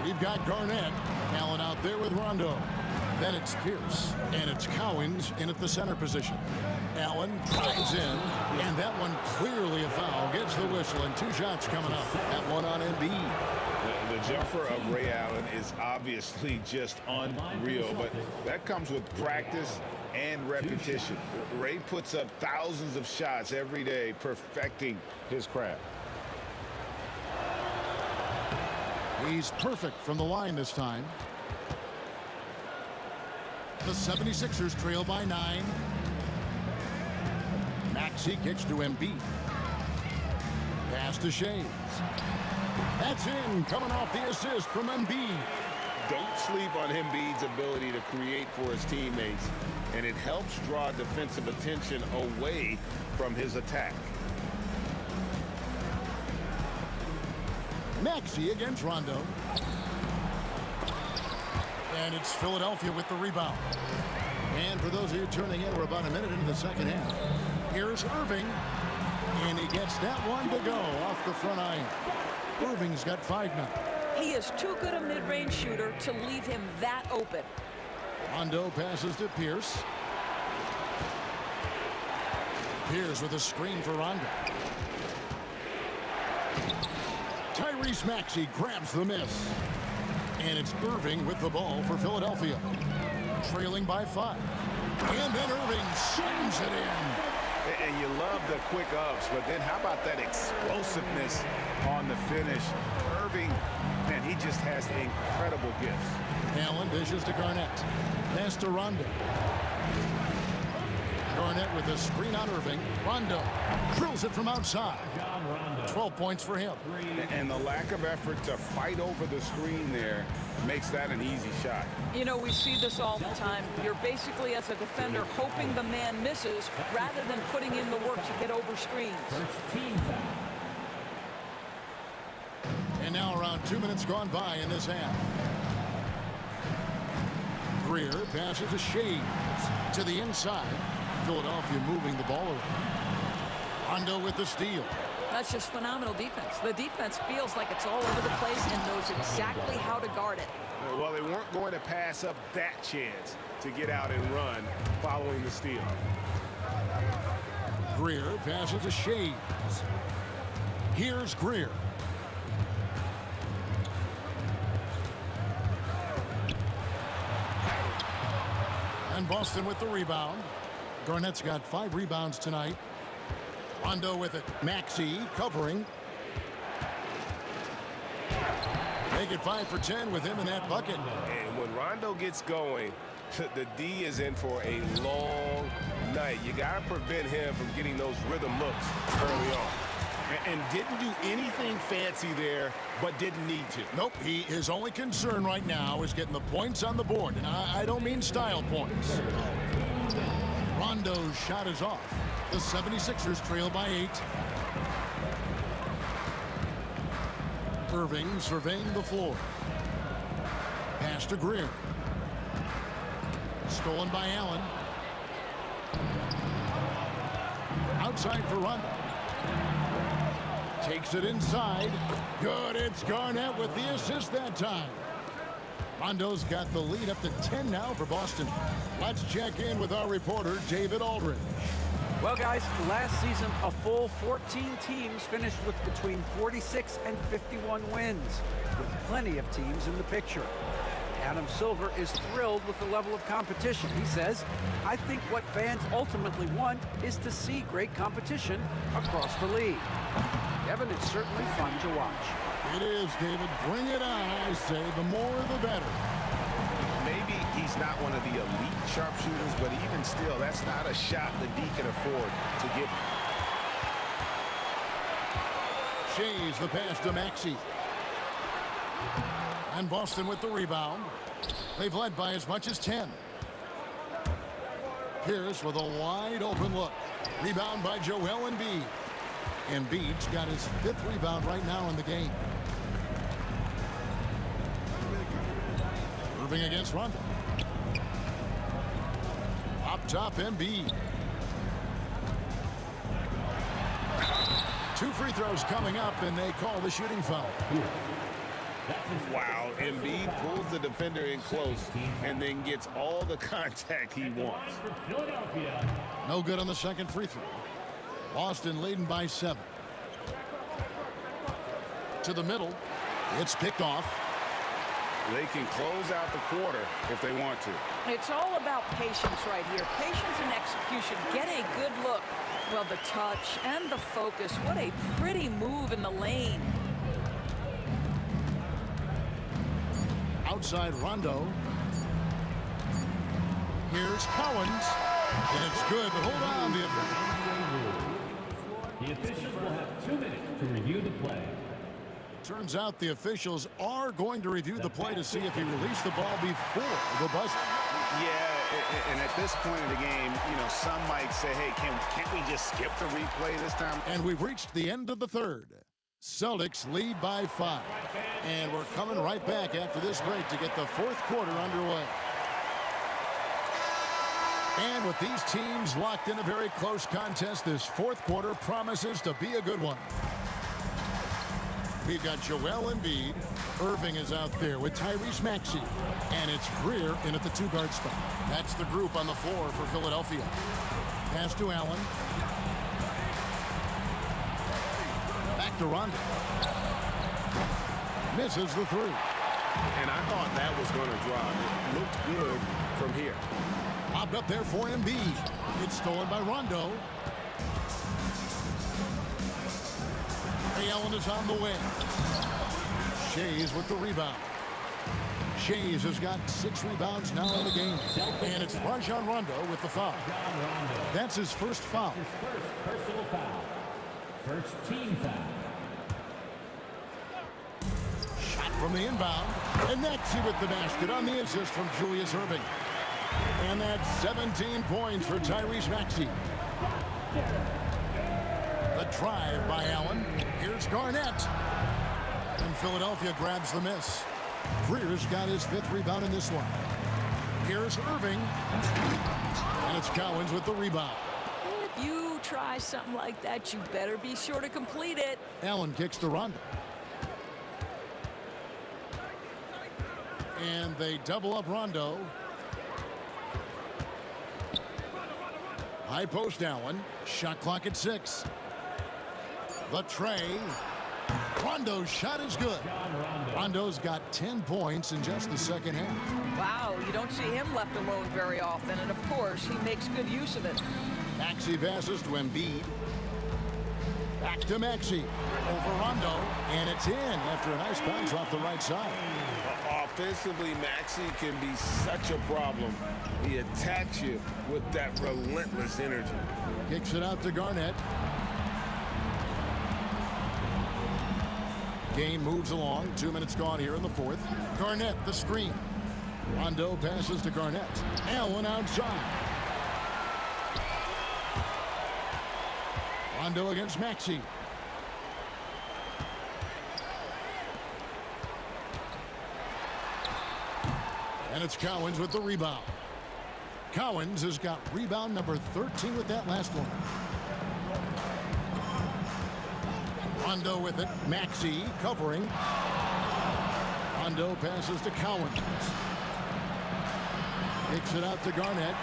S7: we've got Garnett. Allen out there with Rondo. Then it's Pierce, and it's Cowens in at the center position. Allen drives in, and that one clearly a foul. Gets the whistle, and 2 shots coming up. That one on Embiid.
S8: The jumper of Ray Allen is obviously just unreal, but that comes with practice and repetition. Ray puts up thousands of shots every day, perfecting his craft.
S7: He's perfect from the line this time. The 76ers trail by 9. Maxey kicks to Embiid. Pass to Shades. That's in, coming off the assist from Embiid.
S8: Don't sleep on Embiid's ability to create for his teammates, and it helps draw defensive attention away from his attack.
S7: Maxey against Rondo. And it's Philadelphia with the rebound. And for those of you turning in, we're about a minute into the second half. Here's Irving. And he gets that one to go off the front iron. Irving's got 5 now.
S17: He is too good a mid-range shooter to leave him that open.
S7: Rondo passes to Pierce. Pierce with a screen for Rondo. Tyrese Maxey grabs the miss. And it's Irving with the ball for Philadelphia. Trailing by 5. And then Irving slams it in.
S10: And you love the quick ups, but then how about that explosiveness on the finish? Irving, man, he just has incredible gifts.
S7: Allen dishes to Garnett. Pass to Rondo. Garnett with a screen on Irving. Rondo drills it from outside. 12 points for him.
S8: And the lack of effort to fight over the screen there makes that an easy shot.
S17: You know, we see this all the time. You're basically, as a defender, hoping the man misses rather than putting in the work to get over screens.
S7: And now around 2 minutes gone by in this half. Greer passes to Shades to the inside. Philadelphia moving the ball around. Rondo with the steal.
S17: That's just phenomenal defense. The defense feels like it's all over the place and knows exactly how to guard it.
S10: Well, they weren't going to pass up that chance to get out and run following the steal.
S7: Greer passes to Shays. Here's Greer. And Boston with the rebound. Garnett's got 5 rebounds tonight. Rondo with it. Maxey covering. Make it 5 for 10 with him in that bucket.
S10: And when Rondo gets going, the D is in for a long night. You got to prevent him from getting those rhythm looks early on.
S8: And didn't do anything fancy there, but didn't need to.
S7: Nope, his only concern right now is getting the points on the board. And I don't mean style points. Rondo's shot is off. The 76ers trail by 8. Irving surveying the floor. Pass to Greer. Stolen by Allen. Outside for Rondo. Takes it inside. Good. It's Garnett with the assist that time. Rondo's got the lead up to 10 now for Boston. Let's check in with our reporter, David Aldridge.
S12: Well, guys, last season, a full 14 teams finished with between 46 and 51 wins, with plenty of teams in the picture. Adam Silver is thrilled with the level of competition. He says, I think what fans ultimately want is to see great competition across the league. Kevin, it's certainly fun to watch.
S7: It is, David. Bring it on, I say. The more, the better.
S10: Maybe he's not one of the elite sharpshooters, but even still, that's not a shot the D can afford to give him.
S7: Shays the pass to Maxey. And Boston with the rebound. They've led by as much as 10. Pierce with a wide open look. Rebound by Joel Embiid. Embiid's got his 5th rebound right now in the game. Irving against Rondo. Up top, Embiid. 2 free throws coming up, and they call the shooting foul.
S8: Wow, Embiid pulls the defender in close and then gets all the contact he wants.
S7: No good on the second free throw. Boston leading by 7. To the middle. It's picked off.
S8: They can close out the quarter if they want to.
S17: It's all about patience right here. Patience and execution. Get a good look. Well, the touch and the focus. What a pretty move in the lane.
S7: Outside Rondo. Here's Collins. And it's good. Hold on.
S11: The officials will have 2 minutes to review the play.
S7: Turns out the officials are going to review the play to see if he released the ball before the buzzer.
S10: Yeah, and at this point in the game, you know, some might say, hey, can't we just skip the replay this time?
S7: And we've reached the end of the third. Celtics lead by 5. And we're coming right back after this break to get the 4th quarter underway. And with these teams locked in a very close contest, this 4th quarter promises to be a good one. We've got Joel Embiid. Irving is out there with Tyrese Maxey. And it's Greer in at the 2-guard spot. That's the group on the floor for Philadelphia. Pass to Allen. Back to Rondo. Misses the 3.
S10: And I thought that was going to drop. It looked good from here.
S7: Popped up there for Embiid. It's stolen by Rondo. Ray Allen is on the wing. Shays with the rebound. Shays has got 6 rebounds now in the game. And it's Rajon Rondo with the foul. That's his first foul.
S11: His first personal foul. First team foul.
S7: Shot from the inbound. And that's it with the basket on the assist from Julius Irving. And that's 17 points for Tyrese Maxey. The drive by Allen. Here's Garnett. And Philadelphia grabs the miss. Greer's got his 5th rebound in this one. Here's Irving. And it's Cowens with the rebound.
S17: If you try something like that, you better be sure to complete it.
S7: Allen kicks to Rondo. And they double up Rondo. High post Allen. Shot clock at 6. The tray. Rondo's shot is good. Rondo's got 10 points in just the second half.
S17: Wow, you don't see him left alone very often, and of course, he makes good use of it.
S7: Maxey passes to Embiid. Back to Maxey. Over Rondo. And it's in after a nice bounce off the right side.
S10: Offensively, Maxey can be such a problem. He attacks you with that relentless energy.
S7: Kicks it out to Garnett. Game moves along. 2 minutes gone here in the fourth. Garnett, the screen. Rondo passes to Garnett. Allen outside. Rondo against Maxey. And it's Cowens with the rebound. Cowens has got rebound number 13 with that last one. Rondo with it. Maxey covering. Rondo passes to Cowens. Kicks it out to Garnett.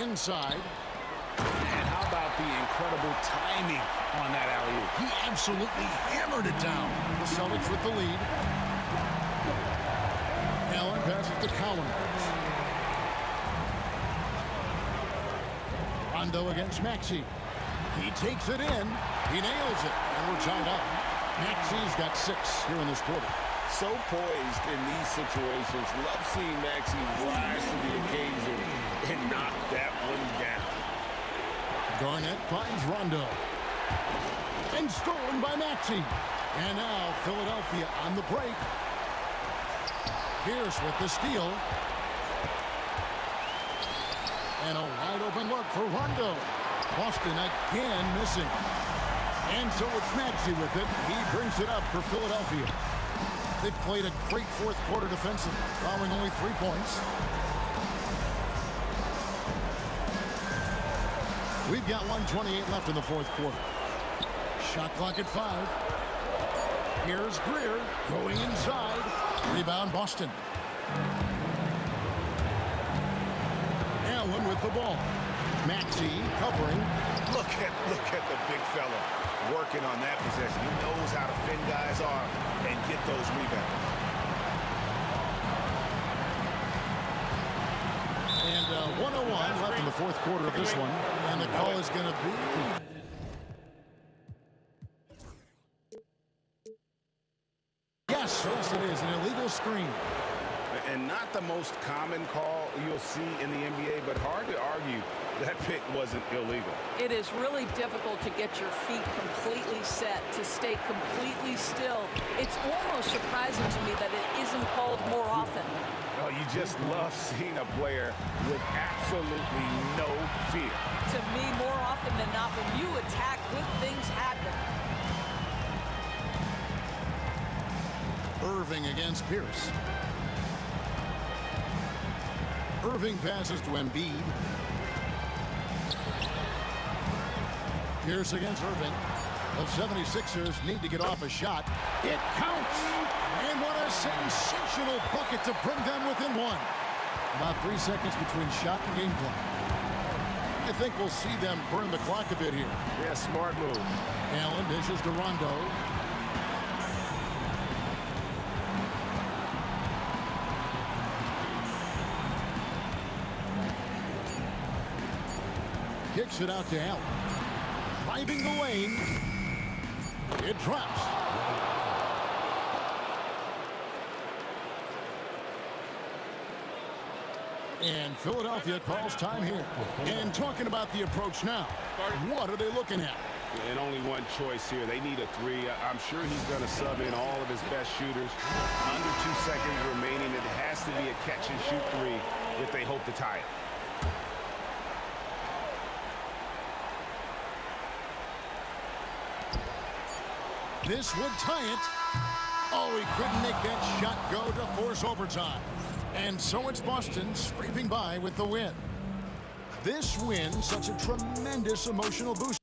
S7: Inside.
S8: And how about the incredible timing on that alley-oop?
S7: He absolutely hammered it down. The Celtics with the lead. Allen passes to Cowens. Rondo against Maxey. He takes it in. He nails it. And we're tied up. Maxey's got 6 here in this quarter.
S10: So poised in these situations. Love seeing Maxey rise to the occasion and knock that one down.
S7: Garnett finds Rondo. And stolen by Maxey. And now Philadelphia on the break. Pierce with the steal. And a wide open look for Rondo. Boston again missing. And so it's Maxey with it. He brings it up for Philadelphia. They've played a great fourth quarter defensively, allowing only 3 points. We've got 1:28 left in the fourth quarter. Shot clock at 5. Here's Greer going inside. Rebound Boston. Allen with the ball. Maxey covering.
S10: Look at the big fella working on that possession. He knows how to fend guys off and get those rebounds.
S7: And 1:01 left in the fourth quarter of this one. And the call is going to be... Yes, it is. An illegal screen.
S10: And not the most common call you'll see in the NBA, but hard to argue that pick wasn't illegal.
S17: It is really difficult to get your feet completely set, to stay completely still. It's almost surprising to me that it isn't called more often.
S10: Well, you just love seeing a player with absolutely no fear.
S17: To me, more often than not, when you attack, good things happen.
S7: Irving against Pierce. Irving passes to Embiid. Pierce against Irving. The 76ers need to get off a shot. It counts! And what a sensational bucket to bring them within 1. About 3 seconds between shot and game clock. I think we'll see them burn the clock a bit here.
S10: Yeah, smart move.
S7: Allen dishes to Rondo. Kicks it out to Allen. Driving the lane. It drops. And Philadelphia calls time here. And talking about the approach now, what are they looking at?
S10: And only one choice here. They need a 3. I'm sure he's going to sub in all of his best shooters. Under 2 seconds remaining. It has to be a catch-and-shoot 3 if they hope to tie it.
S7: This would tie it. Oh, he couldn't make that shot go to force overtime. And so it's Boston scraping by with the win. This win, such a tremendous emotional boost.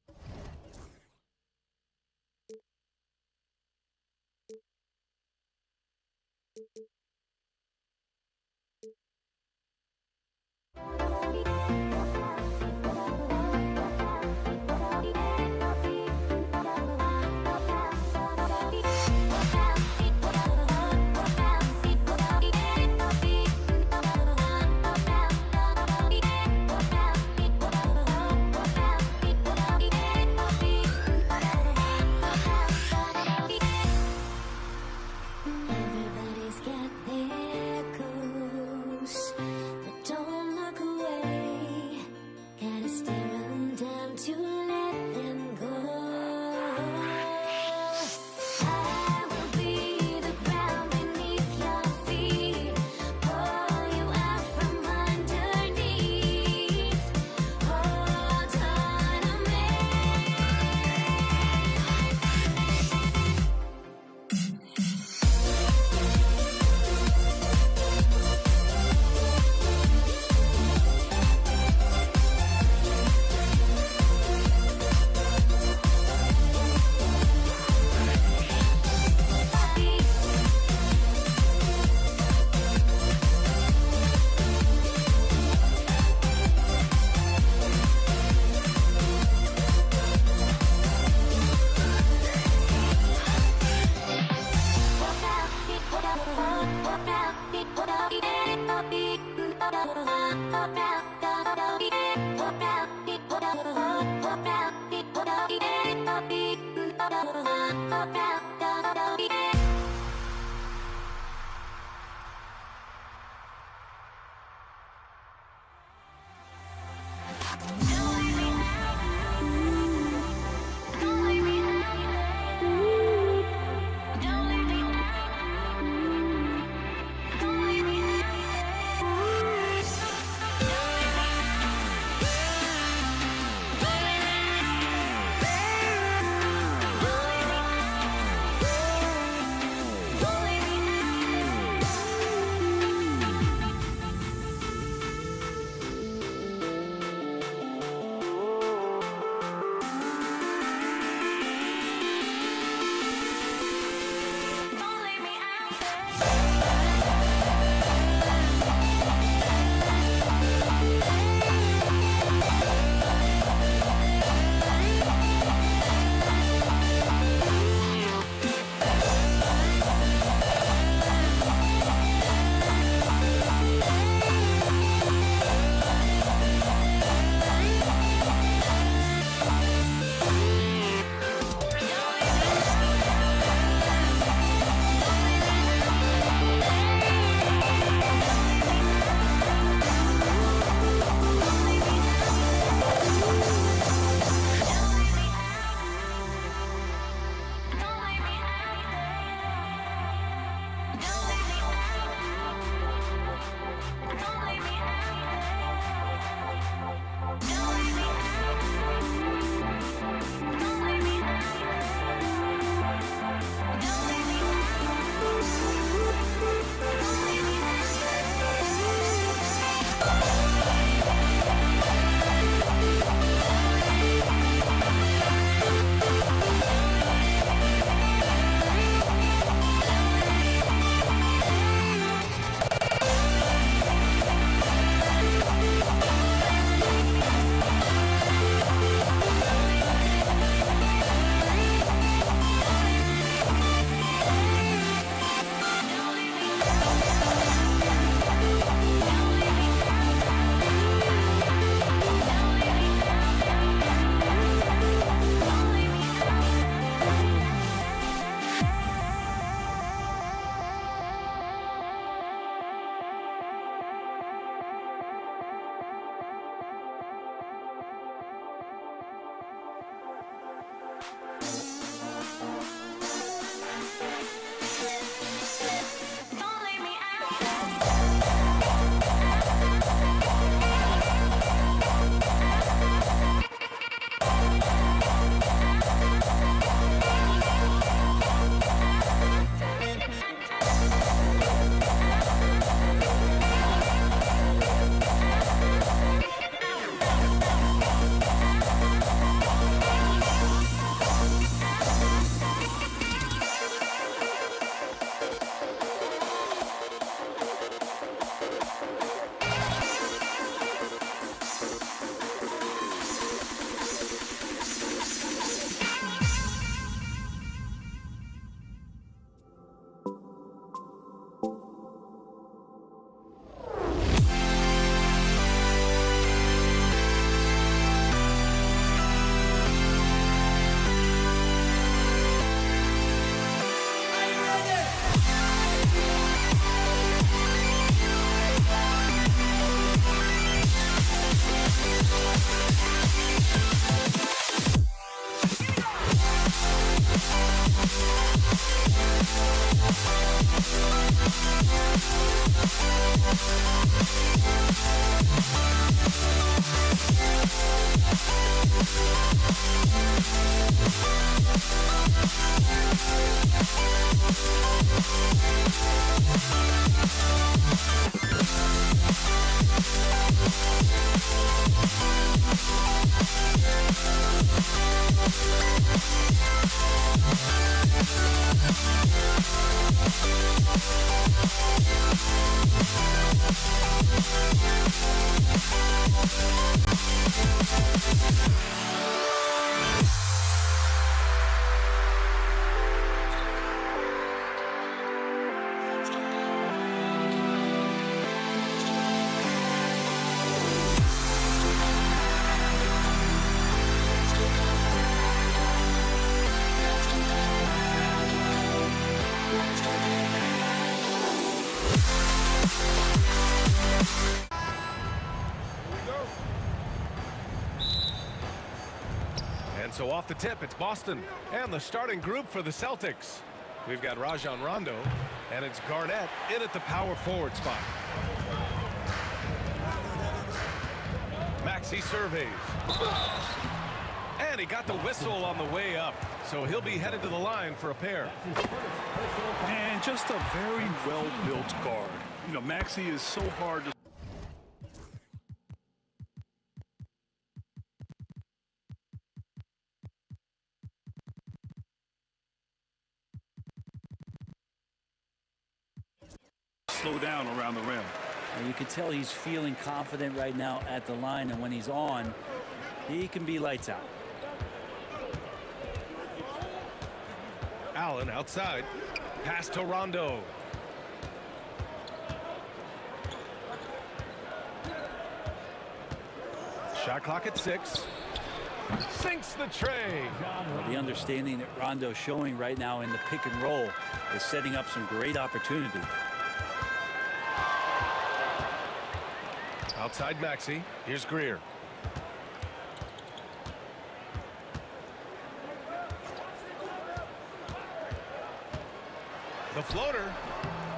S2: And so off the tip, it's Boston. And the starting group for the Celtics. We've got Rajon Rondo, and it's Garnett in at the power forward spot. Maxey surveys. And he got the whistle on the way up. So he'll be headed to the line for a pair.
S14: And just a very well-built guard. You know, Maxey is so hard to... slow down around the rim.
S3: And you can tell he's feeling confident right now at the line, and when he's on, he can be lights out.
S2: Allen outside. Pass to Rondo. Shot clock at 6. Sinks the tray.
S3: Well, the understanding that Rondo's showing right now in the pick and roll is setting up some great opportunity.
S2: Outside Maxey. Here's Greer. The floater.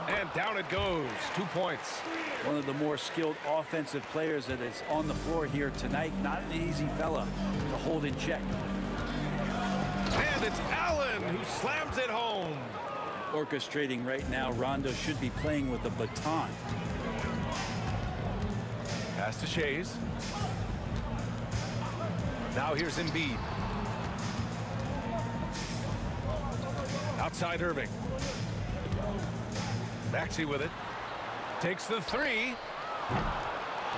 S2: And down it goes. 2 points.
S3: One of the more skilled offensive players that is on the floor here tonight. Not an easy fella to hold in check.
S2: And it's Allen who slams it home.
S3: Orchestrating right now, Rondo should be playing with a baton.
S2: Pass to Shays. Now here's Embiid. Outside Irving. Maxey with it. Takes the 3.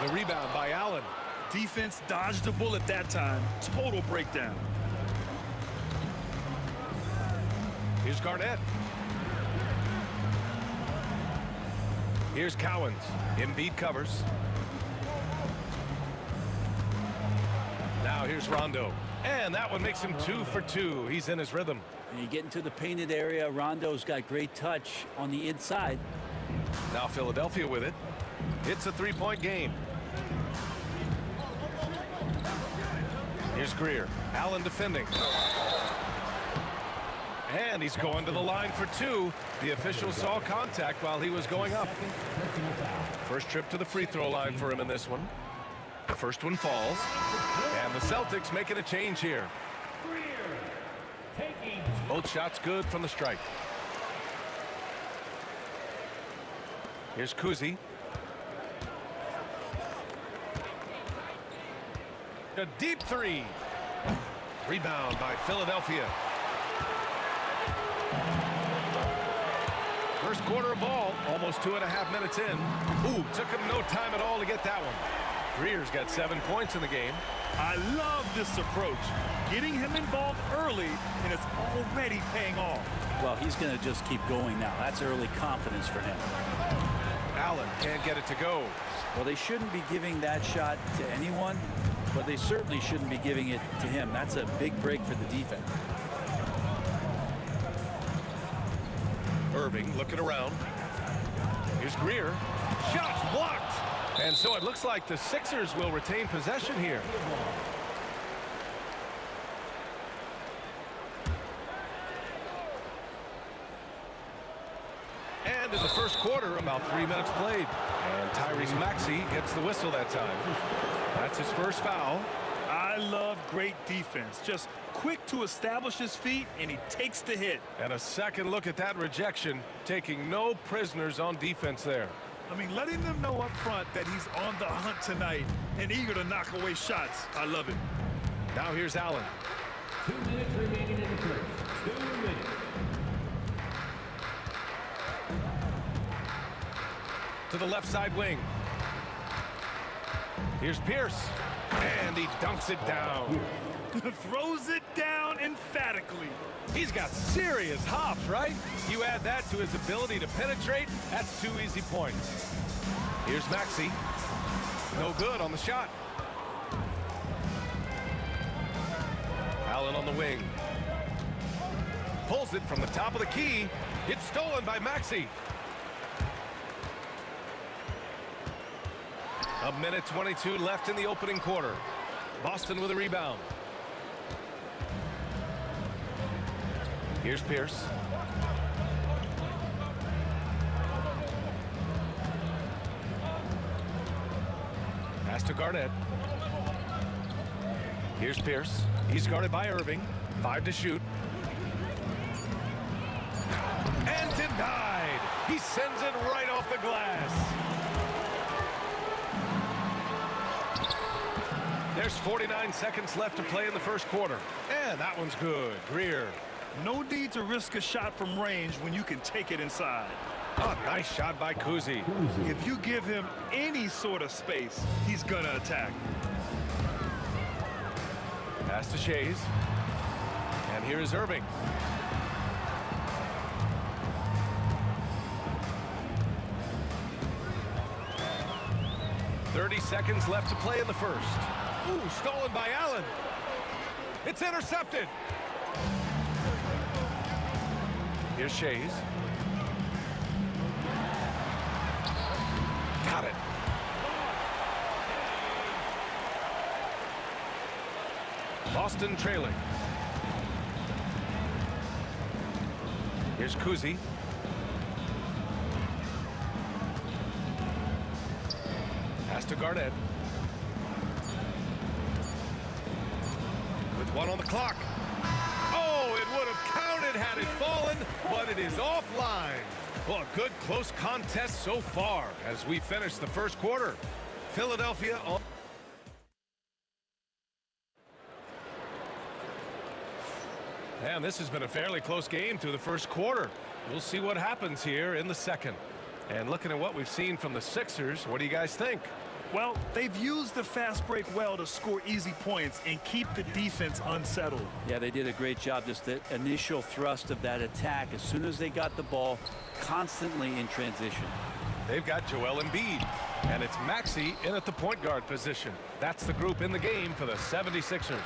S2: The rebound by Allen.
S14: Defense dodged the bullet that time. Total breakdown.
S2: Here's Garnett. Here's Cowens. Embiid covers. Now here's Rondo. And that one makes him 2 for 2. He's in his rhythm.
S3: And you get into the painted area. Rondo's got great touch on the inside.
S2: Now Philadelphia with it. It's a 3-point game. Here's Greer. Allen defending. And he's going to the line for 2. The official saw contact while he was going up. First trip to the free throw line for him in this one. The first one falls. And the Celtics making a change here. Both shots good from the strike. Here's Kuzi. A deep 3. Rebound by Philadelphia. First quarter of ball, almost 2.5 minutes in. Ooh, took him no time at all to get that one. Greer's got 7 points in the game.
S14: I love this approach. Getting him involved early, and it's already paying off.
S3: Well, he's going to just keep going now. That's early confidence for him.
S2: Allen can't get it to go.
S3: Well, they shouldn't be giving that shot to anyone, but they certainly shouldn't be giving it to him. That's a big break for the defense.
S2: Irving looking around. Here's Greer. Shots blocked. And so it looks like the Sixers will retain possession here. And in the first quarter, about 3 minutes played. And Tyrese Maxey gets the whistle that time. That's his first foul.
S14: I love great defense. Just quick to establish his feet, and he takes the hit.
S2: And a second look at that rejection, taking no prisoners on defense there.
S14: I mean, letting them know up front that he's on the hunt tonight and eager to knock away shots. I love it.
S2: Now here's Allen.
S11: 2 minutes remaining in the first. 2 minutes.
S2: To the left side wing. Here's Pierce. And he dunks it down.
S14: Throws it down emphatically.
S2: He's got serious hops, right? You add that to his ability to penetrate, that's 2 easy points. Here's Maxey. No good on the shot. Allen on the wing. Pulls it from the top of the key. It's stolen by Maxey. A minute 22 left in the opening quarter. Boston with a rebound. Here's Pierce. Pass to Garnett. Here's Pierce. He's guarded by Irving. 5 to shoot. And denied. He sends it right off the glass. There's 49 seconds left to play in the first quarter. And that one's good. Greer.
S14: No need to risk a shot from range when you can take it inside.
S2: Oh, nice shot by Kuzi.
S14: If you give him any sort of space, he's gonna attack.
S2: Pass to Shays. And here is Irving. .30 seconds left to play in the first. Ooh, stolen by Allen. It's intercepted. Here's Shays. Got it. Boston trailing. Here's Kuzi. Pass to Garnett. With 1 on the clock. Oh, it would have counted had it fallen, but it is offline. Well, a good close contest so far as we finish the first quarter. Philadelphia on. And this has been a fairly close game through the first quarter. We'll see what happens here in the second. And looking at what we've seen from the Sixers, what do you guys think?
S14: Well, they've used the fast break well to score easy points and keep the defense unsettled.
S3: Yeah, they did a great job. Just the initial thrust of that attack, as soon as they got the ball, constantly in transition.
S2: They've got Joel Embiid, and it's Maxey in at the point guard position. That's the group in the game for the 76ers.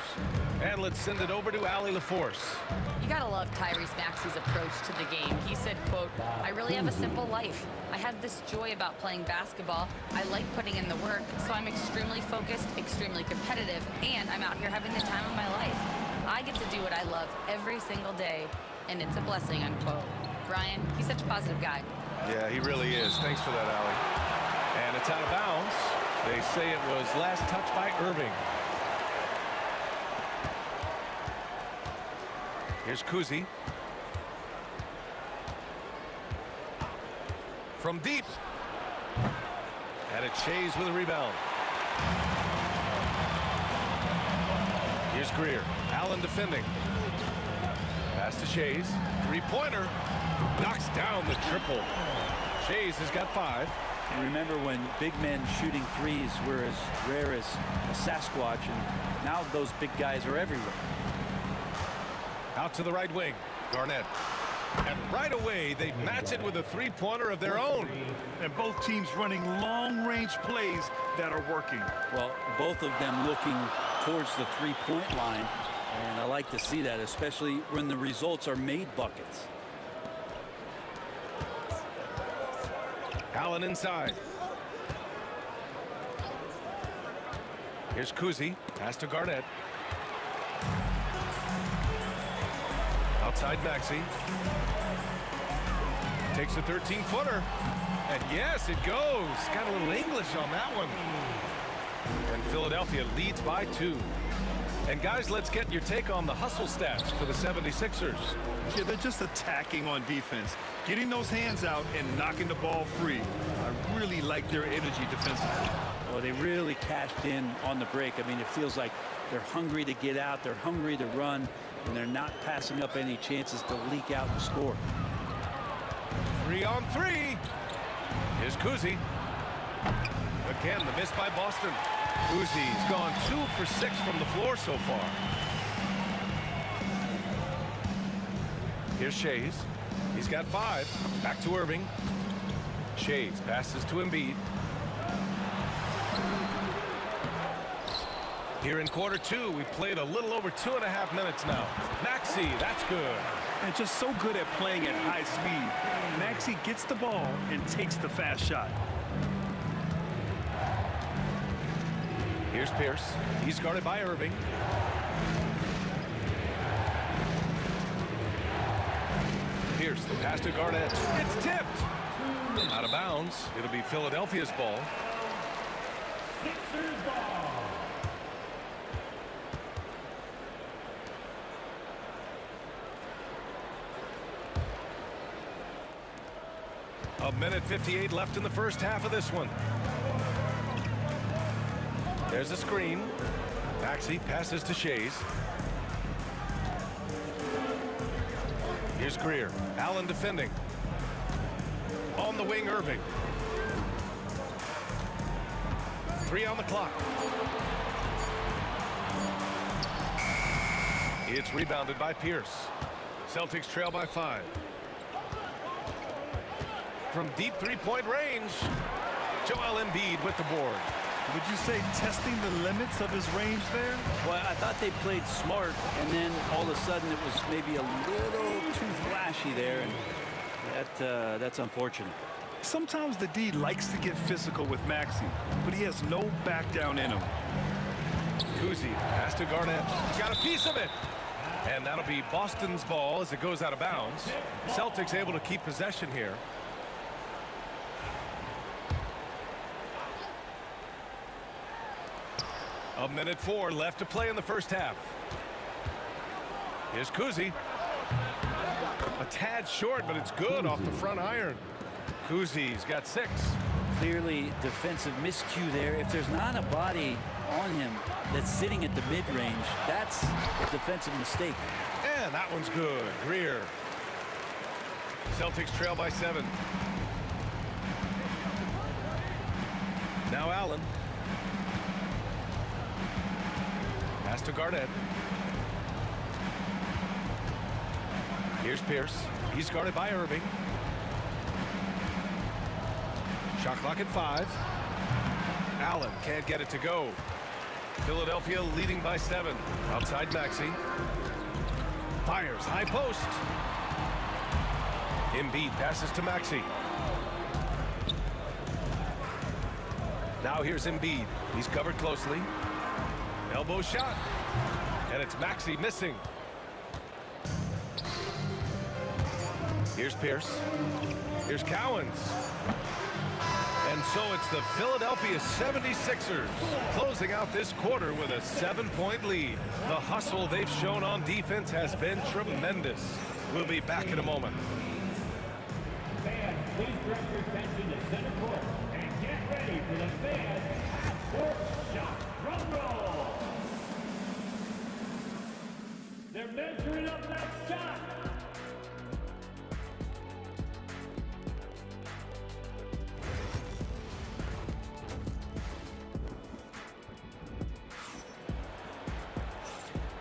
S2: And let's send it over to Allie LaForce.
S6: You gotta love Tyrese Maxey's approach to the game. He said, quote, "I really have a simple life. I have this joy about playing basketball. I like putting in the work, so I'm extremely focused, extremely competitive, and I'm out here having the time of my life. I get to do what I love every single day, and it's a blessing," unquote. Brian, he's such a positive guy.
S2: Yeah, he really is. Thanks for that, Allie. And it's out of bounds. They say it was last touched by Irving. Here's Kuzi. From deep. And it's Shays with a rebound. Here's Greer. Allen defending. Pass to Shays. Three-pointer. Knocks down the triple. Shays has got 5.
S3: And remember when big men shooting threes were as rare as a Sasquatch, and now those big guys are everywhere.
S2: Out to the right wing. Garnett. And right away, they match it with a three-pointer of their own.
S14: And both teams running long-range plays that are working.
S3: Well, both of them looking towards the three-point line. And I like to see that, especially when the results are made buckets.
S2: Allen inside. Here's Kuzi. Pass to Garnett. Outside Maxey. Takes a 13-footer. And yes, it goes. Got a little English on that one. And Philadelphia leads by 2. And guys, let's get your take on the hustle stats for the 76ers.
S14: Yeah, they're just attacking on defense, getting those hands out and knocking the ball free. I really like their energy defensively.
S3: Well, they really cashed in on the break. I mean, it feels like they're hungry to get out, they're hungry to run, and they're not passing up any chances to leak out and score.
S2: 3-on-3. Here's Kuzi. Again, the miss by Boston. Kuzi's gone 2 for 6 from the floor so far. Here's Shays. He's got 5. Back to Irving. Shays passes to Embiid. Here in quarter 2, we've played a little over 2.5 minutes now. Maxey, that's good.
S14: And just so good at playing at high speed. Maxey gets the ball and takes the fast shot.
S2: Here's Pierce. He's guarded by Irving. Pierce, the pass to Garnett. It's tipped. Out of bounds. It'll be Philadelphia's ball.
S11: Sixers ball.
S2: A minute 58 left in the first half of this one. There's a screen. Maxey passes to Shays. Here's Greer. Allen defending. On the wing, Irving. 3 on the clock. It's rebounded by Pierce. Celtics trail by 5. From deep three-point range, Joel Embiid with the board.
S14: Would you say testing the limits of his range there?
S3: Well, I thought they played smart, and then all of a sudden it was maybe a little too flashy there, and that's unfortunate.
S14: Sometimes the D likes to get physical with Maxey, but he has no back down in him.
S2: Kuzi pass to Garnett. Got a piece of it. And that'll be Boston's ball as it goes out of bounds. Celtics able to keep possession here. A minute 4 left to play in the first half. Here's Kuzi. A tad short, but it's good off the front iron. Kuzi's got 6.
S3: Clearly defensive miscue there. If there's not a body on him that's sitting at the mid-range, that's a defensive mistake.
S2: And that one's good. Greer. Celtics trail by 7. Now Allen. Pass to Garnett. Here's Pierce. He's guarded by Irving. Shot clock at 5. Allen can't get it to go. Philadelphia leading by 7. Outside Maxey. Fires high post. Embiid passes to Maxey. Now here's Embiid. He's covered closely. Elbow shot. And it's Maxey missing. Here's Pierce. Here's Cowens. And so it's the Philadelphia 76ers closing out this quarter with a 7-point lead. The hustle they've shown on defense has been tremendous. We'll be back in a moment.
S11: Fans, please direct your attention to center court and get ready for the fans' fourth shot. Drum roll. They're measuring up that shot.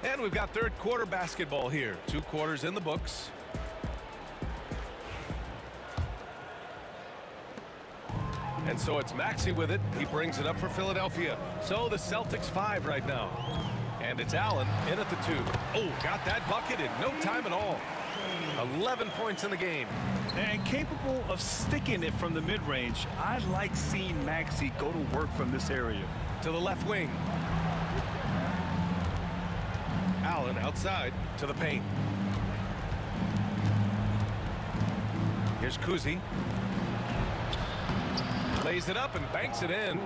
S2: And we've got third quarter basketball here. 2 quarters in the books. And so it's Maxey with it. He brings it up for Philadelphia. So the Celtics 5 right now. And it's Allen in at the 2. Oh, got that bucket in no time at all. 11 points in the game.
S14: And capable of sticking it from the mid-range. I like seeing Maxey go to work from this area.
S2: To the left wing. Allen outside to the paint. Here's Kuzi. Lays it up and banks it in.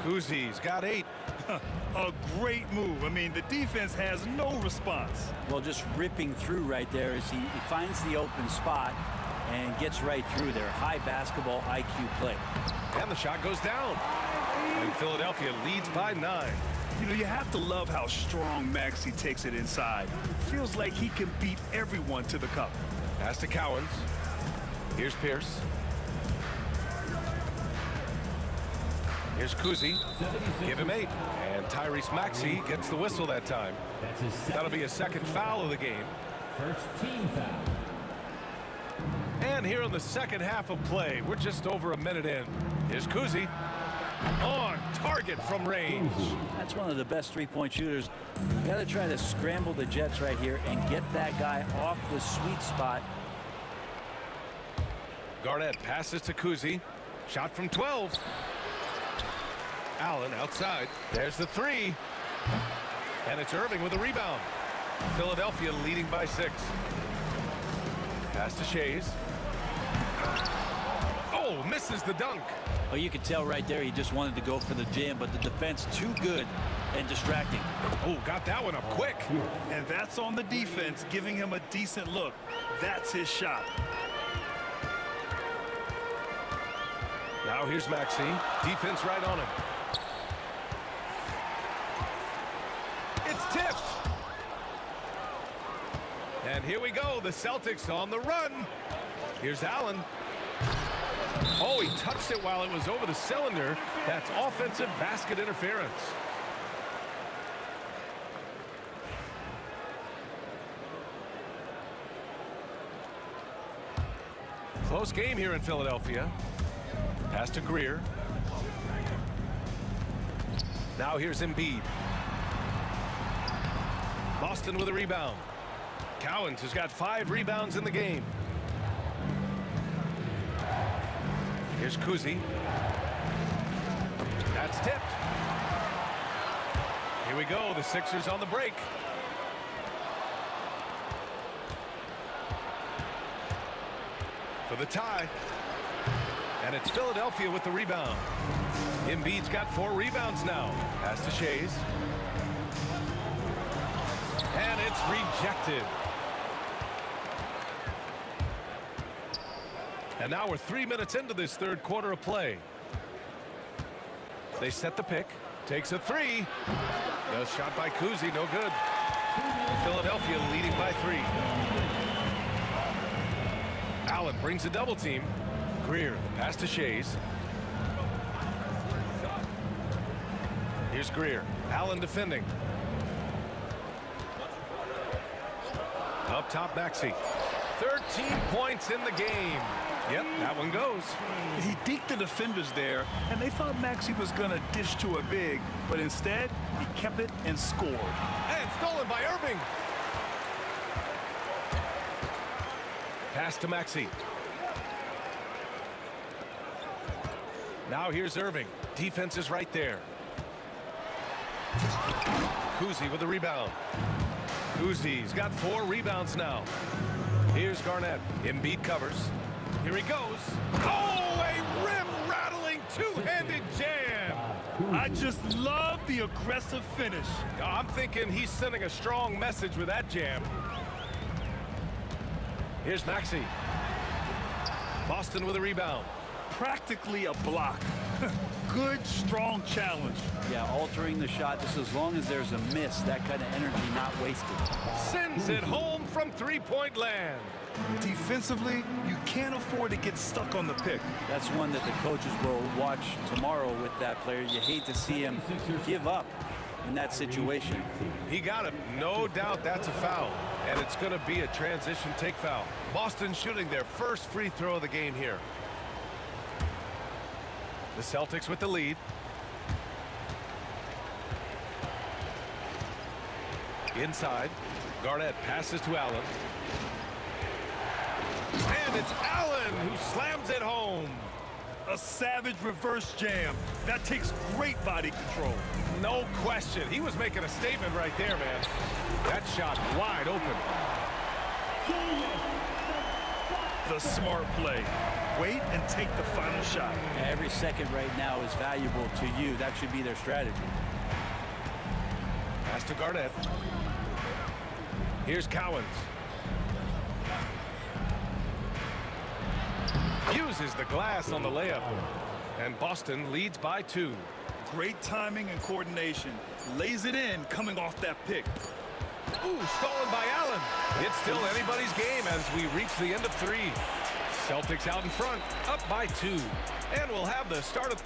S2: Kuzi's got 8.
S14: A great move. I mean, the defense has no response.
S3: Well, just ripping through right there as he finds the open spot and gets right through there. High basketball IQ play.
S2: And the shot goes down. And Philadelphia leads by 9.
S14: You know, you have to love how strong Maxey takes it inside. Feels like he can beat everyone to the cup.
S2: Pass to Cowens. Here's Pierce. Here's Kuzi. Give him 8. And Tyrese Maxey gets the whistle that time. That'll be a second foul of the game.
S11: First team foul.
S2: And here in the second half of play, we're just over a minute in. Here's Kuzi. On target from range.
S3: That's one of the best three-point shooters. You got to try to scramble the Jets right here and get that guy off the sweet spot.
S2: Garnett passes to Kuzi. Shot from 12. Allen outside. There's the 3. And it's Irving with a rebound. Philadelphia leading by 6. Pass to Shays. Oh, misses the dunk.
S3: Well, you could tell right there he just wanted to go for the jam, but the defense too good and distracting.
S2: Oh, got that one up quick.
S14: And that's on the defense, giving him a decent look. That's his shot.
S2: Now here's Maxey. Defense right on him. It's tipped. And here we go. The Celtics on the run. Here's Allen. Oh, he touched it while it was over the cylinder. That's offensive basket interference. Close game here in Philadelphia. Pass to Greer. Now here's Embiid. Boston with a rebound. Cowens has got 5 rebounds in the game. Here's Kuzi. That's tipped. Here we go. The Sixers on the break. For the tie. And it's Philadelphia with the rebound. Embiid's got 4 rebounds now. Pass to Shays. And it's rejected. And now we're 3 minutes into this third quarter of play. They set the pick. Takes a 3. No shot by Kuzi. No good. Philadelphia leading by 3. Allen brings a double team. Greer, pass to Shays. Here's Greer. Allen defending. Up top, Maxey. 13 points in the game. Yep, that one goes.
S14: He deked the defenders there, and they thought Maxey was going to dish to a big, but instead, he kept it and scored.
S2: And stolen by Irving. Pass to Maxey. Now here's Irving. Defense is right there. Kuzi with the rebound. Kuzi's got 4 rebounds now. Here's Garnett. Embiid covers. Here he goes. Oh, a rim-rattling two-handed jam.
S14: I just love the aggressive finish.
S2: I'm thinking he's sending a strong message with that jam. Here's Maxey. Boston with a rebound.
S14: Practically a block. Good, strong challenge.
S3: Yeah, altering the shot just as long as there's a miss. That kind of energy not wasted.
S2: Sends it home from three-point land.
S14: Defensively, you can't afford to get stuck on the pick.
S3: That's one that the coaches will watch tomorrow with that player. You hate to see him give up in that situation.
S2: He got him. No doubt that's a foul. And it's going to be a transition take foul. Boston shooting their first free throw of the game here. The Celtics with the lead. Inside. Garnett passes to Allen. And it's Allen who slams it home.
S14: A savage reverse jam. That takes great body control.
S2: No question. He was making a statement right there, man. That shot wide open.
S14: The smart play. Wait and take the final shot.
S3: Every second right now is valuable to you. That should be their strategy.
S2: Pass to Garnett. Here's Cowens. Uses the glass on the layup. And Boston leads by 2.
S14: Great timing and coordination. Lays it in coming off that pick.
S2: Ooh, stolen by Allen. It's still anybody's game as we reach the end of 3. Celtics out in front, up by 2. And we'll have the start of...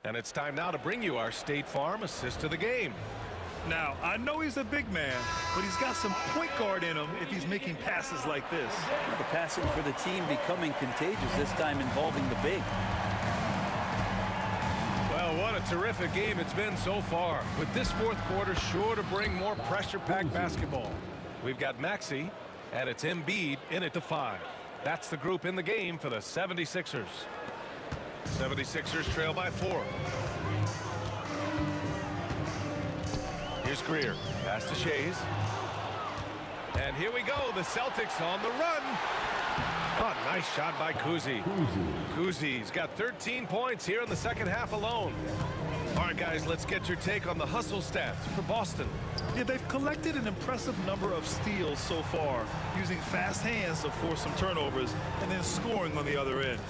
S2: And it's time now to bring you our State Farm assist of the game.
S14: Now, I know he's a big man, but he's got some point guard in him if he's making passes like this.
S3: The passing for the team becoming contagious, this time involving the big.
S2: Well, what a terrific game it's been so far. With this fourth quarter sure to bring more pressure-packed basketball. We've got Maxey, and it's Embiid in at the 5. That's the group in the game for the 76ers. 76ers trail by 4. Here's Greer. Pass to Shays. And here we go. The Celtics on the run. Oh, nice shot by Kuzi. Kuzi's got 13 points here in the second half alone. All right, guys, let's get your take on the hustle stats for Boston.
S14: Yeah, they've collected an impressive number of steals so far, using fast hands to force some turnovers and then scoring on the other end.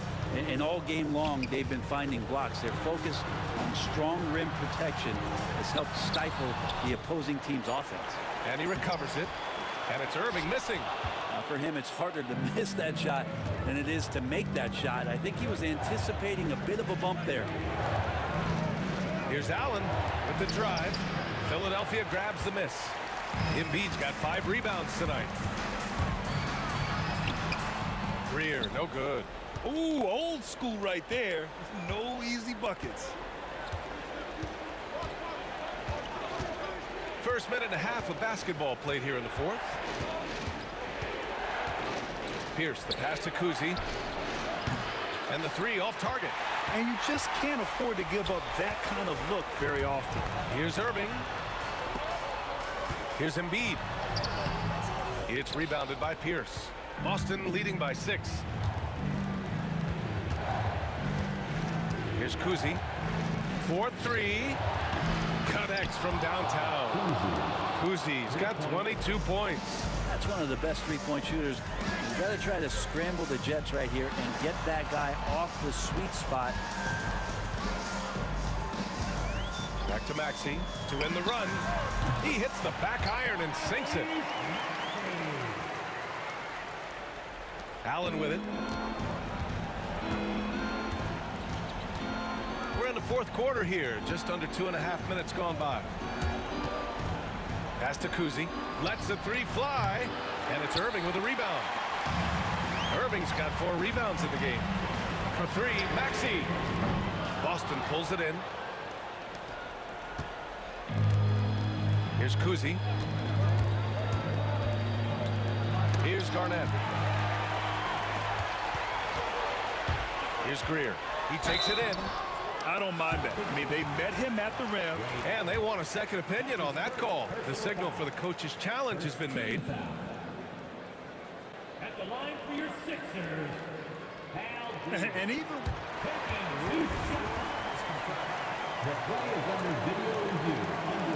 S3: And all game long, they've been finding blocks. Their focus on strong rim protection has helped stifle the opposing team's offense.
S2: And he recovers it. And it's Irving missing.
S3: For him, it's harder to miss that shot than it is to make that shot. I think he was anticipating a bit of a bump there.
S2: Here's Allen with the drive. Philadelphia grabs the miss. Embiid's got 5 rebounds tonight. Greer, no good.
S14: Ooh, old school right there. No easy buckets.
S2: First minute and a half of basketball played here in the fourth. Pierce, the pass to Kuzi. And the 3 off target.
S14: And you just can't afford to give up that kind of look very often.
S2: Here's Irving. Here's Embiid. It's rebounded by Pierce. Boston leading by 6. Here's Kuzi. 4-3. Connects from downtown. Kuzi's got 22 points.
S3: That's one of the best three-point shooters. You've got to try to scramble the Jets right here and get that guy off the sweet spot.
S2: Back to Maxey to win the run. He hits the back iron and sinks it. Allen with it. We're in the fourth quarter here. Just under 2.5 minutes gone by. Pass to Kuzi. Lets the 3 fly. And it's Irving with a rebound. Irving's got 4 rebounds in the game. For 3, Maxey. Boston pulls it in. Here's Kuzi. Here's Garnett. Here's Greer. He takes it in.
S14: I don't mind that. I mean, they met him at the rim.
S2: And they want a second opinion on that call. The signal for the coach's challenge has been made.
S11: At the line for your Sixers,
S14: and even
S11: the play is under video review.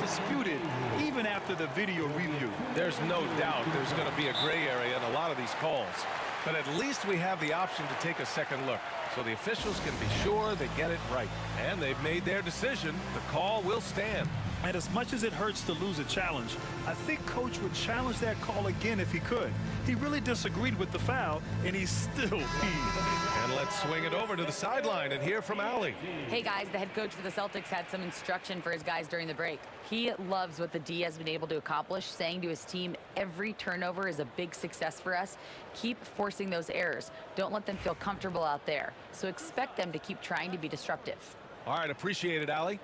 S14: Disputed even after the video review.
S2: There's no doubt there's going to be a gray area in a lot of these calls. But at least we have the option to take a second look, so the officials can be sure they get it right. And they've made their decision. The call will stand.
S14: And as much as it hurts to lose a challenge, I think Coach would challenge that call again if he could. He really disagreed with the foul, and he's still peeved.
S2: And let's swing it over to the sideline and hear from Allie.
S6: Hey, guys, the head coach for the Celtics had some instruction for his guys during the break. He loves what the D has been able to accomplish, saying to his team, every turnover is a big success for us. Keep forcing those errors. Don't let them feel comfortable out there. So expect them to keep trying to be disruptive.
S2: All right, appreciate it, Allie.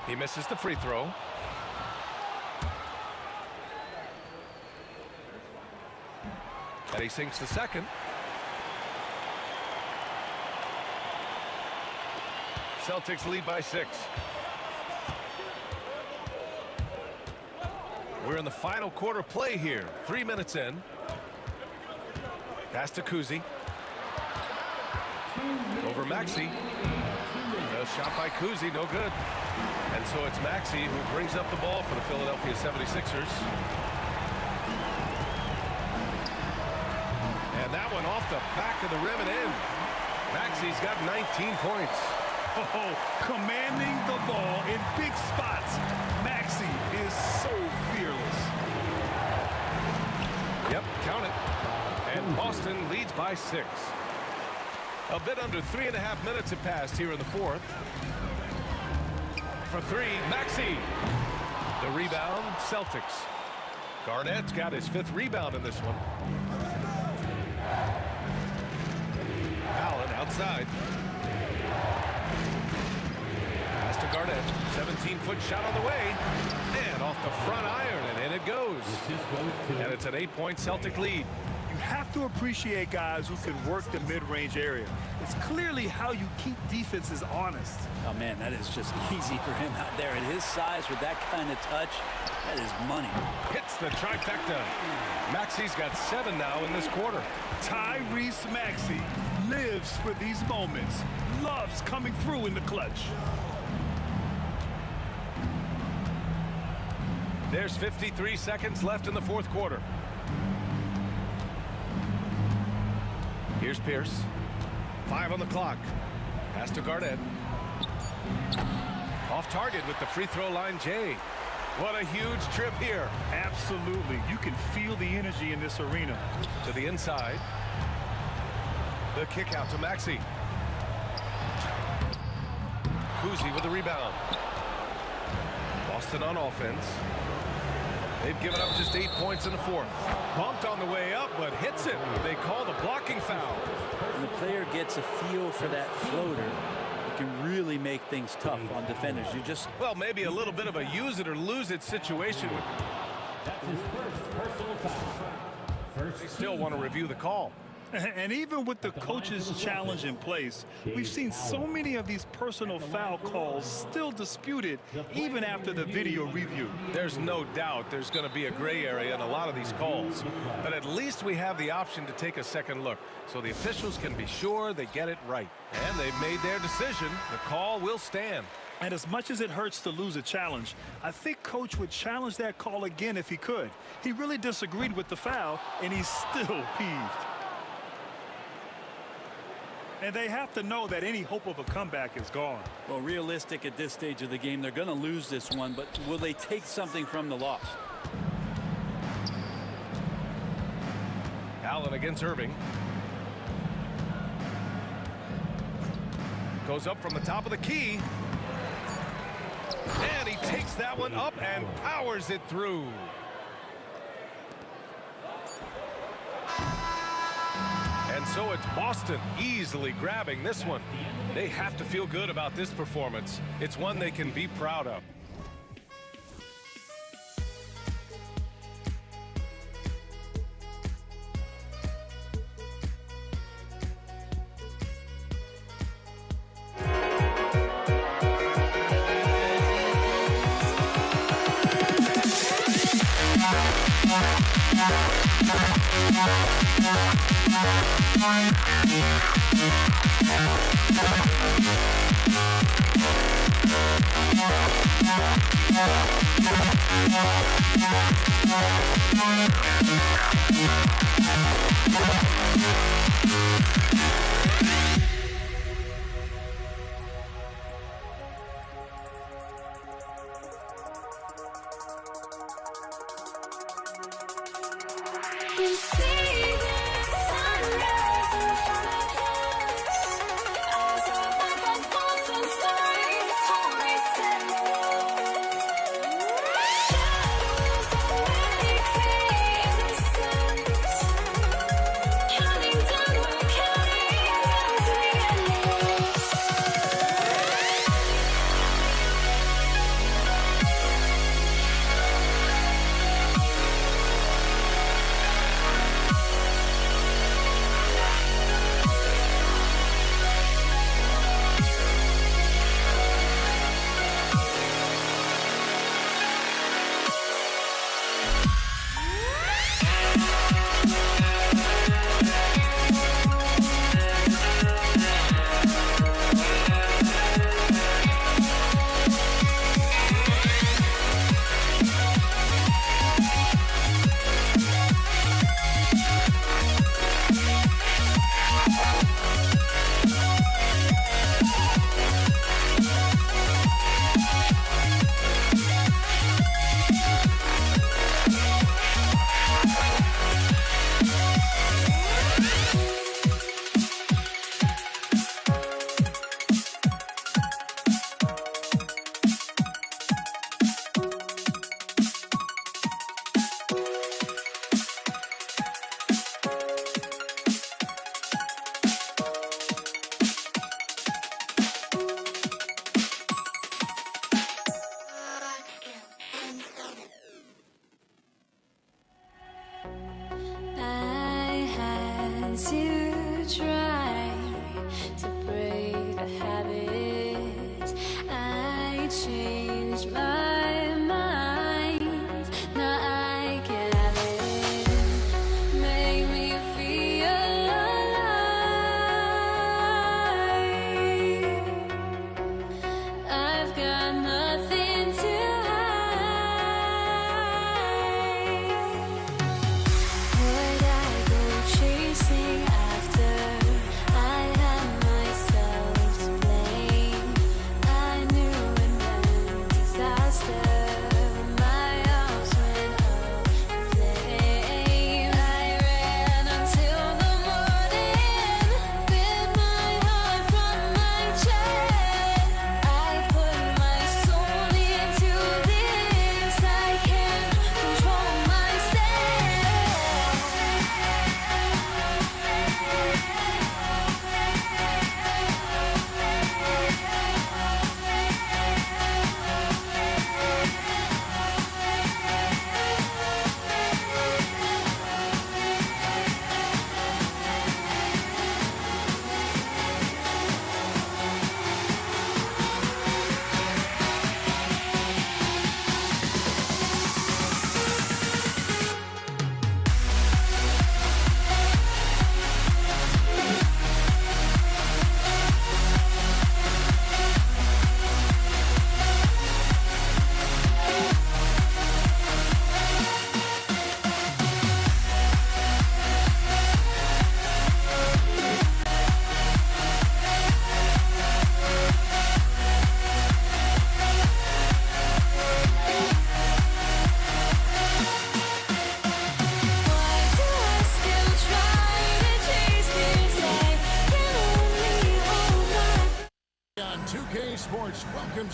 S2: He misses the free throw. And he sinks the second. Celtics lead by 6. We're in the final quarter play here. 3 minutes in. Pass to Kuzi. Over Maxey. A shot by Kuzi, no good. And so it's Maxey who brings up the ball for the Philadelphia 76ers. And that one off the back of the rim and in. Maxey's got 19 points.
S14: Oh, commanding the ball in big spots. Maxey is so fearless.
S2: Yep, count it. And Boston leads by 6. A bit under 3.5 minutes have passed here in the fourth. For 3, Maxey. The rebound, Celtics. Garnett's got his 5th rebound in this one. Allen outside. Pass to Garnett. 17-foot shot on the way. And off the front iron, and in it goes. And it's an 8-point Celtic lead.
S14: You have to appreciate guys who can work the mid-range area. It's clearly how you keep defenses honest.
S3: Oh, man, that is just easy for him out there. At his size, with that kind of touch, that is money.
S2: Hits the trifecta. Maxi's got 7 now in this quarter.
S14: Tyrese Maxey lives for these moments, loves coming through in the clutch.
S2: There's 53 seconds left in the fourth quarter. Here's Pierce. 5 on the clock. Pass to Garnett. Off target with the free throw line, Jay. What a huge trip here.
S14: Absolutely. You can feel the energy in this arena.
S2: To the inside. The kick out to Maxey. Kuzi with the rebound. Boston on offense. They've given up just 8 points in the fourth. Bumped on the way up, but hits it. They call the blocking foul.
S3: When the player gets a feel for that floater, it can really make things tough on defenders. You just...
S2: Well, maybe a little bit of a use it or lose it situation.
S11: That's his first personal foul.
S2: They still want to review the call.
S14: And even with the coach's challenge in place, we've seen so many of these personal foul calls still disputed even after the video review.
S2: There's no doubt there's going to be a gray area in a lot of these calls. But at least we have the option to take a second look so the officials can be sure they get it right. And they've made their decision. The call will stand.
S14: And as much as it hurts to lose a challenge, I think Coach would challenge that call again if he could. He really disagreed with the foul, and he's still peeved. And they have to know that any hope of a comeback is gone.
S3: Well, realistic at this stage of the game, they're going to lose this one, but will they take something from the loss?
S2: Allen against Irving. Goes up from the top of the key. And he takes that one up and powers it through. And so it's Boston easily grabbing this one. They have to feel good about this performance. It's one they can be proud of.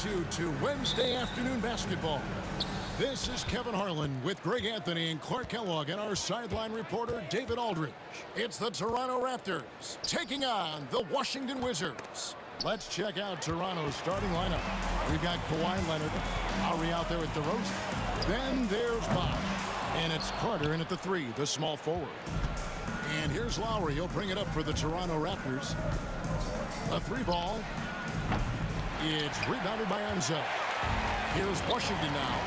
S7: welcomes you to Wednesday afternoon basketball. This is Kevin Harlan with Greg Anthony and Clark Kellogg and our sideline reporter David Aldridge. It's the Toronto Raptors taking on the Washington Wizards. Let's check out Toronto's starting lineup. We've got Kawhi Leonard, Lowry out there at DeRozan. Then there's Bosh. And it's Carter in at the 3, the small forward. And here's Lowry. He'll bring it up for the Toronto Raptors. A 3 ball. It's rebounded by Enzo. Here's Washington now.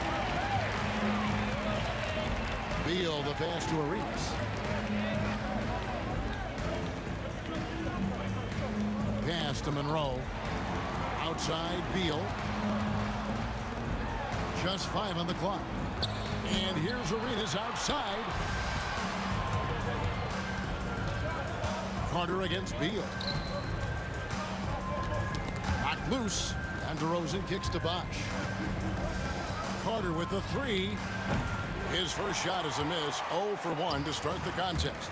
S7: Beal, the pass to Arenas. Pass to Monroe. Outside, Beal. Just 5 on the clock. And here's Arenas outside. Carter against Beal. Knocked loose. And DeRozan kicks to Bosh. Carter with the 3. His first shot is a miss. 0 for 1 to start the contest.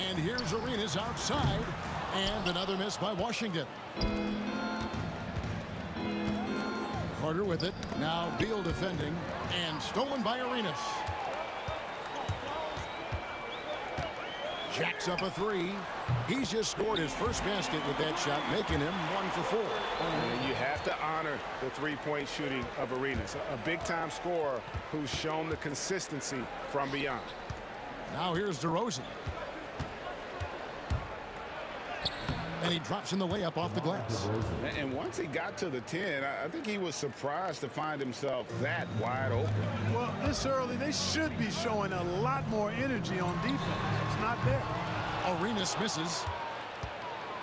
S7: And here's Arenas outside. And another miss by Washington. Carter with it. Now Beal defending. And stolen by Arenas. Jacks up a 3. He's just scored his first basket with that shot, making him 1 for 4.
S10: And you have to honor the three-point shooting of Arenas, a big-time scorer who's shown the consistency from beyond.
S7: Now here's DeRozan. And he drops in the layup off the glass.
S8: And once he got to the 10, I think he was surprised to find himself that wide open.
S9: Well, this early, they should be showing a lot more energy on defense. It's not there.
S7: Arenas misses.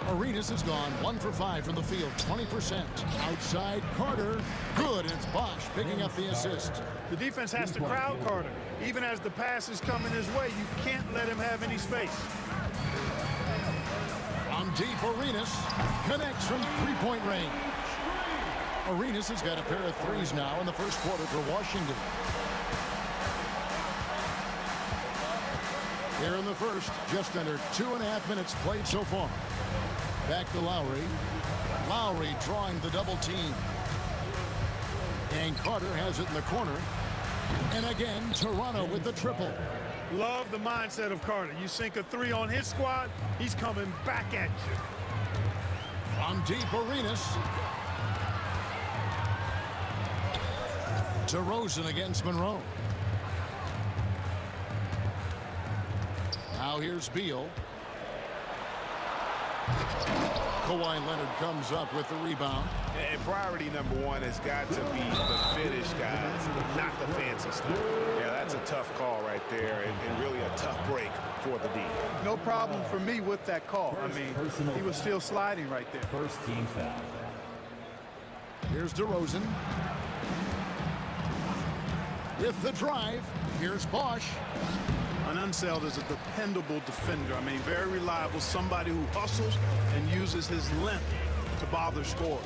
S7: Arenas is gone 1 for 5 from the field, 20%. Outside Carter, good, and it's Bosh picking up the assist.
S9: The defense has to crowd Carter. Even as the pass is coming his way, you can't let him have any space.
S7: From deep, Arenas connects from three-point range. Arenas has got a pair of 3s now in the first quarter for Washington. Here in the first, just under 2.5 minutes played so far. Back to Lowry. Lowry drawing the double team. And Carter has it in the corner. And again, Toronto with the triple.
S9: Love the mindset of Carter. You sink a 3 on his squad, he's coming back at you.
S7: From deep, Arenas. DeRozan against Monroe. Now here's Beal. Kawhi Leonard comes up with the rebound.
S10: And priority number 1 has got to be the finish, guys, not the fancy stuff. Yeah, that's a tough call right there, and really a tough break for the D.
S9: No problem for me with that call. I mean, he was still sliding right there.
S11: First team foul.
S7: Here's DeRozan. With the drive, here's Bosh.
S9: An Unseld is a dependable defender. I mean, very reliable, somebody who hustles and uses his length to bother scorers.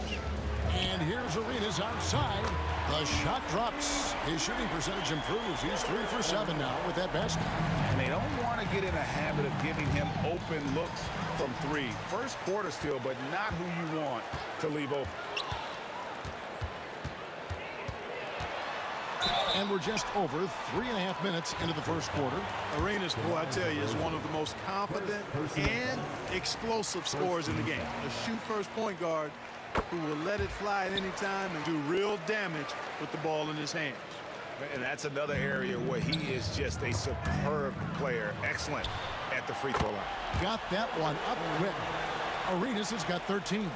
S7: And here's Arenas outside. The shot drops. His shooting percentage improves. He's 3 for 7 now with that basket.
S8: And they don't want to get in a habit of giving him open looks from 3. First quarter still, but not who you want to leave open.
S7: And we're just over 3.5 minutes into the first quarter.
S9: Arenas, boy, I tell you, is one of the most confident and explosive scorers in the game. A shoot-first point guard who will let it fly at any time and do real damage with the ball in his hands.
S10: And that's another area where he is just a superb player. Excellent at the free throw line.
S7: Got that one up quick. Arenas has got 13.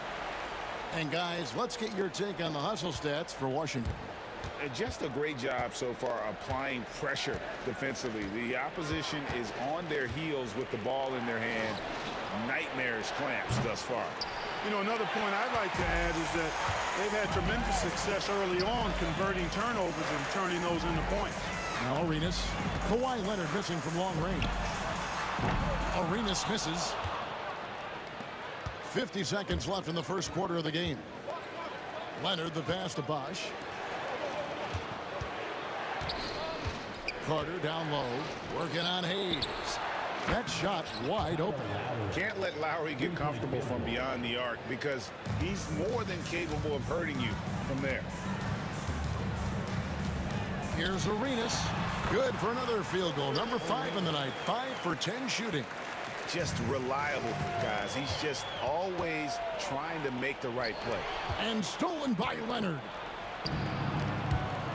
S7: And guys, let's get your take on the hustle stats for Washington.
S8: Just a great job so far applying pressure defensively. The opposition is on their heels with the ball in their hand. Nightmarish clamps thus far.
S9: You know, another point I'd like to add is that they've had tremendous success early on converting turnovers and turning those into points.
S7: Now Arenas. Kawhi Leonard missing from long range. Arenas misses. 50 seconds left in the first quarter of the game. Leonard the pass to Bosh. Carter down low, working on Hayes. That shot wide open.
S8: Can't let Lowry get comfortable from beyond the arc because he's more than capable of hurting you from there.
S7: Here's Arenas. Good for another field goal. Number 5 in the night. 5 for 10 shooting.
S8: Just reliable, guys. He's just always trying to make the right play.
S7: And stolen by Leonard.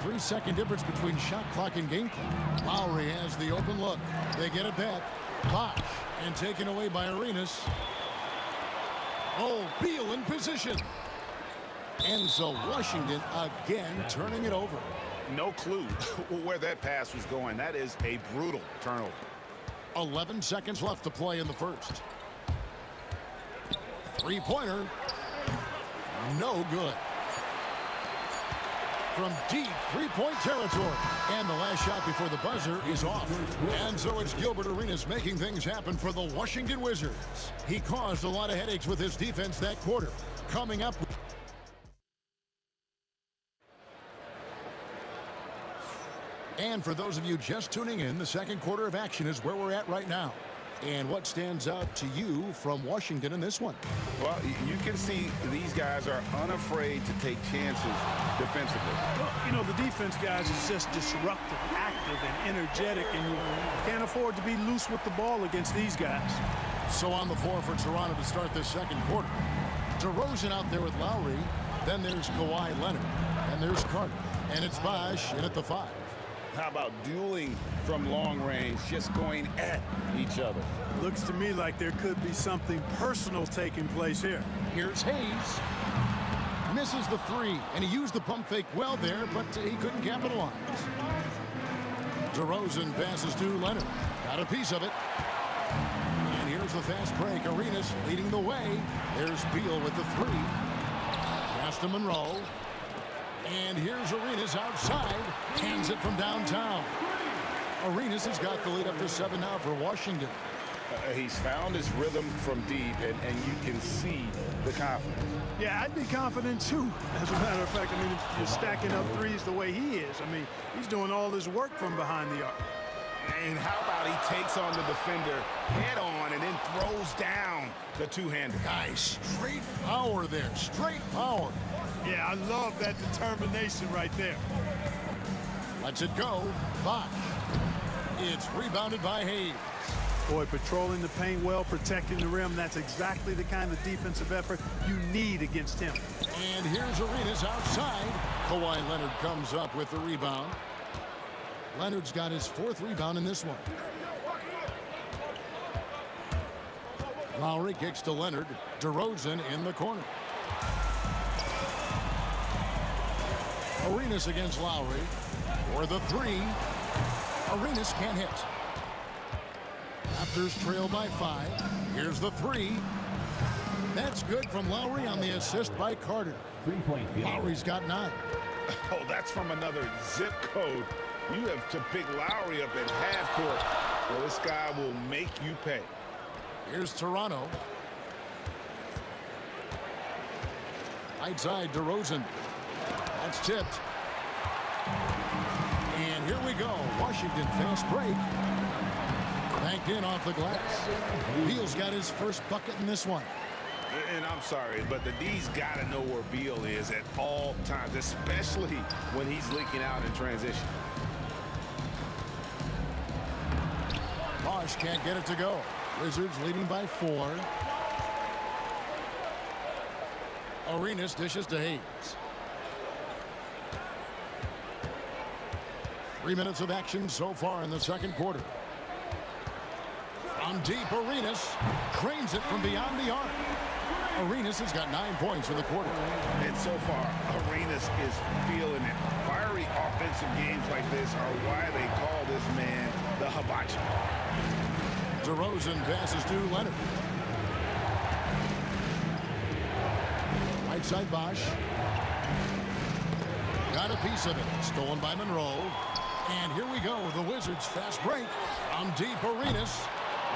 S7: 3-second difference between shot clock and game clock. Lowry has the open look. They get it back. Bosh, and taken away by Arenas. Oh, Beal in position. And so Washington again turning it over.
S8: No clue where that pass was going. That is a brutal turnover.
S7: 11 seconds left to play in the first. Three-pointer. No good. From deep three-point territory. And the last shot before the buzzer is off. And so it's Gilbert Arenas making things happen for the Washington Wizards. He caused a lot of headaches with his defense that quarter. Coming up. And for those of you just tuning in, the second quarter of action is where we're at right now. And what stands out to you from Washington in this one?
S8: Well, you can see these guys are unafraid to take chances defensively.
S4: Well, you know, the defense, guys, is just disruptive, active, and energetic, and you can't afford to be loose with the ball against these guys.
S7: So on the floor for Toronto to start this second quarter. DeRozan out there with Lowry. Then there's Kawhi Leonard. And there's Carter. And it's Bosh in at the 5.
S8: How about dueling from long range, just going at each other?
S4: Looks to me like there could be something personal taking place here.
S7: Here's Hayes. Misses the 3, and he used the pump fake well there, but he couldn't capitalize. DeRozan passes to Leonard. Got a piece of it. And here's the fast break. Arenas leading the way. There's Beal with the 3. Pass to Monroe. And here's Arenas outside. Hands it from downtown. Arenas has got the lead up to 7 now for Washington.
S8: He's found his rhythm from deep, and you can see the confidence.
S4: Yeah, I'd be confident, too. As a matter of fact, I mean, if you're stacking up threes the way he is, I mean, he's doing all this work from behind the arc.
S8: And how about he takes on the defender head on and then throws down the two-hander.
S7: Nice. Straight power there. Straight power.
S4: Yeah, I love that determination right there.
S7: Lets it go. Bosh. It's rebounded by Hayes.
S4: Boy, patrolling the paint well, protecting the rim. That's exactly the kind of defensive effort you need against him.
S7: And here's Arenas outside. Kawhi Leonard comes up with the rebound. Leonard's got his 4th rebound in this one. Lowry kicks to Leonard. DeRozan in the corner. Arenas against Lowry for the 3. Arenas can't hit. Raptors trail by 5. Here's the 3. That's good from Lowry on the assist by Carter. Lowry's got 9.
S8: Oh, that's from another zip code. You have to pick Lowry up at half court. Well, this guy will make you pay.
S7: Here's Toronto. Right side, DeRozan. That's tipped. And here we go. Washington fast break. Banked in off the glass. Beal's got his first bucket in this one.
S8: And I'm sorry, but the D's got to know where Beal is at all times, especially when he's leaking out in transition.
S7: Bosh can't get it to go. Wizards leading by 4. Arenas dishes to Hayes. 3 minutes of action so far in the second quarter. On deep, Arenas cranes it from beyond the arc. Arenas has got 9 points in the quarter.
S8: And so far, Arenas is feeling it. Fiery offensive games like this are why they call this man the hibachi.
S7: DeRozan passes to Leonard. Right side, Bosh. Got a piece of it. Stolen by Monroe. And here we go. The Wizards fast break. On deep, Arenas.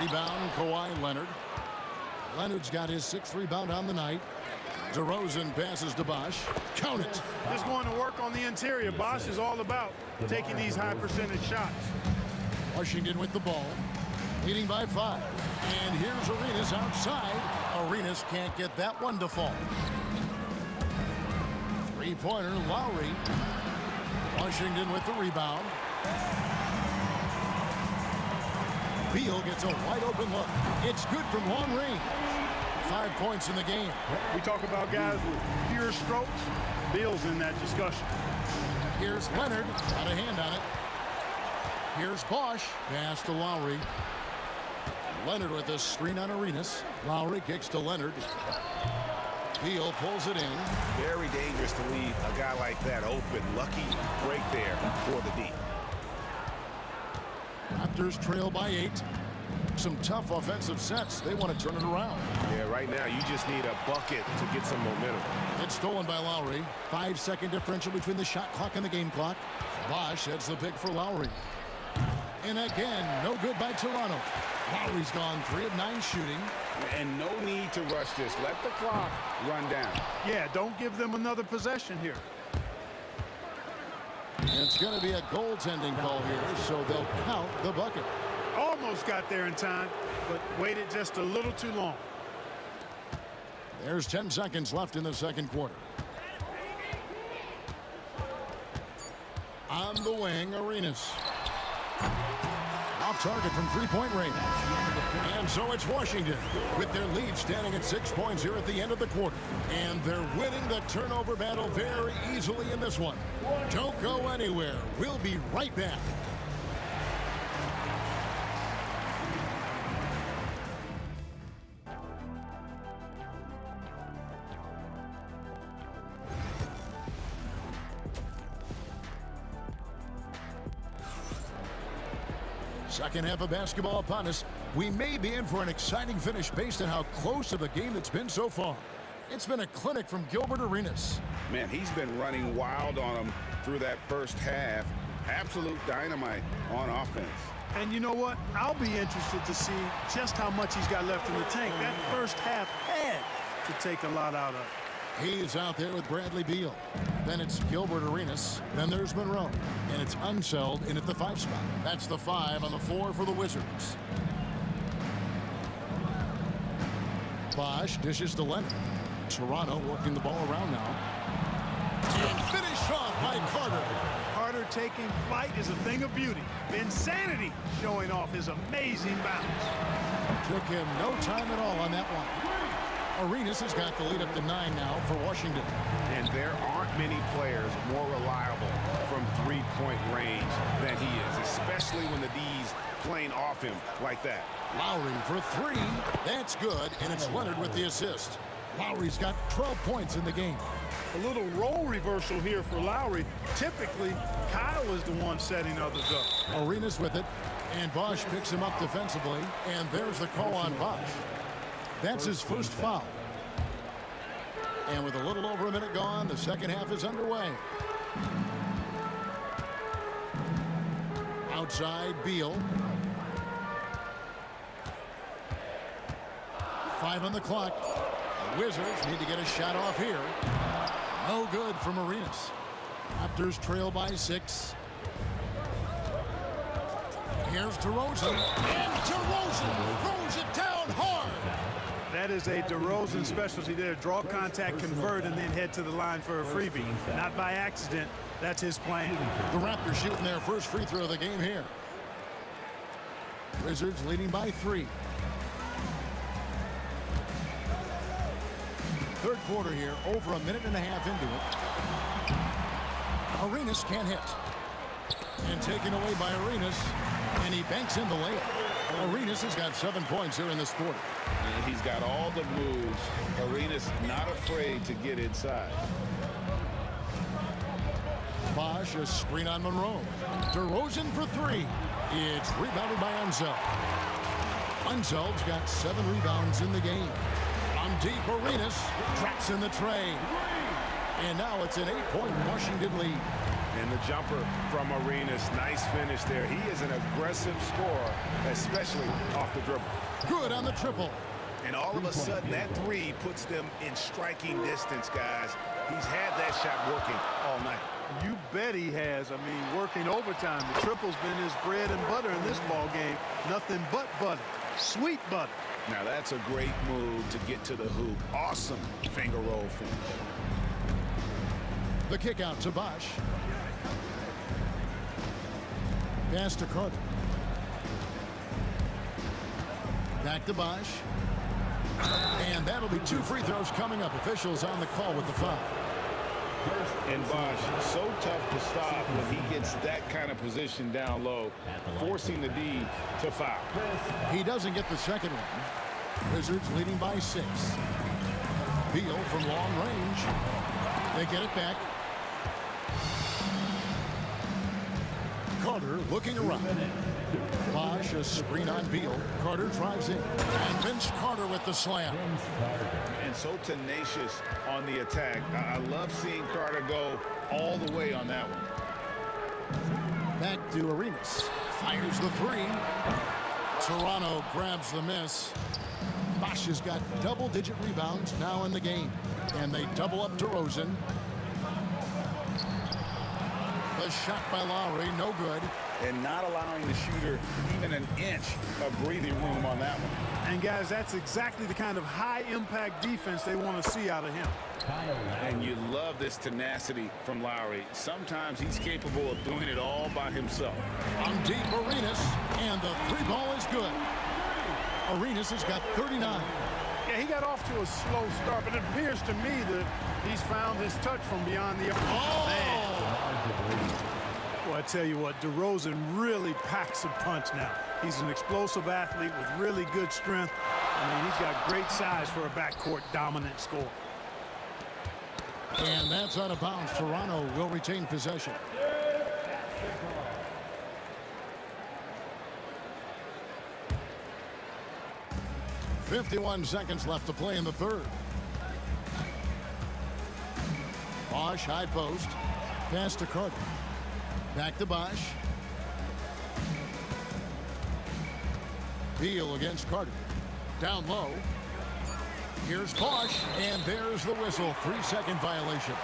S7: Rebound, Kawhi Leonard. Leonard's got his 6th rebound on the night. DeRozan passes to Bosh. Count it.
S4: Just going to work on the interior. Bosh is all about taking these high percentage shots.
S7: Washington with the ball. leading by 5. And here's Arenas outside. Arenas can't get that one to fall. Three-pointer, Lowry. Washington with the rebound. Beal gets a wide-open look. It's good from long range. 5 points in the game.
S4: We talk about guys with pure strokes. Beal's in that discussion.
S7: Here's Leonard. Got a hand on it. Here's Bosch. Pass to Lowry. Leonard with a screen on Arenas. Lowry kicks to Leonard. Beal pulls it in.
S10: Very dangerous to leave a guy like that open. Lucky break there for the D.
S7: Raptors trail by 8. Some tough offensive sets. They want to turn it around.
S10: Yeah, right now you just need a bucket to get some momentum.
S7: It's stolen by Lowry. 5-second differential between the shot clock and the game clock. Bosch heads the pick for Lowry. And again, no good by Toronto. Lowry's gone 3 of 9 shooting.
S8: And no need to rush this. Let the clock run down.
S4: Yeah, don't give them another possession here.
S7: It's going to be a goaltending call here, so they'll count the bucket.
S4: Almost got there in time, but waited just a little too long.
S7: There's 10 seconds left in the second quarter. On the wing, Arenas. Off target from three-point range. And so it's Washington with their lead standing at 6 points here at the end of the quarter. And they're winning the turnover battle very easily in this one. Don't go anywhere. We'll be right back. Second half of basketball upon us. We may be in for an exciting finish based on how close of a game it's been so far. It's been a clinic from Gilbert Arenas.
S8: Man, he's been running wild on them through that first half. Absolute dynamite on offense.
S4: And you know what? I'll be interested to see just how much he's got left in the tank. That first half had to take a lot out of it.
S7: He's out there with Bradley Beal. Then it's Gilbert Arenas. Then there's Monroe. And it's Unseld in at the 5 spot. That's the 5 on the 4 for the Wizards. Bosch dishes to Leonard. Toronto working the ball around now. And finished off by Carter.
S4: Carter taking flight is a thing of beauty. Insanity showing off his amazing bounce.
S7: Took him no time at all on that one. Arenas has got the lead up to 9 now for Washington.
S10: And there aren't many players more reliable from three-point range than he is, especially when the D's playing off him like that.
S7: Lowry for 3. That's good, and it's Leonard with the assist. Lowry's got 12 points in the game.
S4: A little role reversal here for Lowry. Typically, Kyle is the one setting others up.
S7: Arenas with it, and Bosch picks him up defensively, and there's the call on Bosch. That's his first foul. And with a little over a minute gone, the second half is underway. Outside, Beal. 5 on the clock. The Wizards need to get a shot off here. No good from Arenas. Raptors trail by 6. Here's DeRozan. And DeRozan throws it down hard.
S4: That is a DeRozan specialty there. Draw contact, convert, and then head to the line for a freebie. Not by accident. That's his plan.
S7: The Raptors shooting their first free throw of the game here. Wizards leading by 3. Third quarter here, over a minute and a half into it. Arenas can't hit. And taken away by Arenas. And he banks in the layup. Arenas has got 7 points here in this quarter.
S8: And he's got all the moves. Arenas not afraid to get inside.
S7: Bosch, a screen on Monroe. DeRozan for 3. It's rebounded by Unseld. Unseld's got 7 rebounds in the game. On deep, Arenas drops in the tray. And now it's an 8-point Washington lead.
S10: And the jumper from Arenas, nice finish there. He is an aggressive scorer, especially off the dribble.
S7: Good on the triple.
S10: And all of a sudden, that 3 puts them in striking distance, guys.
S8: He's had that shot working all night.
S9: You bet he has. I mean, working overtime. The triple's been his bread and butter in this ball game. Nothing but butter. Sweet butter.
S8: Now that's a great move to get to the hoop. Awesome finger roll finish.
S7: The kick out to Bosch. Pass to Carter. Back to Bosch. And that'll be 2 free throws coming up. Officials on the call with the foul.
S8: And Bosch, so tough to stop when he gets that kind of position down low, forcing the D to foul.
S7: He doesn't get the second one. Wizards leading by 6. Beal from long range. They get it back. Carter looking around. Bosch, a screen on Beal. Carter drives in. And Vince Carter with the slam.
S8: And so tenacious on the attack. I love seeing Carter go all the way on that one.
S7: Back to Arenas. Fires the 3. Toronto grabs the miss. Bosch has got double-digit rebounds now in the game. And they double up DeRozan. The shot by Lowry, no good.
S8: And not allowing the shooter even an inch of breathing room on that one.
S9: And guys, that's exactly the kind of high-impact defense they want to see out of him.
S8: And you love this tenacity from Lowry. Sometimes he's capable of doing it all by himself.
S7: On deep, Arenas, and the 3 ball is good. Arenas has got 39.
S9: Yeah, he got off to a slow start, but it appears to me that he's found his touch from beyond the arc. Well, I tell you what, DeRozan really packs a punch now. He's an explosive athlete with really good strength. I mean, he's got great size for a backcourt dominant scorer.
S7: And that's out of bounds. Toronto will retain possession. .51 seconds left to play in the third. Bosch, high post. Pass to Carter. Back to Bosch. Beal against Carter. Down low. Here's Bosch, and there's the whistle. 3-second violation.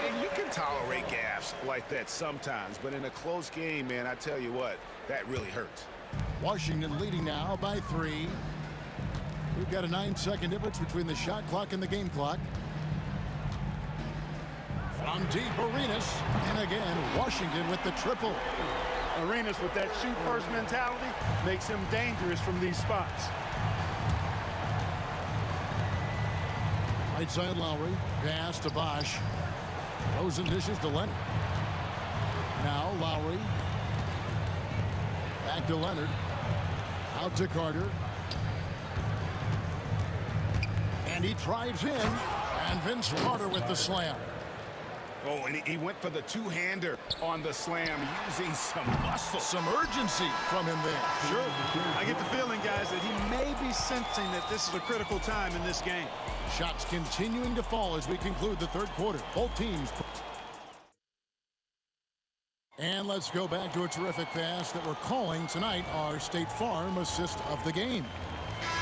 S8: And you can tolerate gaffes like that sometimes, but in a close game, man, I tell you what, that really hurts.
S7: Washington leading now by 3. We've got a 9-second difference between the shot clock and the game clock. From deep, Arenas, and again, Washington with the triple.
S9: Arenas with that shoot-first mentality makes him dangerous from these spots.
S7: Right side, Lowry. Pass to Bosch. Rosen dishes to Leonard. Now Lowry. Back to Leonard. Out to Carter. And he drives in. And Vince Carter with the slam.
S8: Oh, and he went for the two-hander on the slam, using some muscle.
S7: Some urgency from him there.
S9: Sure. I get the feeling, guys, that he may be sensing that this is a critical time in this game.
S7: Shots continuing to fall as we conclude the third quarter. Both teams. And let's go back to a terrific pass that we're calling tonight our State Farm assist of the game.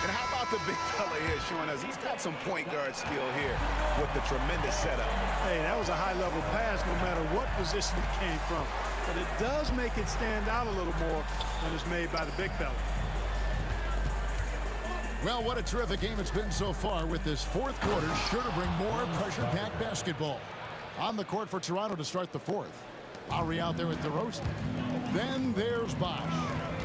S8: And how about the big fella here showing us he's got some point guard skill here with the tremendous setup.
S9: Hey, that was a high-level pass no matter what position it came from. But it does make it stand out a little more when it's made by the big fella.
S7: Well, what a terrific game it's been so far, with this fourth quarter sure to bring more pressure-packed basketball. On the court for Toronto to start the fourth. Lowry out there with DeRozan. Then there's Bosch.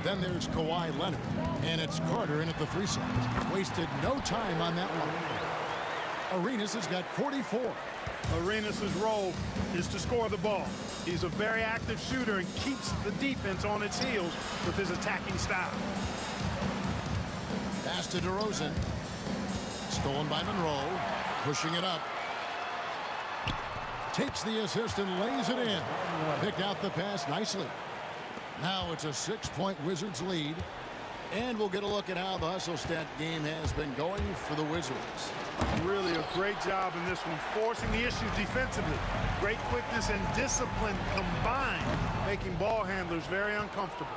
S7: Then there's Kawhi Leonard. And it's Carter in at the 3 side. Wasted no time on that one. Arenas has got 44.
S9: Arenas' role is to score the ball. He's a very active shooter and keeps the defense on its heels with his attacking style.
S7: Pass to DeRozan. Stolen by Monroe. Pushing it up. Takes the assist and lays it in. Picked out the pass nicely. Now it's a 6-point Wizards lead. And we'll get a look at how the hustle stat game has been going for the Wizards.
S9: Really a great job in this one, forcing the issue defensively. Great quickness and discipline combined, making ball handlers very uncomfortable.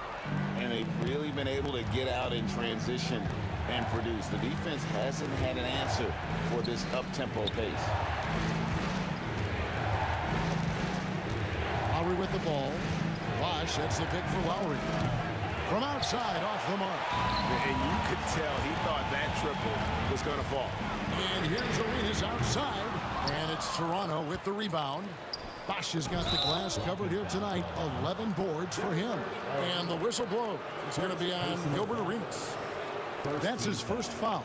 S8: And they've really been able to get out in transition and produce. The defense hasn't had an answer for this up-tempo pace.
S7: Lowry with the ball. Bosch sets the pick for Lowry. From outside, off the mark.
S8: And you could tell he thought that triple was going to fall.
S7: And here's Arenas outside. And it's Toronto with the rebound. Bosch has got the glass covered here tonight. 11 boards for him. And the whistle blows. It's going to be on Gilbert Arenas. That's his first foul.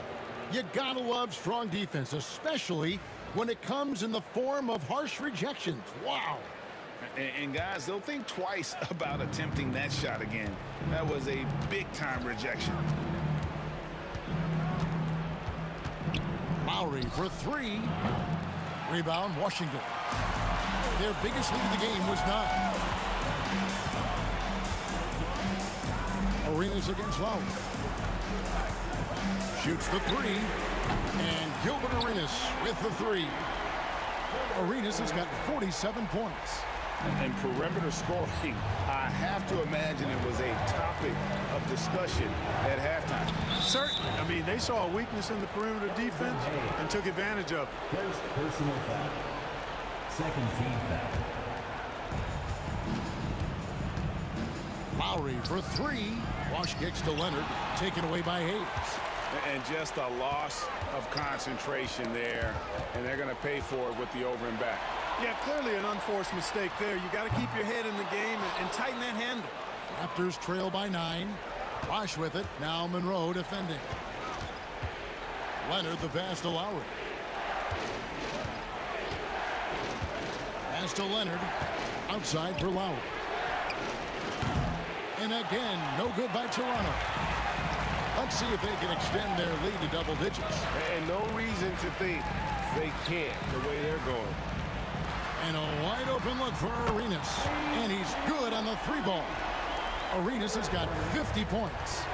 S7: You gotta love strong defense, especially when it comes in the form of harsh rejections. Wow.
S8: And guys, they'll think twice about attempting that shot again. That was a big-time rejection.
S7: Lowry for three. Rebound, Washington. Their biggest lead of the game was 9. Arenas against Lowry. Shoots the three. And Gilbert Arenas with the three. Arenas has got 47 points.
S8: And perimeter scoring, I have to imagine it was a topic of discussion at halftime.
S4: Certainly. I mean, they saw a weakness in the perimeter defense and took advantage of it.
S11: First personal foul. Second team foul.
S7: Lowry for three. Wash kicks to Leonard. Taken away by Hayes.
S8: And just a loss of concentration there. And they're going to pay for it with the over and back.
S4: Yeah, clearly an unforced mistake there. You got to keep your head in the game and tighten that handle.
S7: Raptors trail by 9. Wash with it. Now Monroe defending. Leonard the pass to Lowry. Pass to Leonard. Outside for Lowry. And again, no good by Toronto. Let's see if they can extend their lead to double digits.
S10: And no reason to think they can't the way they're going.
S7: And a wide open look for Arenas. And he's good on the three ball. Arenas has got 50 points.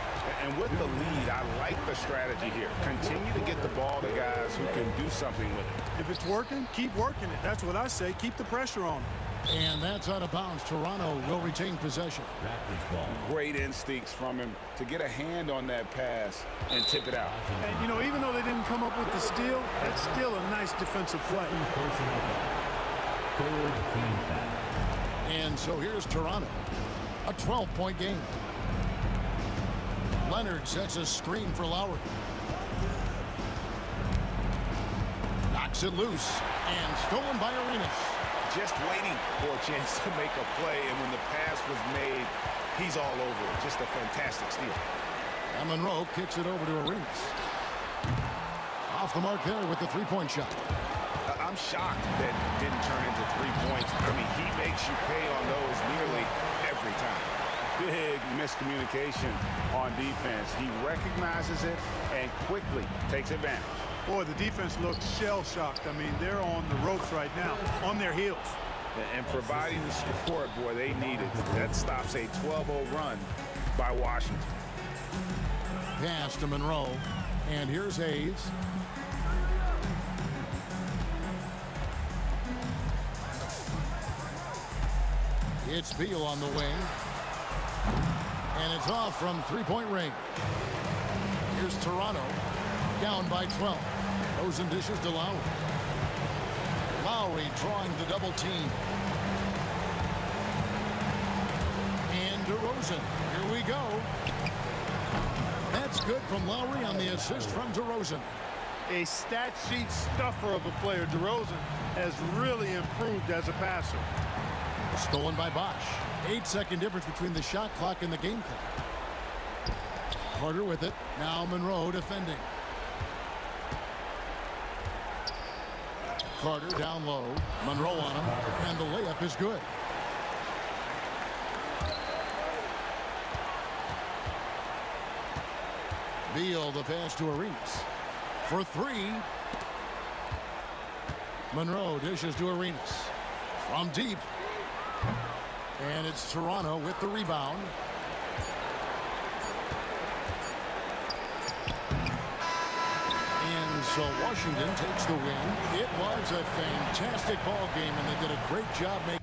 S8: And with the lead, I like the strategy here. Continue to get the ball to guys who can do something with it.
S4: If it's working, keep working it. That's what I say. Keep the pressure on.
S7: And that's out of bounds. Toronto will retain possession.
S8: Great instincts from him to get a hand on that pass and tip it out.
S4: And, you know, even though they didn't come up with the steal, that's still a nice defensive play.
S7: And so here's Toronto. A 12-point game. Leonard sets a screen for Lowry. Knocks it loose. And stolen by Arenas.
S8: Just waiting for a chance to make a play, and when the pass was made, he's all over it. Just a fantastic steal.
S7: And Monroe kicks it over to Arenas. Off the mark there with the three-point shot.
S8: I'm shocked that it didn't turn into 3 points. I mean, he makes you pay on those nearly every time. Big miscommunication on defense. He recognizes it and quickly takes advantage.
S4: Boy, the defense looks shell-shocked. I mean, they're on the ropes right now, on their heels.
S8: And providing the support, boy, they needed. That stops a 12-0 run by Washington.
S7: Pass to Monroe. And here's Hayes. It's Beal on the wing. And it's off from three-point range. Here's Toronto. Down by 12. Rosen dishes to Lowry. Lowry drawing the double team. And DeRozan. Here we go. That's good from Lowry on the assist from DeRozan.
S4: A stat sheet stuffer of a player. DeRozan has really improved as a passer.
S7: Stolen by Bosch. 8-second difference between the shot clock and the game clock. Carter with it. Now Monroe defending. Carter down low. Monroe on him. And the layup is good. Beal the pass to Arenas. For three. Monroe dishes to Arenas. From deep. And it's Toronto with the rebound. And so Washington takes the win. It was a fantastic ball game, and they did a great job making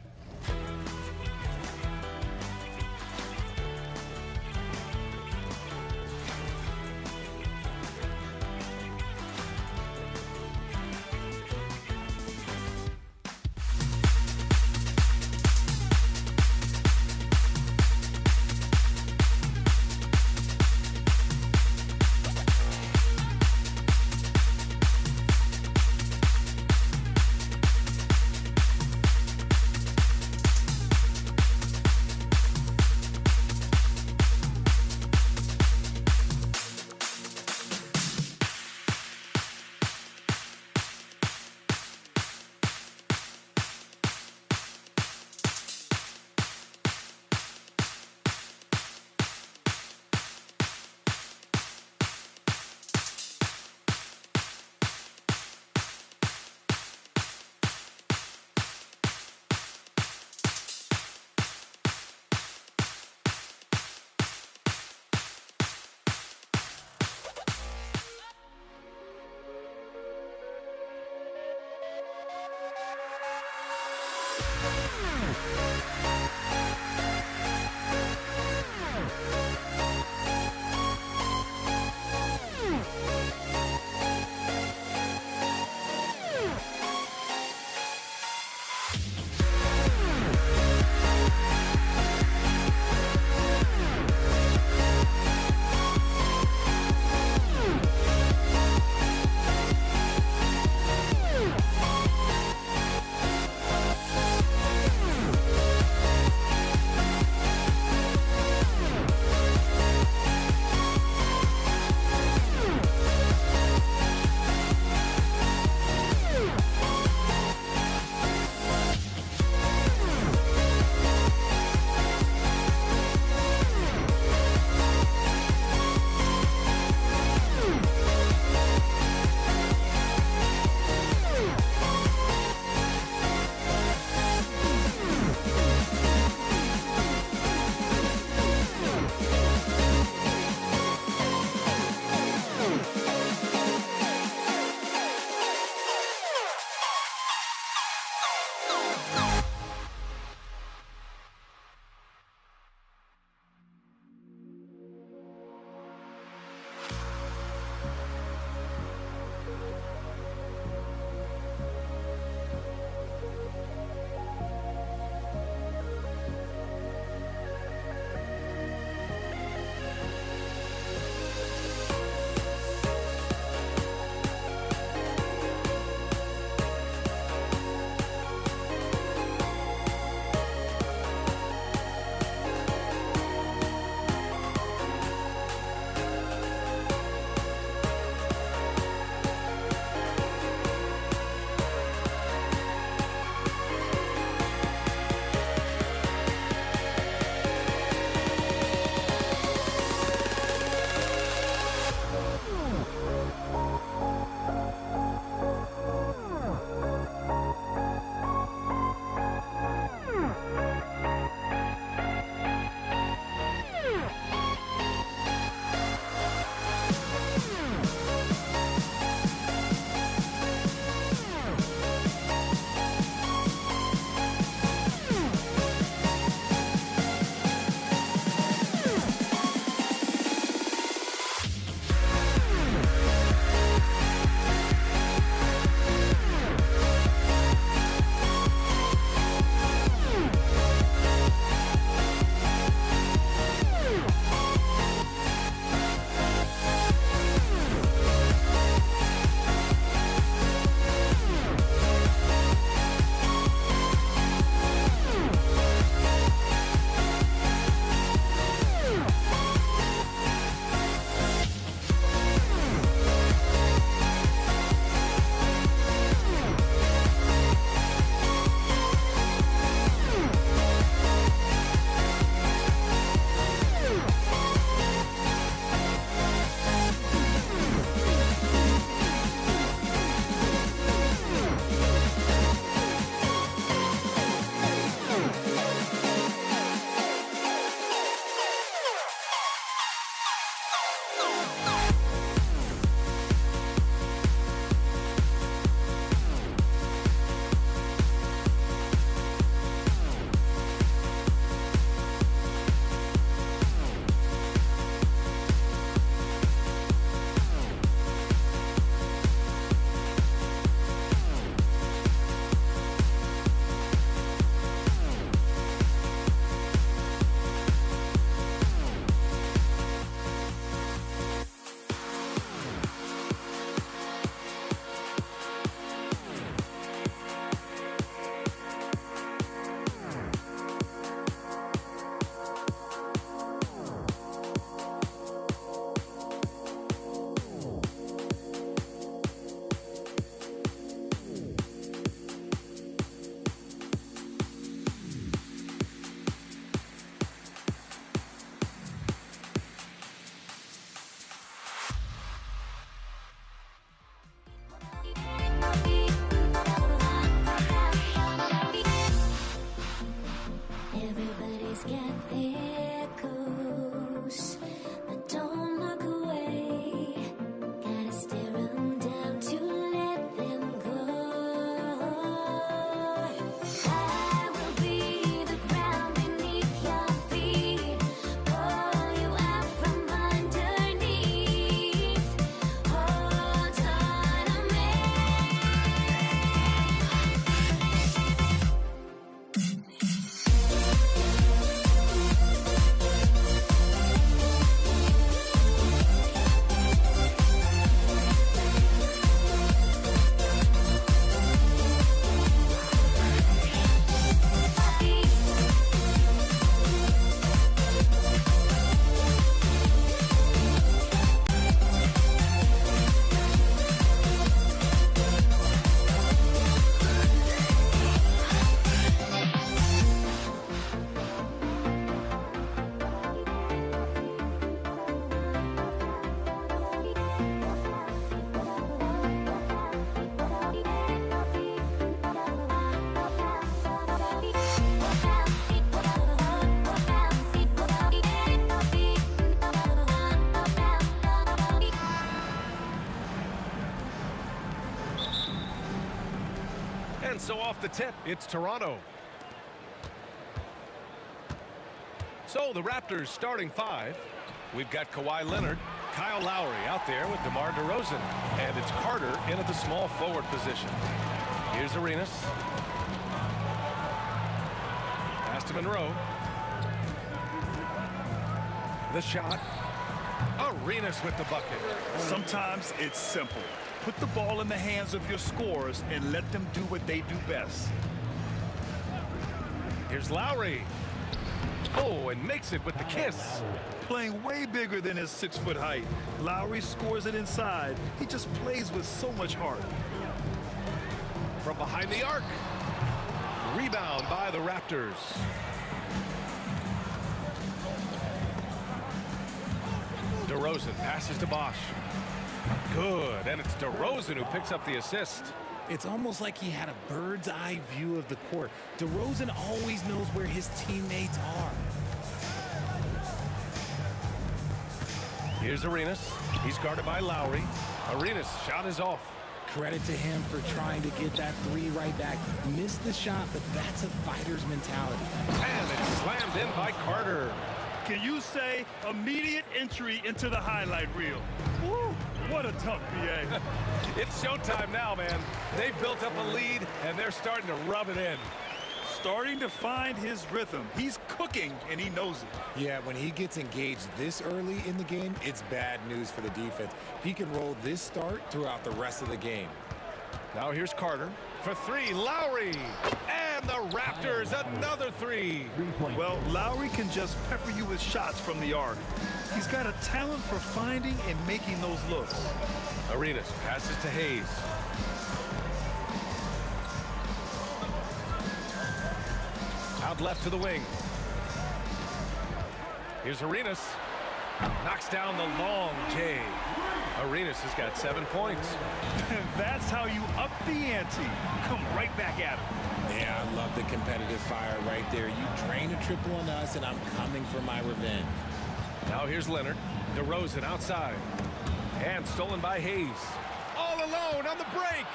S2: off the tip. It's Toronto. So the Raptors starting 5. We've got Kawhi Leonard, Kyle Lowry out there with DeMar DeRozan. And it's Carter in at the small forward position. Here's Arenas. Pass to Monroe. The shot. Arenas with the bucket.
S14: Sometimes it's simple. Put the ball in the hands of your scorers and let them do what they do best.
S2: Here's Lowry. Oh, and makes it with the kiss.
S14: Playing way bigger than his 6-foot height. Lowry scores it inside. He just plays with so much heart.
S2: From behind the arc. Rebound by the Raptors. DeRozan passes to Bosch. Good, and it's DeRozan who picks up the assist.
S13: It's almost like he had a bird's eye view of the court. DeRozan always knows where his teammates are.
S2: Here's Arenas. He's guarded by Lowry. Arenas' shot is off.
S13: Credit to him for trying to get that 3 right back. Missed the shot, but that's a fighter's mentality.
S2: And it's slammed in by Carter.
S14: Can you say immediate entry into the highlight reel? Woo, what a dunk, BA.
S2: It's showtime now, man. They've built up a lead, and they're starting to rub it in.
S14: Starting to find his rhythm. He's cooking, and he knows it.
S13: Yeah, when he gets engaged this early in the game, it's bad news for the defense. He can roll this start throughout the rest of the game.
S2: Now here's Carter for 3. Lowry. And the Raptors, another 3.
S14: Well, Lowry can just pepper you with shots from the arc. He's got a talent for finding and making those looks.
S2: Arenas passes to Hayes. Out left to the wing. Here's Arenas. Knocks down the long J. Arenas has got 7 points.
S14: That's how you up the ante. Come right back at him.
S13: Yeah, I love the competitive fire right there. You drain a triple on us, and I'm coming for my revenge.
S2: Now here's Leonard. DeRozan outside. And stolen by Hayes. All alone on the break.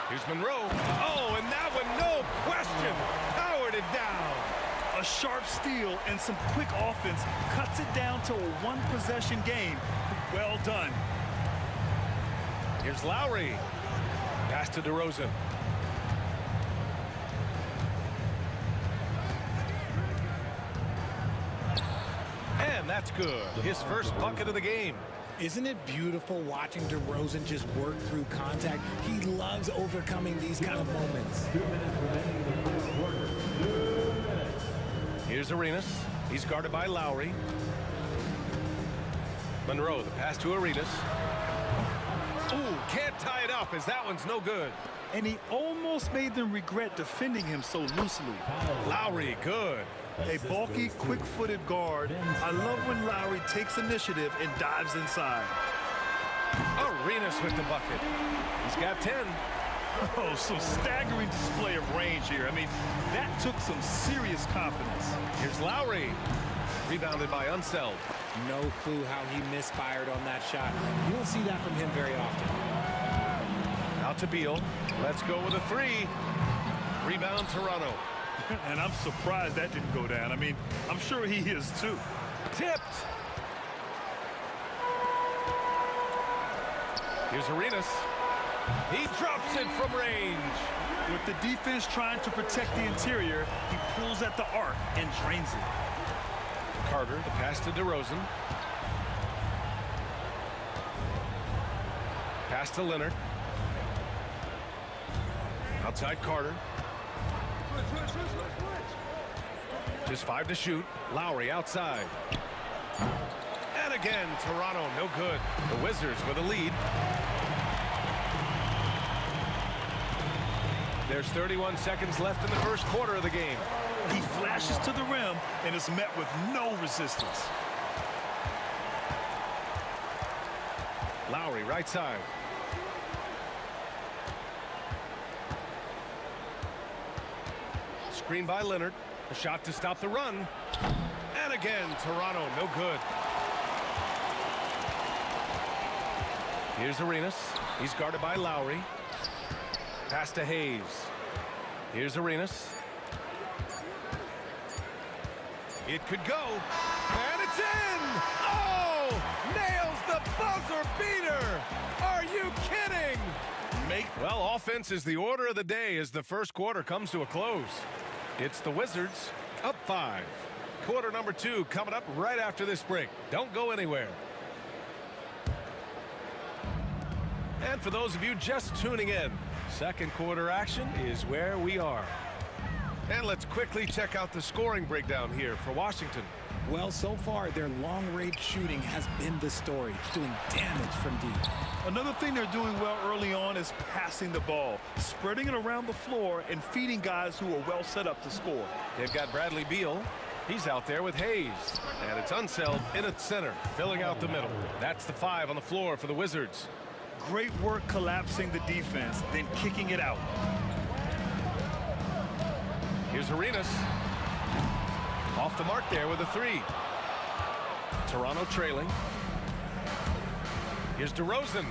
S2: Here's Monroe. Oh, and that one, no question, powered it down.
S14: A sharp steal and some quick offense cuts it down to a one-possession game. Well done.
S2: Here's Lowry. Pass to DeRozan. And that's good. His first bucket of the game.
S13: Isn't it beautiful watching DeRozan just work through contact? He loves overcoming these kind of moments.
S11: 2 minutes remaining in the first quarter. 2 minutes.
S2: Here's Arenas. He's guarded by Lowry. Monroe, the pass to Arenas. Ooh, can't tie it up as that one's no good.
S14: And he almost made them regret defending him so loosely.
S2: Lowry, good.
S14: A bulky, quick-footed guard. I love when Lowry takes initiative and dives inside.
S2: Arenas with the bucket. He's got 10.
S14: Oh, some staggering display of range here. I mean, that took some serious confidence.
S2: Here's Lowry. Rebounded by Unseld.
S13: No clue how he misfired on that shot. You don't see that from him very often.
S2: Out to Beal. Let's go with a 3. Rebound Toronto.
S14: And I'm surprised that didn't go down. I mean, I'm sure he is too.
S2: Tipped. Here's Arenas. He drops it from range.
S14: With the defense trying to protect the interior, he pulls at the arc and drains it.
S2: Carter, the pass to DeRozan. Pass to Leonard. Outside Carter. Just 5 to shoot. Lowry outside. And again, Toronto, no good. The Wizards with a lead. There's 31 seconds left in the first quarter of the game.
S14: He flashes to the rim and is met with no resistance.
S2: Lowry, right side. Screen by Leonard. A shot to stop the run. And again, Toronto, no good. Here's Arenas. He's guarded by Lowry. Pass to Hayes. Here's Arenas. It could go, and it's in! Oh! Nails the buzzer beater! Are you kidding? Well, offense is the order of the day as the first quarter comes to a close. It's the Wizards up 5. Quarter number 2 coming up right after this break. Don't go anywhere. And for those of you just tuning in, second quarter action is where we are. And let's quickly check out the scoring breakdown here for Washington.
S13: Well, so far, their long-range shooting has been the story, doing damage from deep.
S14: Another thing they're doing well early on is passing the ball, spreading it around the floor and feeding guys who are well set up to score.
S2: They've got Bradley Beal. He's out there with Hayes. And it's Unseld in at center, filling out the middle. That's the 5 on the floor for the Wizards.
S14: Great work collapsing the defense, then kicking it out.
S2: Here's Arenas. Off the mark there with a 3. Toronto trailing. Here's DeRozan.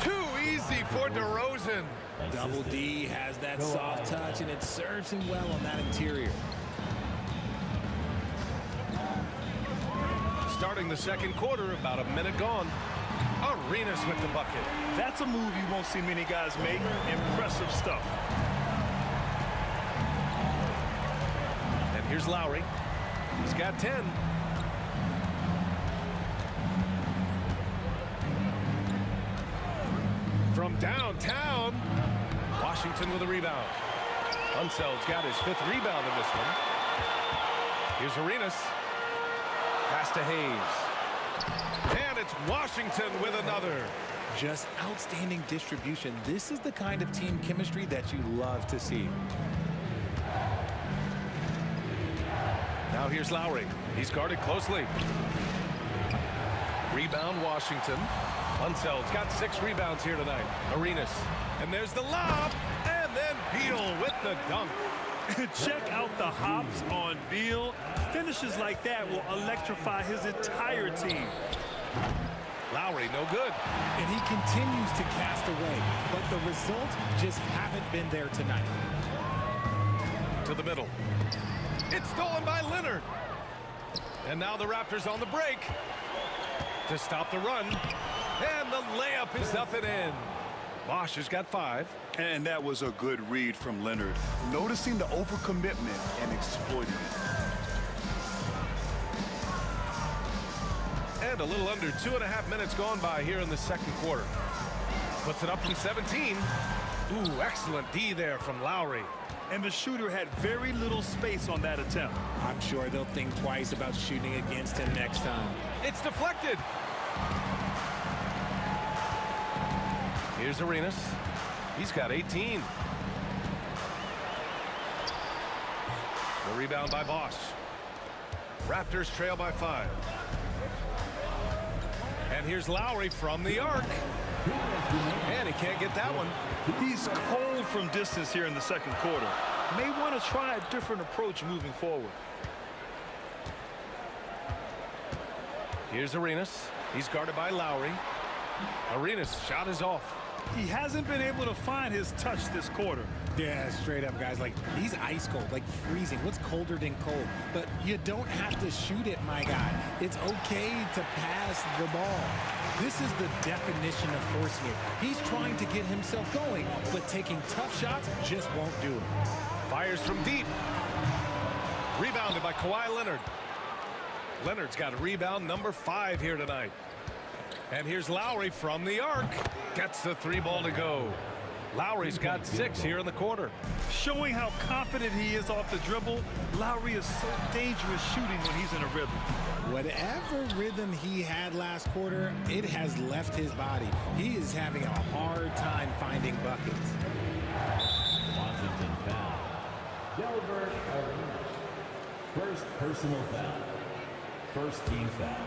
S2: Too easy for DeRozan.
S13: Double D has that soft touch, and it serves him well on that interior.
S2: Starting the second quarter, about a minute gone. Arenas with the bucket.
S14: That's a move you won't see many guys make. Impressive stuff.
S2: And here's Lowry. He's got 10. From downtown, Washington with a rebound. Unseld's got his 5th rebound in this one. Here's Arenas. Pass to Hayes. And it's Washington with another.
S13: Just outstanding distribution. This is the kind of team chemistry that you love to see.
S2: Now here's Lowry. He's guarded closely. Rebound Washington. Unseld's got 6 rebounds here tonight. Arenas. And there's the lob. And then Beal with the dunk.
S14: Check out the hops on Beal. Finishes like that will electrify his entire team.
S2: Lowry, no good.
S13: And he continues to cast away, but the results just haven't been there tonight.
S2: To the middle. It's stolen by Leonard. And now the Raptors on the break to stop the run. And the layup is up and in. Bosch has got 5.
S14: And that was a good read from Leonard. Noticing the overcommitment and exploiting it.
S2: And a little under 2.5 minutes gone by here in the second quarter. Puts it up from 17. Ooh, excellent D there from Lowry.
S14: And the shooter had very little space on that attempt.
S13: I'm sure they'll think twice about shooting against him next time.
S2: It's deflected. Here's Arenas. He's got 18. The rebound by Bosch. Raptors trail by 5. And here's Lowry from the arc. And he can't get that one.
S14: He's cold from distance here in the second quarter. May want to try a different approach moving forward.
S2: Here's Arenas. He's guarded by Lowry. Arenas' shot is off.
S14: He hasn't been able to find his touch this quarter.
S13: Yeah, straight up, guys. Like, he's ice cold, like freezing. What's colder than cold? But you don't have to shoot it, my guy. It's okay to pass the ball. This is the definition of forcing it. He's trying to get himself going, but taking tough shots just won't do it.
S2: Fires from deep. Rebounded by Kawhi Leonard. Leonard's got a rebound number 5 here tonight. And here's Lowry from the arc. Gets the 3 ball to go. Lowry's got 6 here in the quarter.
S14: Showing how confident he is off the dribble, Lowry is so dangerous shooting when he's in a rhythm.
S13: Whatever rhythm he had last quarter, it has left his body. He is having a hard time finding buckets.
S11: Washington foul. Delbert Arenas. First personal foul. First team foul.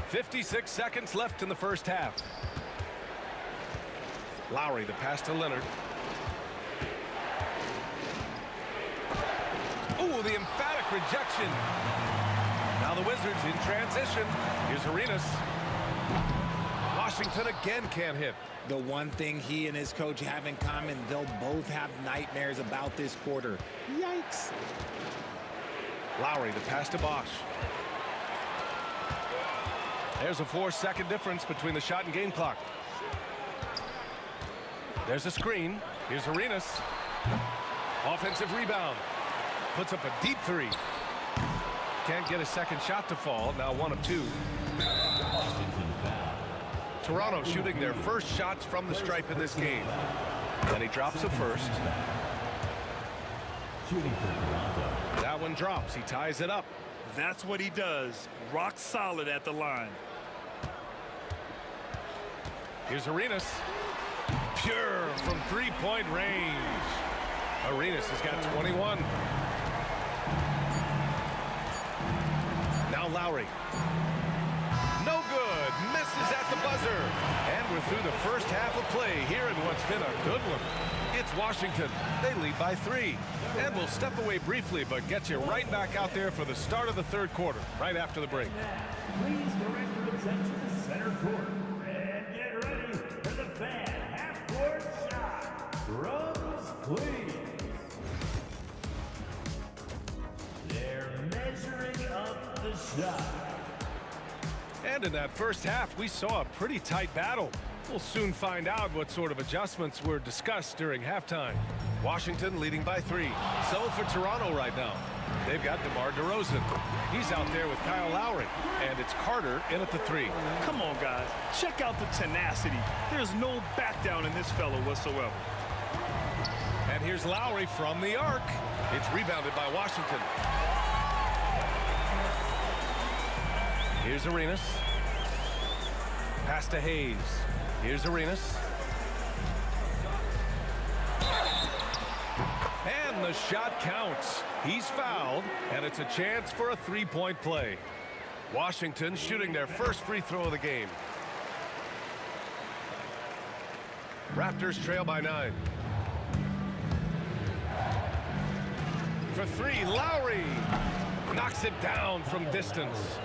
S2: 56 seconds left in the first half. Lowry, the pass to Leonard. Ooh, the emphatic rejection. Now the Wizards in transition. Here's Arenas. Washington again can't hit.
S13: The one thing he and his coach have in common, they'll both have nightmares about this quarter. Yikes.
S2: Lowry, the pass to Bosch. There's a 4-second difference between the shot and game clock. There's a screen. Here's Arenas. Offensive rebound. Puts up a deep three. Can't get a second shot to fall. Now 1 of 2. Toronto shooting their first shots from the stripe in this game. Then he drops the first. That one drops. He ties it up.
S14: That's what he does. Rock solid at the line.
S2: Here's Arenas. Pure from three-point range. Arenas has got 21. Now Lowry. No good. Misses at the buzzer. And we're through the first half of play here in what's been a good one. It's Washington. They lead by 3. And we'll step away briefly, but get you right back out there for the start of the third quarter, right after the break.
S11: Please direct your attention to center court. And get ready for the fan half-court shot. Drums, please. They're measuring up the shot.
S2: And in that first half, we saw a pretty tight battle. We'll soon find out what sort of adjustments were discussed during halftime. Washington leading by 3. So for Toronto right now, they've got DeMar DeRozan. He's out there with Kyle Lowry, and it's Carter in at the 3.
S14: Come on, guys. Check out the tenacity. There's no back down in this fellow whatsoever.
S2: And here's Lowry from the arc. It's rebounded by Washington. Here's Arenas. Pass to Hayes. Here's Arenas. And the shot counts. He's fouled, and it's a chance for a three-point play. Washington shooting their first free throw of the game. Raptors trail by 9. For 3, Lowry knocks it down from distance.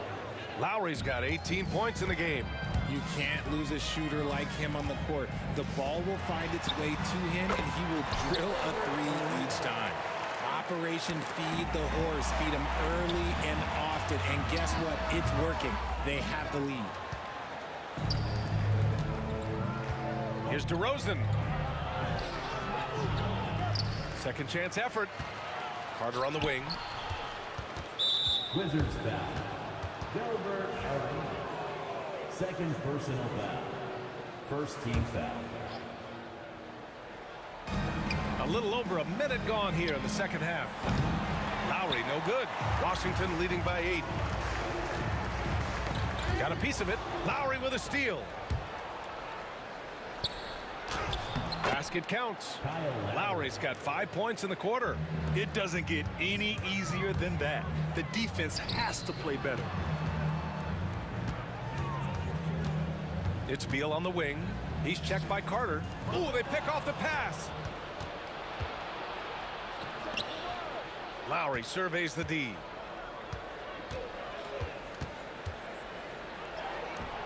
S2: Lowry's got 18 points in the game.
S13: You can't lose a shooter like him on the court. The ball will find its way to him, and he will drill a 3 each time. Operation Feed the Horse. Feed him early and often, and guess what? It's working. They have the lead.
S2: Here's DeRozan. Second chance effort. Carter on the wing.
S11: Wizards foul. Gilbert Arenas. Second personal foul. First team foul.
S2: A little over a minute gone here in the second half. Lowry, no good. Washington leading by 8. Got a piece of it. Lowry with a steal. Basket counts. Lowry's got 5 points in the quarter.
S14: It doesn't get any easier than that. The defense has to play better.
S2: It's Beal on the wing. He's checked by Carter. Ooh, they pick off the pass. Lowry surveys the D.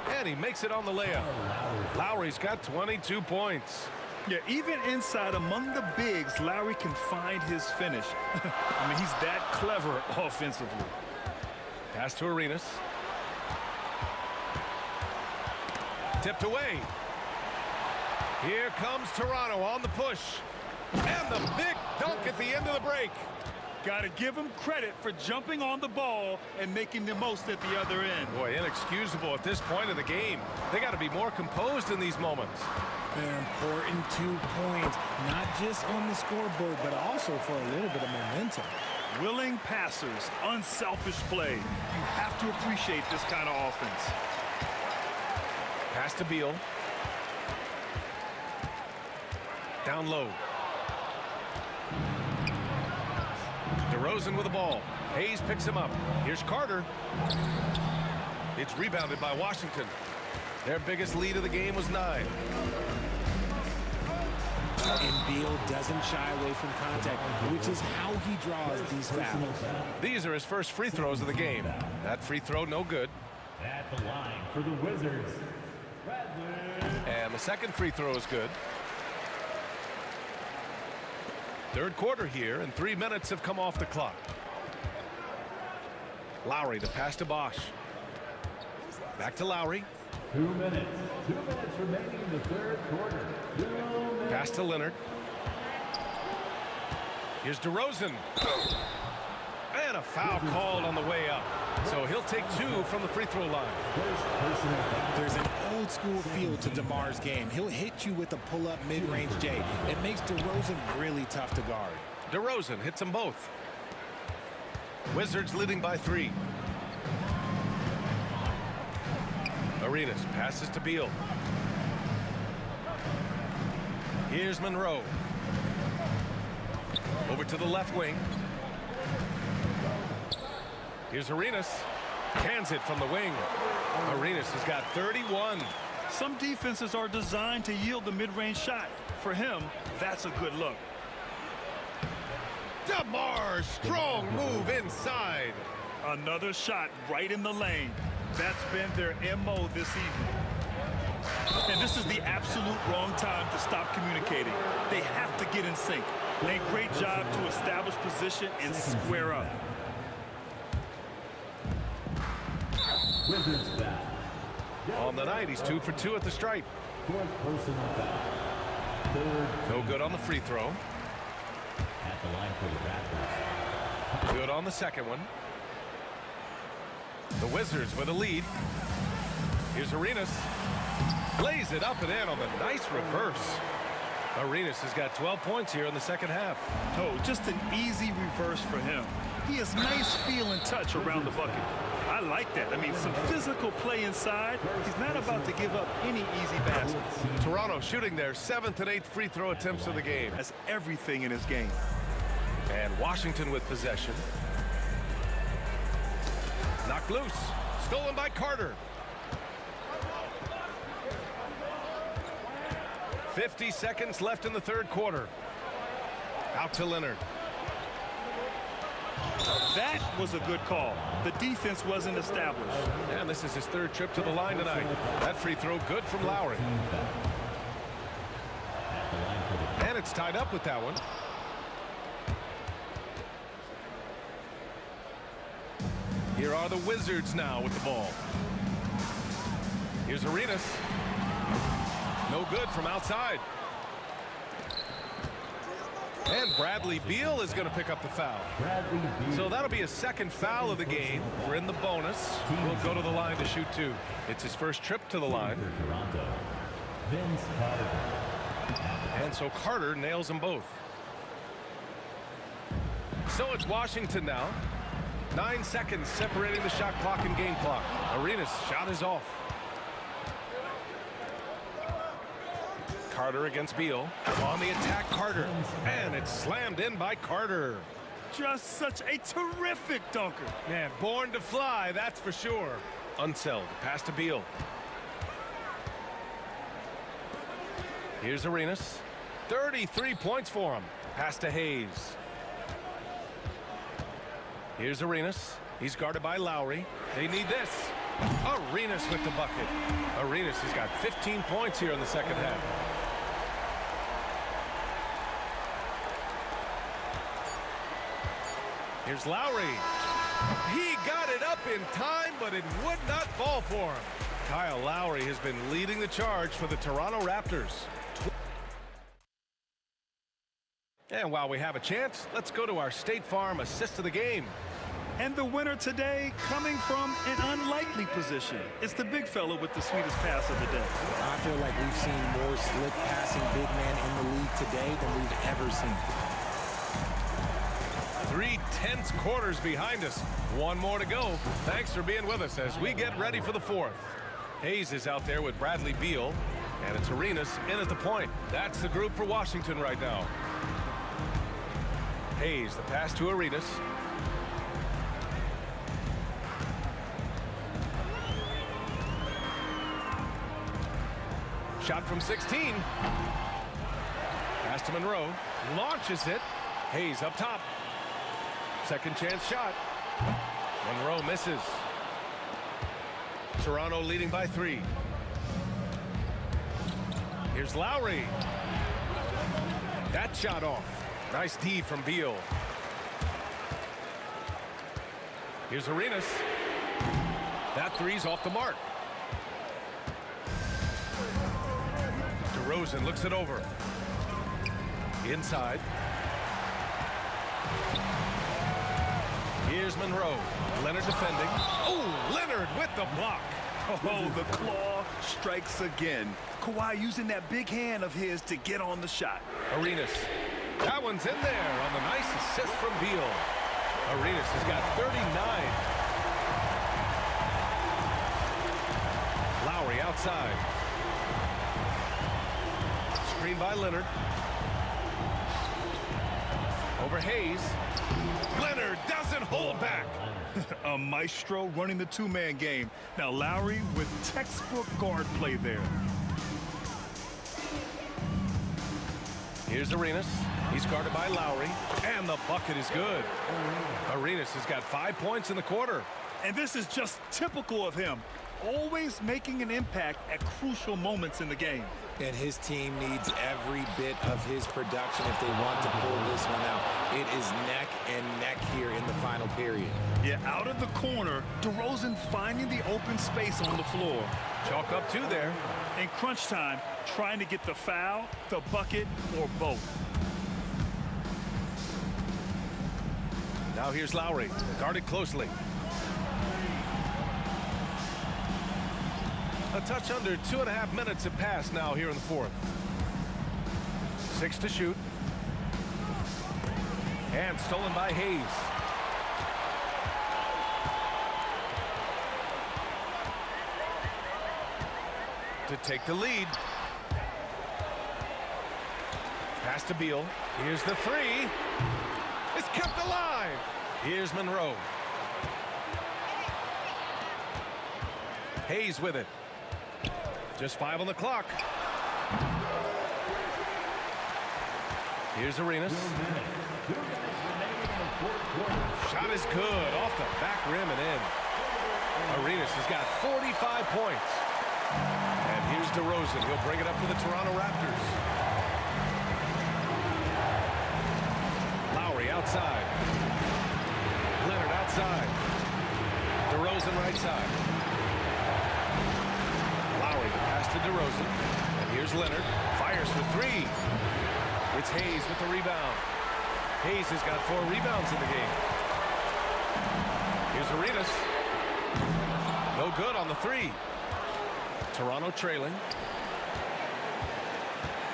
S2: And he makes it on the layup. Lowry's got 22 points.
S14: Yeah, even inside among the bigs, Lowry can find his finish. I mean, he's that clever offensively.
S2: Pass to Arenas. Tipped away. Here comes Toronto on the push. And the big dunk at the end of the break.
S14: Got to give him credit for jumping on the ball and making the most at the other end.
S2: Boy, inexcusable at this point of the game. They got to be more composed in these moments.
S13: An important 2 points, not just on the scoreboard, but also for a little bit of momentum.
S14: Willing passers, unselfish play. You have to appreciate this kind of offense.
S2: Pass to Beal. Down low. DeRozan with the ball. Hayes picks him up. Here's Carter. It's rebounded by Washington. Their biggest lead of the game was 9.
S13: And Beal doesn't shy away from contact, which is how he draws these fouls.
S2: These are his first free throws of the game. That free throw, no good.
S11: At the line for the Wizards, Bradley
S2: The second free throw is good. Third quarter here, and 3 minutes have come off the clock. Lowry, the pass to Bosch. Back to Lowry.
S11: 2 minutes. 2 minutes remaining in the third quarter.
S2: Pass to Leonard. Here's DeRozan. And a foul called on the way up. So he'll take 2 from the free throw line.
S13: There's an old school feel to DeMar's game. He'll hit you with a pull-up mid-range J. It makes DeRozan really tough to guard.
S2: DeRozan hits them both. Wizards leading by 3. Arenas passes to Beal. Here's Monroe. Over to the left wing. Here's Arenas. Cans it from the wing. Arenas has got 31.
S14: Some defenses are designed to yield the mid-range shot. For him, that's a good look.
S2: DeMar, strong move inside.
S14: Another shot right in the lane. That's been their MO this evening. And this is the absolute wrong time to stop communicating. They have to get in sync. A great job to establish position and square up.
S2: On the night, he's 2 for 2 at the stripe. No good on the free throw.
S11: At the line for the Raptors.
S2: Good on the second one. The Wizards with a lead. Here's Arenas. Lays it up and in on the nice reverse. Arenas has got 12 points here in the second half.
S14: Oh, just an easy reverse for him. He has nice feel and touch around the bucket. I like that. I mean, some physical play inside. He's not about to give up any easy baskets.
S2: Toronto shooting their 7th and 8th free throw attempts of the game.
S14: That's everything in his game.
S2: And Washington with possession. Knocked loose. Stolen by Carter. 50 seconds left in the third quarter. Out to Leonard.
S14: That was a good call. The defense wasn't established.
S2: And this is his 3rd trip to the line tonight. That free throw good from Lowry. And it's tied up with that one. Here are the Wizards now with the ball. Here's Arenas. No good from outside. And Bradley Beal is going to pick up the foul. So that'll be his 2nd foul of the game. We're in the bonus. We'll go to the line to shoot 2. It's his 1st trip to the line. And so Carter nails them both. So it's Washington now. 9 seconds separating the shot clock and game clock. Arenas' shot is off. Carter against Beal. On the attack, Carter. And it's slammed in by Carter.
S14: Just such a terrific dunker.
S2: Man, born to fly, that's for sure. Unseld. Pass to Beal. Here's Arenas. 33 points for him. Pass to Hayes. Here's Arenas. He's guarded by Lowry. They need this. Arenas with the bucket. Arenas has got 15 points here in the second half. Here's Lowry. He got it up in time, but it would not fall for him. Kyle Lowry has been leading the charge for the Toronto Raptors. And while we have a chance, let's go to our State Farm assist of the game.
S14: And the winner today coming from an unlikely position. It's the big fella with the sweetest pass of the day.
S13: I feel like we've seen more slick passing big men in the league today than we've ever seen.
S2: 3 tense quarters behind us. 1 more to go. Thanks for being with us as we get ready for the 4th. Hayes is out there with Bradley Beal, and it's Arenas in at the point. That's the group for Washington right now. Hayes, the pass to Arenas. Shot from 16. Pass to Monroe. Launches it. Hayes up top. Second chance shot. Monroe misses. Toronto leading by 3. Here's Lowry. That shot off. Nice D from Beal. Here's Arenas. That three's off the mark. DeRozan looks it over. Inside. Here's Monroe. Leonard defending. Oh, Leonard with the block.
S14: Oh, the claw strikes again. Kawhi using that big hand of his to get on the shot.
S2: Arenas. That one's in there on the nice assist from Beal. Arenas has got 39. Lowry outside. Screen by Leonard. Over Hayes. Leonard doesn't hold back.
S14: A maestro running the two-man game. Now Lowry with textbook guard play there.
S2: Here's Arenas. He's guarded by Lowry. And the bucket is good. Arenas has got 5 points in the quarter.
S14: And this is just typical of him. Always making an impact at crucial moments in the game.
S13: And his team needs every bit of his production if they want to pull this one out. It is neck and neck here in the final period.
S14: Yeah, out of the corner, DeRozan finding the open space on the floor.
S2: Chalk up two there.
S14: In crunch time, trying to get the foul, the bucket, or both.
S2: Now here's Lowry, guarded closely. A touch under 2.5 minutes have passed now here in the fourth. 6 to shoot. And stolen by Hayes. To take the lead. Pass to Beal. Here's the three. It's kept alive. Here's Monroe. Hayes with it. Just 5 on the clock. Here's Arenas. Shot is good. Off the back rim and in. Arenas has got 45 points. And here's DeRozan. He'll bring it up for the Toronto Raptors. Lowry outside. Leonard outside. DeRozan right side. Lowry, the pass to DeRozan. And here's Leonard. Fires for three. It's Hayes with the rebound. Hayes has got 4 rebounds in the game. Here's Arenas. No good on the three. Toronto trailing.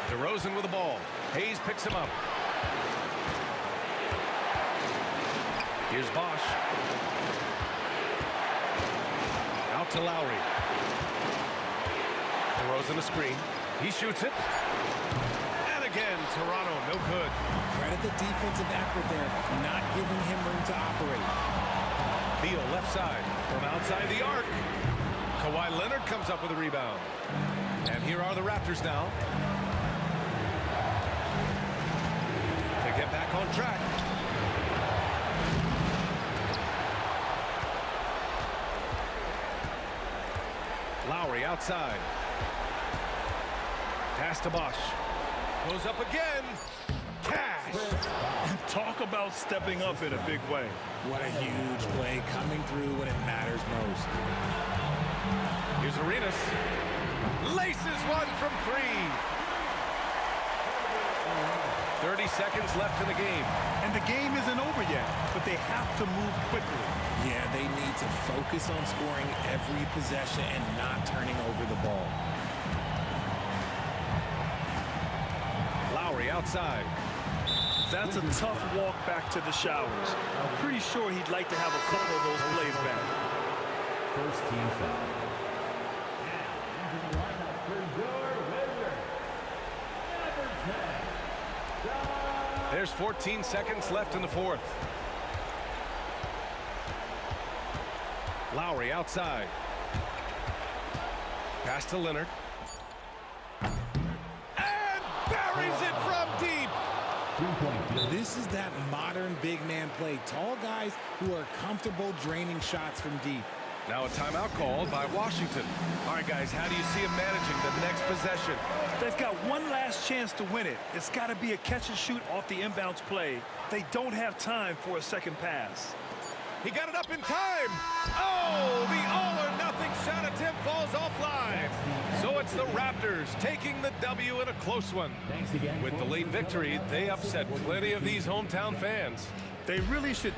S2: DeRozan with the ball. Hayes picks him up. Here's Bosch. Out to Lowry. DeRozan a screen. He shoots it. And again, Toronto, no good.
S13: Credit the defensive effort there, not giving him room to operate.
S2: Beal left side from outside the arc. Kawhi Leonard comes up with a rebound. And here are the Raptors now. To get back on track. Lowry outside. Pass to Bosch. Goes up again. Cash.
S14: Talk about stepping up in a big way.
S13: What a huge play coming through when it matters most.
S2: Here's Arenas. Laces one from 3. 30 seconds left in the game.
S14: And the game isn't over yet, but they have to move quickly.
S13: Yeah, they need to focus on scoring every possession and not turning over the ball.
S2: Lowry outside.
S14: That's a tough walk back to the showers. I'm pretty sure he'd like to have a couple of those plays back.
S11: First team foul.
S2: There's 14 seconds left in the fourth. Lowry outside. Pass to Leonard. And buries it from deep.
S13: This is that modern big man play. Tall guys who are comfortable draining shots from deep.
S2: Now a timeout called by Washington. All right, guys, how do you see him managing the next possession?
S14: They've got one last chance to win it. It's got to be a catch and shoot off the inbounds play. They don't have time for a second pass.
S2: He got it up in time. Oh, the all-or-nothing shot attempt falls offline. So it's the Raptors taking the W in a close one. With the late victory, they upset plenty of these hometown fans.
S14: They really should